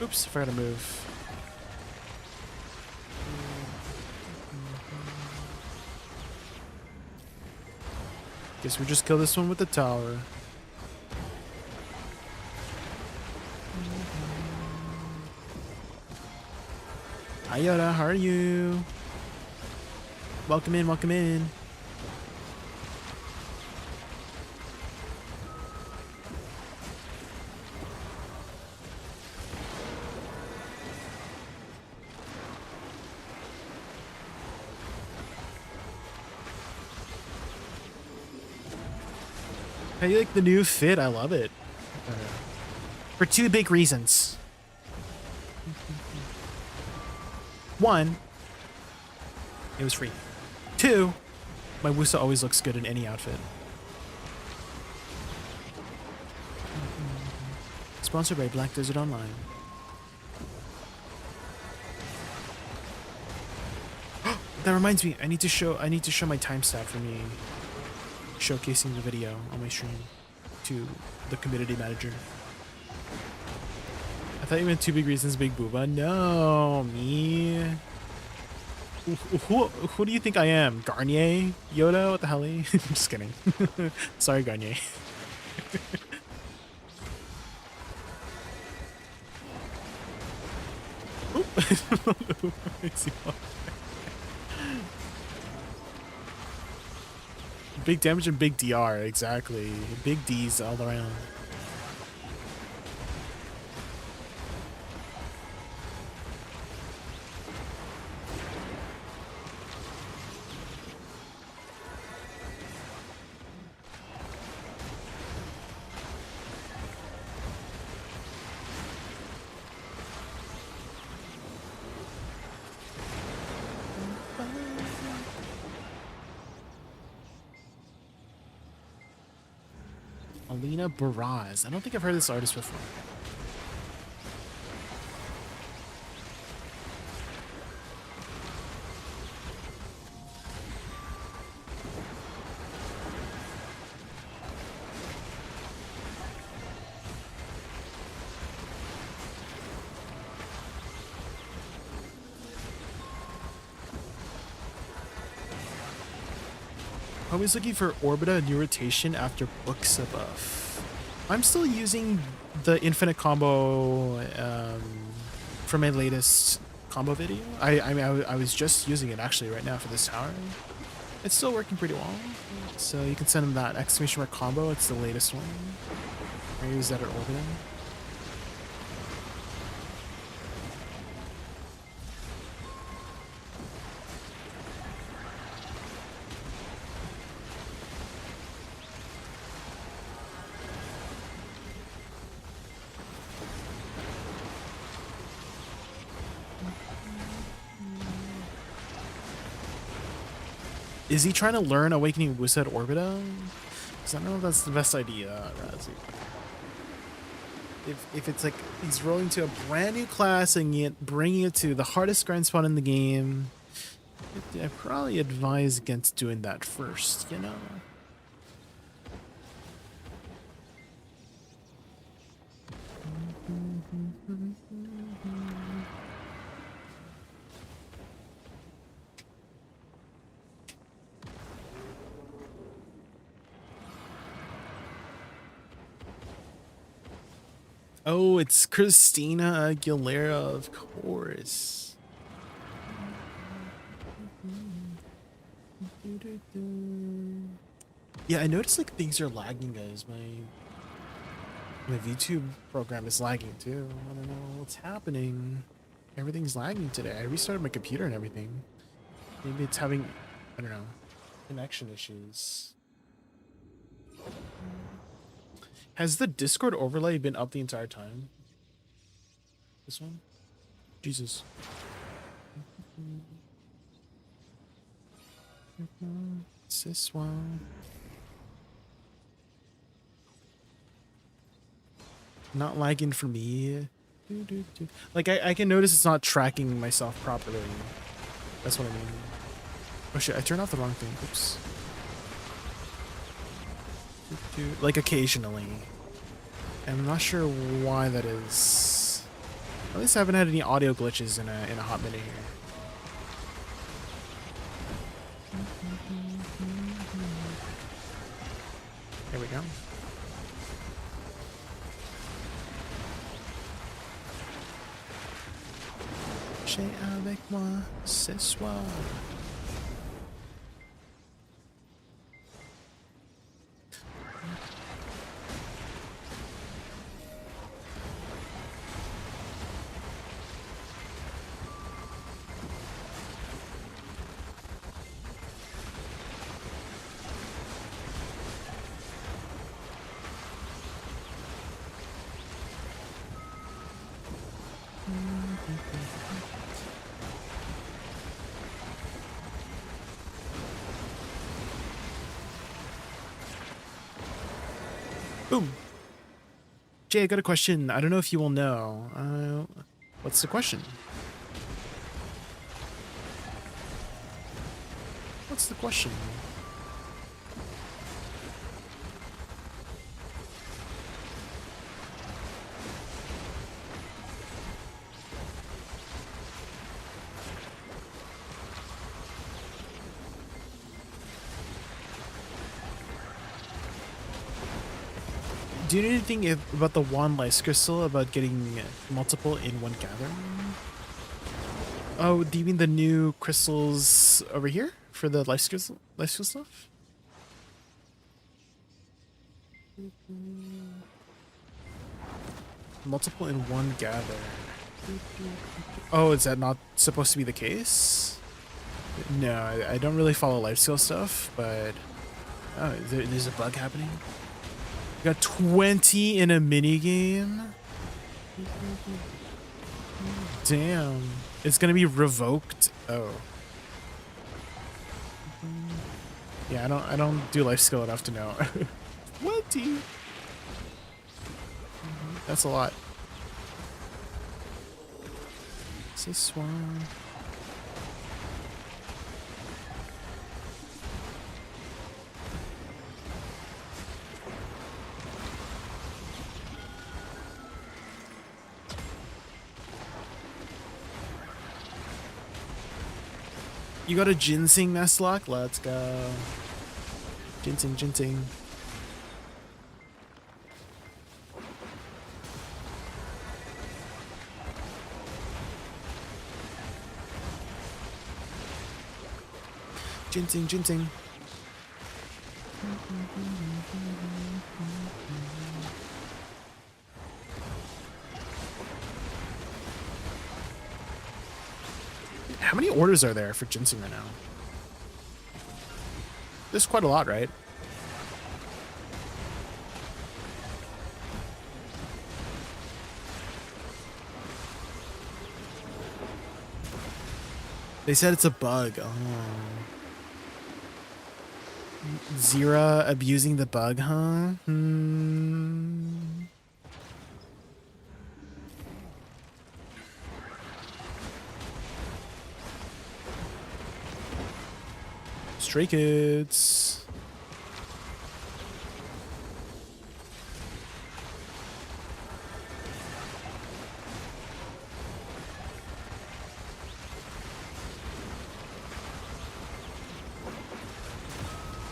Oops, forgot to move. Guess we just kill this one with the tower. Hi Yoda, how are you? Welcome in, welcome in. How you like the new fit? I love it. For two big reasons. One, it was free. Two, my Woosa always looks good in any outfit. Sponsored by Black Desert Online. That reminds me, I need to show my timestamp for me showcasing the video on my stream to the community manager. I thought you meant two big reasons, Big Booba. No, me. Who do you think I am? Garnier? Yoda? What the hell? I'm just kidding. Sorry, Garnier. Big damage and big DR, exactly. Big D's all around. Alina Baraz. I don't think I've heard this artist before. Always looking for Orbita new rotation after books a buff. I'm still using the infinite combo for my latest combo video. I was just using it actually right now for this tower. It's still working pretty well. So you can send them that exclamation mark combo. It's the latest one. I use that at Orbita. Is he trying to learn Awakening Woosa at Orbita? Because I don't know if that's the best idea, Razzie. If it's like he's rolling to a brand new class and bringing it to the hardest grind spot in the game, I probably advise against doing that first, you know? Oh, it's Christina Aguilera, of course. Yeah, I noticed like things are lagging, guys. My YouTube program is lagging too. I don't know what's happening. Everything's lagging today. I restarted my computer and everything. Maybe it's having, I don't know, connection issues. Has the Discord overlay been up the entire time? This one? Jesus. It's this one. Not lagging for me. Like I can notice it's not tracking myself properly. That's what I mean. Oh shit, I turned off the wrong thing. Oops. Like occasionally. And I'm not sure why that is. At least I haven't had any audio glitches in a hot minute here. There we go. J'ai avec moi ce soir. Boom. Jay, I got a question. I don't know if you will know. What's the question? What's the question? Do you know anything about the wand life crystal, about getting multiple in one gathering? Oh, do you mean the new crystals over here for the life crystal stuff? Multiple in one gather. Oh, is that not supposed to be the case? No, I don't really follow life skill stuff, but oh, there's a bug happening. You got 20 in a mini game. Damn, it's gonna be revoked. Oh, yeah. I don't do life skill enough to know. 20. That's a lot. This one. You got a ginseng nestlock? Let's go. Ginseng. Ginseng. How many orders are there for ginseng right now? There's quite a lot, right? They said it's a bug. Oh. Zira abusing the bug, huh? Stray Kids.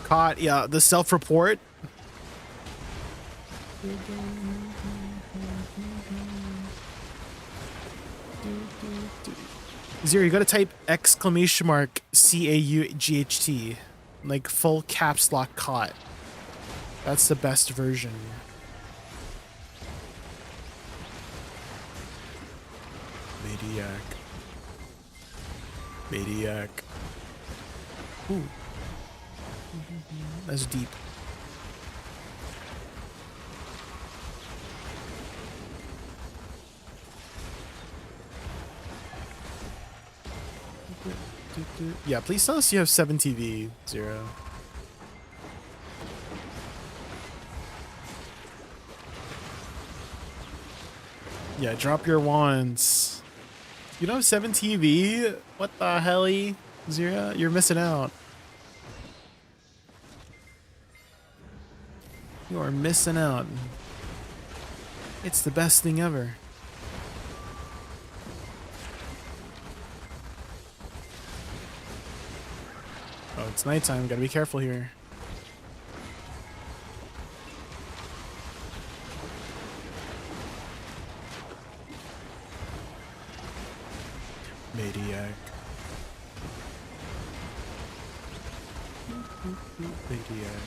Caught, yeah, the self-report. Zero, you gotta type !CAUGHT, like full caps lock caught. That's the best version. Maniac. Ooh. That's deep. Yeah, please tell us you have 7 TV, Zero. Yeah, drop your wands. You don't have 7 TV? What the helly? Zira, you're missing out. You are missing out. It's the best thing ever. Oh, it's nighttime. Gotta be careful here. Maniac. Maniac.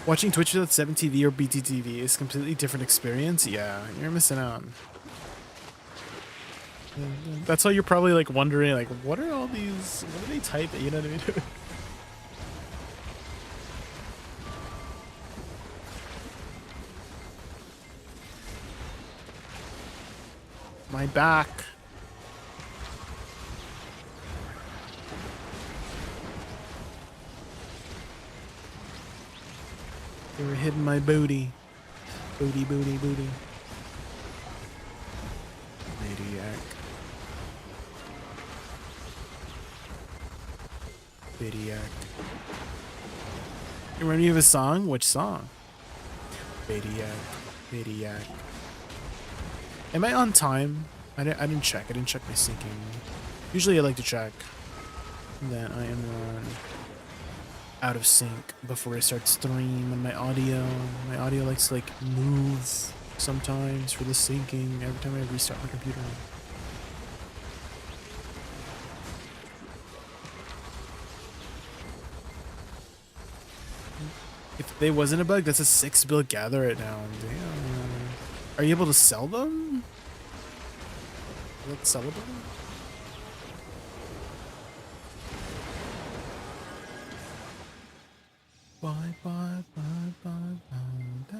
Watching Twitch without 7TV or BTTV is a completely different experience. Yeah, you're missing out. That's why you're probably like wondering, like, what are all these? What are they typing? You know what I mean? My back. They were hitting my booty. Booty, booty, booty. Maniac. Maniac. You remind me of a song? Which song? Maniac. Maniac. Am I on time? I didn't check. I didn't check my syncing. Usually I like to check that I am out of sync before I start stream on my audio. My audio likes to like move sometimes for the syncing every time I restart my computer. If they wasn't a bug, that's a 6 build gather right now. Damn. Are you able to sell them? Is that sellable? Bye, bye, bye, bye, bye,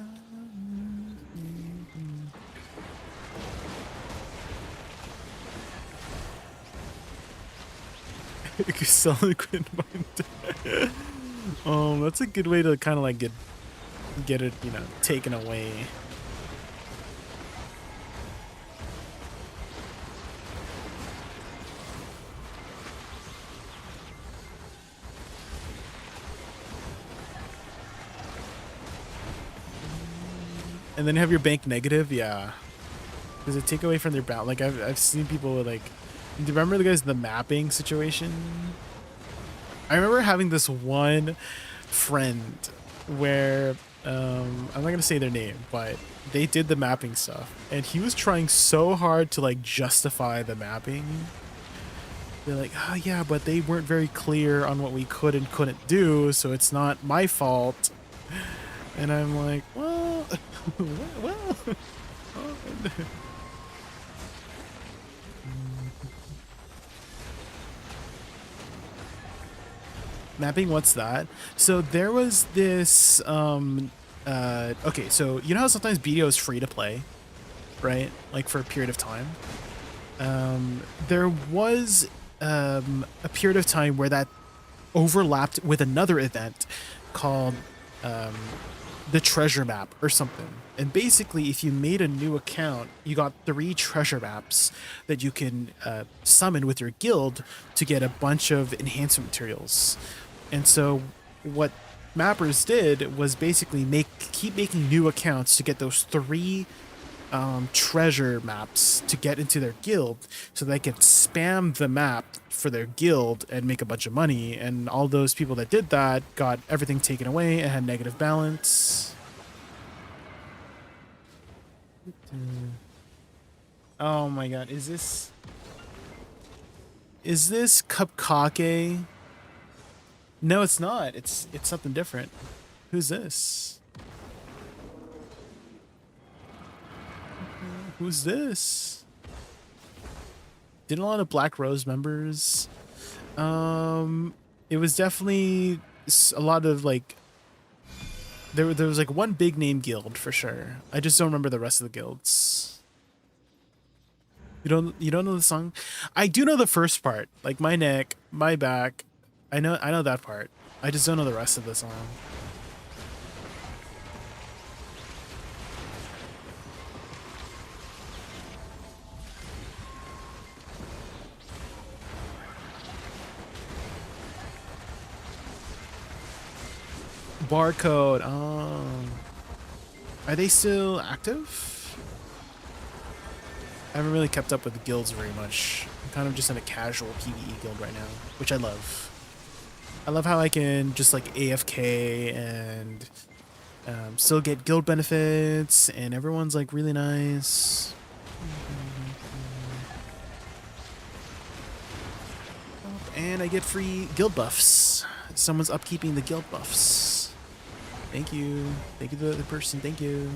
you can sell liquid mind. That's a good way to kind of like get it, you know, taken away. And then have your bank negative, yeah. Does it take away from their balance? Like I've seen people with like, do you remember the guys in the mapping situation? I remember having this one friend where I'm not gonna say their name, but they did the mapping stuff, and he was trying so hard to like justify the mapping. They're like, oh yeah, but they weren't very clear on what we could and couldn't do, so it's not my fault. And I'm like, well, well. Mapping, what's that? So there was this, okay, so you know how sometimes BDO is free to play, right? Like for a period of time. There was a period of time where that overlapped with another event called the treasure map or something. And basically, if you made a new account, you got 3 treasure maps that you can summon with your guild to get a bunch of enhancement materials. And so what mappers did was basically keep making new accounts to get those 3 treasure maps to get into their guild, so they could spam the map for their guild and make a bunch of money. And all those people that did that got everything taken away and had negative balance. Oh my god, is this Cupcake? No, it's not. It's something different. Who's this? Who's this? Didn't a lot of Black Rose members. It was definitely a lot of like. There was like one big name guild for sure. I just don't remember the rest of the guilds. You don't know the song? I do know the first part, like my neck, my back. I know that part. I just don't know the rest of the song. Barcode. Are they still active? I haven't really kept up with the guilds very much. I'm kind of just in a casual PvE guild right now, which I love. I love how I can just like AFK and still get guild benefits, and everyone's like really nice. And I get free guild buffs. Someone's upkeeping the guild buffs. Thank you. Thank you to the other person. Thank you.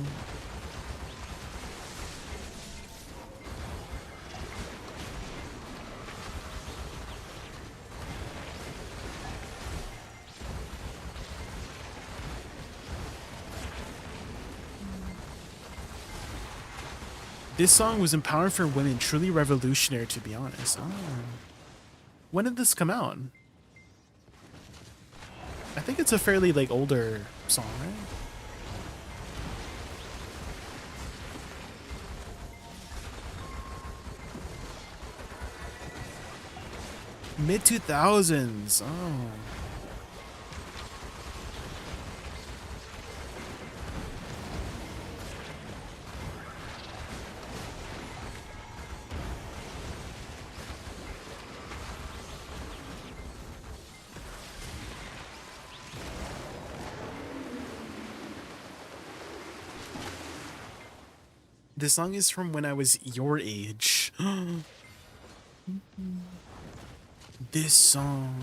This song was empowering for women, truly revolutionary, to be honest. Oh. When did this come out? I think it's a fairly like older song, right? Mid 2000s. Oh. This song is from when I was your age. This song.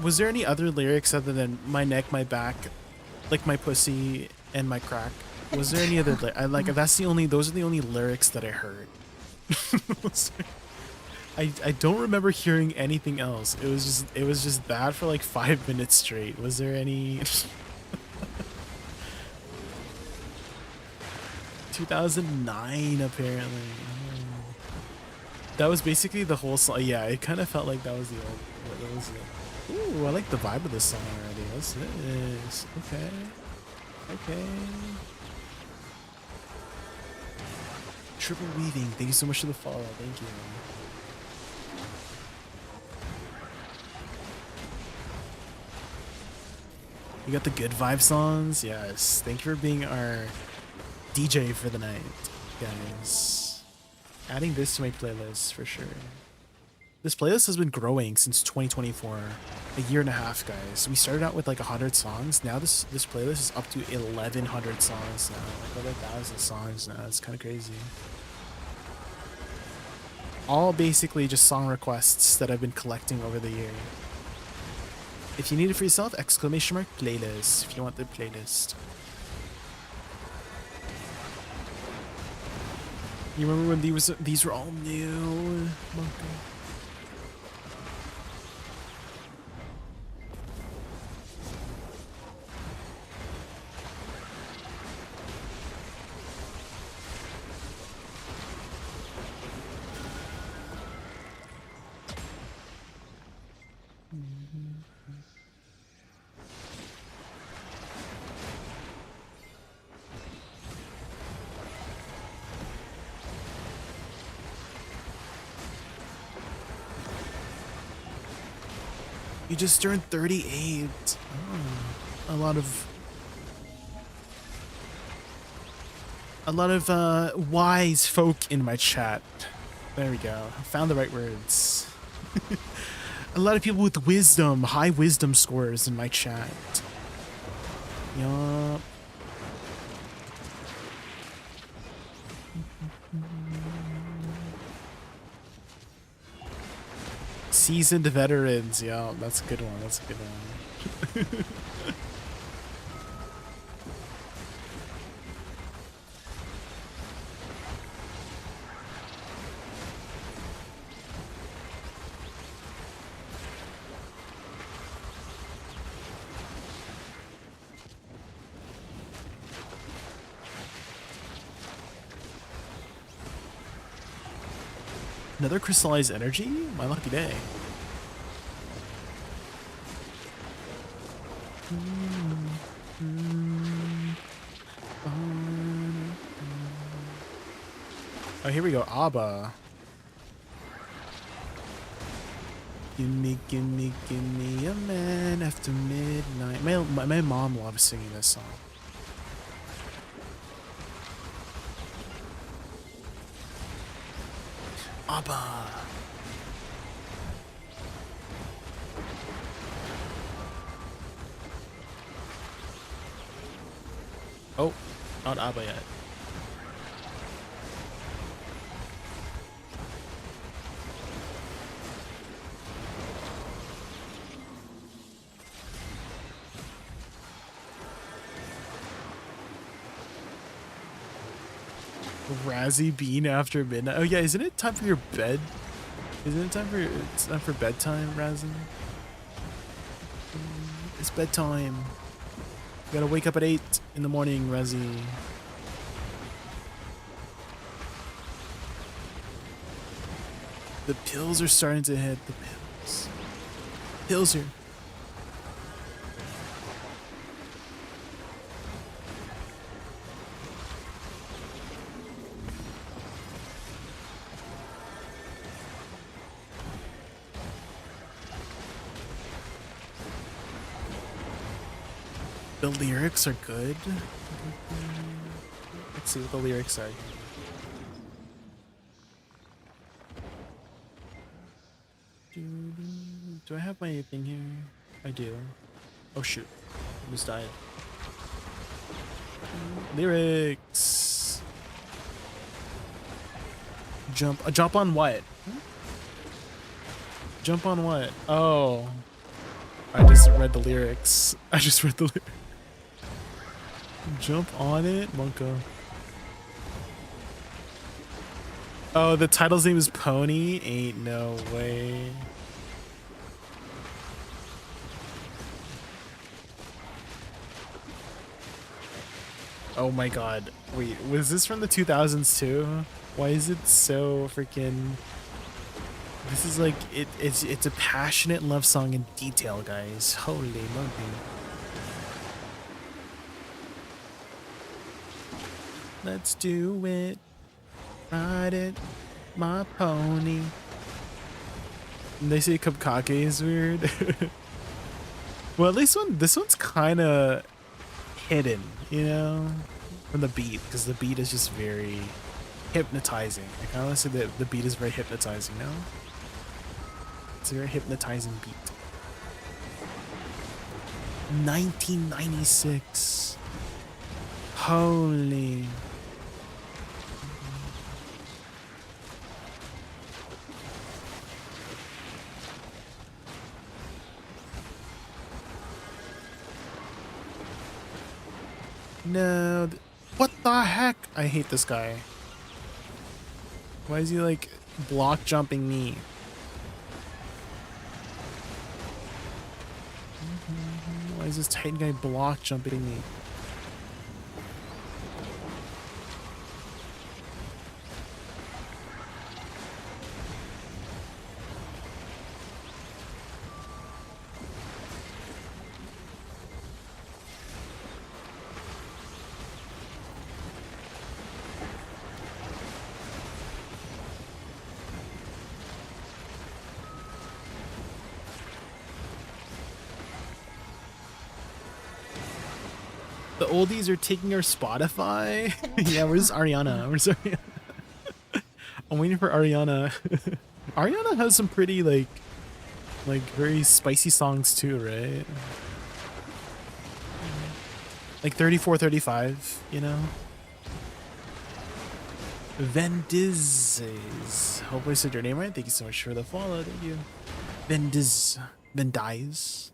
Was there any other lyrics other than my neck, my back, like my pussy, and my crack? Was there any other? Those are the only lyrics that I heard. I don't remember hearing anything else. It was just that for like 5 minutes straight. Was there any? 2009 apparently. Oh. That was basically the whole song. Yeah, it kind of felt like that was the old. That was the, ooh, I like the vibe of this song already. What's this? Okay. Okay. Triple weaving. Thank you so much for the follow. Thank you. You got the good vibe songs? Yes. Thank you for being our DJ for the night, guys. Adding this to my playlist for sure. This playlist has been growing since 2024. A year and a half, guys. We started out with like 100 songs. Now this playlist is up to 1,100 songs now. Like over 1,000 songs now. It's kind of crazy. All basically just song requests that I've been collecting over the year. If you need it for yourself, ! Playlist. If you want the playlist. You remember when these were all new? You just turned 38. Oh, a lot of wise folk in my chat. There we go. I found the right words. A lot of people with wisdom, high wisdom scores in my chat. Yup. Seasoned veterans, yeah, that's a good one. That's a good one. Another crystallized energy? My lucky day. Oh, here we go. ABBA. Give me a man after midnight. My mom loves singing this song. Abba. Oh, not Abba yet. Razzie Bean after midnight. Oh yeah, isn't it time for your bed? Isn't it time for bedtime, Razzie? It's bedtime. You gotta wake up at 8 in the morning, Razzie. The pills are starting to hit. The pills. Pills here. The lyrics are good. Let's see what the lyrics are. Do I have my thing here? I do. Oh shoot. I almost died. Lyrics. Jump on what? Jump on what? Oh. I just read the lyrics. Jump on it, Monka. Oh, the title's name is Pony? Ain't no way. Oh my god. Wait, was this from the 2000s too? Why is it so freaking... This is like, it's a passionate love song in detail, guys. Holy moly. Let's do it. Ride it, my pony. And they say Kapkake is weird. Well, at least this one's kind of hidden, you know, from the beat, because the beat is just very hypnotizing. I kind of say that the beat is very hypnotizing, no? It's a very hypnotizing beat. 1996. Holy. No. What the heck? I hate this guy. Why is he like block jumping me? Why is this Titan guy block jumping me? The oldies are taking our Spotify. Yeah, where's Ariana? Where's Ariana? I'm waiting for Ariana. Ariana has some pretty like very spicy songs too, right? Like 34, 35, you know? Vendizes. Hopefully I said your name right. Thank you so much for the follow. Thank you. Vendiz. Vendizes.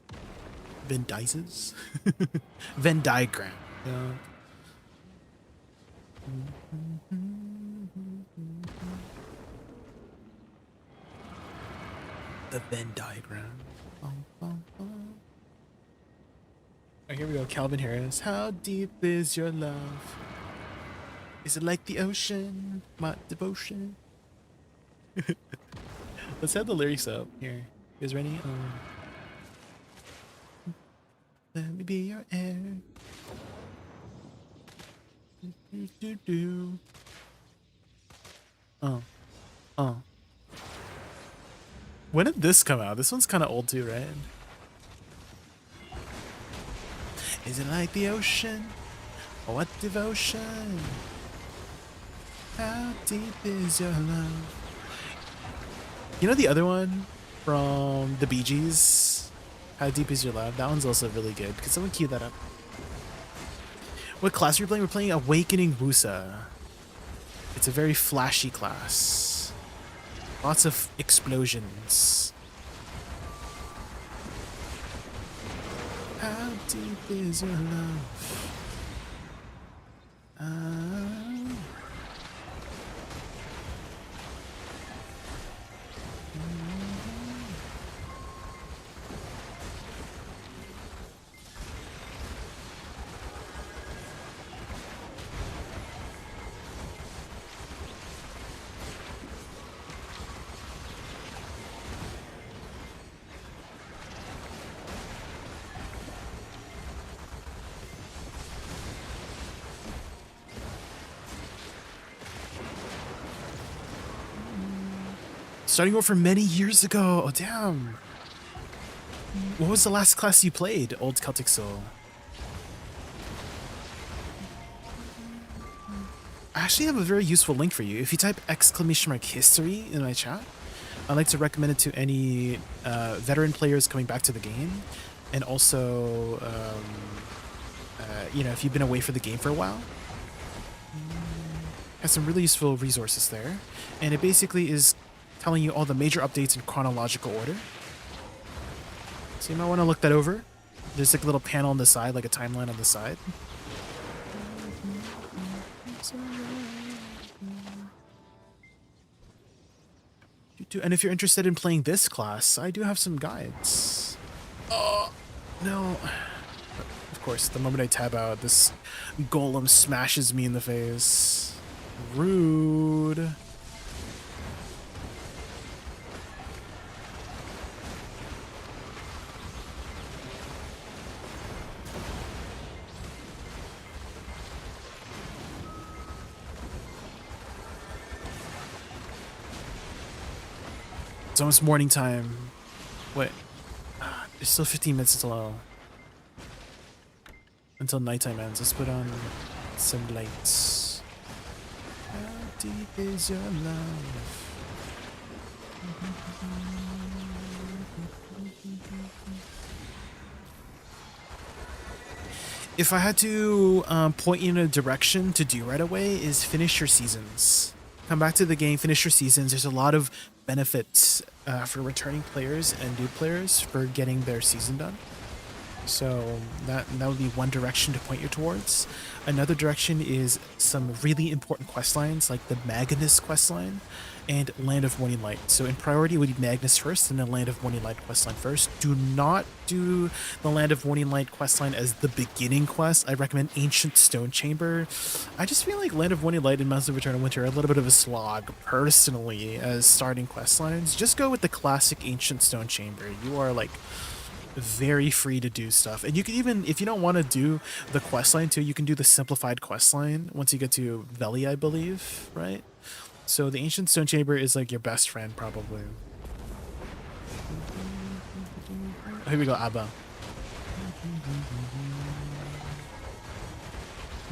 Vendizes? Venn diagram. Yeah. The Venn diagram. Oh, here we go. Calvin Harris. How deep is your love? Is it like the ocean? My devotion? Let's have the lyrics up here. You guys ready? Let me be your air. Do. When did this come out? This one's kind of old too, right? Is it like the ocean? What devotion? How deep is your love? You know the other one from the Bee Gees? How deep is your love? That one's also really good. Could someone cue that up? What class are we playing? We're playing Awakening Woosa. It's a very flashy class. Lots of explosions. How deep is your love? Starting over many years ago. Oh, damn. What was the last class you played, Old Celtic Soul? I actually have a very useful link for you. If you type !history in my chat, I'd like to recommend it to any veteran players coming back to the game. And also, you know, if you've been away from the game for a while. Has some really useful resources there. And it basically is telling you all the major updates in chronological order. So you might want to look that over. There's like a little panel on the side, like a timeline on the side. And if you're interested in playing this class, I do have some guides. Oh, no. Of course, the moment I tab out, this golem smashes me in the face. Rude. It's almost morning time. Wait. There's still 15 minutes until nighttime ends. Let's put on some lights. How deep is your love? If I had to point you in a direction to do right away, is finish your seasons. Come back to the game, finish your seasons. There's a lot of benefits for returning players and new players for getting their season done. So that would be one direction to point you towards. Another direction is some really important quest lines like the Magnus questline and Land of Morning Light. So in priority would be Magnus first and then Land of Morning Light questline first. Do not do the Land of Morning Light questline as the beginning quest. I recommend Ancient Stone Chamber. I just feel like Land of Morning Light and Mountains of Eternal Winter are a little bit of a slog personally as starting quest lines. Just go with the classic Ancient Stone Chamber. You are like very free to do stuff, and you can even, if you don't want to do the quest line too, you can do the simplified quest line once you get to Veli, I believe, right? So the Ancient Stone Chamber is like your best friend probably. Here we go, Abba.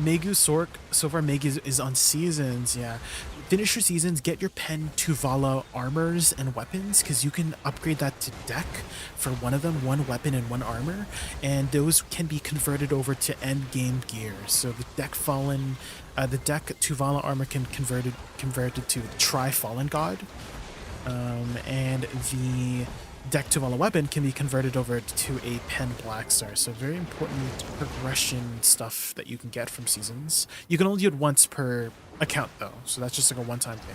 Megu Sork, so far Megu is on seasons, yeah. Finish your seasons, get your Pen Tuvala armors and weapons, because you can upgrade that to deck for one of them, one weapon and one armor, and those can be converted over to end game gear. So the deck Tuvala armor can converted to Tri-Fallen God, and the deck Tuvala weapon can be converted over to a Pen Blackstar. So very important progression stuff that you can get from seasons. You can only do it once per account though, so that's just like a one-time thing.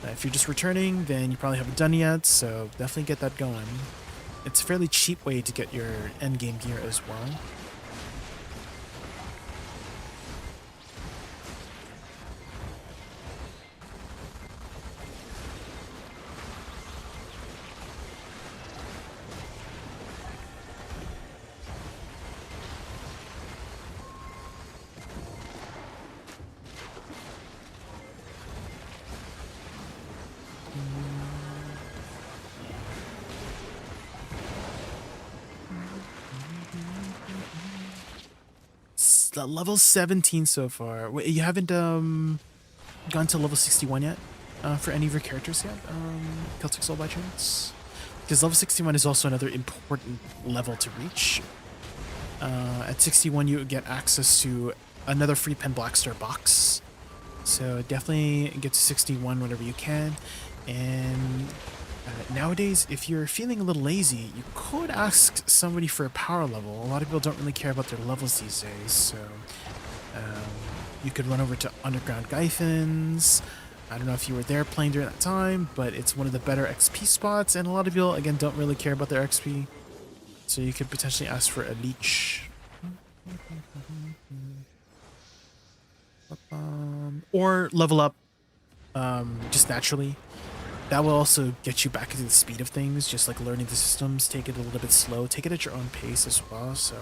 Right? If you're just returning, then you probably haven't done yet, so definitely get that going. It's a fairly cheap way to get your end game gear as well. level 17 so far. Wait, you haven't gone to level 61 yet for any of your characters yet? Celtic Soul by chance? Because level 61 is also another important level to reach. At 61, you get access to another free Pen Blackstar box. So definitely get to 61 whenever you can. And nowadays, if you're feeling a little lazy, you could ask somebody for a power level. A lot of people don't really care about their levels these days. So you could run over to Underground Gythins. I don't know if you were there playing during that time, but it's one of the better XP spots. And a lot of people, again, don't really care about their XP. So you could potentially ask for a leech. Or level up just naturally. That will also get you back into the speed of things, just like learning the systems. Take it a little bit slow. Take it at your own pace as well. So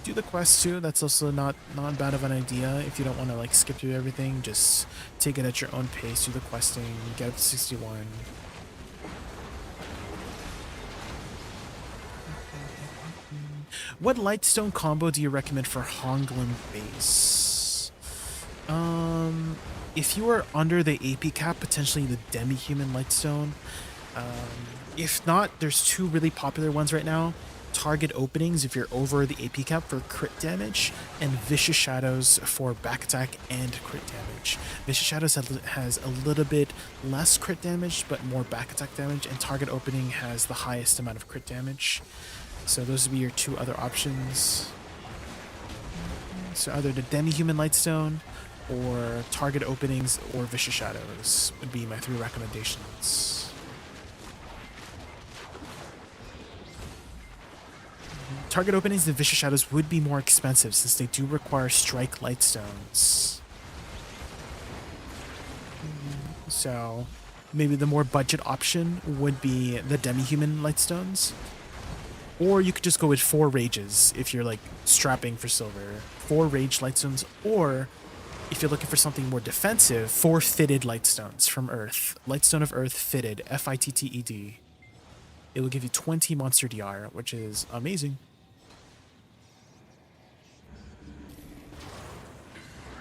do the quest too. That's also not bad of an idea. If you don't want to like skip through everything, just take it at your own pace. Do the questing. Get up to 61. What Lightstone combo do you recommend for Honglin base? If you are under the AP cap, potentially the Demi-Human Lightstone. If not, there's two really popular ones right now. Target Openings if you're over the AP cap for crit damage, and Vicious Shadows for back attack and crit damage. Vicious Shadows has a little bit less crit damage, but more back attack damage, and Target Opening has the highest amount of crit damage. So those would be your two other options. So either the Demi-Human Lightstone, or Target Openings, or Vicious Shadows would be my three recommendations. Target Openings and Vicious Shadows would be more expensive since they do require Strike Lightstones. So maybe the more budget option would be the Demi-Human Lightstones. Or you could just go with 4 Rages if you're like strapping for silver. 4 Rage Lightstones, or if you're looking for something more defensive, 4 Fitted Lightstones from Earth. Lightstone of Earth Fitted, F-I-T-T-E-D. It will give you 20 monster DR, which is amazing.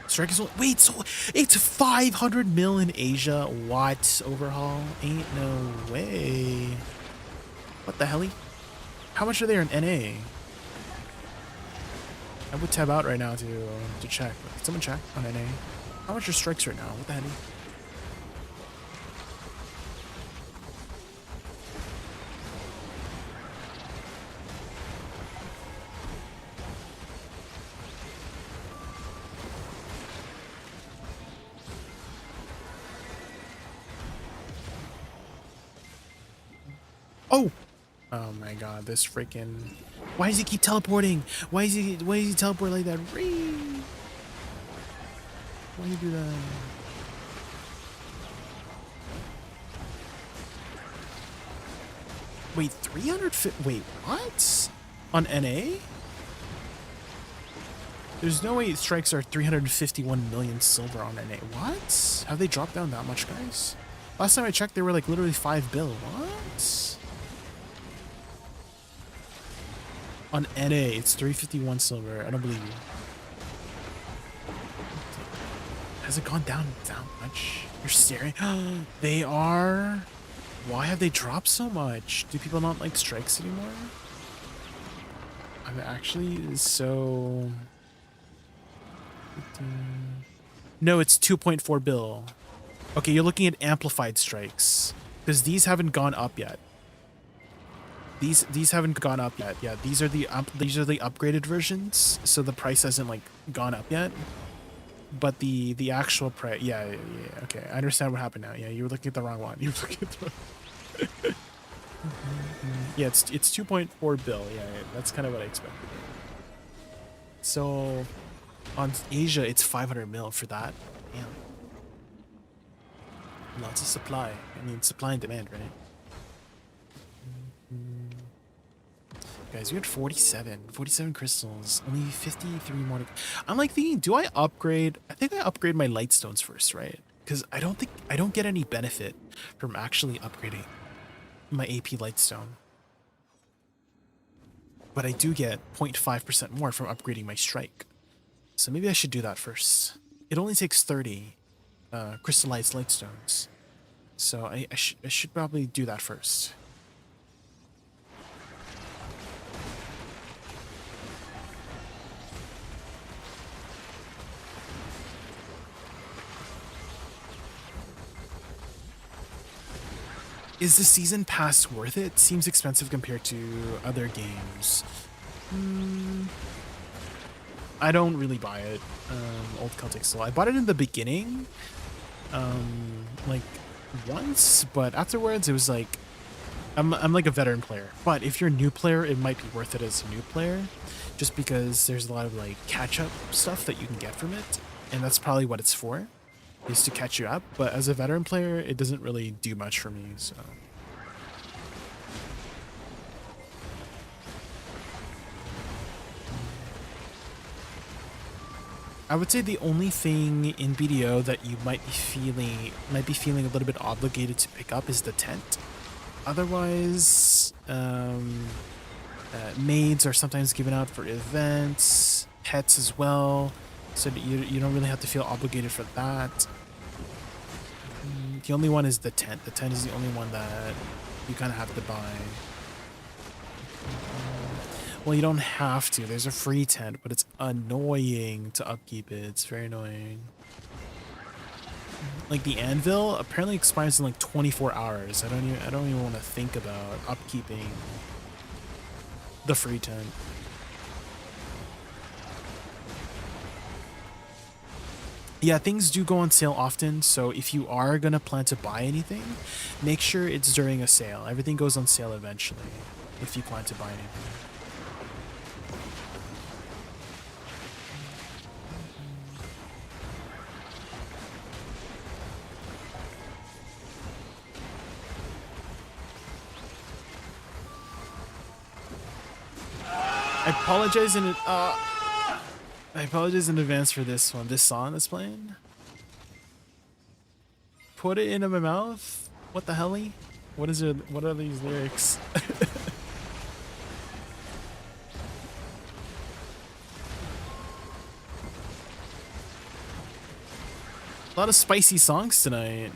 Strike is... Wait, so it's 500 mil in Asia? What? Overhaul? Ain't no way. What the hell? How much are they in NA? I would tab out right now to check. Can someone check on NA? How much are strikes right now? What the hell? Oh! Oh my god, this freaking... Why does he keep teleporting? Why is he teleport like that? Why do you do that? Wait, 300 fit... Wait, what? On NA? There's no way strikes are 351 million silver on NA. What? Have they dropped down that much, guys? Last time I checked, they were like literally 5 bill. What? On NA, it's 351 silver. I don't believe you. Has it gone down that much? You're staring. They are. Why have they dropped so much? Do people not like strikes anymore? I'm actually so... No, it's 2.4 bill. Okay, you're looking at amplified strikes. Because these haven't gone up yet. These haven't gone up yet. Yeah, these are the upgraded versions, so the price hasn't like gone up yet. But the actual price, yeah, okay, I understand what happened now. Yeah, you were looking at the wrong one. You were looking at the yeah, it's 2.4 bill. Yeah, that's kind of what I expected. So on Asia, it's 500 mil for that. Damn. Lots of supply. I mean, supply and demand, right? Guys, we had 47 crystals, only 53 more to... I'm like thinking, do I upgrade? I think I upgrade my lightstones first, right? Because I don't get any benefit from actually upgrading my AP lightstone. But I do get 0.5% more from upgrading my strike. So maybe I should do that first. It only takes 30 crystallized lightstones. So I should probably do that first. Is the season pass worth it? Seems expensive compared to other games. I don't really buy it. Old Celtic Soul. I bought it in the beginning, like once, but afterwards it was like, I'm like a veteran player. But if you're a new player, it might be worth it as a new player, just because there's a lot of like catch-up stuff that you can get from it, and that's probably what it's for, is to catch you up. But as a veteran player, it doesn't really do much for me, so. I would say the only thing in BDO that you might be feeling a little bit obligated to pick up is the tent. Otherwise, maids are sometimes given out for events, pets as well, so that you don't really have to feel obligated for that. The only one is the tent. The tent is the only one that you kind of have to buy. Well, you don't have to. There's a free tent, but it's annoying to upkeep it. It's very annoying. Like the anvil apparently expires in like 24 hours. I don't even want to think about upkeeping the free tent. Yeah, things do go on sale often, so if you are gonna plan to buy anything, make sure it's during a sale. Everything goes on sale eventually if you plan to buy anything. I apologize in advance for this one. This song that's playing. Put it into my mouth. What the helly? What is it? What are these lyrics? A lot of spicy songs tonight.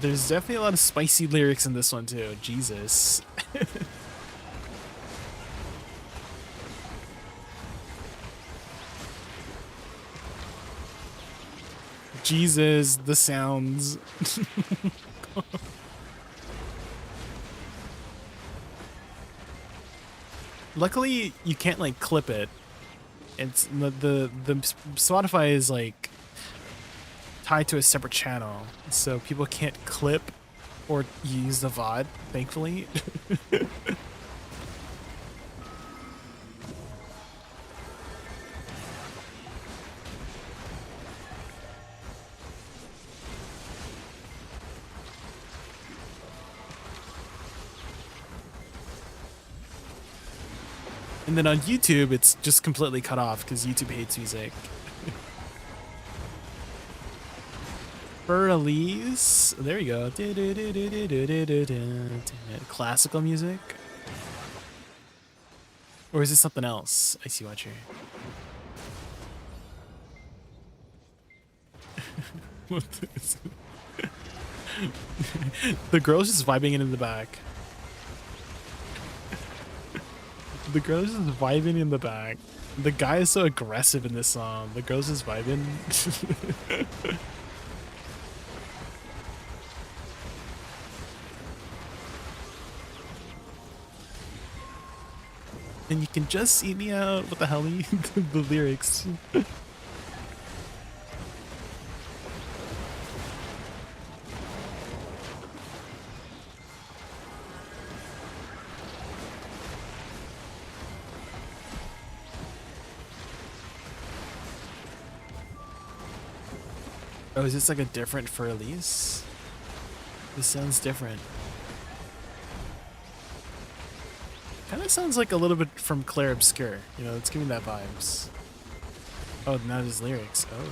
There's definitely a lot of spicy lyrics in this one too. Jesus. Jesus, the sounds. Luckily, you can't like clip it. It's the Spotify is like tied to a separate channel, so people can't clip or use the VOD, thankfully. And then on YouTube, it's just completely cut off because YouTube hates music. Elise. There we go. Classical music. Or is it something else? I see what you're. The girl's just vibing in the back. The girl's just vibing in the back. The guy is so aggressive in this song. The girl's just vibing. And you can just see me out. What the hell? The lyrics. Oh, is this like a different for Elise? This sounds different. Kind of sounds like a little bit from Claire Obscure. You know, it's giving that vibes. Oh, not his lyrics. Oh.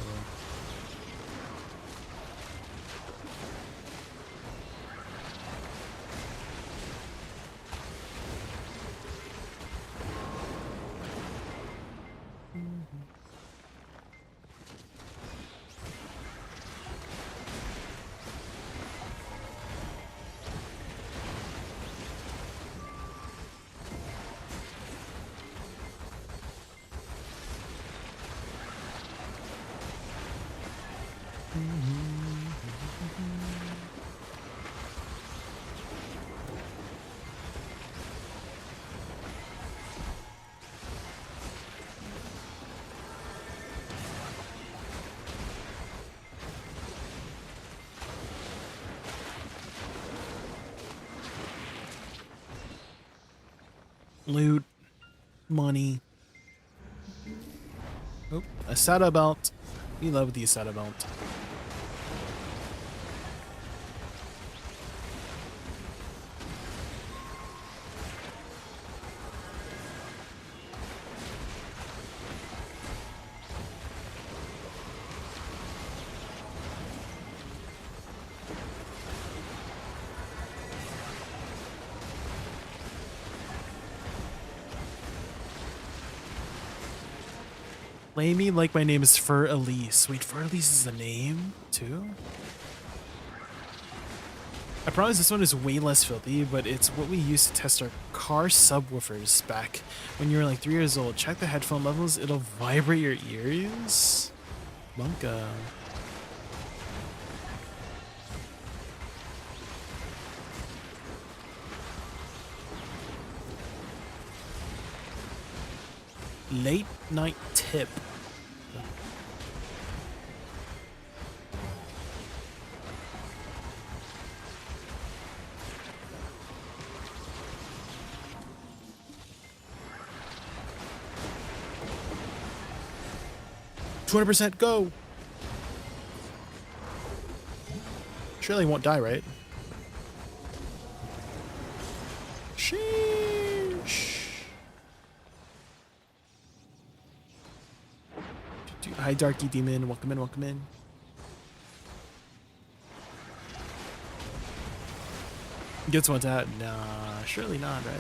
Loot, money. Oh, a SATA belt. We love the SATA belt. Play me like my name is Fur Elise. Wait, Fur Elise is the name too? I promise this one is way less filthy, but it's what we used to test our car subwoofers back when you were like 3 years old. Check the headphone levels, it'll vibrate your ears. Bunka. Late night tip. %, go. Surely won't die, right? Sheesh. Hi, Darky Demon. Welcome in, welcome in. Gets one out. Nah, surely not, right?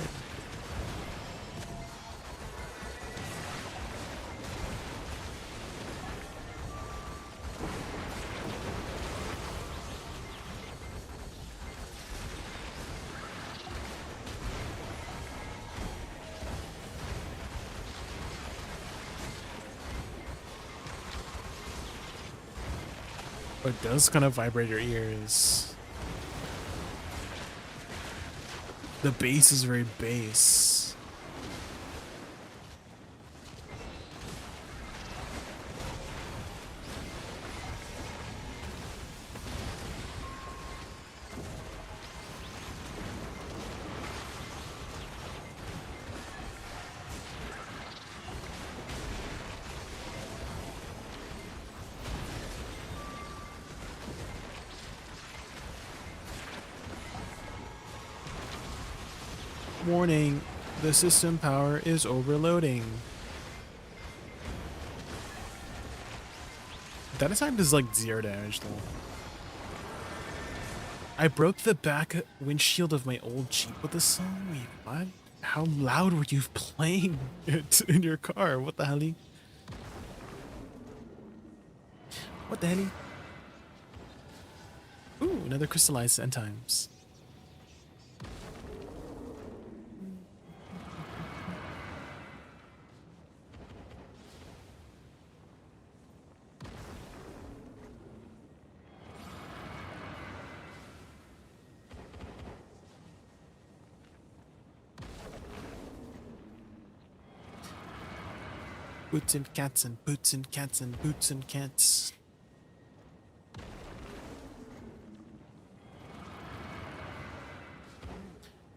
It does kind of vibrate your ears. The bass is very bass. Warning, the system power is overloading. That attack does like 0 damage though. I broke the back windshield of my old Jeep with this song. Wait, what? How loud were you playing it in your car? What the hell? What the hell? Ooh, another crystallized end times. Boots and cats and boots and cats and boots and cats.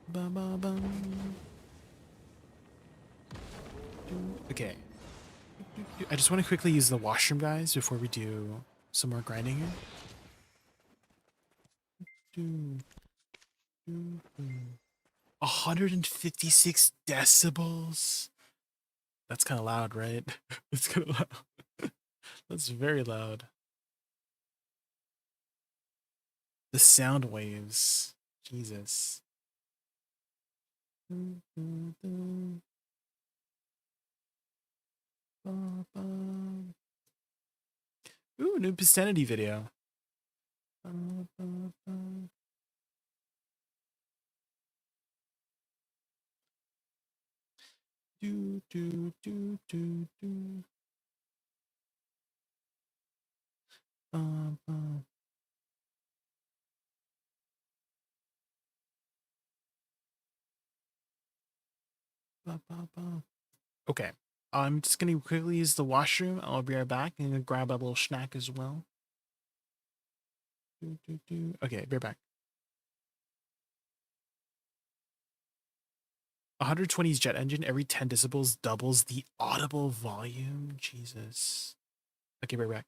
Ba ba bum. Okay. I just want to quickly use the washroom, guys, before we do some more grinding here. 156 decibels. That's kind of loud, right? It's kind of loud. That's very loud. The sound waves. Jesus. Ooh, new Pistanity video. Do, do, do, do, do. Okay. I'm just gonna quickly use the washroom. I'll be right back and grab a little snack as well. Okay, be right back. 120's jet engine every 10 decibels doubles the audible volume. Jesus. Okay, be right back.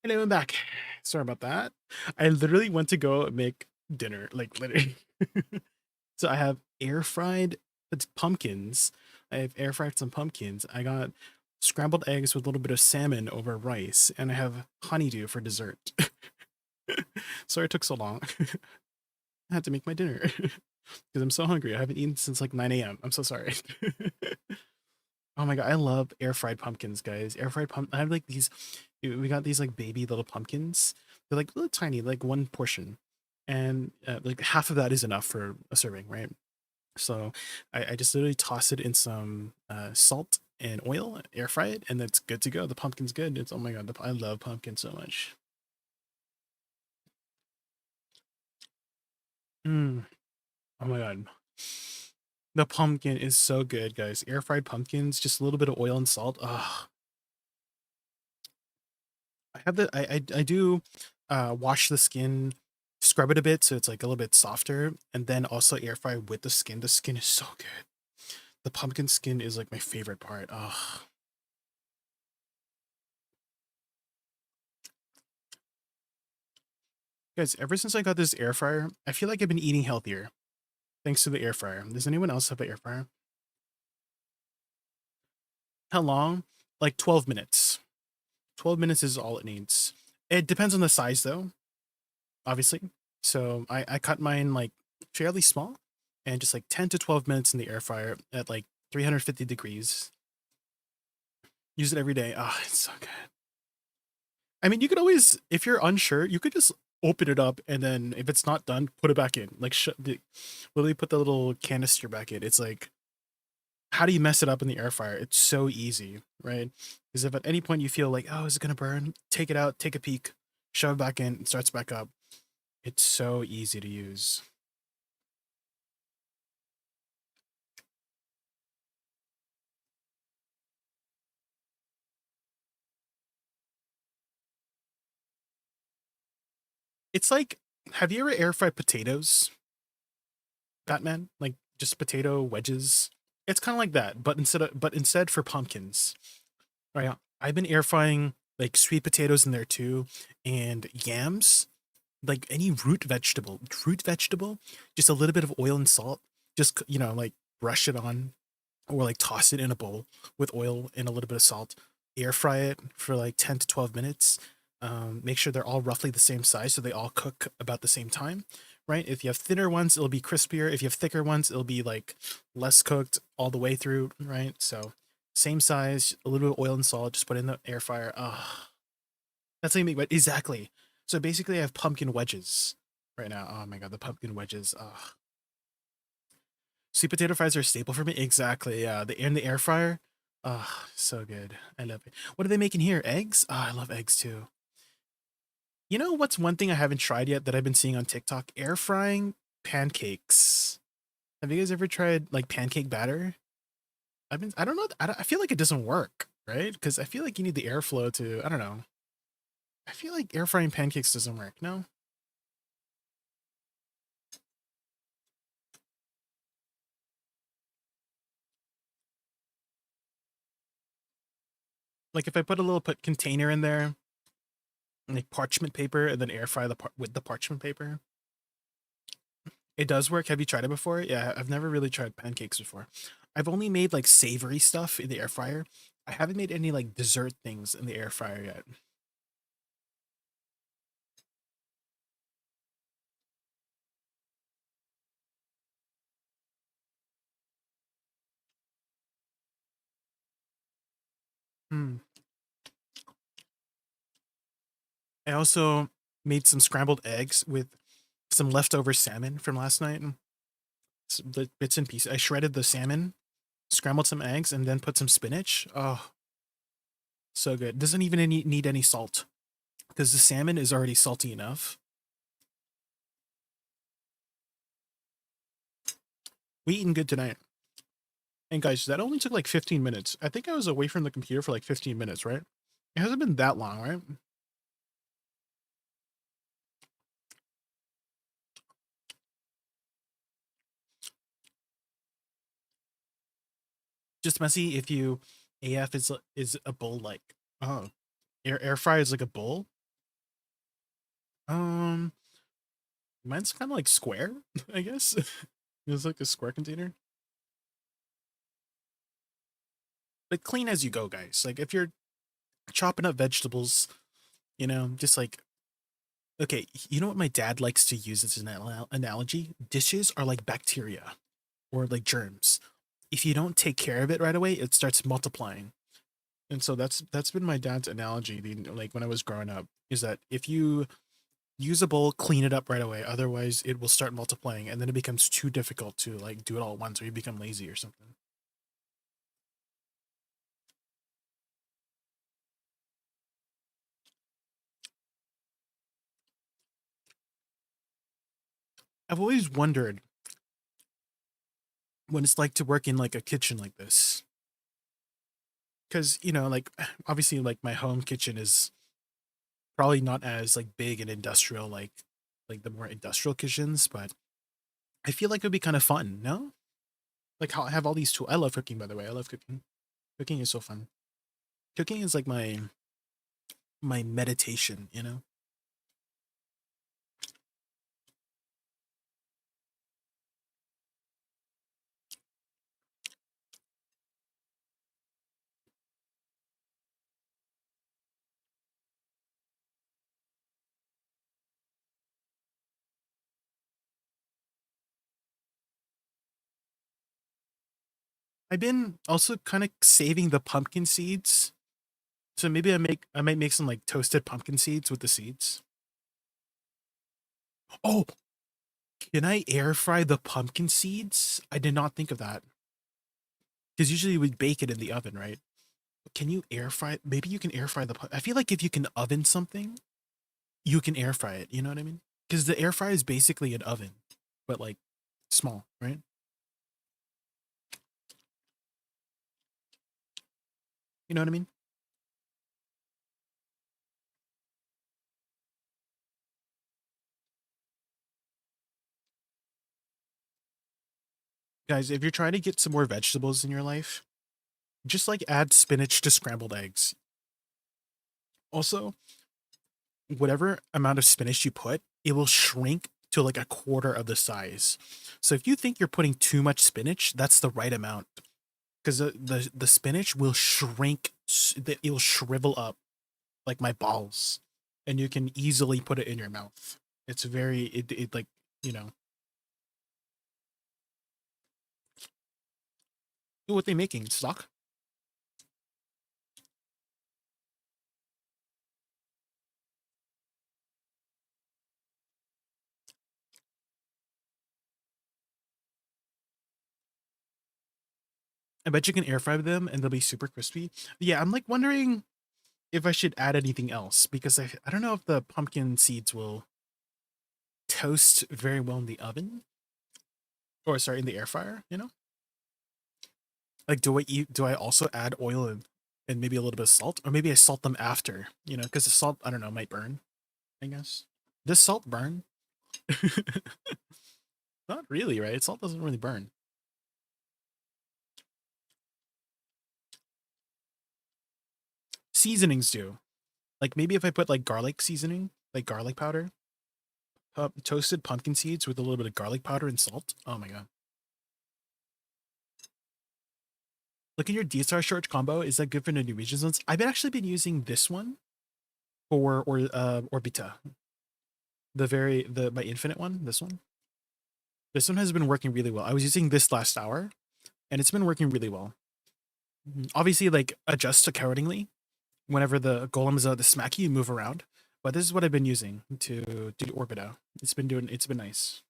And I went back. Sorry about that. I literally went to go make dinner, like literally. So I have air fried pumpkins. I have air fried some pumpkins. I got scrambled eggs with a little bit of salmon over rice, and I have honeydew for dessert. Sorry it took so long. I had to make my dinner because I'm so hungry. I haven't eaten since like 9 a.m. I'm so sorry. Oh my god, I love air fried pumpkins, guys. Air fried I have like these. We got these like baby little pumpkins. They're like little tiny, like one portion, and like half of that is enough for a serving, right? So I just literally toss it in some salt and oil, air fry it, and it's good to go. The pumpkin's good. It's, oh my god, I love pumpkin so much. Oh my god. The pumpkin is so good, guys. Air fried pumpkins, just a little bit of oil and salt. Ugh. I have the I do wash the skin, scrub it a bit so it's like a little bit softer, and then also air fry with the skin. The skin is so good. The pumpkin skin is like my favorite part. Ugh. Guys, ever since I got this air fryer, I feel like I've been eating healthier. Thanks to the air fryer. Does anyone else have an air fryer? How long? Like 12 minutes. 12 minutes is all it needs. It depends on the size though, obviously. So I cut mine like fairly small and just like 10 to 12 minutes in the air fryer at like 350 degrees. Use it every day. Oh, it's so good. I mean, you could always, if you're unsure, you could just open it up and then if it's not done, put it back in. Like literally put the little canister back in. It's like, how do you mess it up in the air fryer? It's so easy, right? Because if at any point you feel like, oh, is it gonna burn? Take it out, take a peek, shove it back in, it starts back up. It's so easy to use. It's like, have you ever air fried potatoes, Batman? Like just potato wedges. It's kind of like that, but instead for pumpkins. Right. I've been air frying like sweet potatoes in there too, and yams, like any root vegetable, just a little bit of oil and salt. Just like brush it on, or like toss it in a bowl with oil and a little bit of salt. Air fry it for like 10 to 12 minutes. Make sure they're all roughly the same size so they all cook about the same time, right? If you have thinner ones, it'll be crispier. If you have thicker ones, it'll be like less cooked all the way through, right? So same size, a little bit of oil and salt, just put it in the air fryer. That's how you make it. Exactly. So basically I have pumpkin wedges right now. Oh my god, the pumpkin wedges. Sweet potato fries are a staple for me. Exactly. Yeah, in the air fryer. So good. I love it. What are they making here? Eggs? I love eggs too. You know what's one thing I haven't tried yet that I've been seeing on TikTok? Air frying pancakes. Have you guys ever tried like pancake batter? I don't know. I feel like it doesn't work, right? Because I feel like you need the airflow to, I don't know. I feel like air frying pancakes doesn't work. No? Like if I put a little container in there, like parchment paper, and then air fry with the parchment paper, it does work. Have you tried it before? Yeah, I've never really tried pancakes before. I've only made like savory stuff in the air fryer. I haven't made any like dessert things in the air fryer yet. I also made some scrambled eggs with some leftover salmon from last night. The bits and pieces. I shredded the salmon, scrambled some eggs, and then put some spinach. Oh, so good. Doesn't even need any salt because the salmon is already salty enough. We eating good tonight. And guys, that only took like 15 minutes. I think I was away from the computer for like 15 minutes, right? It hasn't been that long, right? Just messy if you AF is a bowl like air fryer is like a bowl. Mine's kind of like square, I guess. It's like a square container. But clean as you go, guys. Like if you're chopping up vegetables, you know, just like, okay, you know what my dad likes to use as an analogy? Dishes are like bacteria or like germs. If you don't take care of it right away, it starts multiplying. And so that's been my dad's analogy, like when I was growing up, is that if you use a bowl, clean it up right away, otherwise it will start multiplying, and then it becomes too difficult to like do it all at once, or you become lazy or something. I've always wondered what it's like to work in like a kitchen like this, because you know, like obviously, like my home kitchen is probably not as like big and industrial like the more industrial kitchens, but I feel like it would be kind of fun, no? Like how I have all these tools. I love cooking, by the way. I love cooking. Cooking is so fun. Cooking is like my meditation, you know? I've been also kind of saving the pumpkin seeds. So maybe I might make some like toasted pumpkin seeds with the seeds. Oh, can I air fry the pumpkin seeds? I did not think of that. Because usually we bake it in the oven, right? Can you air fry? Maybe you can air fry I feel like if you can oven something, you can air fry it. You know what I mean? Because the air fryer is basically an oven, but like small, right? You know what I mean? Guys, if you're trying to get some more vegetables in your life, just like add spinach to scrambled eggs. Also, whatever amount of spinach you put, it will shrink to like a quarter of the size. So if you think you're putting too much spinach, that's the right amount. Because the spinach will shrink, it will shrivel up like my balls, and you can easily put it in your mouth. It's very, it like, you know. Ooh, what they making? Stock? I bet you can air fry them and they'll be super crispy. Yeah, I'm like wondering if I should add anything else, because I don't know if the pumpkin seeds will toast very well in the oven, or sorry, in the air fryer, you know? Like do I also add oil and maybe a little bit of salt, or maybe I salt them after, you know, because the salt, I don't know, might burn, I guess. Does salt burn? Not really, right? Salt doesn't really burn. Seasonings do. Like maybe if I put like garlic seasoning, like garlic powder, toasted pumpkin seeds with a little bit of garlic powder and salt. Oh my god. Look at your DSR short combo. Is that good for the Norwegian zones? I've actually been using this one for Orbita. My infinite one, this one. This one has been working really well. I was using this last hour and it's been working really well. Obviously, like adjust accordingly. Whenever the golem is the smack you move around. But this is what I've been using to do Orbita. It's been nice.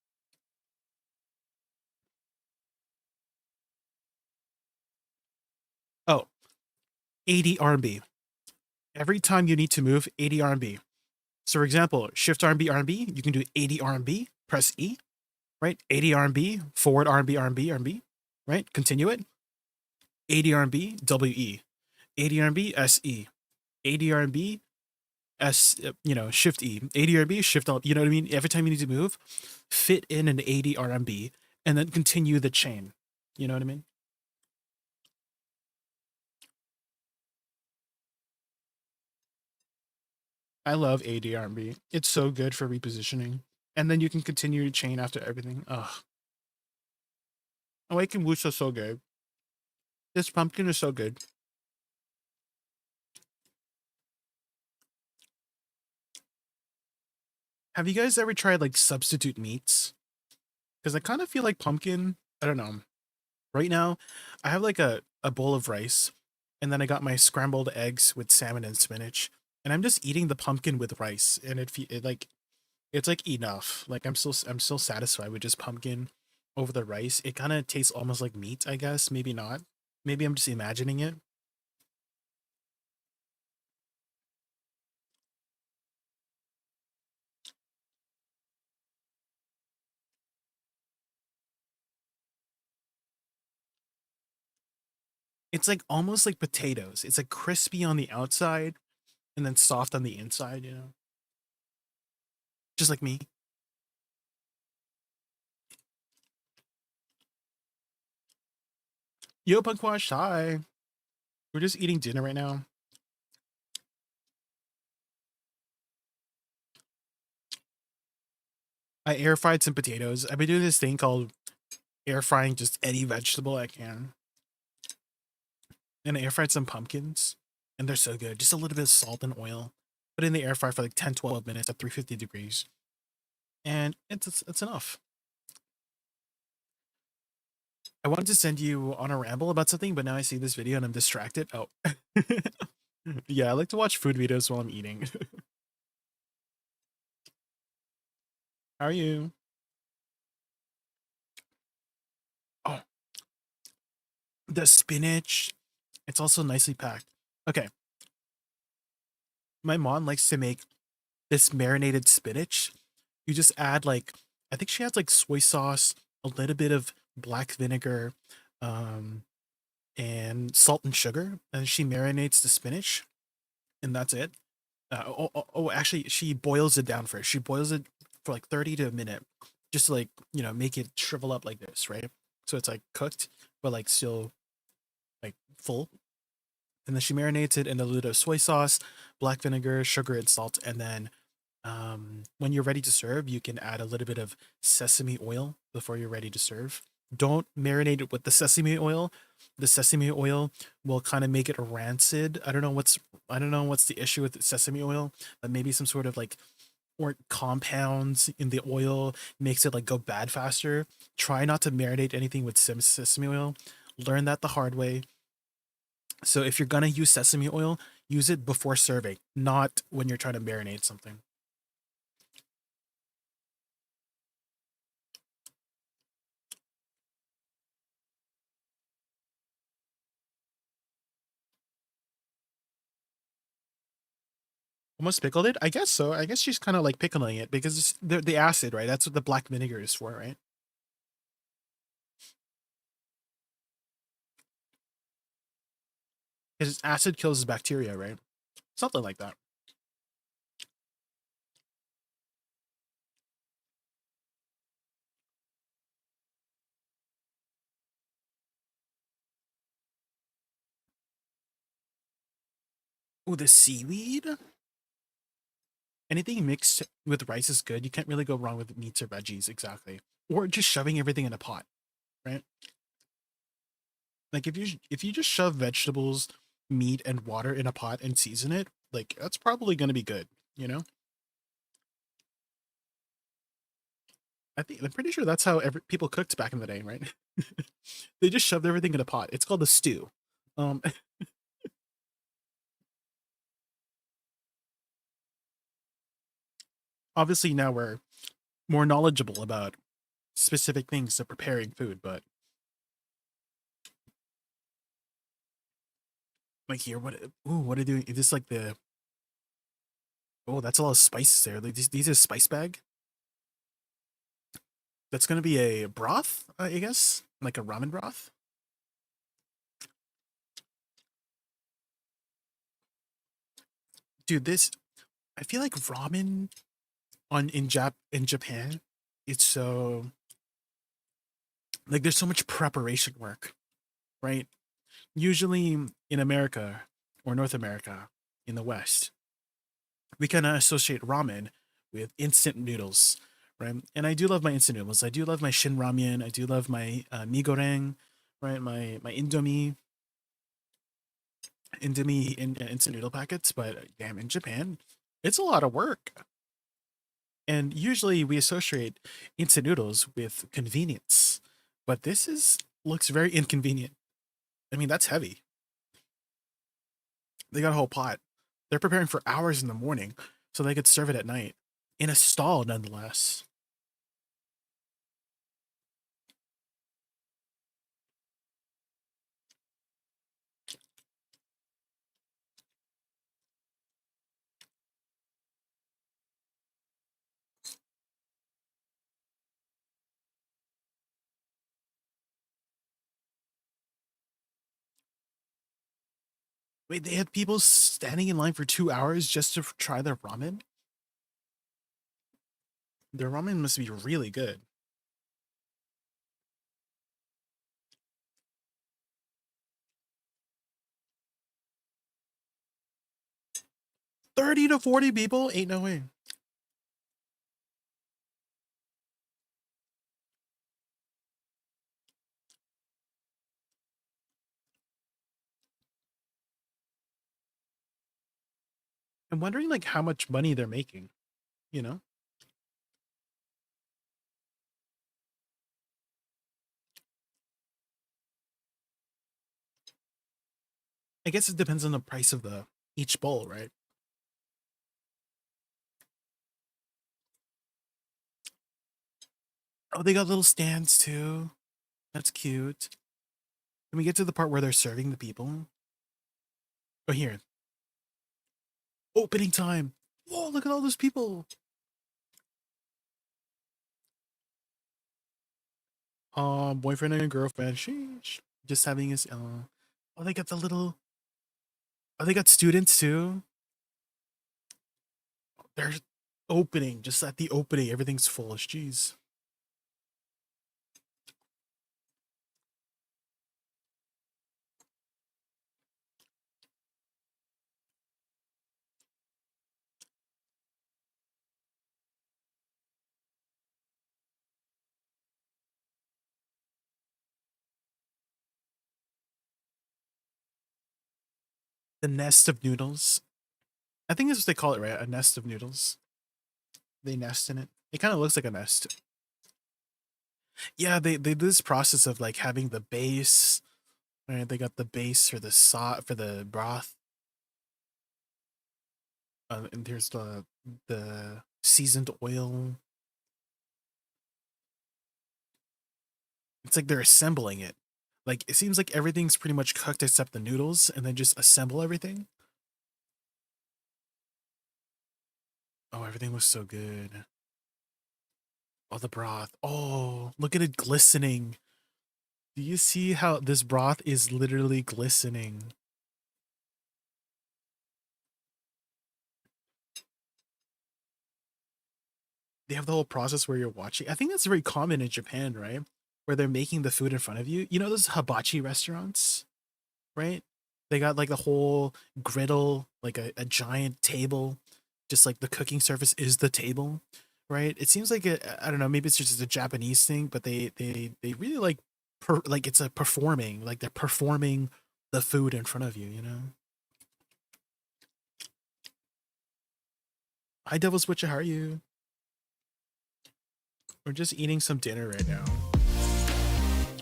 Oh, 80 RMB. Every time you need to move, 80 RMB. So for example, shift RMB, RMB, you can do 80 RMB, press E, right? 80 RMB, forward RMB, RMB, RMB, right? Continue it. 80 RMB, WE. 80 RMB, SE. 80 RMB, you know, shift E. 80 RMB, shift Alt, you know what I mean? Every time you need to move, fit in an 80 RMB and then continue the chain. You know what I mean? I love ADRB. It's so good for repositioning. And then you can continue to chain after everything. Ugh. Awaken Woosa is so good. This pumpkin is so good. Have you guys ever tried like substitute meats? Because I kind of feel like pumpkin, I don't know. Right now, I have like a bowl of rice, and then I got my scrambled eggs with salmon and spinach, and I'm just eating the pumpkin with rice, and it's like enough. Like I'm still satisfied with just pumpkin over the rice. It kind of tastes almost like meat, I guess. Maybe not. Maybe I'm just imagining it. It's like almost like potatoes. It's like crispy on the outside and then soft on the inside, you know? Just like me. Yo, Punkwash, hi. We're just eating dinner right now. I air fried some potatoes. I've been doing this thing called air frying just any vegetable I can. And I air fried some pumpkins, and they're so good. Just a little bit of salt and oil. Put it in the air fryer for like 10-12 minutes at 350 degrees. And it's enough. I wanted to send you on a ramble about something, but now I see this video and I'm distracted. Oh. Yeah, I like to watch food videos while I'm eating. How are you? Oh, the spinach. It's also nicely packed. Okay. My mom likes to make this marinated spinach. You just add like, I think she adds like soy sauce, a little bit of black vinegar, and salt and sugar, and she marinates the spinach, and that's it. Actually, she boils it down first. She boils it for like 30 to a minute, just to like, you know, make it shrivel up like this, right? So it's like cooked, but like still like full. And then she marinates it in a little soy sauce, black vinegar, sugar, and salt. And then when you're ready to serve, you can add a little bit of sesame oil before you're ready to serve. Don't marinate it with the sesame oil. The sesame oil will kind of make it rancid. I don't know what's the issue with the sesame oil, but maybe some sort of like or compounds in the oil makes it like go bad faster. Try not to marinate anything with sesame oil. Learn that the hard way. So if you're gonna use sesame oil, use it before serving, not when you're trying to marinate something. Almost pickled it? I guess so. I guess she's kind of like pickling it because it's the acid, right? That's what the black vinegar is for, right? Because acid kills bacteria, right? Something like that. Oh, the seaweed? Anything mixed with rice is good. You can't really go wrong with meats or veggies, exactly. Or just shoving everything in a pot, right? Like if you just shove vegetables, meat, and water in a pot and season it, like that's probably gonna be good, you know? I'm pretty sure that's how people cooked back in the day, right? They just shoved everything in a pot. It's called a stew. Obviously now we're more knowledgeable about specific things to preparing food, but like here, what are they doing? Is this like the that's a lot of spices there. Like these are spice bag. That's gonna be a broth, I guess, like a ramen broth. Dude, I feel like ramen in Japan, it's so like there's so much preparation work, right? Usually in America or North America, in the West, we kind of associate ramen with instant noodles, right? And I do love my instant noodles. I do love my shin ramen. I do love my mi goreng, right? My Indomie in instant noodle packets. But damn, in Japan, it's a lot of work. And usually we associate instant noodles with convenience, but looks very inconvenient. I mean, that's heavy. They got a whole pot. They're preparing for hours in the morning so they could serve it at night in a stall, nonetheless. Wait, they had people standing in line for 2 hours just to try their ramen? Their ramen must be really good. $30 to $40 people? Ain't no way. I'm wondering like how much money they're making, you know? I guess it depends on the price of each bowl, right? Oh, they got little stands too. That's cute. Can we get to the part where they're serving the people? Oh, here. Opening time. Whoa, look at all those people. Boyfriend and girlfriend. Sheesh. Just having his oh, they got the little. Oh, they got students too. They're opening. Just at the opening, everything's full. Jeez. The nest of noodles. I think that's what they call it, right? A nest of noodles. They nest in it. It kind of looks like a nest. Yeah, they do this process of like having the base. Right, they got the base for the broth. And there's the seasoned oil. It's like they're assembling it. Like it seems like everything's pretty much cooked except the noodles, and then just assemble everything. Oh, everything was so good. Oh, the broth. Oh, look at it glistening. Do you see how this broth is literally glistening? They have the whole process where you're watching. I think that's very common in Japan, right? Where they're making the food in front of you. You know those hibachi restaurants, right? They got like the whole griddle, like a giant table, just like the cooking surface is the table, right? It seems like I don't know, maybe it's just a Japanese thing, but they really like like it's a performing, like they're performing the food in front of you, you know? Hi Devil's Witcher, how are you? We're just eating some dinner right now.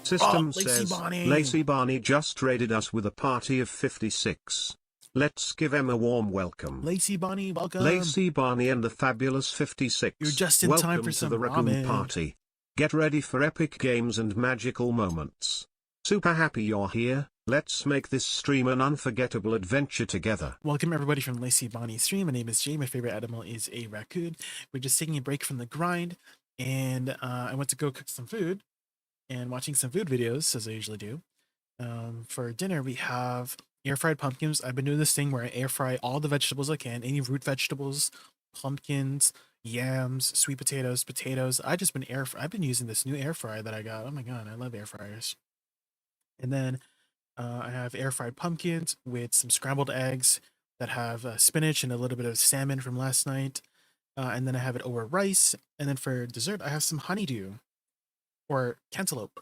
System says, Lacey Barney just raided us with a party of 56. Let's give him a warm welcome. Lacey Barney, welcome. Lacey Barney and the fabulous 56. You're just in time for some to the Raccoon ramen. Party. Get ready for epic games and magical moments. Super happy you're here. Let's make this stream an unforgettable adventure together. Welcome everybody from Lacey Bonnie's stream. My name is Jay. My favorite animal is a raccoon. We're just taking a break from the grind, and I went to go cook some food and watching some food videos, as I usually do. For dinner, we have air-fried pumpkins. I've been doing this thing where I air-fry all the vegetables I can, any root vegetables, pumpkins, yams, sweet potatoes, potatoes. I've been using this new air fryer that I got. Oh my god, I love air fryers. And then I have air-fried pumpkins with some scrambled eggs, that have spinach and a little bit of salmon from last night. And then I have it over rice. And then for dessert, I have some honeydew or cantaloupe.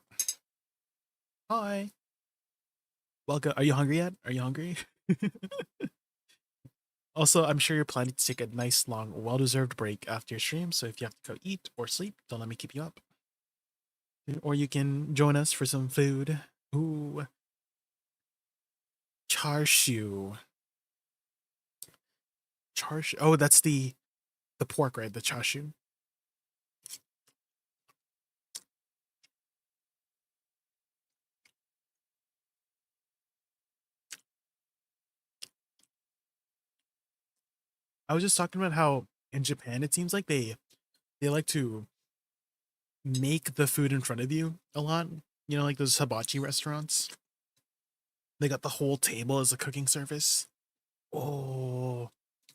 Hi. Welcome. Are you hungry yet? Are you hungry? Also, I'm sure you're planning to take a nice, long, well-deserved break after your stream. So if you have to go eat or sleep, don't let me keep you up. Or you can join us for some food. Ooh. Char-siu. Char-siu. Oh, that's the pork, right? The char-siu. I was just talking about how in Japan it seems like they like to make the food in front of you a lot. You know, like those hibachi restaurants. They got the whole table as a cooking service. Oh,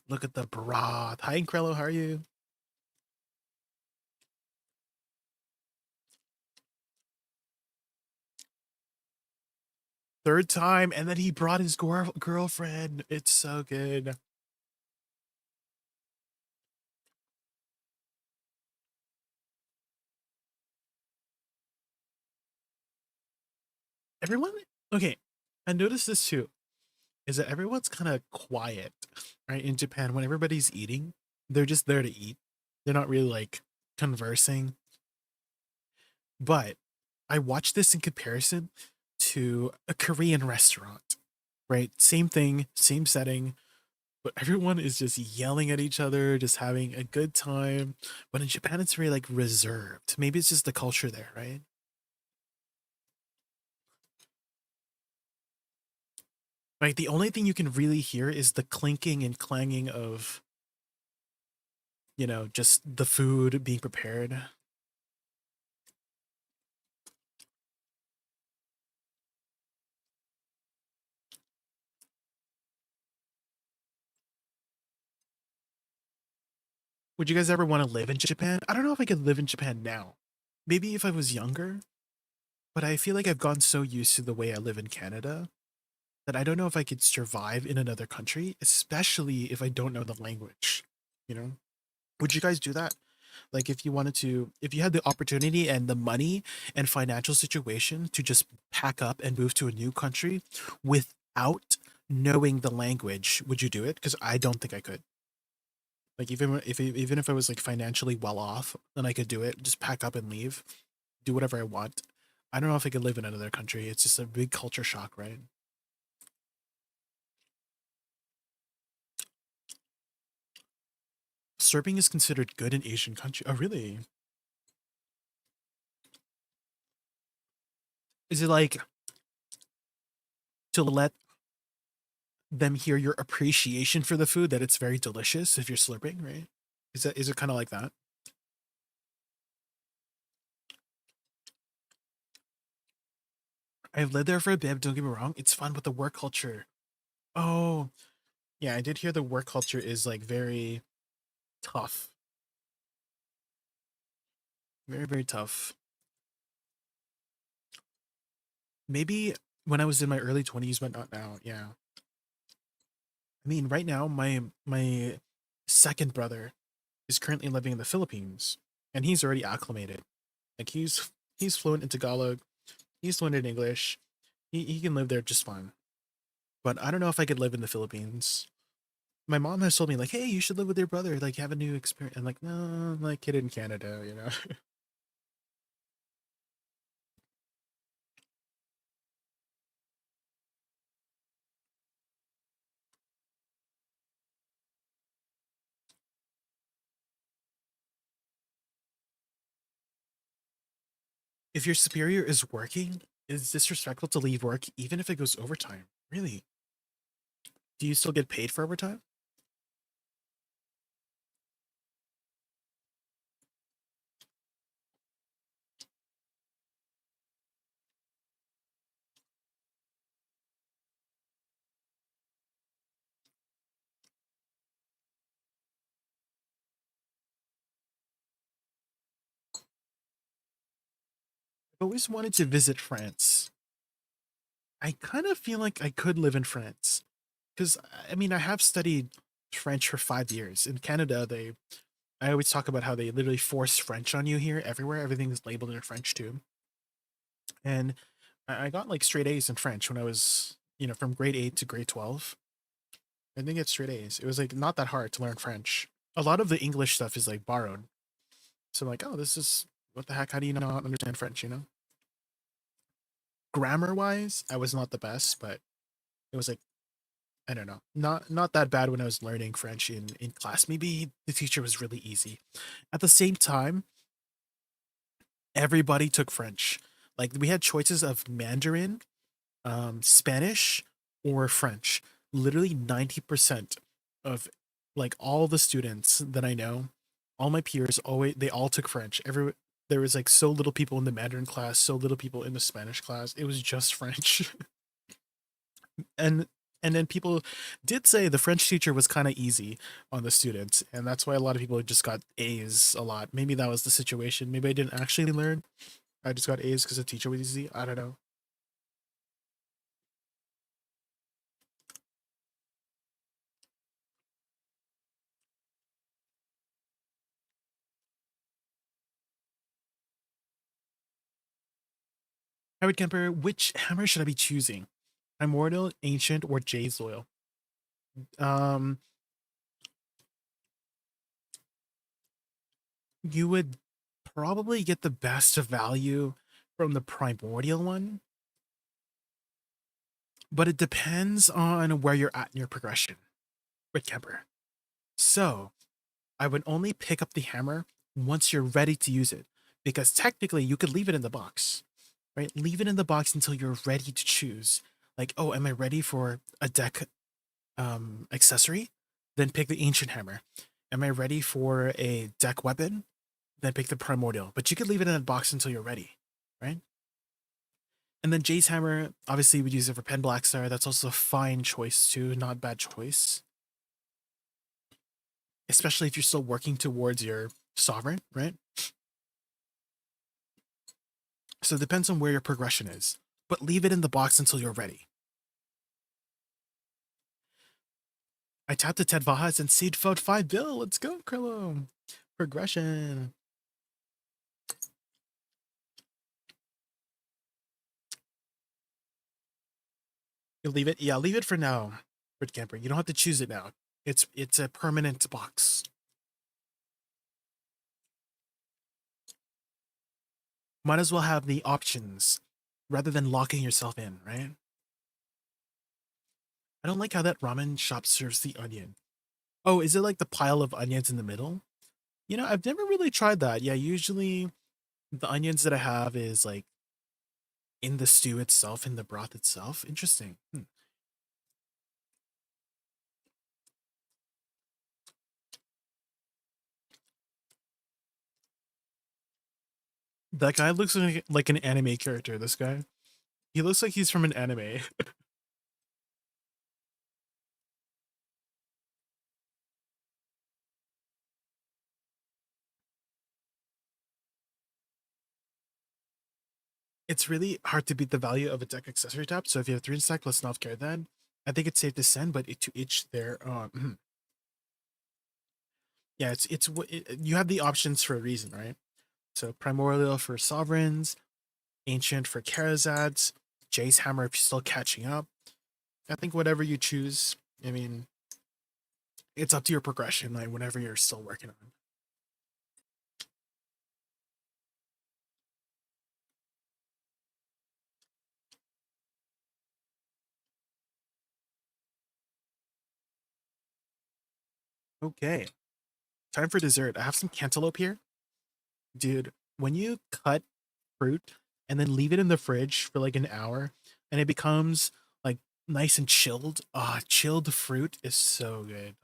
look at the broth. Hi, Incrello, how are you? Third time, and then he brought his girlfriend. It's so good. Everyone, okay, I noticed this too, is that everyone's kind of quiet, right? In Japan, when everybody's eating, they're just there to eat. They're not really like conversing. But I watched this in comparison to a Korean restaurant, right? Same thing, same setting, but everyone is just yelling at each other, just having a good time. But in Japan, it's very like reserved. Maybe it's just the culture there, right? Like the only thing you can really hear is the clinking and clanging of, you know, just the food being prepared. Would you guys ever want to live in Japan? I don't know if I could live in Japan now. Maybe if I was younger, but I feel like I've gotten so used to the way I live in Canada that I don't know if I could survive in another country, especially if I don't know the language, you know? Would you guys do that? Like if you wanted to, if you had the opportunity and the money and financial situation to just pack up and move to a new country without knowing the language, would you do it? Because I don't think I could. Like even if I was like financially well off, then I could do it. Just pack up and leave, do whatever I want. I don't know if I could live in another country. It's just a big culture shock, right? Slurping is considered good in Asian country. Oh, really? Is it like to let them hear your appreciation for the food, that it's very delicious if you're slurping, right? Is it kind of like that? I've lived there for a bit, don't get me wrong. It's fun with the work culture. Oh, yeah, I did hear the work culture is like very tough. Very, very tough. Maybe when I was in my early 20s, but not now. Yeah. I mean, right now, my second brother is currently living in the Philippines, and he's already acclimated. Like he's fluent in Tagalog, he's fluent in English. He can live there just fine. But I don't know if I could live in the Philippines. My mom has told me like, hey, you should live with your brother, like have a new experience. I'm like, no, I'm like kid in Canada, you know. If your superior is working, it's disrespectful to leave work even if it goes overtime. Really? Do you still get paid for overtime? I've always wanted to visit France. I kind of feel like I could live in France. because I mean, I have studied French for 5 years. In Canada, I always talk about how they literally force French on you here everywhere. Everything is labeled in French too. And I got like straight A's in French when I was, from grade 8 to grade 12. I didn't get straight A's. It was like not that hard to learn French. A lot of the English stuff is like borrowed. So I'm like, oh, this is what the heck? How do you not understand French, Grammar wise, I was not the best, but it was like, I don't know, not that bad when I was learning French in class. Maybe the teacher was really easy. At the same time, everybody took French. Like we had choices of Mandarin, Spanish, or French. Literally 90% of like all the students that I know, all my peers, they all took French. There was like so little people in the Mandarin class, so little people in the Spanish class. It was just French. and then people did say the French teacher was kind of easy on the students, and that's why a lot of people just got A's a lot. Maybe that was the situation. Maybe I didn't actually learn. I just got A's because the teacher was easy. I don't know. Howard Kemper, which hammer should I be choosing? Primordial, Ancient, or Jay's Loyal? You would probably get the best value from the Primordial one, but it depends on where you're at in your progression with Kemper. So I would only pick up the hammer once you're ready to use it, because technically you could leave it in the box, right? Leave it in the box until you're ready to choose. Like, oh, am I ready for a deck accessory? Then pick the Ancient Hammer. Am I ready for a deck weapon? Then pick the Primordial. But you could leave it in that box until you're ready, right? And then Jay's Hammer, obviously we'd use it for Pen Blackstar. That's also a fine choice too, not bad choice. Especially if you're still working towards your Sovereign, right? So it depends on where your progression is. But leave it in the box until you're ready. I tapped the Ted Vajas and seed fought 5 bill. Let's go, Krillo. Progression. You leave it? Yeah, leave it for now, Red Camper. You don't have to choose it now. It's a permanent box. Might as well have the options rather than locking yourself in, right? I don't like how that ramen shop serves the onion. Oh, is it like the pile of onions in the middle? I've never really tried that. Yeah, usually the onions that I have is like in the stew itself, in the broth itself. Interesting. That guy looks like an anime character, this guy. He looks like he's from an anime. It's really hard to beat the value of a deck accessory tap, so if you have 3 stack plus Snuff Care, then I think it's safe to send, but to each their yeah, you have the options for a reason, right? So Primordial for Sovereigns, Ancient for Karazads, Jay's Hammer if you're still catching up. I think whatever you choose, I mean, it's up to your progression, like whatever you're still working on. Okay, time for dessert. I have some cantaloupe here. Dude, when you cut fruit and then leave it in the fridge for like an hour and it becomes like nice and chilled, chilled fruit is so good.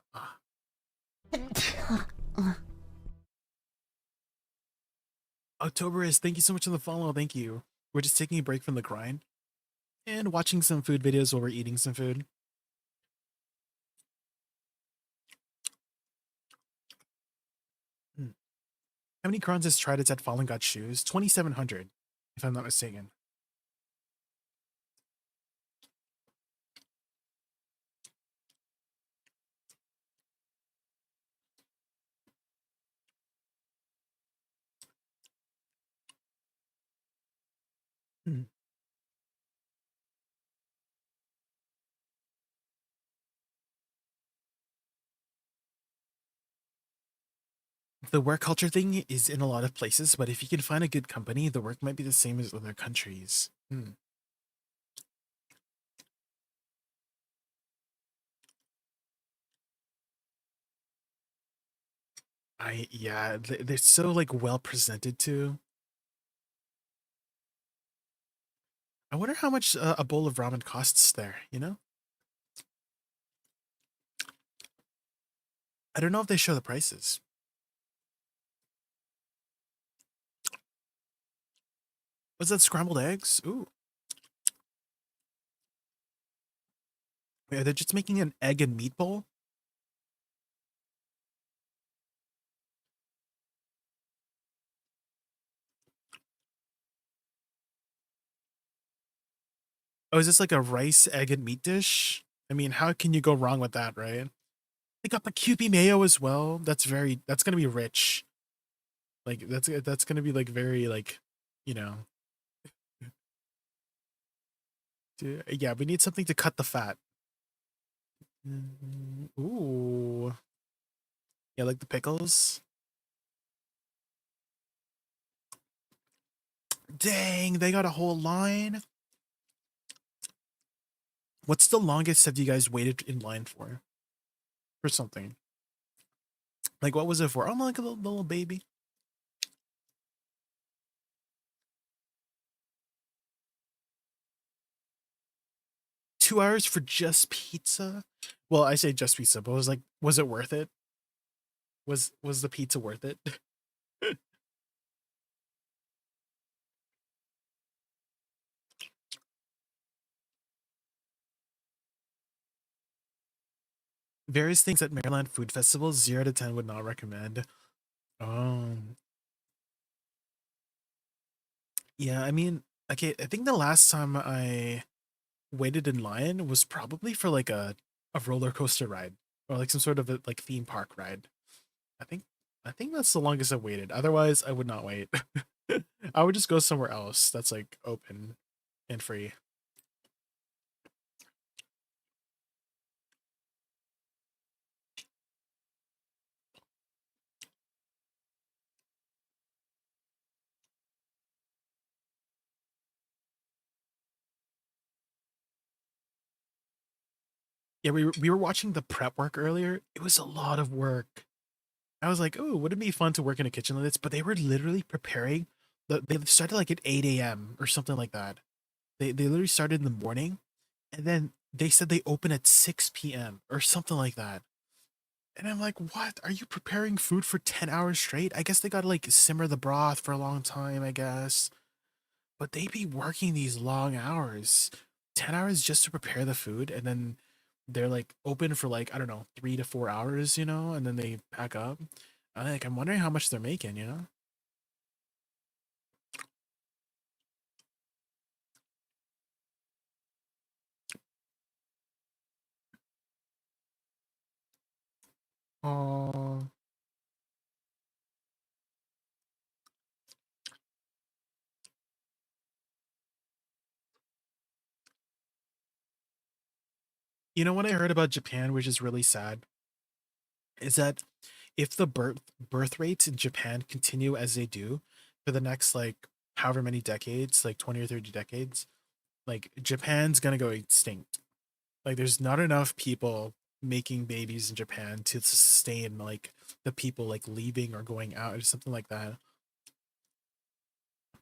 October thank you so much for the follow. Thank you. We're just taking a break from the grind and watching some food videos while we're eating some food. How many crowns has Tridents at Fallen got shoes? 2,700, if I'm not mistaken. the work culture thing is in a lot of places, but if you can find a good company, the work might be the same as other countries. Yeah, they're so like well presented too. I wonder how much a bowl of ramen costs there, you know? I don't know if they show the prices. Was that scrambled eggs? Ooh. Wait, are they just making an egg and meat bowl? Oh, is this like a rice, egg, and meat dish? I mean, how can you go wrong with that, right? They got the Kewpie mayo as well. That's gonna be rich. Like that's gonna be like very like, you know. Yeah, we need something to cut the fat. Ooh. Yeah, like the pickles. Dang, they got a whole line. What's the longest have you guys waited in line for? For something. Like what was it for? Oh, like a little baby. $2 for just pizza? Well, I say just pizza, but was it worth it? Was the pizza worth it? Various things at Maryland food festivals, 0 to 10 would not recommend. Yeah, I mean, okay, I think the last time I waited in line was probably for like a roller coaster ride or like some sort of a like theme park ride. I think I think that's the longest I've waited. Otherwise, I would not wait. I would just go somewhere else that's like open and free. Yeah, we were watching the prep work earlier. It was a lot of work. I was like, oh, would it be fun to work in a kitchen like this? But they were literally preparing. They started like at 8 a.m. or something like that. They literally started in the morning, and then they said they open at 6 p.m. or something like that. And I'm like, what? Are you preparing food for 10 hours straight? I guess they gotta like simmer the broth for a long time, I guess. But they be working these long hours. 10 hours just to prepare the food, and then they're like open for like, I don't know, 3 to 4 hours, you know, and then they pack up. I'm wondering how much they're making, you know? Oh, you know what I heard about Japan, which is really sad, is that if the birth rates in Japan continue as they do for the next like however many decades, like 20 or 30 decades, like Japan's gonna go extinct. Like there's not enough people making babies in Japan to sustain like the people like leaving or going out or something like that.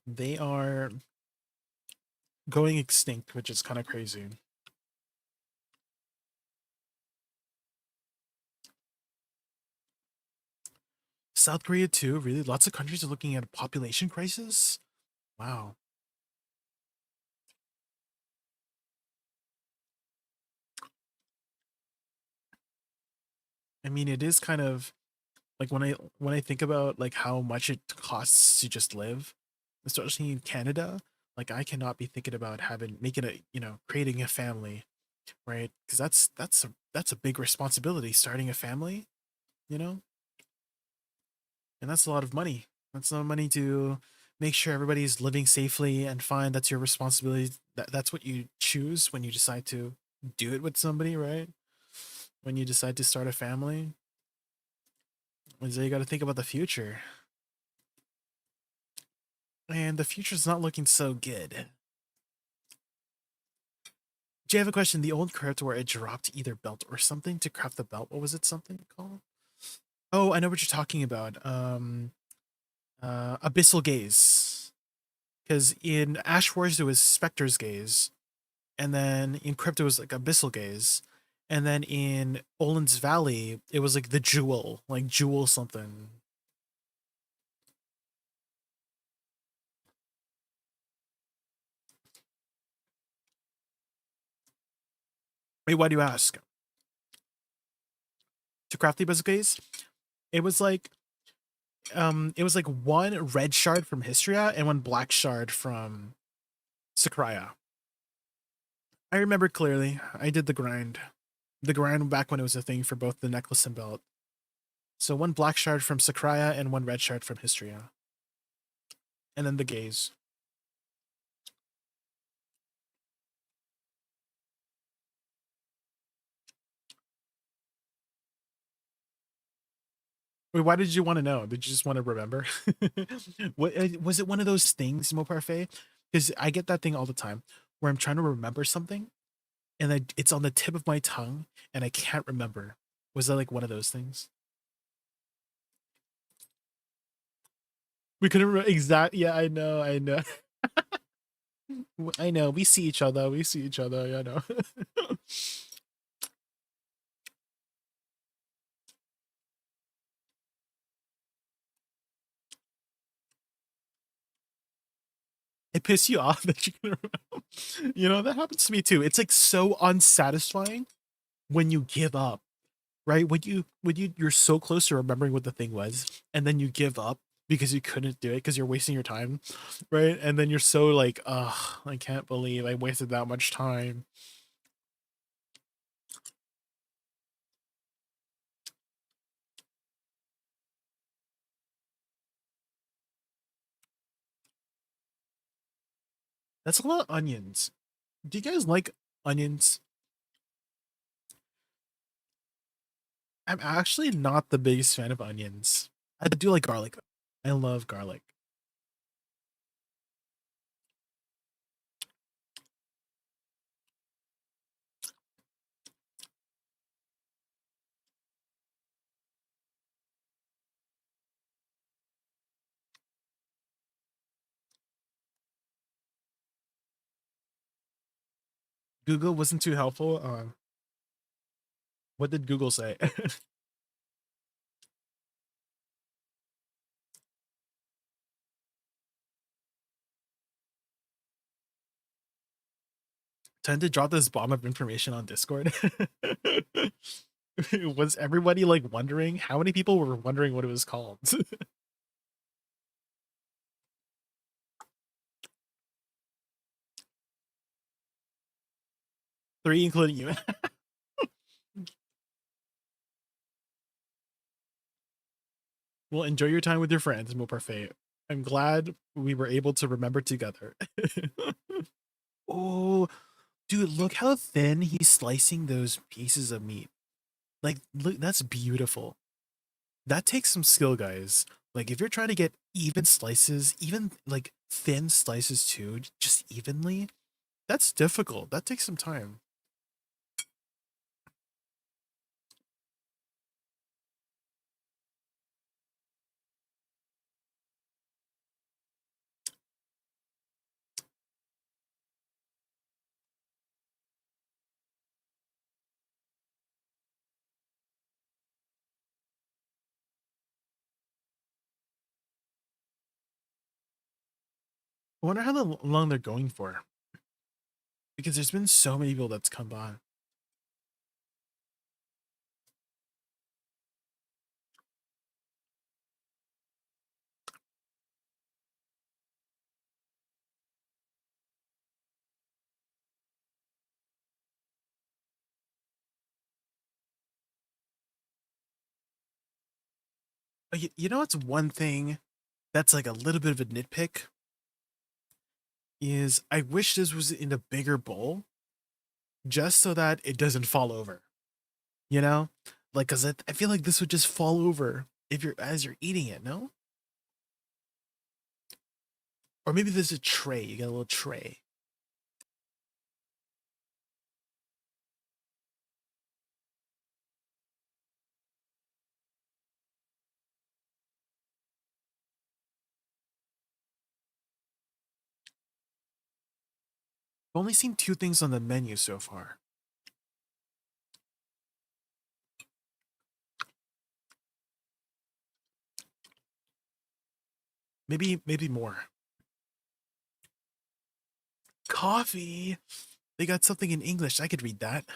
They are going extinct, which is kind of crazy. South Korea too, really? Lots of countries are looking at a population crisis? Wow. I mean, it is kind of like when I think about like how much it costs to just live, especially in Canada, like I cannot be thinking about making a, you know, creating a family, right? Because that's a big responsibility, starting a family, you know, and that's a lot of money. That's a lot of money to make sure everybody's living safely and fine. That's your responsibility. That's what you choose when you decide to do it with somebody, right? When you decide to start a family. So you got to think about the future. And the future's not looking so good. Do you have a question? The old crypt where it dropped either belt or something to craft the belt. What was it? Something called? Oh, I know what you're talking about. Abyssal Gaze. Because in Ash Wars there was Spectre's Gaze, and then in Crypt it was like Abyssal Gaze, and then in Olin's Valley it was like the Jewel, like Jewel something. Wait, why do you ask? To craft the Abyssal Gaze, it was like one red shard from Histria and one black shard from Sakraya. I remember clearly. I did the grind. The grind back when it was a thing for both the necklace and belt. So one black shard from Sakraya and one red shard from Histria. And then the gaze. Wait, why did you want to know? Did you just want to remember? What was it? One of those things, Mo Parfait? Because I get that thing all the time, where I'm trying to remember something, and then it's on the tip of my tongue, and I can't remember. Was that like one of those things? We couldn't remember exact. Yeah, I know. I know. I know. We see each other. We see each other. Yeah, I know. It pisses you off that you can remember. You know, that happens to me too. It's like so unsatisfying when you give up, right? You're so close to remembering what the thing was, and then you give up because you couldn't do it because you're wasting your time, right? And then you're so like, ugh, I can't believe I wasted that much time. That's a lot of onions. Do you guys like onions? I'm actually not the biggest fan of onions. I do like garlic. I love garlic. Google wasn't too helpful. What did Google say? Tend to drop this bomb of information on Discord. Was everybody like wondering? How many people were wondering what it was called? 3 including you. Well, enjoy your time with your friends, Mo Parfait. I'm glad we were able to remember together. Oh, dude, look how thin he's slicing those pieces of meat. Like, look, that's beautiful. That takes some skill, guys. Like, if you're trying to get even slices, even like thin slices too, just evenly, that's difficult. That takes some time. I wonder how long they're going for. Because there's been so many people that's come by. You know what's one thing that's like a little bit of a nitpick? Is I wish this was in a bigger bowl just so that it doesn't fall over. You know? Like, cause I feel like this would just fall over if you're as you're eating it, no? Or maybe there's a tray. You got a little tray. I've only seen 2 things on the menu so far. Maybe more. Coffee. They got something in English. I could read that.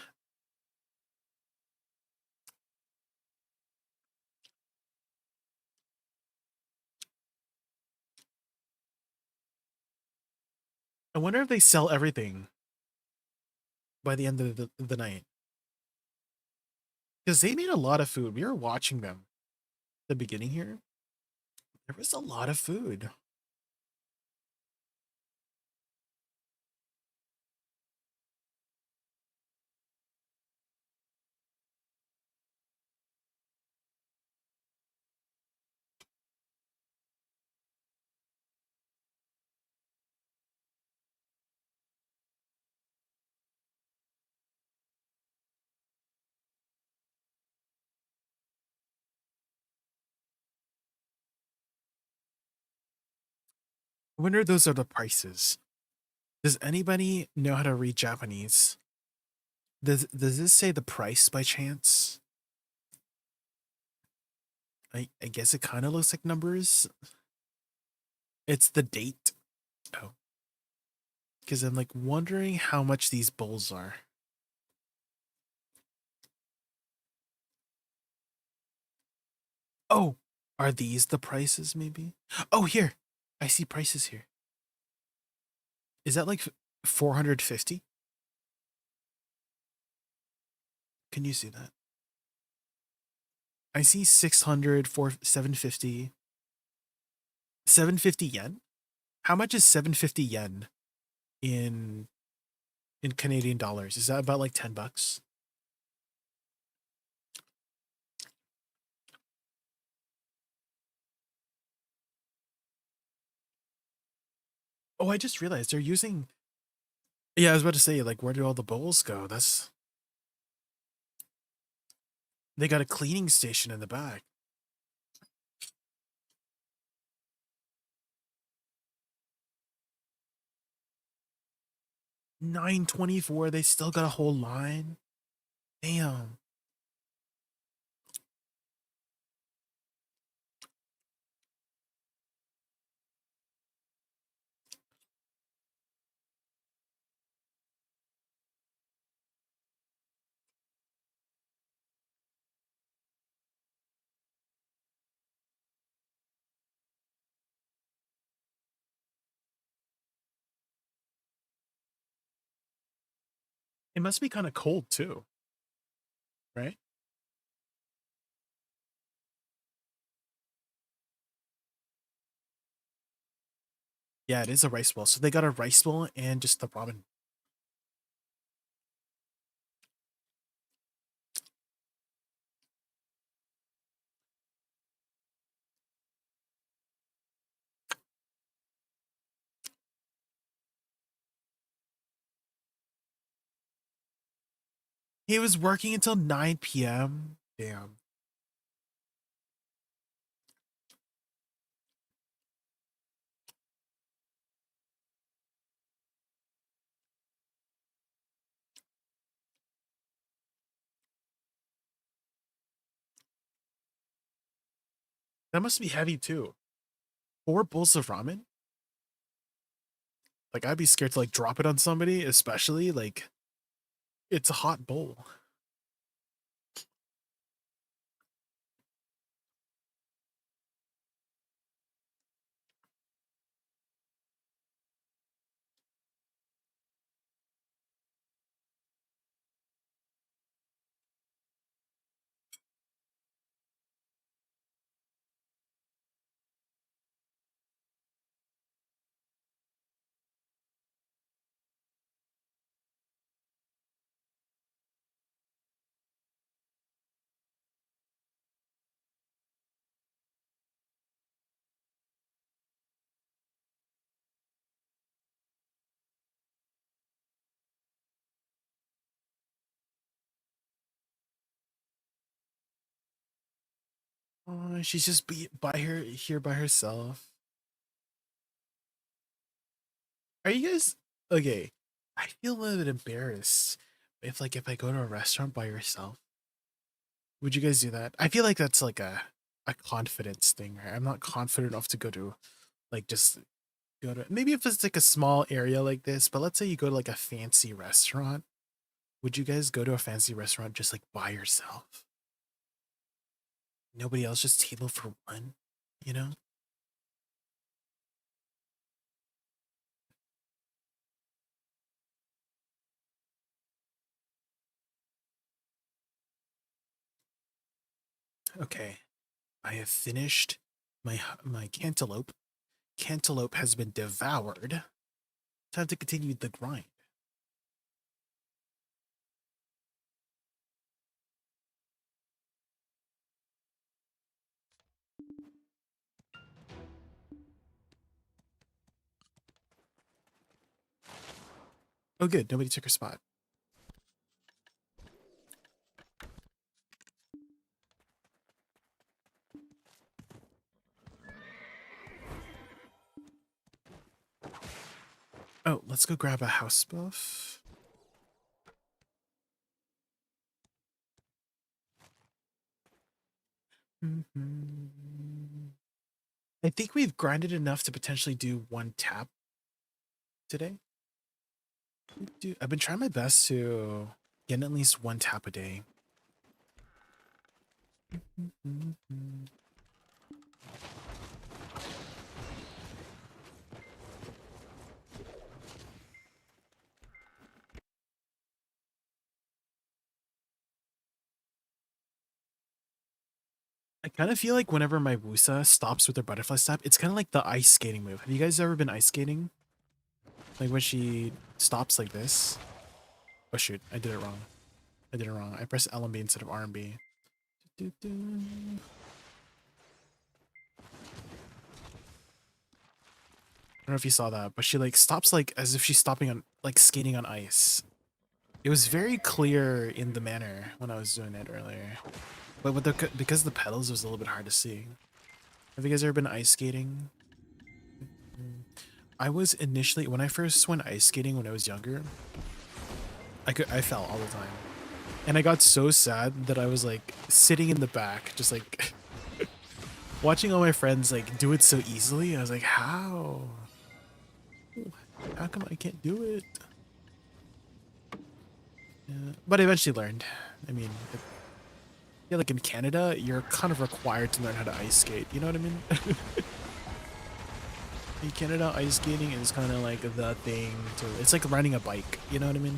I wonder if they sell everything by the end of the night. Because they made a lot of food. We were watching them at the beginning here. There was a lot of food. I wonder if those are the prices. Does anybody know how to read Japanese? Does this say the price by chance? I guess it kind of looks like numbers. It's the date. Oh. Because I'm like wondering how much these bowls are. Oh, are these the prices maybe? Oh, here. I see prices here. Is that like 450? Can you see that? I see 600 for 750. 750 yen? How much is 750 yen in Canadian dollars? Is that about like 10 bucks? Oh, I just realized they're using. Yeah, I was about to say, like, where do all the bowls go? That's. They got a cleaning station in the back. $9.24. They still got a whole line. Damn. It must be kind of cold too, right? Yeah, it is a rice bowl. So they got a rice bowl and just the ramen. He was working until 9 p.m. Damn. That must be heavy too. 4 bowls of ramen? Like, I'd be scared to like drop it on somebody, especially like it's a hot bowl. Oh, she's just here by herself. Are you guys okay? I feel a little bit embarrassed if I go to a restaurant by yourself. Would you guys do that? I feel like that's like a confidence thing, right? I'm not confident enough to go to like just go to maybe if it's like a small area like this, but let's say you go to like a fancy restaurant. Would you guys go to a fancy restaurant just like by yourself? Nobody else, just table for one, you know? Okay, I have finished my cantaloupe. Cantaloupe has been devoured. Time to continue the grind. Oh good, nobody took her spot. Oh, let's go grab a house buff. I think we've grinded enough to potentially do one tap today. I've been trying my best to get at least one tap a day. I kind of feel like whenever my Woosa stops with her butterfly step, it's kind of like the ice skating move. Have you guys ever been ice skating? Like when she stops like this. Oh shoot, I did it wrong. I did it wrong. I pressed L and B instead of R and B. I don't know if you saw that, but she like stops like as if she's stopping on like skating on ice. It was very clear in the manner when I was doing it earlier. But with because the pedals, it was a little bit hard to see. Have you guys ever been ice skating? I was initially, when I first went ice skating when I was younger, I fell all the time. And I got so sad that I was like sitting in the back, just like watching all my friends like do it so easily. I was like, how? How come I can't do it? Yeah, but I eventually learned. I mean, yeah, like in Canada, you're kind of required to learn how to ice skate. You know what I mean? In Canada, ice skating is kind of like the thing to. It's like riding a bike. You know what I mean?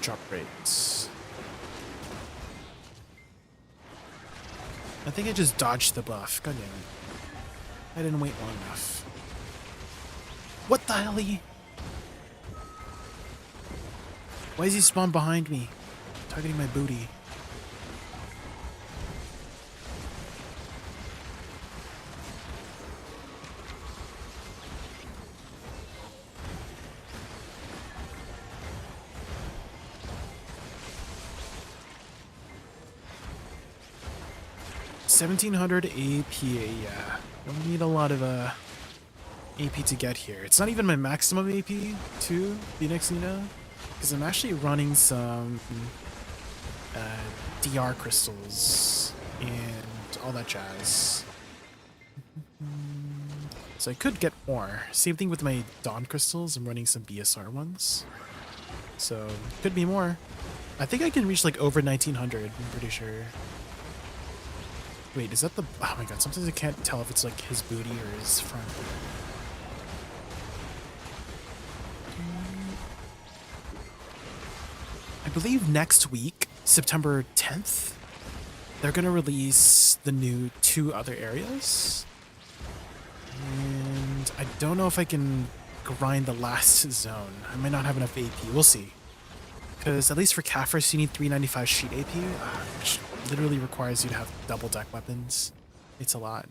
Drop rates. I think I just dodged the buff. God damn it. I didn't wait long enough. What the hell? Why is he spawned behind me? Targeting my booty. $1,700 AP, yeah. Don't need a lot of AP to get here. It's not even my maximum AP too, Phoenix Nina, because I'm actually running some DR crystals and all that jazz. So I could get more. Same thing with my Dawn crystals. I'm running some BSR ones. So could be more. I think I can reach like over 1900, I'm pretty sure. Wait, is that the... Oh my god, sometimes I can't tell if it's like his booty or his front. I believe next week, September 10th, they're going to release the new 2 other areas. And I don't know if I can grind the last zone. I might not have enough AP. We'll see. Because at least for Caphras, you need 395 sheet AP, which literally requires you to have double deck weapons. It's a lot.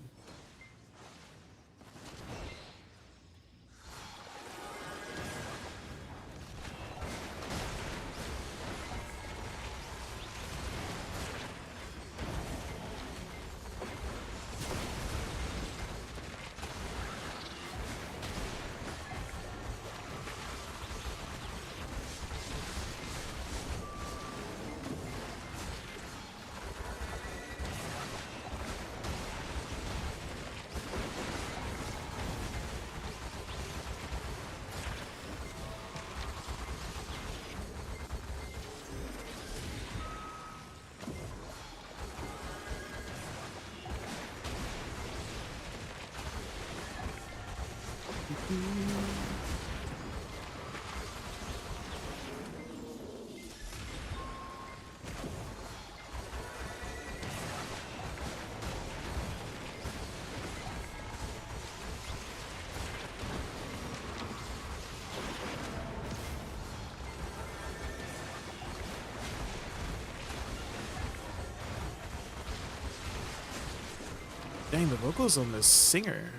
Dang, the vocals on this singer.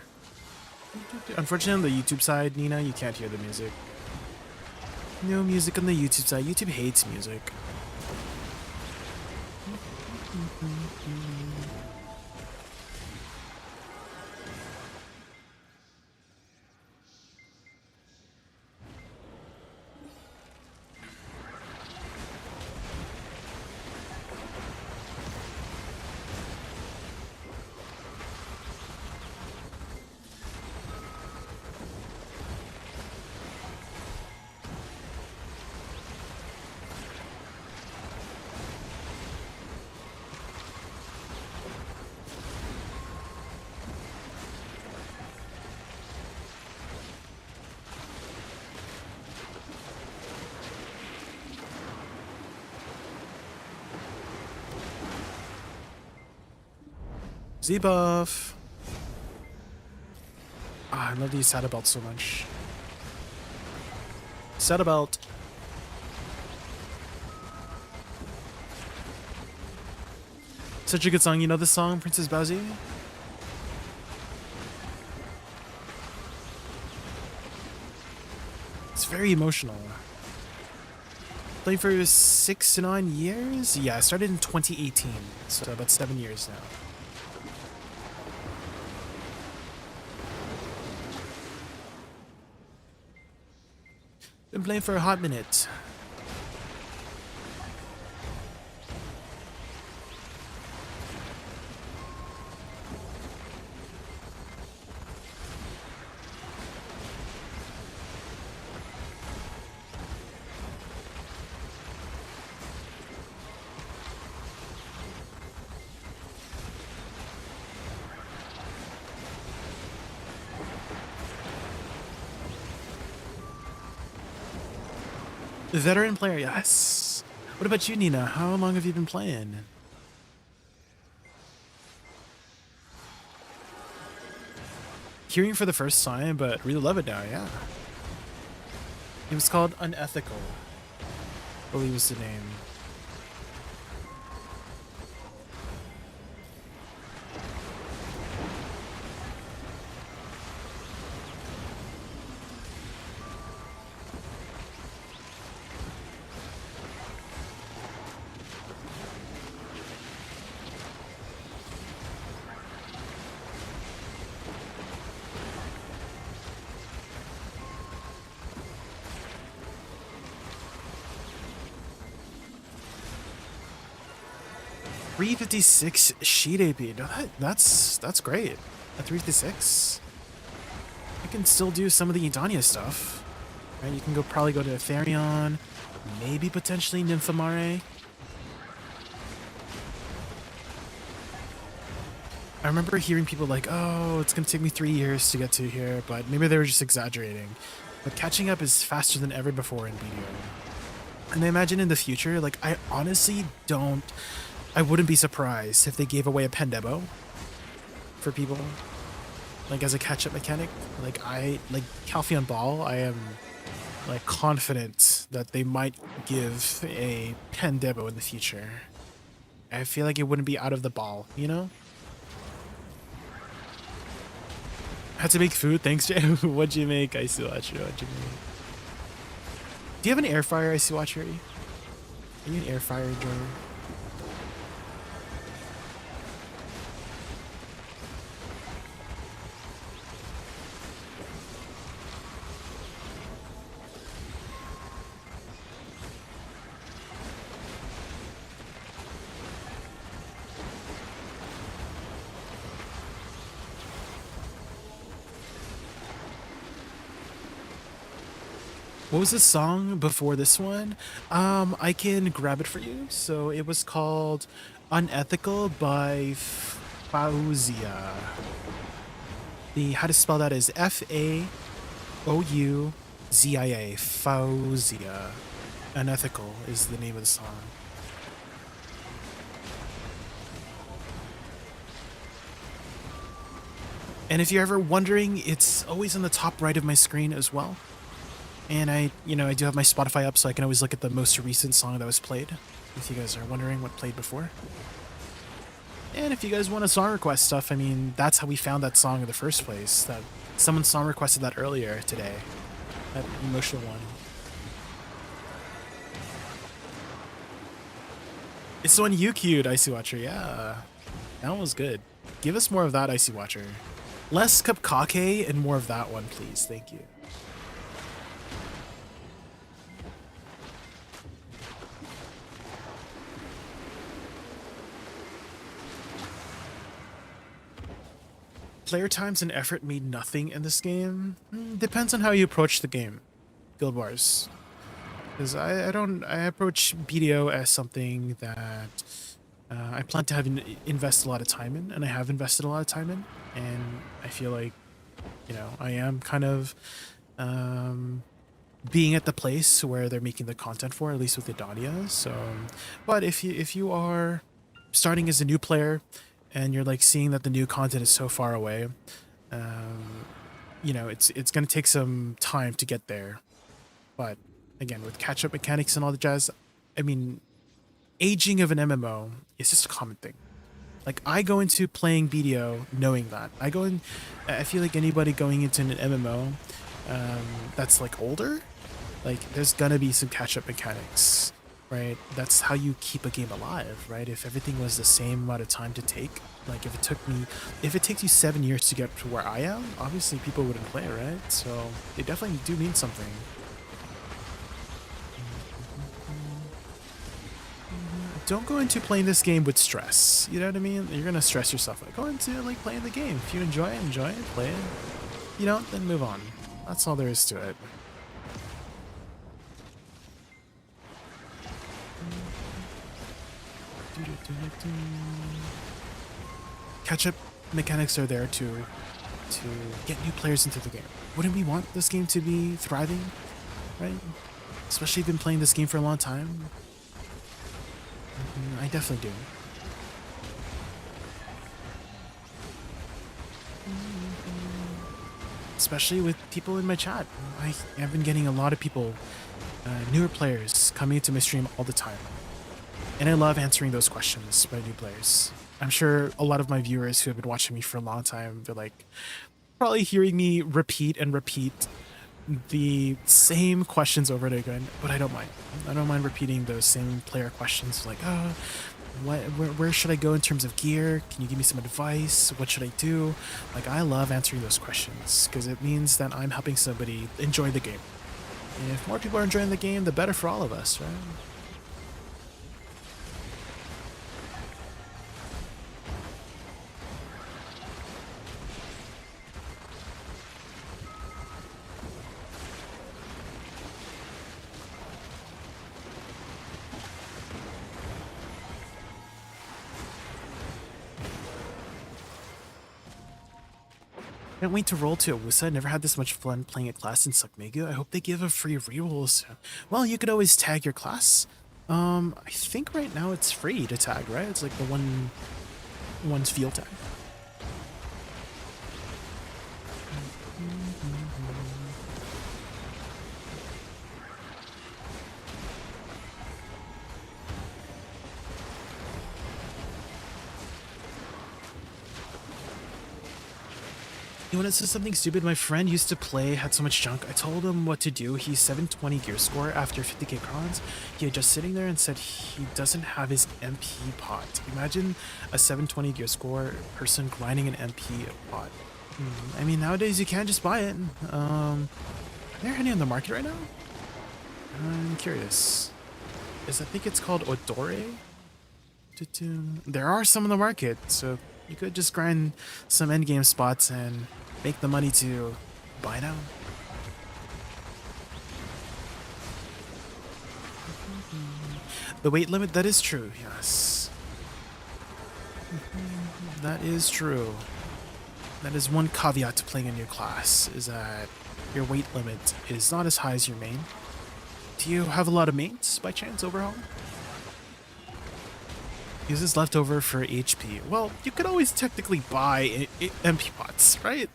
Unfortunately, on the YouTube side, Nina, you can't hear the music. No music on the YouTube side. YouTube hates music. Z-buff. Ah, I love these saddle belts so much. Saddle belt. Such a good song. You know this song, Princess Bowsy? It's very emotional. Played for 6 to 9 years? Yeah, I started in 2018, so about 7 years now. Been playing for a hot minute. Veteran player, yes. What about you, Nina? How long have you been playing? Hearing for the first time, but really love it now, yeah. It was called Unethical, I believe was the name. $356 sheet AP. No, that's great. At 356, I can still do some of the Idania stuff. Right, you can probably go to Therion, maybe potentially Nymphomare. I remember hearing people like, "Oh, it's gonna take me 3 years to get to here," but maybe they were just exaggerating. But catching up is faster than ever before in BDO. And I imagine in the future, like, I honestly don't. I wouldn't be surprised if they gave away a Pendebo for people. like as a catch-up mechanic. Like Calpheon Ball, I am like confident that they might give a pen demo in the future. I feel like it wouldn't be out of the ball, you know? Had to make food, thanks Jay. What'd you make, Icy Watcher? What'd you make? Do you have an air fryer, Icy Watcher? Are you an air fryer enjoyer? What was the song before this one? I can grab it for you. So it was called Unethical by Fauzia. How to spell that is Faouzia. Fauzia. Unethical is the name of the song. And if you're ever wondering, it's always on the top right of my screen as well. And I do have my Spotify up, so I can always look at the most recent song that was played, if you guys are wondering what played before. And if you guys want a song request stuff, I mean, that's how we found that song in the first place. That someone song requested that earlier today. That emotional one. It's the one you queued, Icy Watcher. Yeah, that one was good. Give us more of that, Icy Watcher. Less Cupcake and more of that one, please. Thank you. Player times and effort mean nothing in this game. Depends on how you approach the game, Guild Wars. Because I approach BDO as something that I plan to invest a lot of time in, and I have invested a lot of time in, and I feel like, you know, I am kind of being at the place where they're making the content for, at least with Idalia. So, but if you are starting as a new player, and you're like seeing that the new content is so far away, you know, it's gonna take some time to get there. But again, with catch-up mechanics and all the jazz, I mean, aging of an MMO is just a common thing. Like, I go into playing BDO knowing that. I feel like anybody going into an MMO that's like older, like there's gonna be some catch-up mechanics. Right, that's how you keep a game alive, right? If everything was the same amount of time to take, like if it takes you 7 years to get to where I am, obviously people wouldn't play, right? So they definitely do mean something. Don't go into playing this game with stress. You know what I mean? You're gonna stress yourself out. Go into like playing the game. If you enjoy it, play it. If you don't, then move on. That's all there is to it. Catch-up mechanics are there to get new players into the game. Wouldn't we want this game to be thriving, right? Especially if you've been playing this game for a long time. I definitely do. Especially with people in my chat. I've been getting a lot of people, newer players, coming into my stream all the time. And I love answering those questions by new players. I'm sure a lot of my viewers who have been watching me for a long time, they're like probably hearing me repeat and repeat the same questions over and again, but I don't mind. I don't mind repeating those same player questions like, oh, where should I go in terms of gear? Can you give me some advice? What should I do? Like, I love answering those questions because it means that I'm helping somebody enjoy the game. And if more people are enjoying the game, the better for all of us, right? Can't wait to roll to Woosa. Never had this much fun playing a class in Suckmegu. I hope they give a free reroll soon. Well, you could always tag your class. I think right now it's free to tag, right? It's like the one's field tag. You want to say something stupid? My friend used to play, had so much junk. I told him what to do. He's 720 gear score after 50k crons. He was just sitting there and said he doesn't have his MP pot. Imagine a 720 gear score person grinding an MP pot. I mean, nowadays you can't just buy it. Are there any on the market right now? I'm curious. I think it's called Odore? There are some on the market, so you could just grind some endgame spots and make the money to buy now. The weight limit, that is true, yes. That is true. That is one caveat to playing a new class, is that your weight limit is not as high as your main. Do you have a lot of mains, by chance, overall? Uses leftover for HP. Well, you could always technically buy MP pots, right?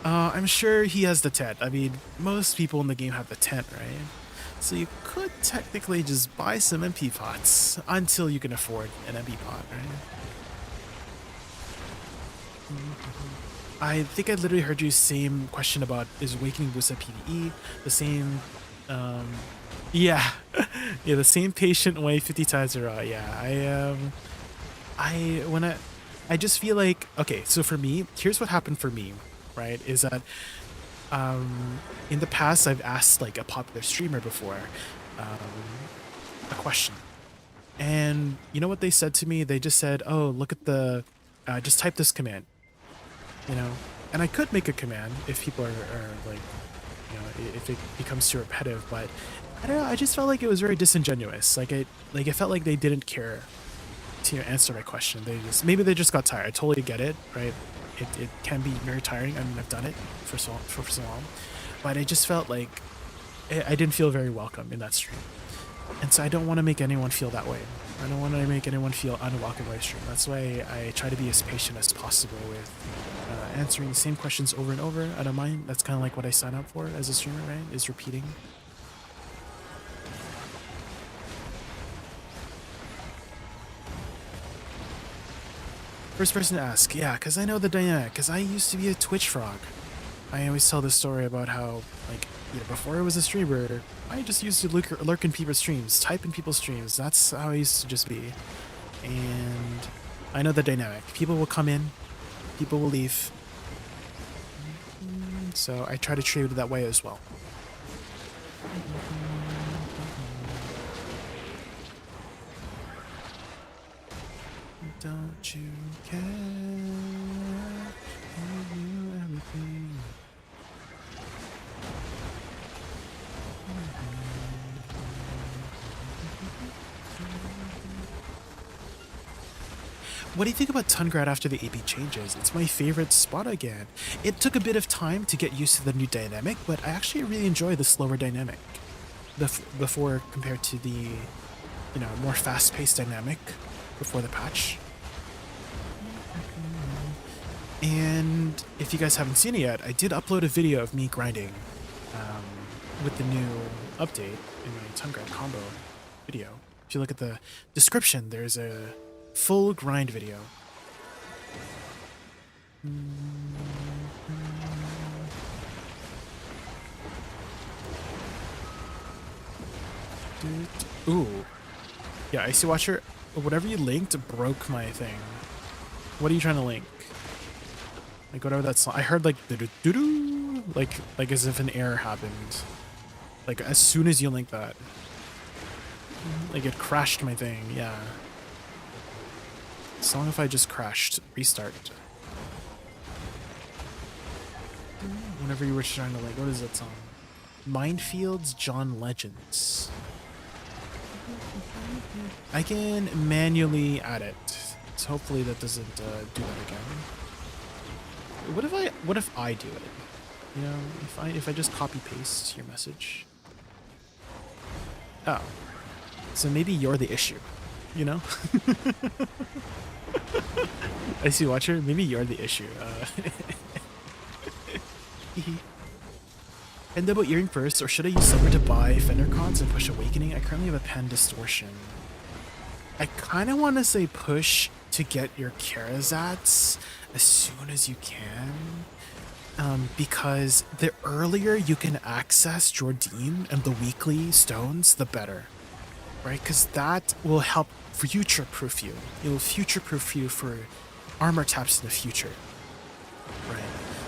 I'm sure he has the tent. I mean, most people in the game have the tent, right? So you could technically just buy some MP pots until you can afford an MP pot, right? I think I literally heard you same question about is Awakening Woosa PvE the same. Yeah, yeah, the same patient way 50 times are raw. Yeah, I just feel like, okay, so for me, here's what happened for me, right? Is that in the past I've asked like a popular streamer before a question, and you know what they said to me? They just said, "Oh, look at the, just type this command," you know, and I could make a command if people are like, you know, if it becomes too repetitive, but I don't know, I just felt like it was very disingenuous. Like it felt like they didn't care to answer my question. Maybe they just got tired. I totally get it, right? It can be very tiring. I mean, I've done it for so long, but it just felt like I didn't feel very welcome in that stream. And so I don't want to make anyone feel that way. I don't want to make anyone feel unwelcome by stream. That's why I try to be as patient as possible with answering the same questions over and over. I don't mind. That's kind of like what I sign up for as a streamer, right? Is repeating. First person to ask, yeah, because I know the dynamic, because I used to be a Twitch frog. I always tell this story about how, like, you know, before I was a streamer, I just used to lurk in people's streams, type in people's streams. That's how I used to just be. And I know the dynamic. People will come in, people will leave. So I try to treat it that way as well. Don't you care? I knew everything. What do you think about Tungrad after the AP changes? It's my favorite spot again. It took a bit of time to get used to the new dynamic, but I actually really enjoy the slower dynamic before compared to the, you know, more fast-paced dynamic before the patch. And if you guys haven't seen it yet, I did upload a video of me grinding with the new update in my Tungrad combo video. If you look at the description, there's a full grind video. Ooh. Yeah, Icy Watcher, whatever you linked broke my thing. What are you trying to link? Like whatever that song, I heard like doo-doo-doo-doo, like as if an error happened. Like as soon as you link that. Like it crashed my thing, yeah. As long as I just crashed, restart. Whenever you were trying to like, what is that song? Minefields, John Legends. I can manually add it. So hopefully that doesn't do that again. What if I do it? You know, if I just copy paste your message. Oh. So maybe you're the issue, you know? I see Watcher, maybe you're the issue. And about earring first, or should I use silver to buy Fender cons and push Awakening? I currently have a pen distortion. I kind of want to say push to get your Karazats as soon as you can. because the earlier you can access Jordim and the weekly stones, the better, right? Because that will help future-proof you. It will future-proof you for armor taps in the future, right?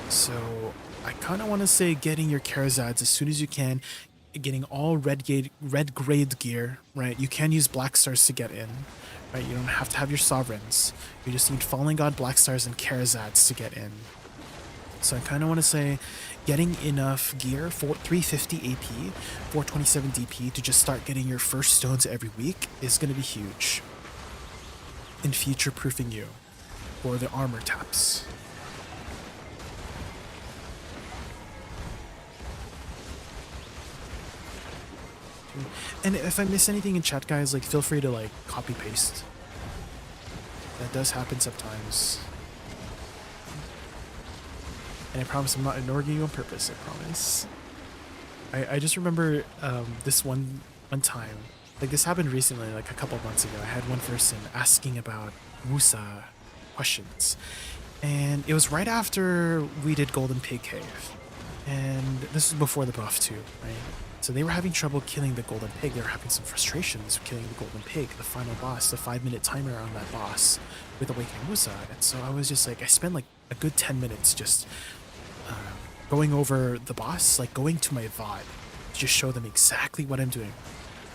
So I kind of want to say getting your Karazads as soon as you can, getting all red grade gear, right? You can use Black Stars to get in, right? You don't have to have your Sovereigns. You just need Fallen God, Black Stars, and Karazads to get in. So I kind of want to say getting enough gear for 350 AP, 427 DP to just start getting your first stones every week is going to be huge in future-proofing you for the armor taps. And if I miss anything in chat, guys, like feel free to like copy paste. That does happen sometimes. And I promise I'm not ignoring you on purpose, I promise. I just remember this one time, like this happened recently, like a couple months ago. I had one person asking about Woosa questions. And it was right after we did Golden Pig Cave. And this was before the buff too, right? So they were having trouble killing the Golden Pig. They were having some frustrations with killing the Golden Pig, the final boss, the 5-minute timer on that boss with Awakening Woosa. And so I was just like, I spent like a good 10 minutes just going over the boss, like going to my VOD to just show them exactly what I'm doing.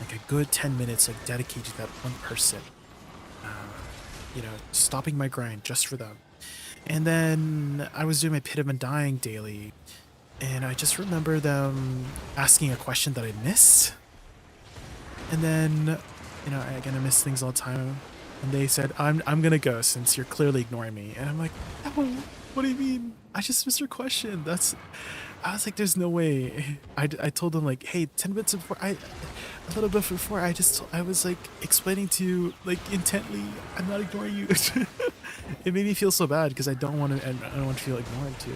Like a good 10 minutes, like dedicated to that one person. You know, stopping my grind just for them. And then I was doing my Pit of Undying daily, and I just remember them asking a question that I missed. And then, you know, I miss things all the time. And they said, I'm gonna go since you're clearly ignoring me. And I'm like, no, what do you mean? I just missed your question. I was like, there's no way. I told them like, hey, 10 minutes before, a little bit before, I was like explaining to you like intently, I'm not ignoring you. It made me feel so bad because I don't want to feel ignored too.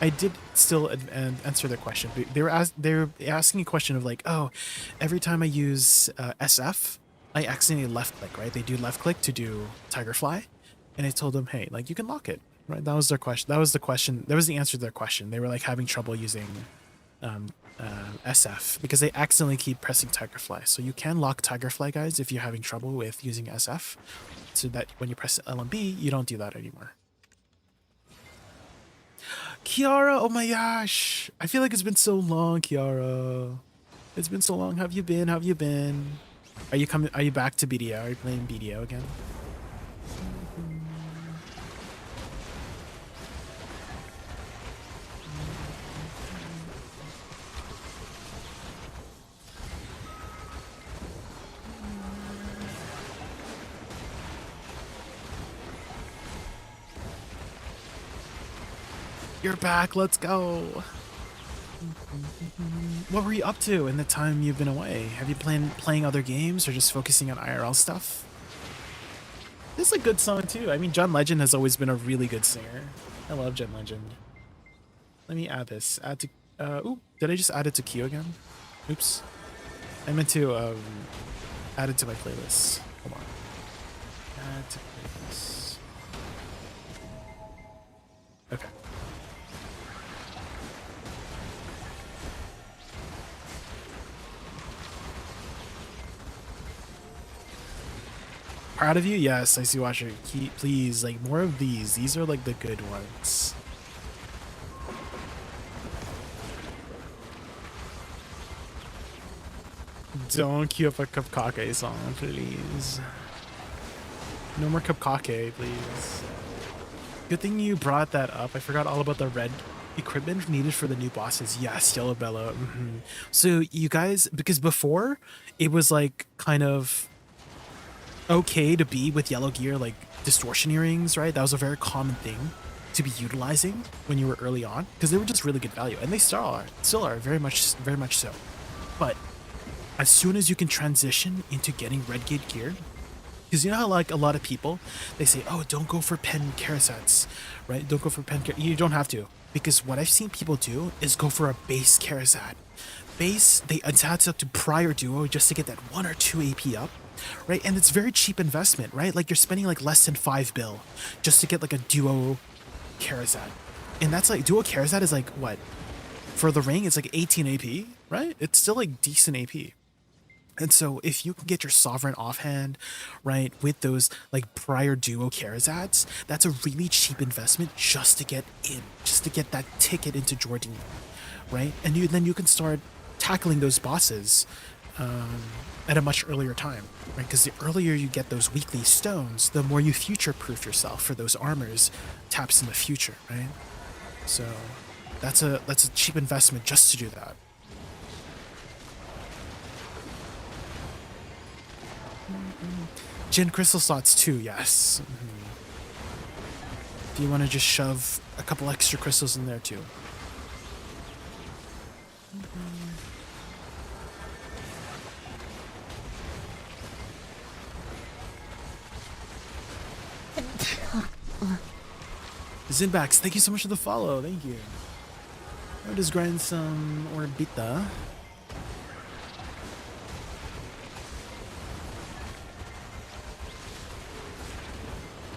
I did still answer their question. They were asking a question of like, oh, every time I use SF, I accidentally left click, right? They do left click to do Tiger Fly, and I told them, hey, like you can lock it, right? That was their question. That was the question. That was the answer to their question. They were like having trouble using SF because they accidentally keep pressing Tiger Fly. So you can lock Tiger Fly, guys, if you're having trouble with using SF, so that when you press LMB, you don't do that anymore. Kiara, oh my gosh. I feel like it's been so long, Kiara. It's been so long. How have you been? How have you been? Are you back to BDO? Are you playing BDO again? You're back, let's go. What were you up to in the time you've been away? Have you been playing other games or just focusing on IRL stuff? This is a good song too. I mean, John Legend has always been a really good singer. I love John Legend. Let me add this. Add to, ooh, did I just add it to queue again? Oops. I meant to add it to my playlist. Hold on. Add to playlist. Okay. Proud of you? Yes, I see Watcher. Please, like, more of these. These are, like, the good ones. Don't queue up a Cupcake song, please. No more Cupcake, please. Good thing you brought that up. I forgot all about the red equipment needed for the new bosses. Yes, Yellow Bella. So, you guys, because before, it was, like, kind of okay to be with yellow gear, like distortion earrings, right? That was a very common thing to be utilizing when you were early on because they were just really good value, and they still are very much so. But as soon as you can transition into getting red gate gear, because you know how like a lot of people, they say, oh, don't go for pen Karazats, right? Don't go for pen. You don't have to, because what I've seen people do is go for a base Karazat. Base, they attach up to prior duo just to get that 1 or 2 AP up. right? And it's very cheap investment, right? Like you're spending like less than 5 bill just to get like a duo Charizard. And that's like, duo Charizard is like, what? For the ring, it's like 18 AP, right? It's still like decent AP. And so if you can get your Sovereign offhand, right, with those like prior duo Charizards, that's a really cheap investment just to get in, just to get that ticket into Jordan, right? And then you can start tackling those bosses at a much earlier time, right? Because the earlier you get those weekly stones, the more you future-proof yourself for those armors taps in the future, right? So that's a cheap investment just to do that. Gin crystal slots too, yes. If you want to just shove a couple extra crystals in there too. Zinbax, thank you so much for the follow. Thank you. I'll just grind some Orbita.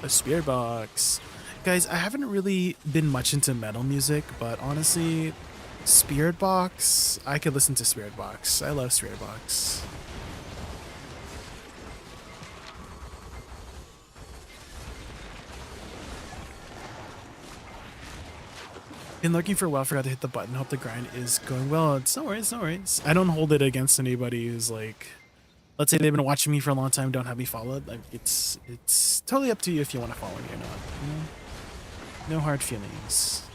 A spirit box. Guys, I haven't really been much into metal music, but honestly, Spirit Box, I could listen to Spirit Box. I love Spirit Box. Been looking for a while, forgot to hit the button. Hope the grind is going well. It's no worries, no worries. I don't hold it against anybody who's like, let's say they've been watching me for a long time, don't have me followed. Like it's totally up to you if you want to follow me or not. You know? No hard feelings.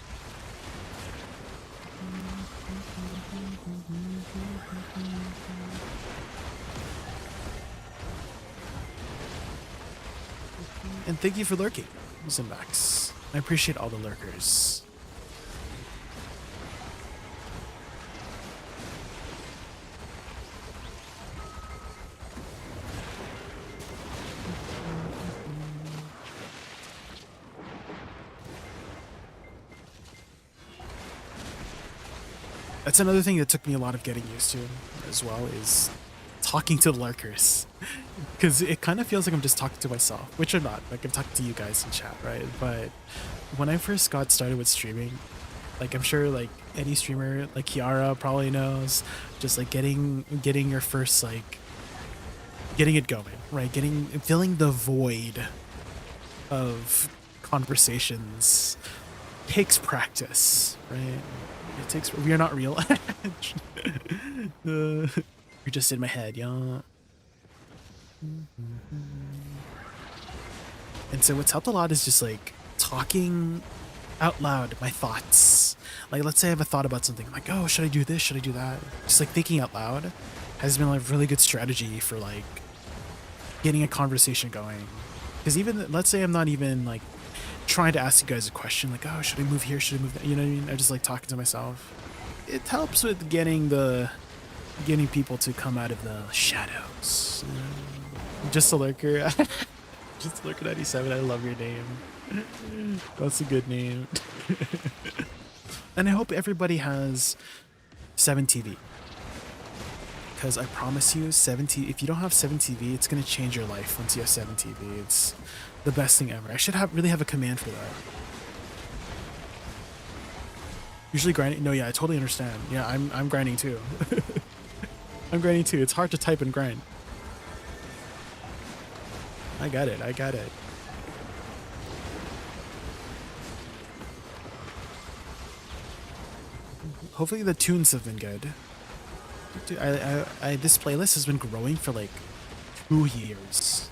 And thank you for lurking, Zimbax. I appreciate all the lurkers. That's another thing that took me a lot of getting used to as well, is talking to lurkers. Because it kind of feels like I'm just talking to myself, which I'm not. Like I'm talking to you guys in chat, right? But when I first got started with streaming, like I'm sure like any streamer, like Kiara probably knows, just like getting your first, like getting it going, right? Filling the void of conversations takes practice, right? It takes. We are not real. You're just in my head, yeah. And so what's helped a lot is just like talking out loud my thoughts. Like let's say I have a thought about something. I'm like, oh, should I do this? Should I do that? Just like thinking out loud has been like really good strategy for like getting a conversation going. Because even let's say I'm not even like trying to ask you guys a question, like, oh, should I move here? Should I move that? You know what I mean? I just like talking to myself. It helps with getting people to come out of the shadows. Just a lurker. Just a lurker 97. I love your name. That's a good name. And I hope everybody has 7TV. Because I promise you, 7TV, if you don't have 7TV, it's going to change your life once you have 7TV. It's the best thing ever. I should really have a command for that. Usually grinding. No, yeah, I totally understand. Yeah, I'm grinding too. I'm grinding too. It's hard to type and grind. I got it. Hopefully the tunes have been good. Dude, this playlist has been growing for like 2 years.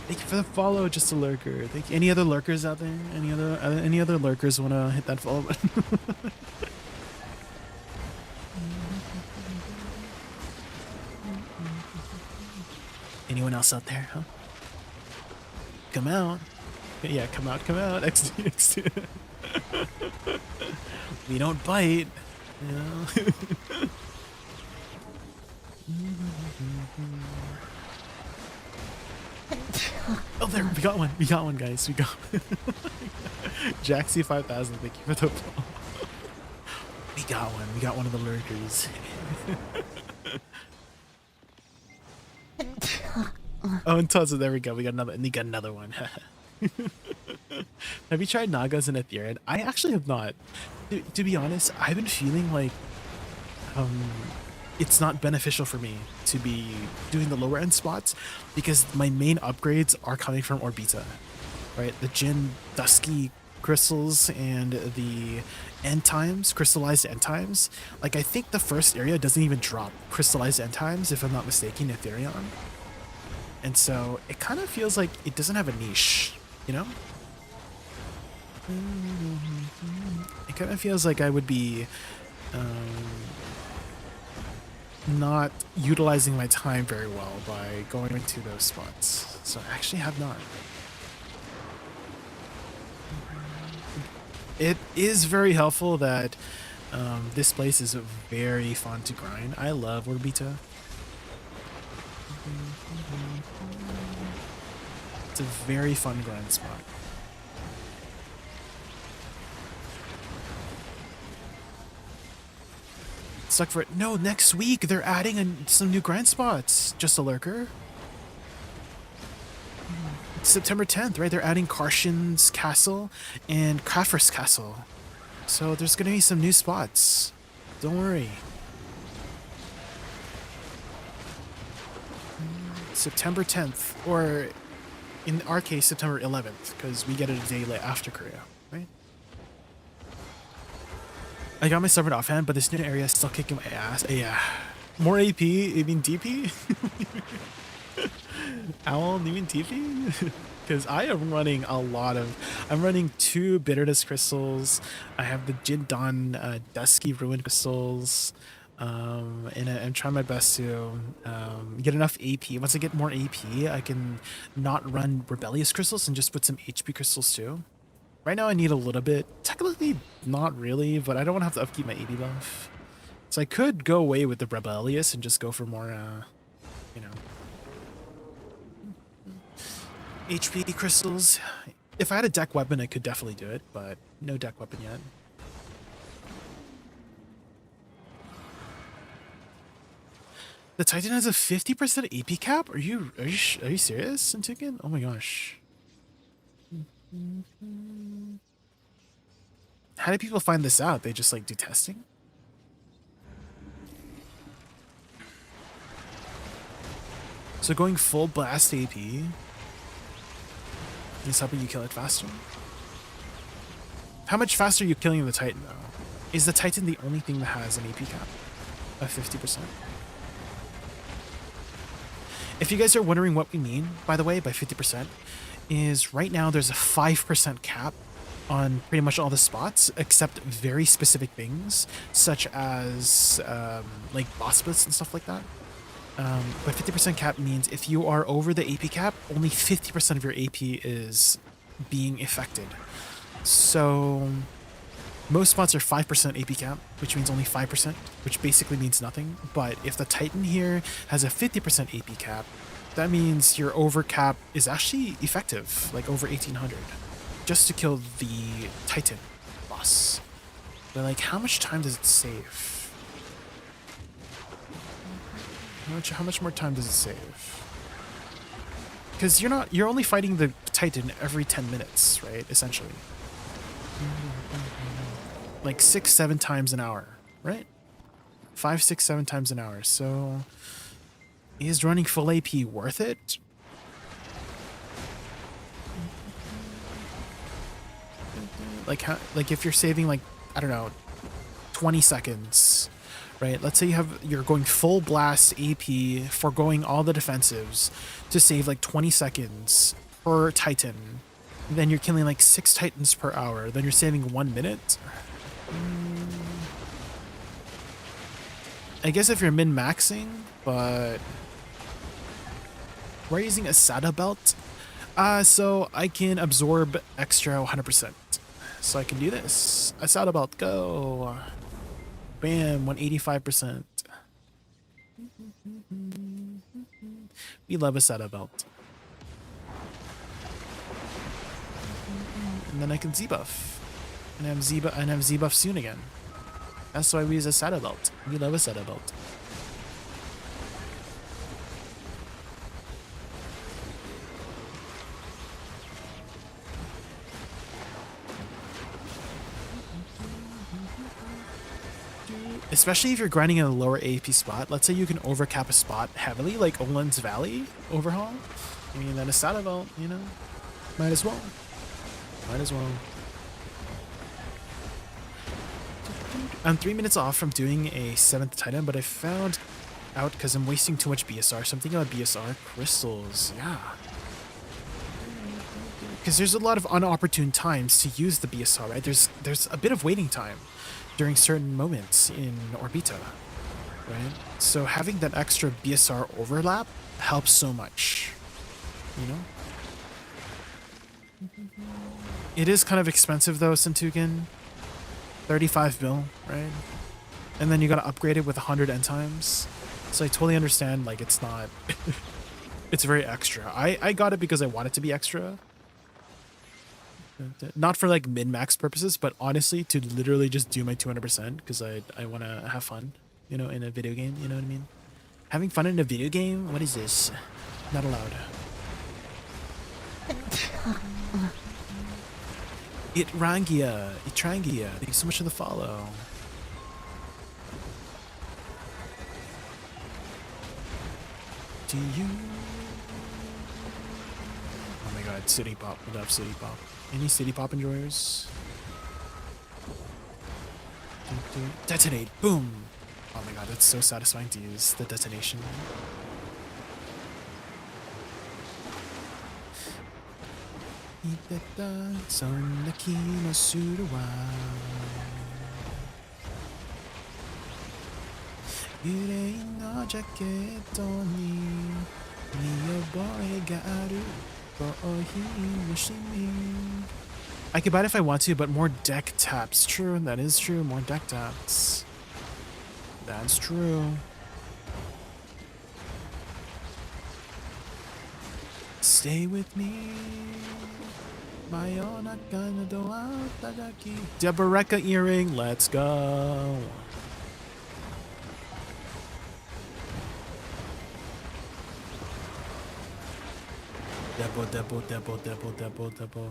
Thank you for the follow, just a lurker. Thank you. Any other lurkers out there? Any other lurkers want to hit that follow button? Anyone else out there? Huh? Come out. Yeah, come out. XD. We don't bite. You know? Oh, there, we got one, guys. Jaxie 5000, thank you for the follow. We got one. We got one of the lurkers. Oh, and Toza, there we go. We got another one. Have you tried Nagas and Ethereum? I actually have not. To be honest, I've been feeling like it's not beneficial for me to be doing the lower end spots because my main upgrades are coming from Orbita, right? The Jin Dusky crystals and the end times, crystallized end times. Like, I think the first area doesn't even drop crystallized end times, if I'm not mistaken, Ethereum. And so it kind of feels like it doesn't have a niche, you know? It kind of feels like I would be not utilizing my time very well by going into those spots. So I actually have not. It is very helpful that this place is very fun to grind. I love Orbita. It's a very fun grind spot. Suck for it. No, next week they're adding some new grind spots. Just a lurker. It's September 10th, right? They're adding Karshan's Castle and Kafir's Castle. So there's gonna be some new spots. Don't worry. September 10th, or in our case, September 11th, because we get it a day late after Korea, right? I got my server offhand, but this new area is still kicking my ass. Yeah. More AP? You mean DP? Owl, you mean TP? Because I am running a lot of... I'm running 2 Bitterness Crystals. I have the Jindan Dusky Ruin Crystals. And I'm trying my best to get enough AP. Once I get more AP, I can not run Rebellious Crystals and just put some HP Crystals too. Right now I need a little bit. Technically not really, but I don't want to have to upkeep my AP buff. So I could go away with the Rebellious and just go for more, you know, HP Crystals. If I had a deck weapon, I could definitely do it, but no deck weapon yet. The Titan has a 50% AP cap? Are you serious, Antikin? Oh my gosh. How do people find this out? They just like do testing? So going full blast AP is helping you kill it faster? How much faster are you killing the Titan though? Is the Titan the only thing that has an AP cap of 50%? If you guys are wondering what we mean, by the way, by 50%, is right now there's a 5% cap on pretty much all the spots, except very specific things, such as like boss splits and stuff like that. But 50% cap means if you are over the AP cap, only 50% of your AP is being affected. So most spots are 5% AP cap, which means only 5%, which basically means nothing. But if the Titan here has a 50% AP cap, that means your over cap is actually effective, like over 1800, just to kill the Titan boss. But like, how much time does it save? How much more time does it save? Because you're only fighting the Titan every 10 minutes, right? Essentially. Like 6-7 times an hour, right? 5, 6, 7 times an hour. So is running full AP worth it? Like if you're saving like, I don't know, 20 seconds, right? Let's say you're going full blast AP, foregoing all the defensives to save like 20 seconds per Titan. Then you're killing like 6 Titans per hour. Then you're saving 1 minute. I guess if you're min-maxing, but we're using a SATA belt. So I can absorb extra 100%. So I can do this. A SATA belt, go. Bam, 185%. We love a SATA belt. And then I can Z buff. And have Z buff soon again. That's why we use a saddle belt. We love a saddle belt. Especially if you're grinding in a lower AAP spot. Let's say you can overcap a spot heavily, like Olin's Valley overhaul. I mean, then a saddle belt, you know, might as well. Might as well. I'm 3 minutes off from doing a 7th Titan, but I found out because I'm wasting too much BSR. So I'm thinking about BSR crystals. Yeah. Because there's a lot of unopportune times to use the BSR, right? There's a bit of waiting time during certain moments in Orbita, right? So having that extra BSR overlap helps so much, you know? It is kind of expensive though, Centugan. 35 mil, right? And then you gotta upgrade it with 100 end times. So I totally understand, like, it's not... it's very extra. I got it because I want it to be extra. Not for like min-max purposes, but honestly to literally just do my 200% because I want to have fun, you know, in a video game, you know what I mean? Having fun in a video game? What is this? Not allowed. Itrangia, thank you so much for the follow. Do you? Oh my god, City Pop, I love City Pop. Any City Pop enjoyers? Detonate, boom! Oh my god, that's so satisfying to use, the detonation. I could buy it if I want to, but more deck taps. True, that is true. More deck taps. That's true. Stay with me. Deboreka earring, let's go. Debo.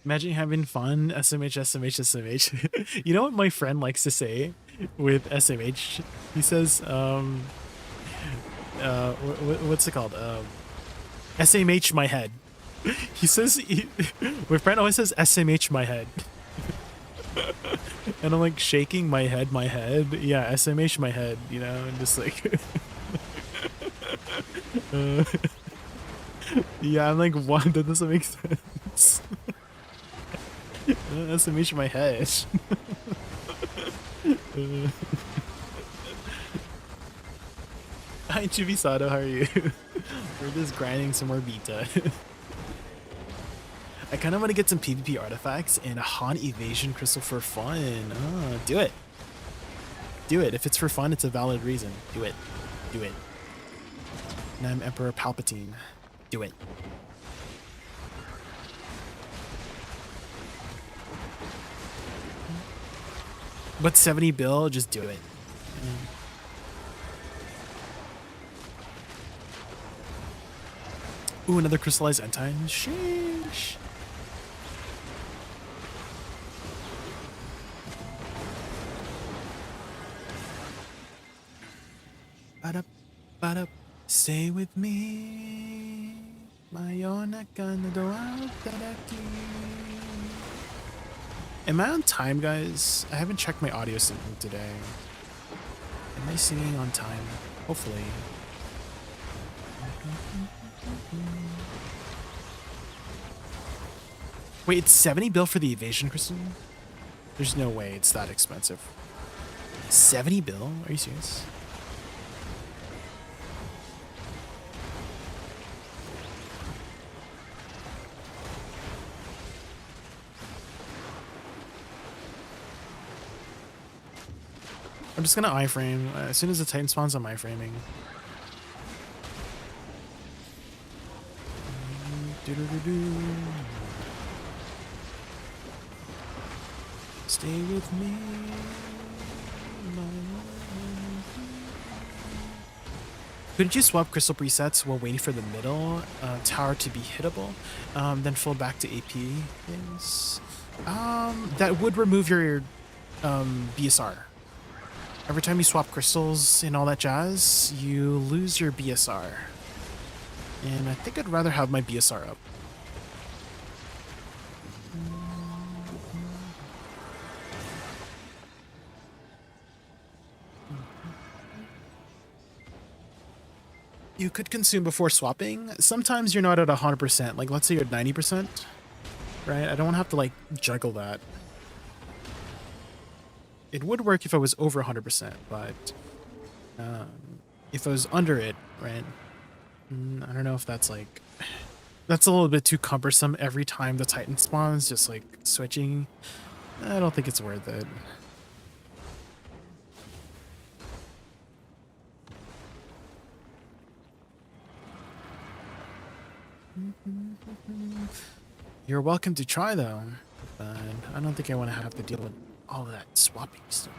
Imagine having fun, SMH. You know what my friend likes to say with SMH? He says, what's it called? SMH my head. He says, my friend always says SMH my head. And I'm like shaking my head. Yeah, SMH my head, you know, and just like... yeah, I'm like, what? That doesn't make sense. SMH my head. Hi Chibi-Sato, how are you? We're just grinding some more beta. I kind of want to get some PvP artifacts and a Han evasion crystal for fun. Oh, do it. Do it. If it's for fun, it's a valid reason. Do it. Do it. And I'm Emperor Palpatine. Do it. But 70 bill, just do it. Ooh, another crystallized end time. Sheesh. Ba-da, stay with me. Am I on time, guys? I haven't checked my audio system today. Am I singing on time? Hopefully. Wait, it's 70 bill for the evasion crystal? There's no way it's that expensive. 70 bill? Are you serious? I'm just gonna iframe. As soon as the Titan spawns, I'm iframing. Stay with me. Couldn't you swap crystal presets while waiting for the middle tower to be hittable? Then fold back to AP? Yes. That would remove your BSR. Every time you swap crystals and all that jazz, you lose your BSR. And I think I'd rather have my BSR up. You could consume before swapping. Sometimes you're not at 100%. Like, let's say you're at 90%. Right? I don't want to have to, like, juggle that. It would work if I was over 100%, but if I was under it, right? I don't know if that's like... That's a little bit too cumbersome every time the Titan spawns, just like switching. I don't think it's worth it. You're welcome to try though, but I don't think I want to have to deal with all of that swapping stuff.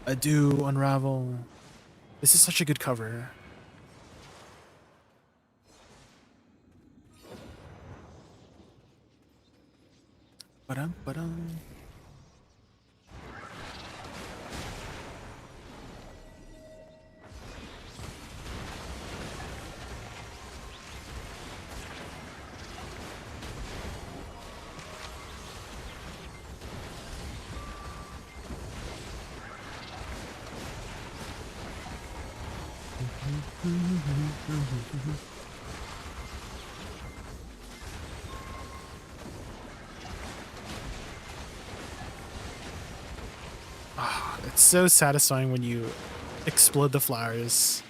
Adieu, Unravel. This is such a good cover. Ba-dum. Ah, it's so satisfying when you explode the flowers.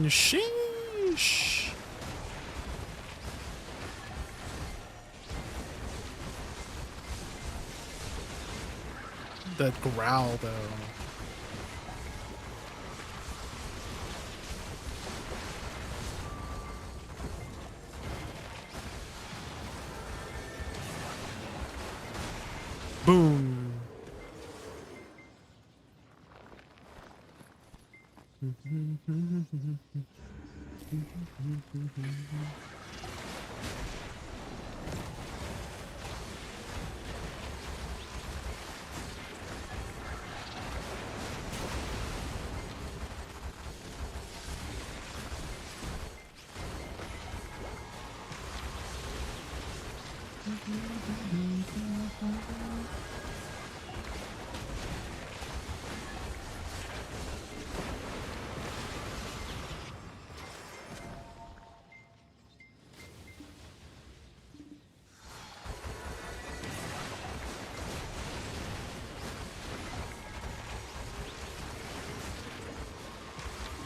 Sheesh. The growl, though. Boom.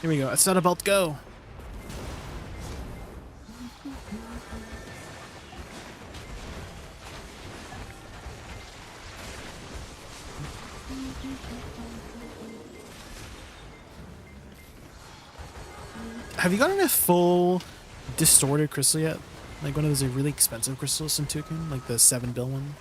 Here we go. It's not about to go. Have you gotten a full distorted crystal yet? Like one of those really expensive crystals in Toucan, like the 7 bill one?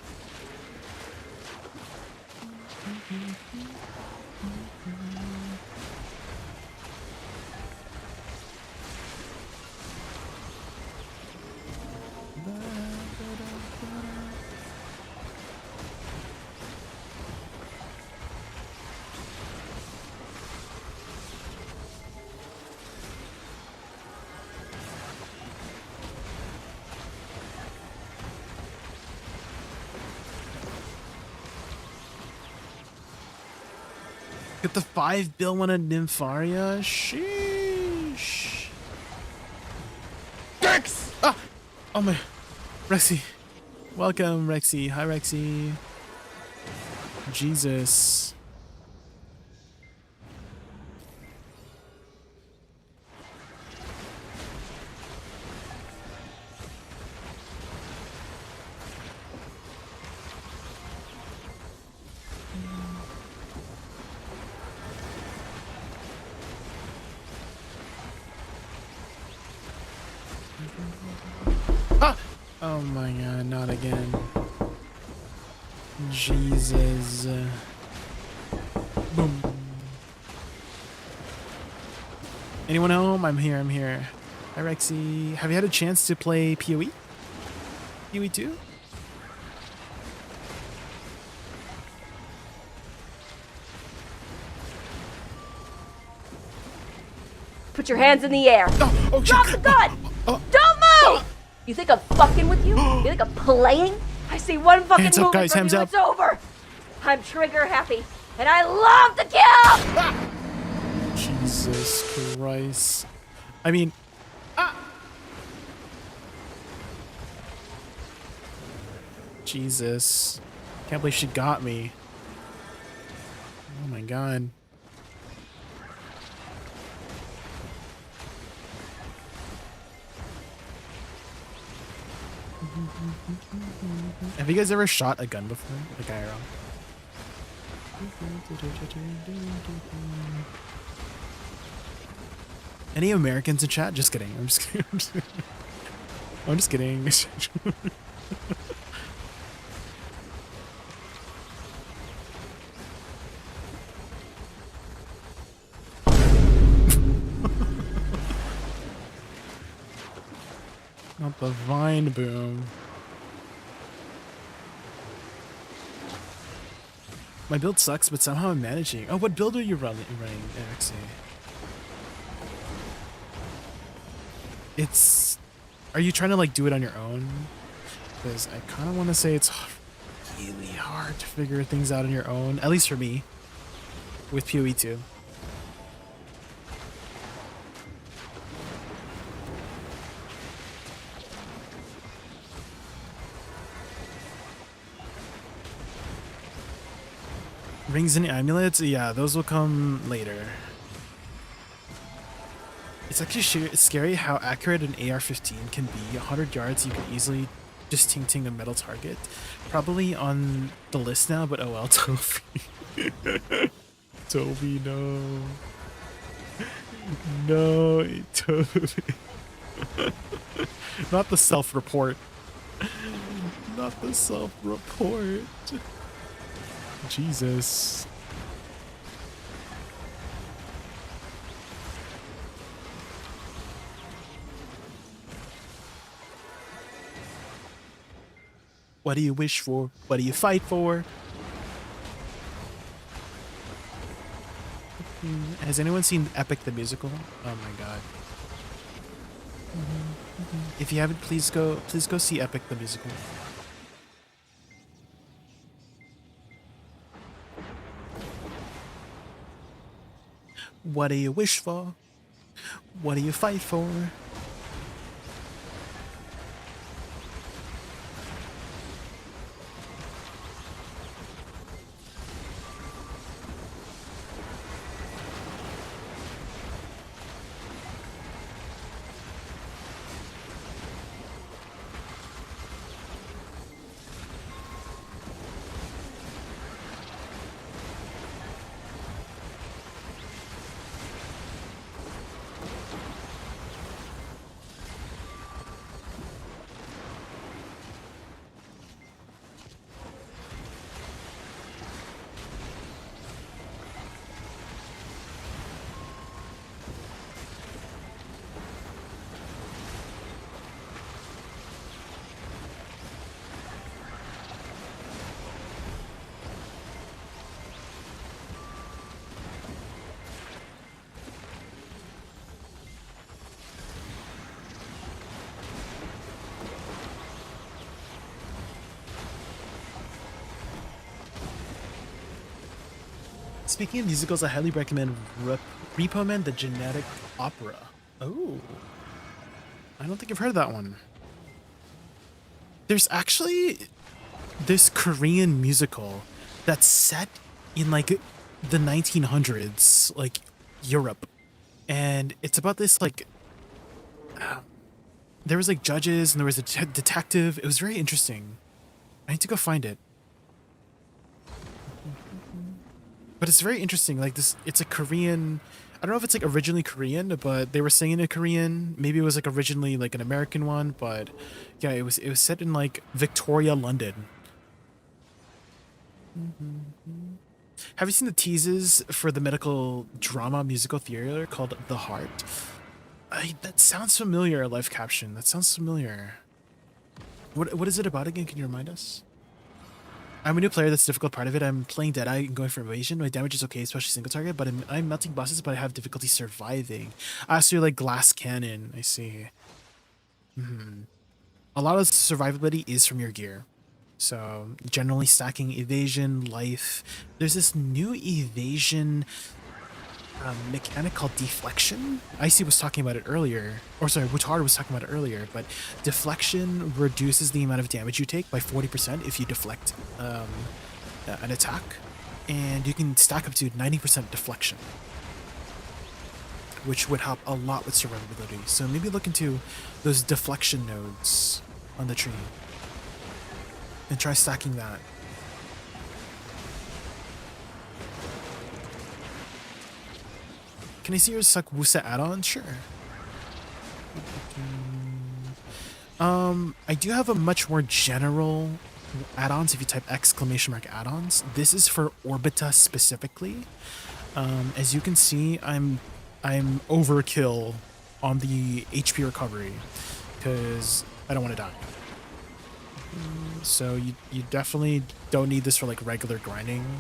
Get the 5 bill one at Nympharia? Sheesh. Dex! Ah! Oh my. Rexy. Welcome, Rexy. Hi, Rexy. Jesus. Oh my god, not again. Jesus. Boom. Anyone home? I'm here, I'm here. Hi, Rexy. Have you had a chance to play PoE? PoE 2? Put your hands in the air. Oh, Drop the gun! Don't move! You think I'm fucking with you? You think I'm playing? I see one fucking Hands up, movement guys, from hands you, up. it's over. I'm trigger happy, and I love to kill! Jesus Christ. I mean... Jesus. Can't believe she got me. Oh my god. Have you guys ever shot a gun before? Like IRL? Any Americans in chat? Just kidding. I'm just kidding. I'm just kidding. Not the vine boom. My build sucks, but somehow I'm managing. Oh, what build are you running, Axie? It's... Are you trying to, like, do it on your own? Because I kind of want to say it's really hard to figure things out on your own. At least for me. With PoE 2. Rings and amulets? Yeah, those will come later. It's actually scary how accurate an AR-15 can be. 100 yards, you can easily just ting a metal target. Probably on the list now, but oh well, Toby. Toby, no. No, Toby. Not the self-report. Not the self-report. Jesus. What do you wish for? What do you fight for? Has anyone seen Epic the Musical? Oh my god. If you haven't, please go see Epic the Musical. What do you wish for? What do you fight for? Speaking of musicals, I highly recommend Repo Man, the Genetic Opera. Oh, I don't think I've heard of that one. There's actually this Korean musical that's set in like the 1900s, like Europe, and it's about this like there was like judges and there was a detective. It was very interesting. I need to go find it. But it's very interesting. Like this, it's a Korean. I don't know if it's like originally Korean, but they were singing in Korean. Maybe it was like originally like an American one, but yeah, it was set in like Victoria, London. Have you seen the teases for the medical drama musical theater called The Heart? That sounds familiar, live caption. That sounds familiar. What is it about again? Can you remind us? I'm a new player. That's the difficult part of it. I'm playing Deadeye and going for evasion. My damage is okay, especially single target, but I'm melting bosses, but I have difficulty surviving. So you're like glass cannon. I see. A lot of survivability is from your gear. So generally stacking evasion, life. There's this new evasion mechanic called deflection. Icy was talking about it earlier, or sorry, Wutaru was talking about it earlier, but deflection reduces the amount of damage you take by 40% if you deflect an attack, and you can stack up to 90% deflection, which would help a lot with survivability. So maybe look into those deflection nodes on the tree and try stacking that. Can I see your suck Woosa add-on? Sure. I do have a much more general add-ons if you type !add-ons. This is for Orbita specifically. As you can see, I'm overkill on the HP recovery because I don't want to die. So you definitely don't need this for like regular grinding.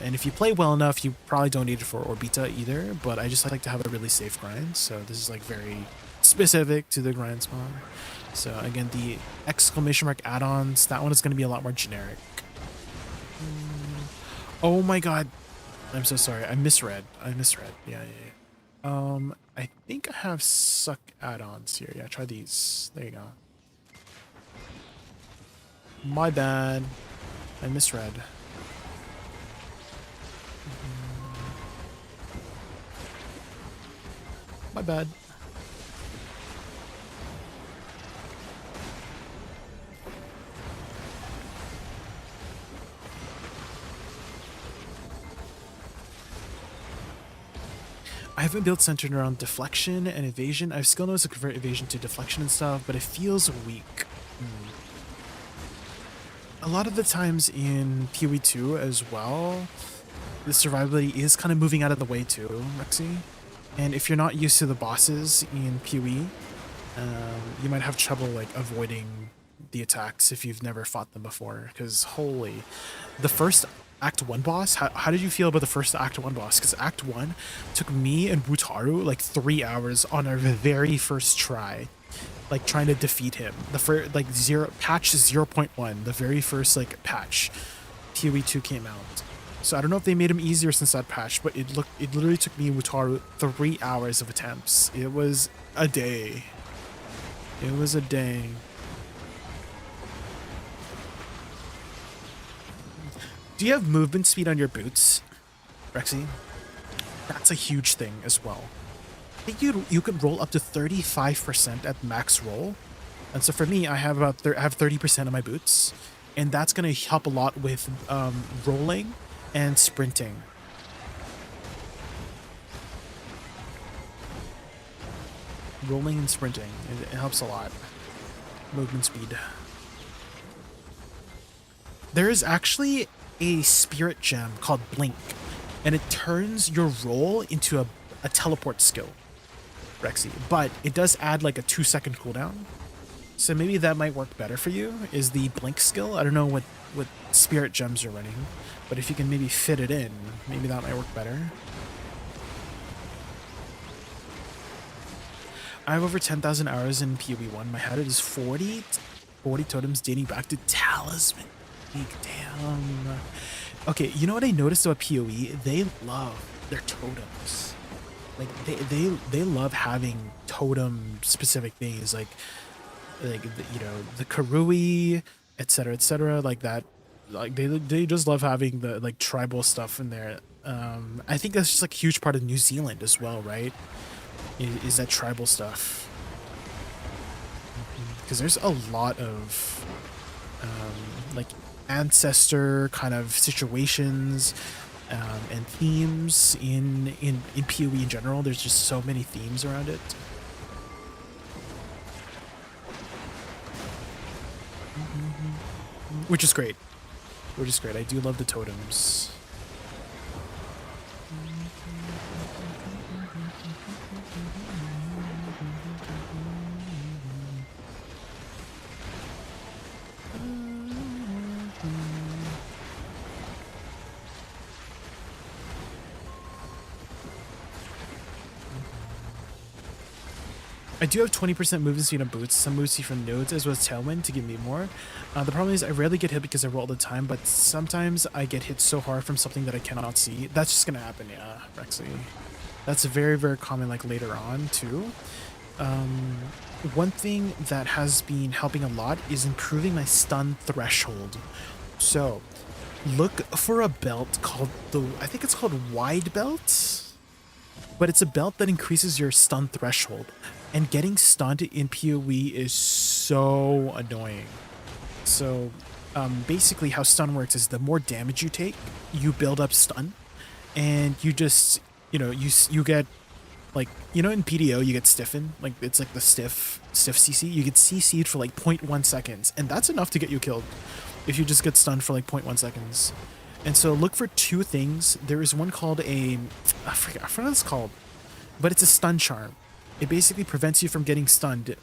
And if you play well enough, you probably don't need it for Orbita either, but I just like to have a really safe grind, so this is like very specific to the grind spawn. So again, the !add-ons, that one is going to be a lot more generic. Oh my god. I'm so sorry. I misread. Yeah. I think I have suck add-ons here. Yeah, try these. There you go. My bad. I misread. My bad. I haven't built centered around deflection and evasion. I have skill nodes to convert evasion to deflection and stuff, but it feels weak. A lot of the times in PoE 2 as well, the survivability is kind of moving out of the way too, Rexy. And if you're not used to the bosses in PoE, you might have trouble like avoiding the attacks if you've never fought them before. Because holy, the first Act 1 boss, how did you feel about the first Act 1 boss? Because Act 1 took me and Wutaru like 3 hours on our very first try, like trying to defeat him. The first like patch 0.1, the very first like patch, PoE 2 came out. So I don't know if they made him easier since that patch, but it literally took me and Wutaru 3 hours of attempts. It was a day. It was a day. Do you have movement speed on your boots, Rexy? That's a huge thing as well. I think you could roll up to 35% at max roll. And so for me, I have about 30% of my boots, and that's going to help a lot with rolling and sprinting. Rolling and sprinting, it helps a lot. Movement speed. There is actually a spirit gem called Blink, and it turns your roll into a teleport skill, Rexy, but it does add like a 2-second cooldown. So maybe that might work better for you, is the Blink skill. I don't know what spirit gems you're running, but if you can maybe fit it in, maybe that might work better. I have over 10,000 hours in PoE 1. My habit is 40 totems dating back to Talisman. Damn. Okay, you know what I noticed about PoE? They love their totems. Like they love having totem specific things like you know, the Karui, etc., like that. Like they just love having the like tribal stuff in there. I think that's just like a huge part of New Zealand as well, right? Is that tribal stuff? Because there's a lot of like ancestor kind of situations and themes in PoE in general. There's just so many themes around it. Which is great. Which is great. I do love the totems. I do have 20% movement speed on boots, some movement speed from nodes as well as tailwind to give me more. The problem is I rarely get hit because I roll all the time, but sometimes I get hit so hard from something that I cannot see. That's just gonna happen, yeah, Rexy. That's very, very common like later on too. One thing that has been helping a lot is improving my stun threshold. So look for a belt called I think it's called wide belt, but it's a belt that increases your stun threshold. And getting stunned in PoE is so annoying. So basically how stun works is the more damage you take, you build up stun. And you just, you know, you get, like, you know in PDO you get stiffened? Like, it's like the stiff CC. You get CC'd for like 0.1 seconds. And that's enough to get you killed if you just get stunned for like 0.1 seconds. And so look for two things. There is one called I forget what it's called. But it's a stun charm. It basically prevents you from getting stunned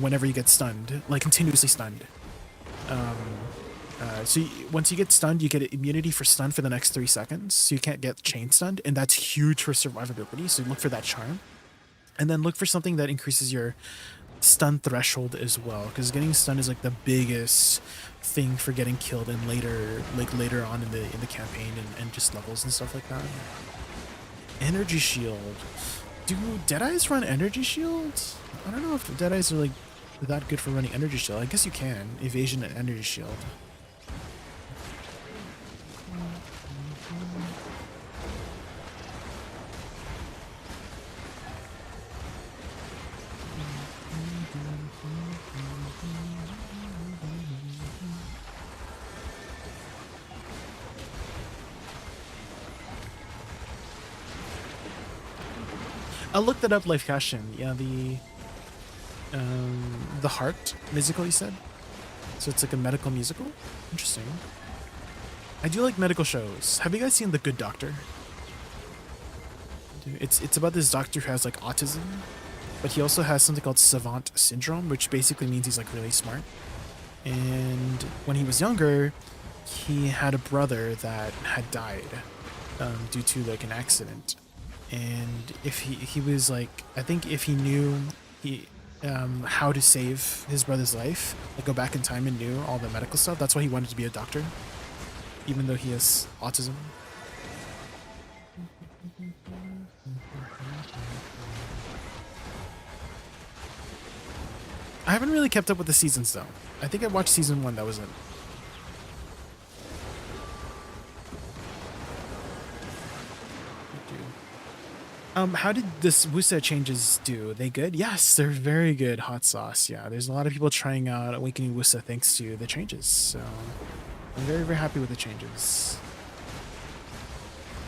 whenever you get stunned, like continuously stunned. So once you get stunned, you get immunity for stun for the next 3 seconds, so you can't get chain stunned, and that's huge for survivability, so look for that charm. And then look for something that increases your stun threshold as well, because getting stunned is like the biggest thing for getting killed and later on in the campaign and just levels and stuff like that. Energy shield. Do Deadeyes run energy shields? I don't know if Deadeyes are like that good for running energy shield. I guess you can. Evasion and energy shield. I looked it up, Life Cashin. Yeah, the Heart musical, you said? So it's like a medical musical? Interesting. I do like medical shows. Have you guys seen The Good Doctor? It's about this doctor who has like autism, but he also has something called savant syndrome, which basically means he's like really smart. And when he was younger, he had a brother that had died due to like an accident. And if he was like, I think if he knew how to save his brother's life, like go back in time and knew all the medical stuff, that's why he wanted to be a doctor, even though he has autism. I haven't really kept up with the seasons though. I think I watched season 1, that was it. How did this Woosa changes do? They good? Yes, they're very good. Hot sauce. Yeah, there's a lot of people trying out Awakening Woosa thanks to the changes. So I'm very, very happy with the changes.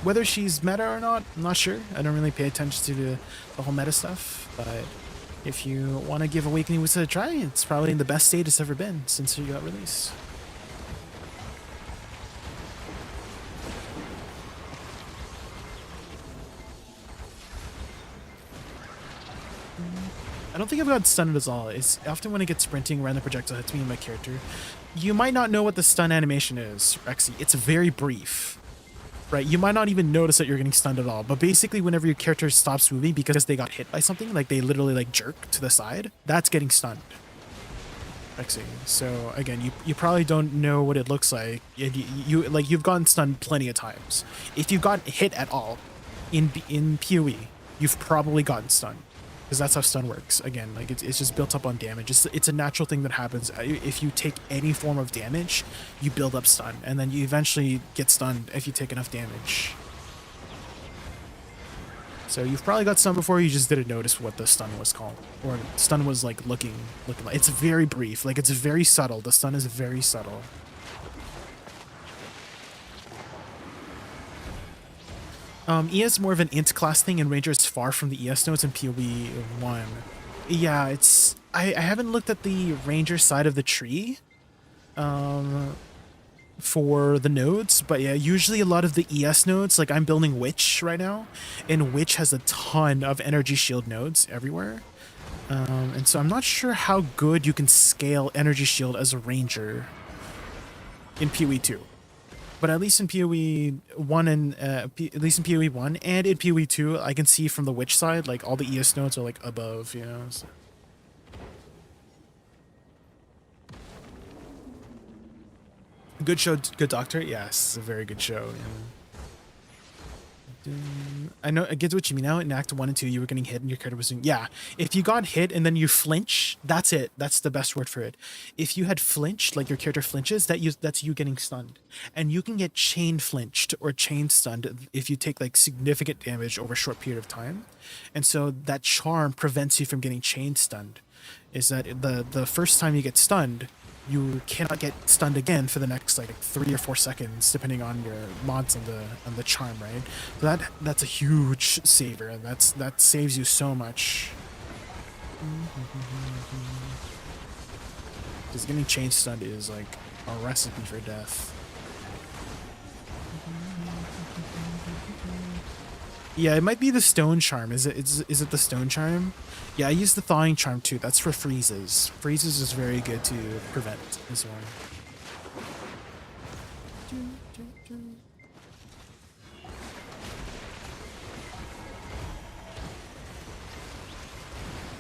Whether she's meta or not, I'm not sure. I don't really pay attention to the whole meta stuff. But if you want to give Awakening Woosa a try, it's probably in the best state it's ever been since it got released. I don't think I've got stunned at all. It's often when I get sprinting, random projectile hits me and my character. You might not know what the stun animation is, Rexy. It's very brief, right? You might not even notice that you're getting stunned at all. But basically, whenever your character stops moving because they got hit by something, like they literally like jerk to the side, that's getting stunned. Rexy. So again, you probably don't know what it looks like. You've gotten stunned plenty of times. If you've gotten hit at all in PoE, you've probably gotten stunned, because that's how stun works. Again, like it's just built up on damage. It's a natural thing that happens. If you take any form of damage, you build up stun, and then you eventually get stunned if you take enough damage. So you've probably got stun before, you just didn't notice what the stun was called, or stun was like looking like. It's very brief, like it's very subtle. The stun is very subtle. ES is more of an int class thing, and Ranger is far from the ES nodes in PoE 1. Yeah, it's I haven't looked at the Ranger side of the tree for the nodes, but yeah, usually a lot of the ES nodes, like I'm building Witch right now, and Witch has a ton of energy shield nodes everywhere. And so I'm not sure how good you can scale energy shield as a Ranger in PoE 2. But at least in PoE 1 and at least in PoE 1 and in PoE 2, I can see from the Witch side, like all the ES nodes are like above, you know. So. Good show, good doctor. Yes, it's a very good show. Yeah. I know, I get what you mean now. In Act 1 and 2, you were getting hit and your character was doing... Yeah, if you got hit and then you flinch, that's it. That's the best word for it. If you had flinched, like your character flinches, that's you getting stunned. And you can get chain flinched or chain stunned if you take like significant damage over a short period of time. And so that charm prevents you from getting chain stunned. Is that the first time you get stunned, you cannot get stunned again for the next like 3 or 4 seconds, depending on your mods on the charm, right? So that's a huge saver, and that saves you so much. Because getting chain stunned is like a recipe for death. Yeah, it might be the stone charm. Is it the stone charm? Yeah, I use the thawing charm too. That's for freezes. Freezes is very good to prevent as well.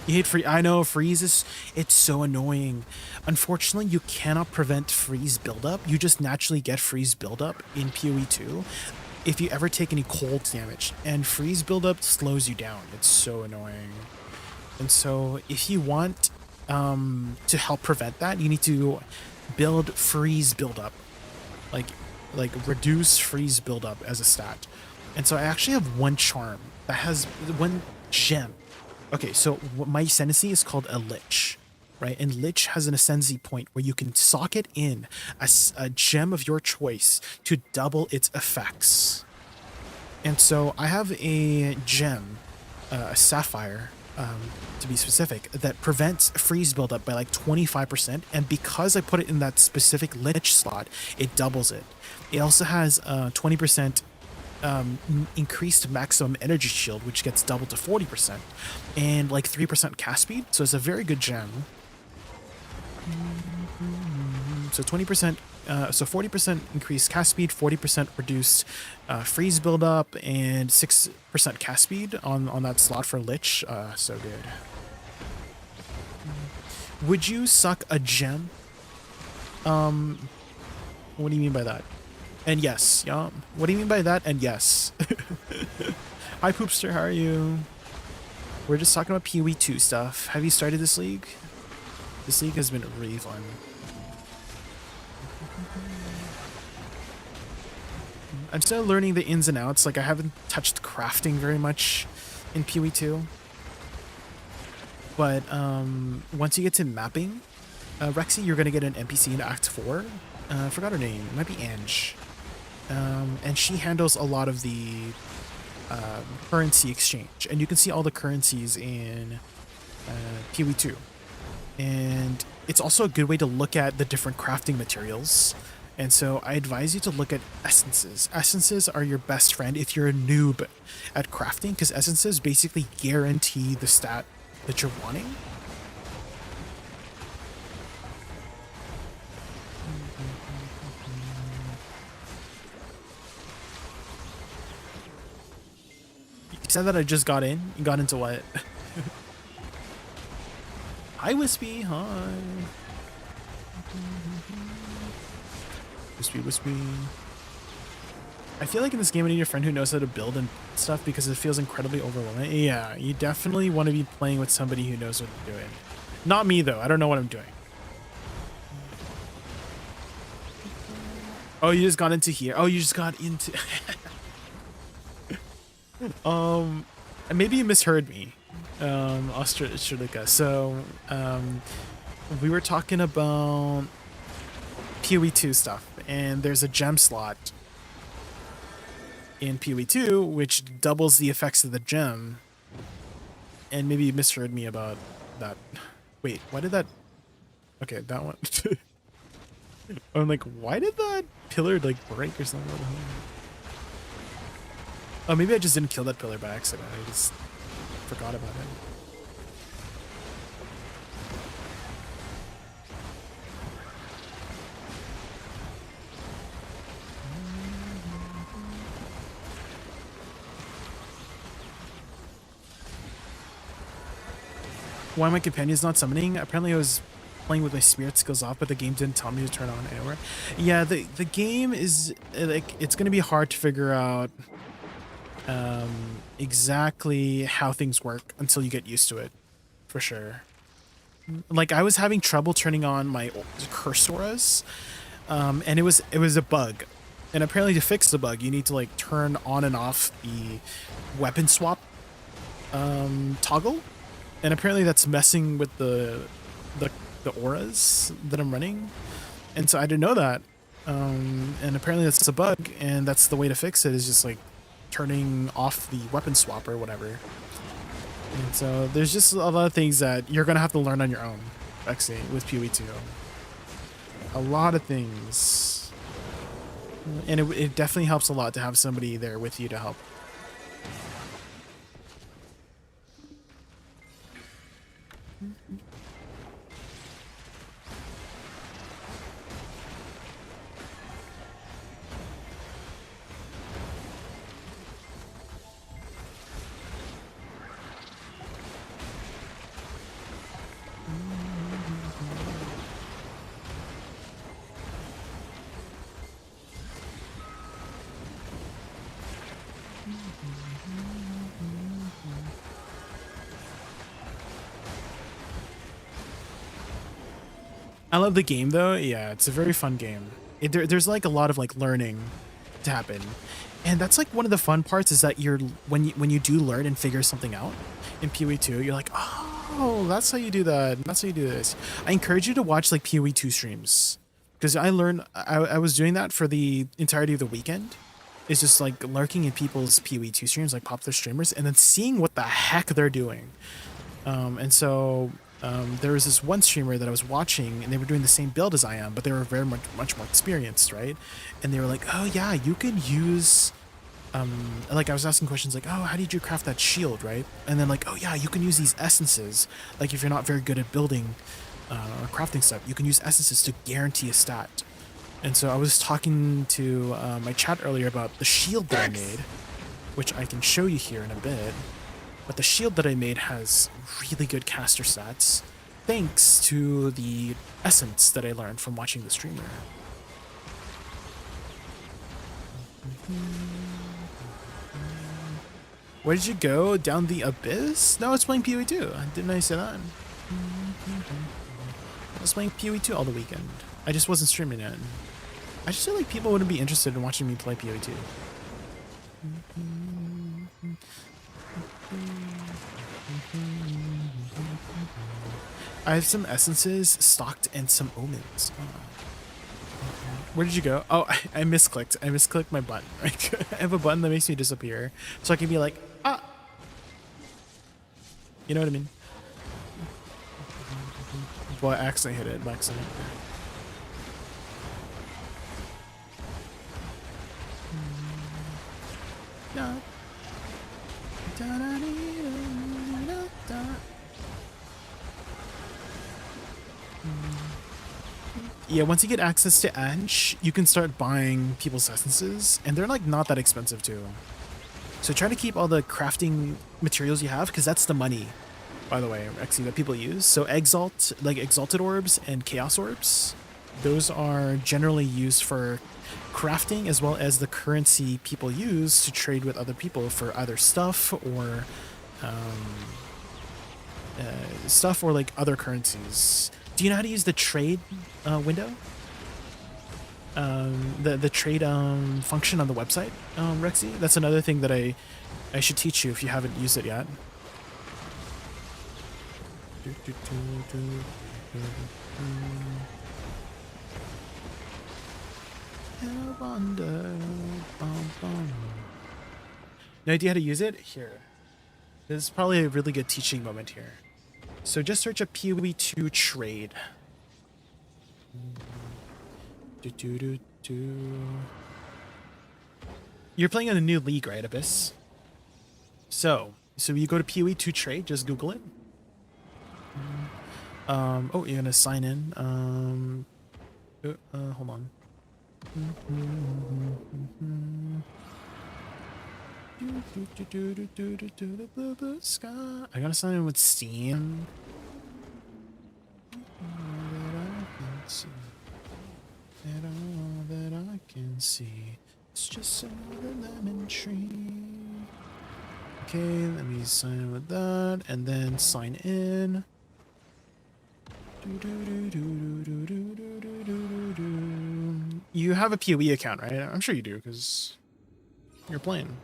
You hate freeze. I know, freeze is, it's so annoying. Unfortunately, you cannot prevent freeze buildup. You just naturally get freeze buildup in PoE 2 if you ever take any cold damage, and freeze buildup slows you down. It's so annoying. And so if you want to help prevent that, you need to build freeze buildup, like reduce freeze buildup as a stat. And so I actually have one charm that has one gem. Okay, so my ascendancy is called a Lich, right? And Lich has an ascendancy point where you can socket in a gem of your choice to double its effects. And so I have a gem, a sapphire, to be specific, that prevents freeze buildup by like 25%. And because I put it in that specific Lich slot, it doubles it. It also has 20% increased maximum energy shield, which gets doubled to 40%, and like 3% cast speed. So it's a very good gem. So 20%, so 40% increased cast speed, 40% reduced freeze buildup, and 6% cast speed on that slot for Lich. So good. Would you suck a gem? What do you mean by that? And yes, yeah. What do you mean by that? And yes. Hi, Poopster. How are you? We're just talking about PoE 2 stuff. Have you started this league? This league has been really fun. I'm still learning the ins and outs. Like, I haven't touched crafting very much in PoE 2. But once you get to mapping, Rexy, you're going to get an NPC in Act 4. I forgot her name. It might be Ange. And she handles a lot of the currency exchange. And you can see all the currencies in PoE 2. And it's also a good way to look at the different crafting materials. And so I advise you to look at essences. Essences are your best friend if you're a noob at crafting, because essences basically guarantee the stat that you're wanting. You said that I just got in? You got into what? Hi, Wispy. Hi. Wispy. I feel like in this game I need a friend who knows how to build and stuff because it feels incredibly overwhelming. Yeah, you definitely want to be playing with somebody who knows what they're doing. Not me though, I don't know what I'm doing. Oh, you just got into here. Oh, you just got into... maybe you misheard me, Australia. So, we were talking about PoE2 stuff, and there's a gem slot in PoE2 which doubles the effects of the gem, and maybe you misheard me about that. Wait, why did that... Okay, that one. I'm like, why did that pillar like break or something? Oh, maybe I just didn't kill that pillar by accident. I just forgot about it. Why my companion's not summoning? Apparently I was playing with my spirit skills off, but the game didn't tell me to turn on anywhere. Yeah, the game is like, it's gonna be hard to figure out exactly how things work until you get used to it, for sure. Like I was having trouble turning on my curse auras, and it was a bug. And apparently to fix the bug, you need to like turn on and off the weapon swap toggle. And apparently that's messing with the auras that I'm running. And so I didn't know that. And apparently that's a bug, and that's the way to fix it, is just like turning off the weapon swap or whatever. And so there's just a lot of things that you're gonna have to learn on your own, actually, with PoE2. A lot of things. And it definitely helps a lot to have somebody there with you to help. I love the game though. Yeah, it's a very fun game. There's like a lot of like learning to happen, and that's like one of the fun parts, is that when you do learn and figure something out in PoE2, you're like, oh, that's how you do that. That's how you do this. I encourage you to watch like PoE2 streams, because I was doing that for the entirety of the weekend. It's just like lurking in people's PoE2 streams, like popular streamers, and then seeing what the heck they're doing. And so there was this one streamer that I was watching, and they were doing the same build as I am, but they were very much more experienced, right? And they were like, oh yeah, you could use, like I was asking questions like, oh, how did you craft that shield, right? And then like, oh yeah, you can use these essences. Like if you're not very good at building or crafting stuff, you can use essences to guarantee a stat. And so I was talking to my chat earlier about the shield that I made, which I can show you here in a bit. But the shield that I made has really good caster stats, thanks to the essence that I learned from watching the streamer. Where did you go? Down the abyss? No, I was playing PoE2. Didn't I say that? I was playing PoE2 all the weekend. I just wasn't streaming it. I just feel like people wouldn't be interested in watching me play PoE2. I have some essences stocked and some omens. Where did you go? Oh, I misclicked. I misclicked my button. I have a button that makes me disappear, so I can be like, ah. You know what I mean? Well, I accidentally hit it by accident. No. Yeah, once you get access to Anch, you can start buying people's essences, and they're like not that expensive too. So try to keep all the crafting materials you have, because that's the money, by the way, actually, that people use. So Exalt, like Exalted Orbs and Chaos Orbs, those are generally used for crafting as well as the currency people use to trade with other people for either stuff or like other currencies. Do you know how to use the trade window? The trade function on the website, Rexy? That's another thing that I should teach you if you haven't used it yet. No idea how to use it? Here. This is probably a really good teaching moment here. So just search up PoE2 trade. You're playing in a new league, right, Abyss? So you go to PoE2 trade, just Google it. Oh, you're gonna sign in. Hold on. I gotta sign in with Steam. That I can see. It's just another lemon tree. Okay, let me sign in with that and then sign in. You have a PoE account, right? I'm sure you do, because you're playing.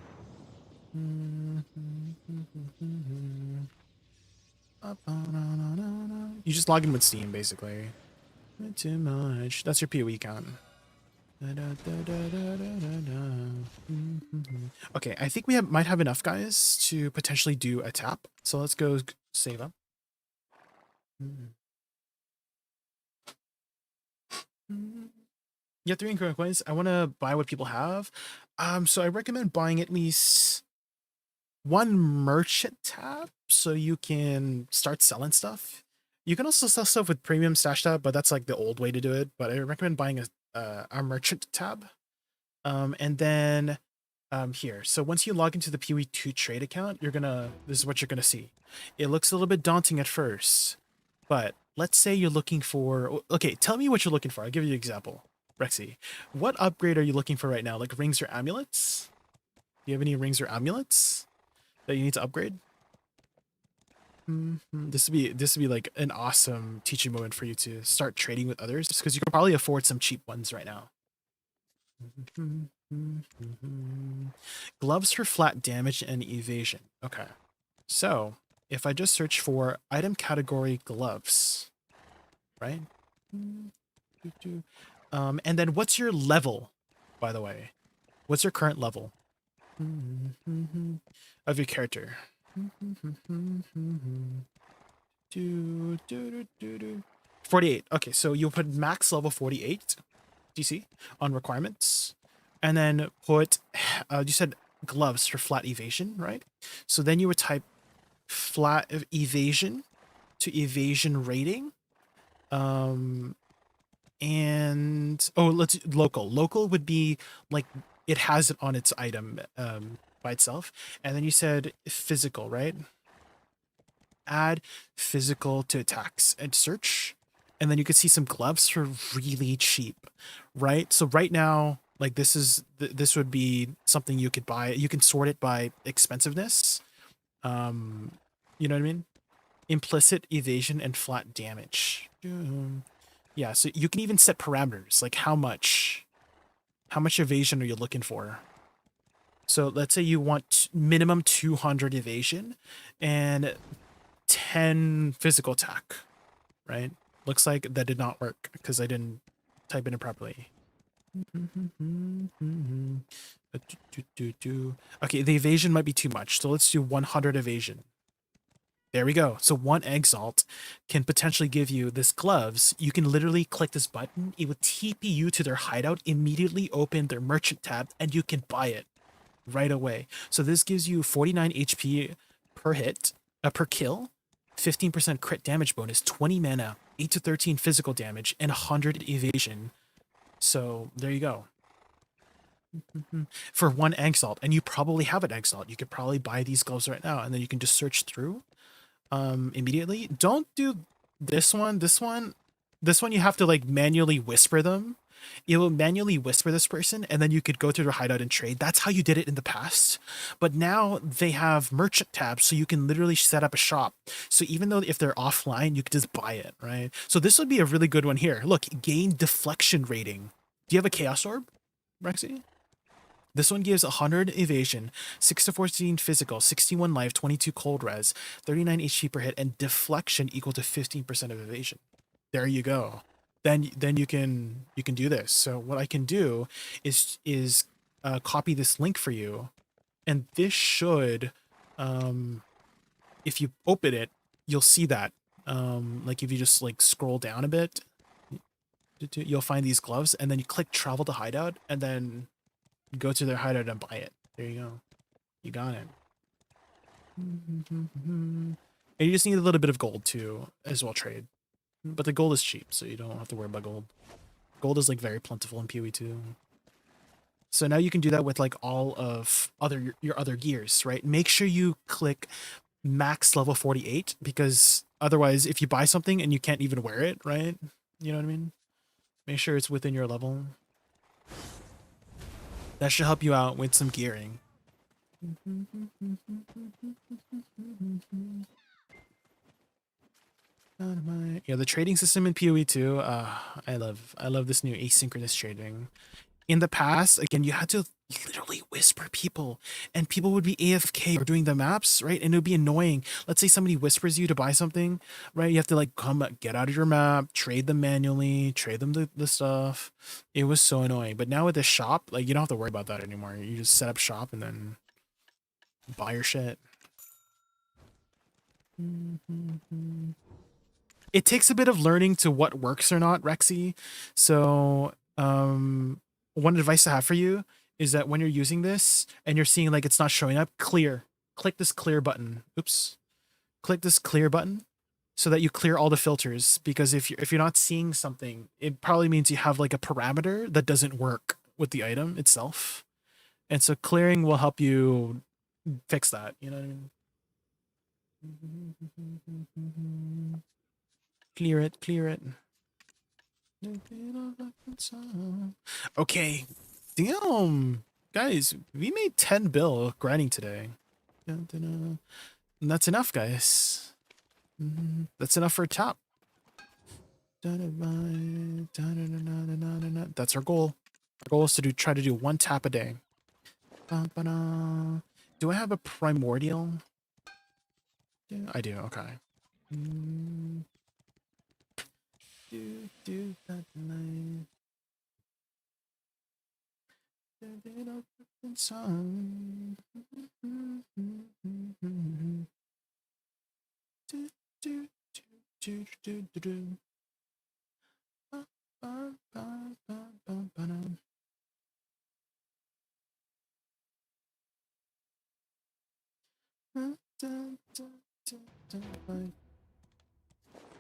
You just log in with Steam, basically. Not too much. That's your PoE account. Okay, I think we might have enough guys to potentially do a tap. So let's go save up. Yeah, 3 incredible coins. I want to buy what people have. So I recommend buying at least 1 merchant tab so you can start selling stuff. You can also sell stuff with premium stash tab, but that's like the old way to do it. But I recommend buying a merchant tab. And then here. So once you log into the PoE2 trade account, this is what you're gonna see. It looks a little bit daunting at first, but let's say you're looking for, okay, tell me what you're looking for. I'll give you an example. Rexy, what upgrade are you looking for right now? Like rings or amulets? Do you have any rings or amulets that you need to upgrade? This would be like an awesome teaching moment for you to start trading with others, because you can probably afford some cheap ones right now. Gloves for flat damage and evasion. Okay, so if I just search for item category gloves, right? And then what's your level, by the way? What's your current level of your character? 48. Okay, so you'll put max level 48 DC on requirements, and then put you said gloves for flat evasion, right? So then you would type flat evasion to evasion rating, and let's local would be like it has it on its item by itself. And then you said physical, right? Add physical to attacks and search, and then you could see some gloves for really cheap, right? So right now, like this would be something you could buy. You can sort it by expensiveness. You know what I mean? Implicit evasion and flat damage. Yeah, so you can even set parameters, like how much evasion are you looking for? So let's say you want minimum 200 evasion and 10 physical attack, right? Looks like that did not work because I didn't type in it properly. Okay, the evasion might be too much, so let's do 100 evasion. There we go. So 1 Exalt can potentially give you this gloves. You can literally click this button. It would TP you to their hideout, immediately open their merchant tab, and you can buy it right away. So this gives you 49 HP per hit, per kill, 15% crit damage bonus, 20 mana, 8 to 13 physical damage, and 100 evasion. So there you go. For 1 Exalt, and you probably have an Exalt. You could probably buy these gloves right now, and then you can just search through immediately. Don't do this one. This one, This one you have to like manually whisper them. It will manually whisper this person, and then you could go to their hideout and trade. That's how you did it in the past. But now they have merchant tabs, so you can literally set up a shop. So even though if they're offline, you could just buy it, right? So this would be a really good one here. Look, gain deflection rating. Do you have a Chaos Orb, Rexy? This one gives 100 evasion, 6 to 14 physical, 61 life, 22 cold res, 39 HP per hit, and deflection equal to 15% of evasion. There you go. Then you can do this. So what I can do is copy this link for you, and this should, if you open it, you'll see that. Like if you just like scroll down a bit, you'll find these gloves, and then you click travel to hideout, and then go to their hideout and buy it. There you go. You got it. And you just need a little bit of gold too, as well trade. But the gold is cheap, so you don't have to worry about gold. Gold is like very plentiful in PoE too. So now you can do that with like all of your other gears, right? Make sure you click max level 48, because otherwise if you buy something and you can't even wear it, right? You know what I mean? Make sure it's within your level. That should help you out with some gearing. Yeah, the trading system in PoE too. I love this new asynchronous trading. In the past, again, you had to literally whisper people, and people would be AFK or doing the maps, right? And it would be annoying. Let's say somebody whispers you to buy something, right? You have to like get out of your map, trade them manually, trade them the stuff. It was so annoying. But now with the shop, like you don't have to worry about that anymore. You just set up shop and then buy your shit. It takes a bit of learning to what works or not, Rexy. So, one advice I have for you is that when you're using this and you're seeing like it's not showing up, click this clear button. Oops. Click this clear button so that you clear all the filters, because if you're not seeing something, it probably means you have like a parameter that doesn't work with the item itself. And so clearing will help you fix that, you know what I mean? Clear it. Okay. Damn. Guys, we made 10 bill grinding today. And that's enough, guys. That's enough for a top. That's our goal. Our goal is to try to do 1 tap a day. Do I have a primordial? Yeah, I do. Okay.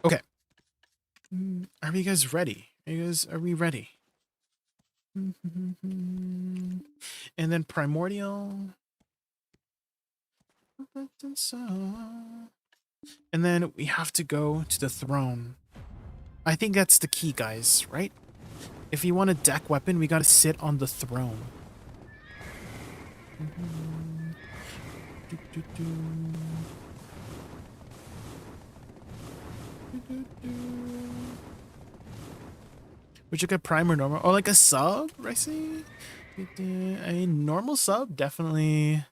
Okay. Are we guys ready? Are we ready? And then primordial. And then we have to go to the throne. I think that's the key, guys, right? If you want a deck weapon, we gotta sit on the throne. Would you get prime or normal? Or like a sub, Ricey? I mean, normal sub, definitely.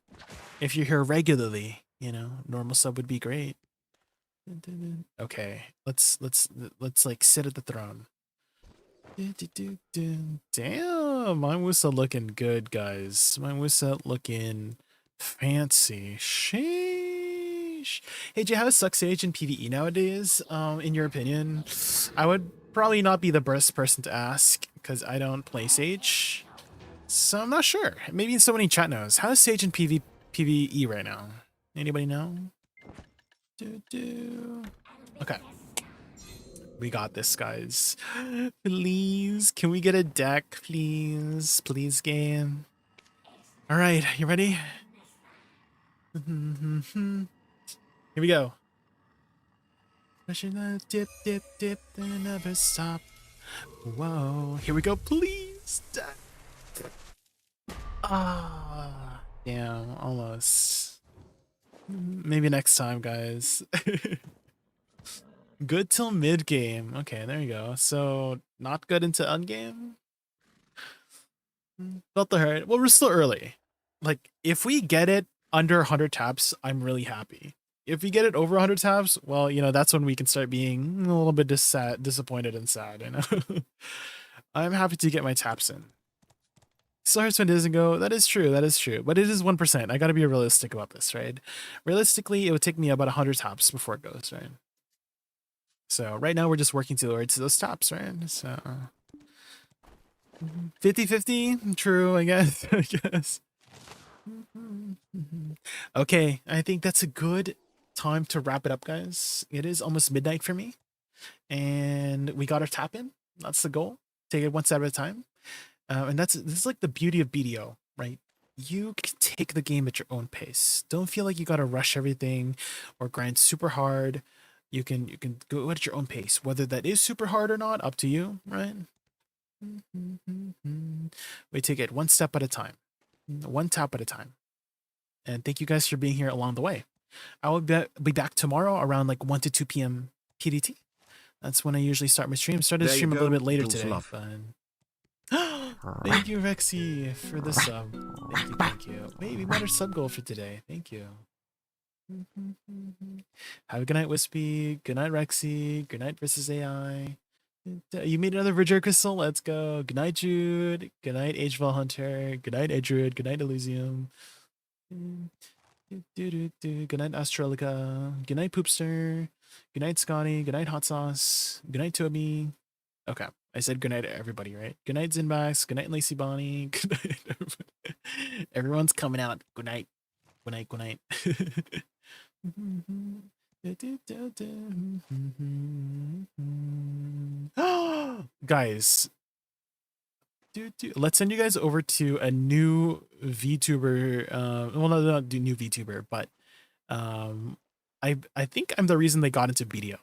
If you're here regularly, you know, normal sub would be great. Okay, let's like sit at the throne. Damn, my Woosa looking good, guys. My Woosa looking fancy. Sheesh. Hey, do you have a suck sage in PvE nowadays? In your opinion? I would probably not be the best person to ask because I don't play Sage. So I'm not sure. Maybe somebody in chat knows. How is Sage in PvE right now? Anybody know? Okay. We got this, guys. Please, can we get a deck, please? Please, game. All right, you ready? Here we go. Rushing the dip, dip, dip, and never stop. Whoa, here we go, please. Ah, damn, almost. Maybe next time, guys. Good till mid game. Okay, there you go. So not good into end game. Felt the hurt. Well, we're still early. Like if we get it under 100 taps, I'm really happy. If we get it over 100 taps, well, you know, that's when we can start being a little bit disappointed and sad, you know. I'm happy to get my taps in. Starts when doesn't go. That is true. That is true. But it is 1%. I got to be realistic about this, right? Realistically, it would take me about 100 taps before it goes, right? So right now we're just working towards those taps, right? So 50-50, true, I guess. I guess. Okay, I think that's a good time to wrap it up, guys. It is almost midnight for me, and we got our tap in. That's the goal. Take it one step at a time. And this is like the beauty of BDO, right? You can take the game at your own pace. Don't feel like you got to rush everything or grind super hard. You can go at your own pace. Whether that is super hard or not, up to you, right? We take it one step at a time, one tap at a time. And thank you guys for being here along the way. I will be back tomorrow around like 1 to 2 p.m. PDT. That's when I usually start my stream. Started the stream a little bit later today. Thank you, Rexy, for the sub. Thank you. Wait, we met our sub goal for today. Thank you. Have a good night, Wispy. Good night, Rexy. Good night versus AI. You made another Virgin Crystal. Let's go. Good night, Jude. Good night, Ageval Hunter. Good night, Edruid. Good night, Elysium. Good night, Astrolica. Good night, Poopster. Good night, Scotty. Good night, Hot Sauce. Good night, Toby. Okay, I said good night to everybody, right? Good night, Zinbax. Good night, Lacey Bonnie. Good night, everybody. Everyone's coming out. Good night. Good night. Good night. Guys, let's send you guys over to a new VTuber. Well, no, not new VTuber, but I think I'm the reason they got into BDO.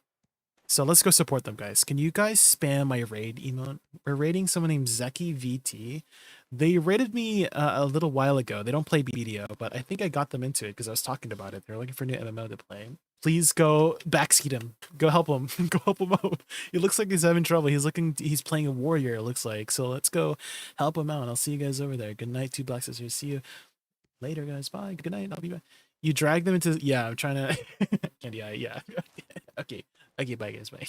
So let's go support them, guys. Can you guys spam my raid emote? We're raiding someone named JaykunVT. They raided me a little while ago. They don't play BDO, but I think I got them into it because I was talking about it. They're looking for a new MMO to play. Please go backseat him. Go help him. Go help him out. It looks like he's having trouble. He's playing a warrior, it looks like. So let's go help him out. I'll see you guys over there. Good night, two Black Sisters. See you later, guys. Bye. Good night. I'll be back. You drag them into... Yeah, I'm trying to... Candy Eye, yeah. Okay. Okay, bye, guys. Bye.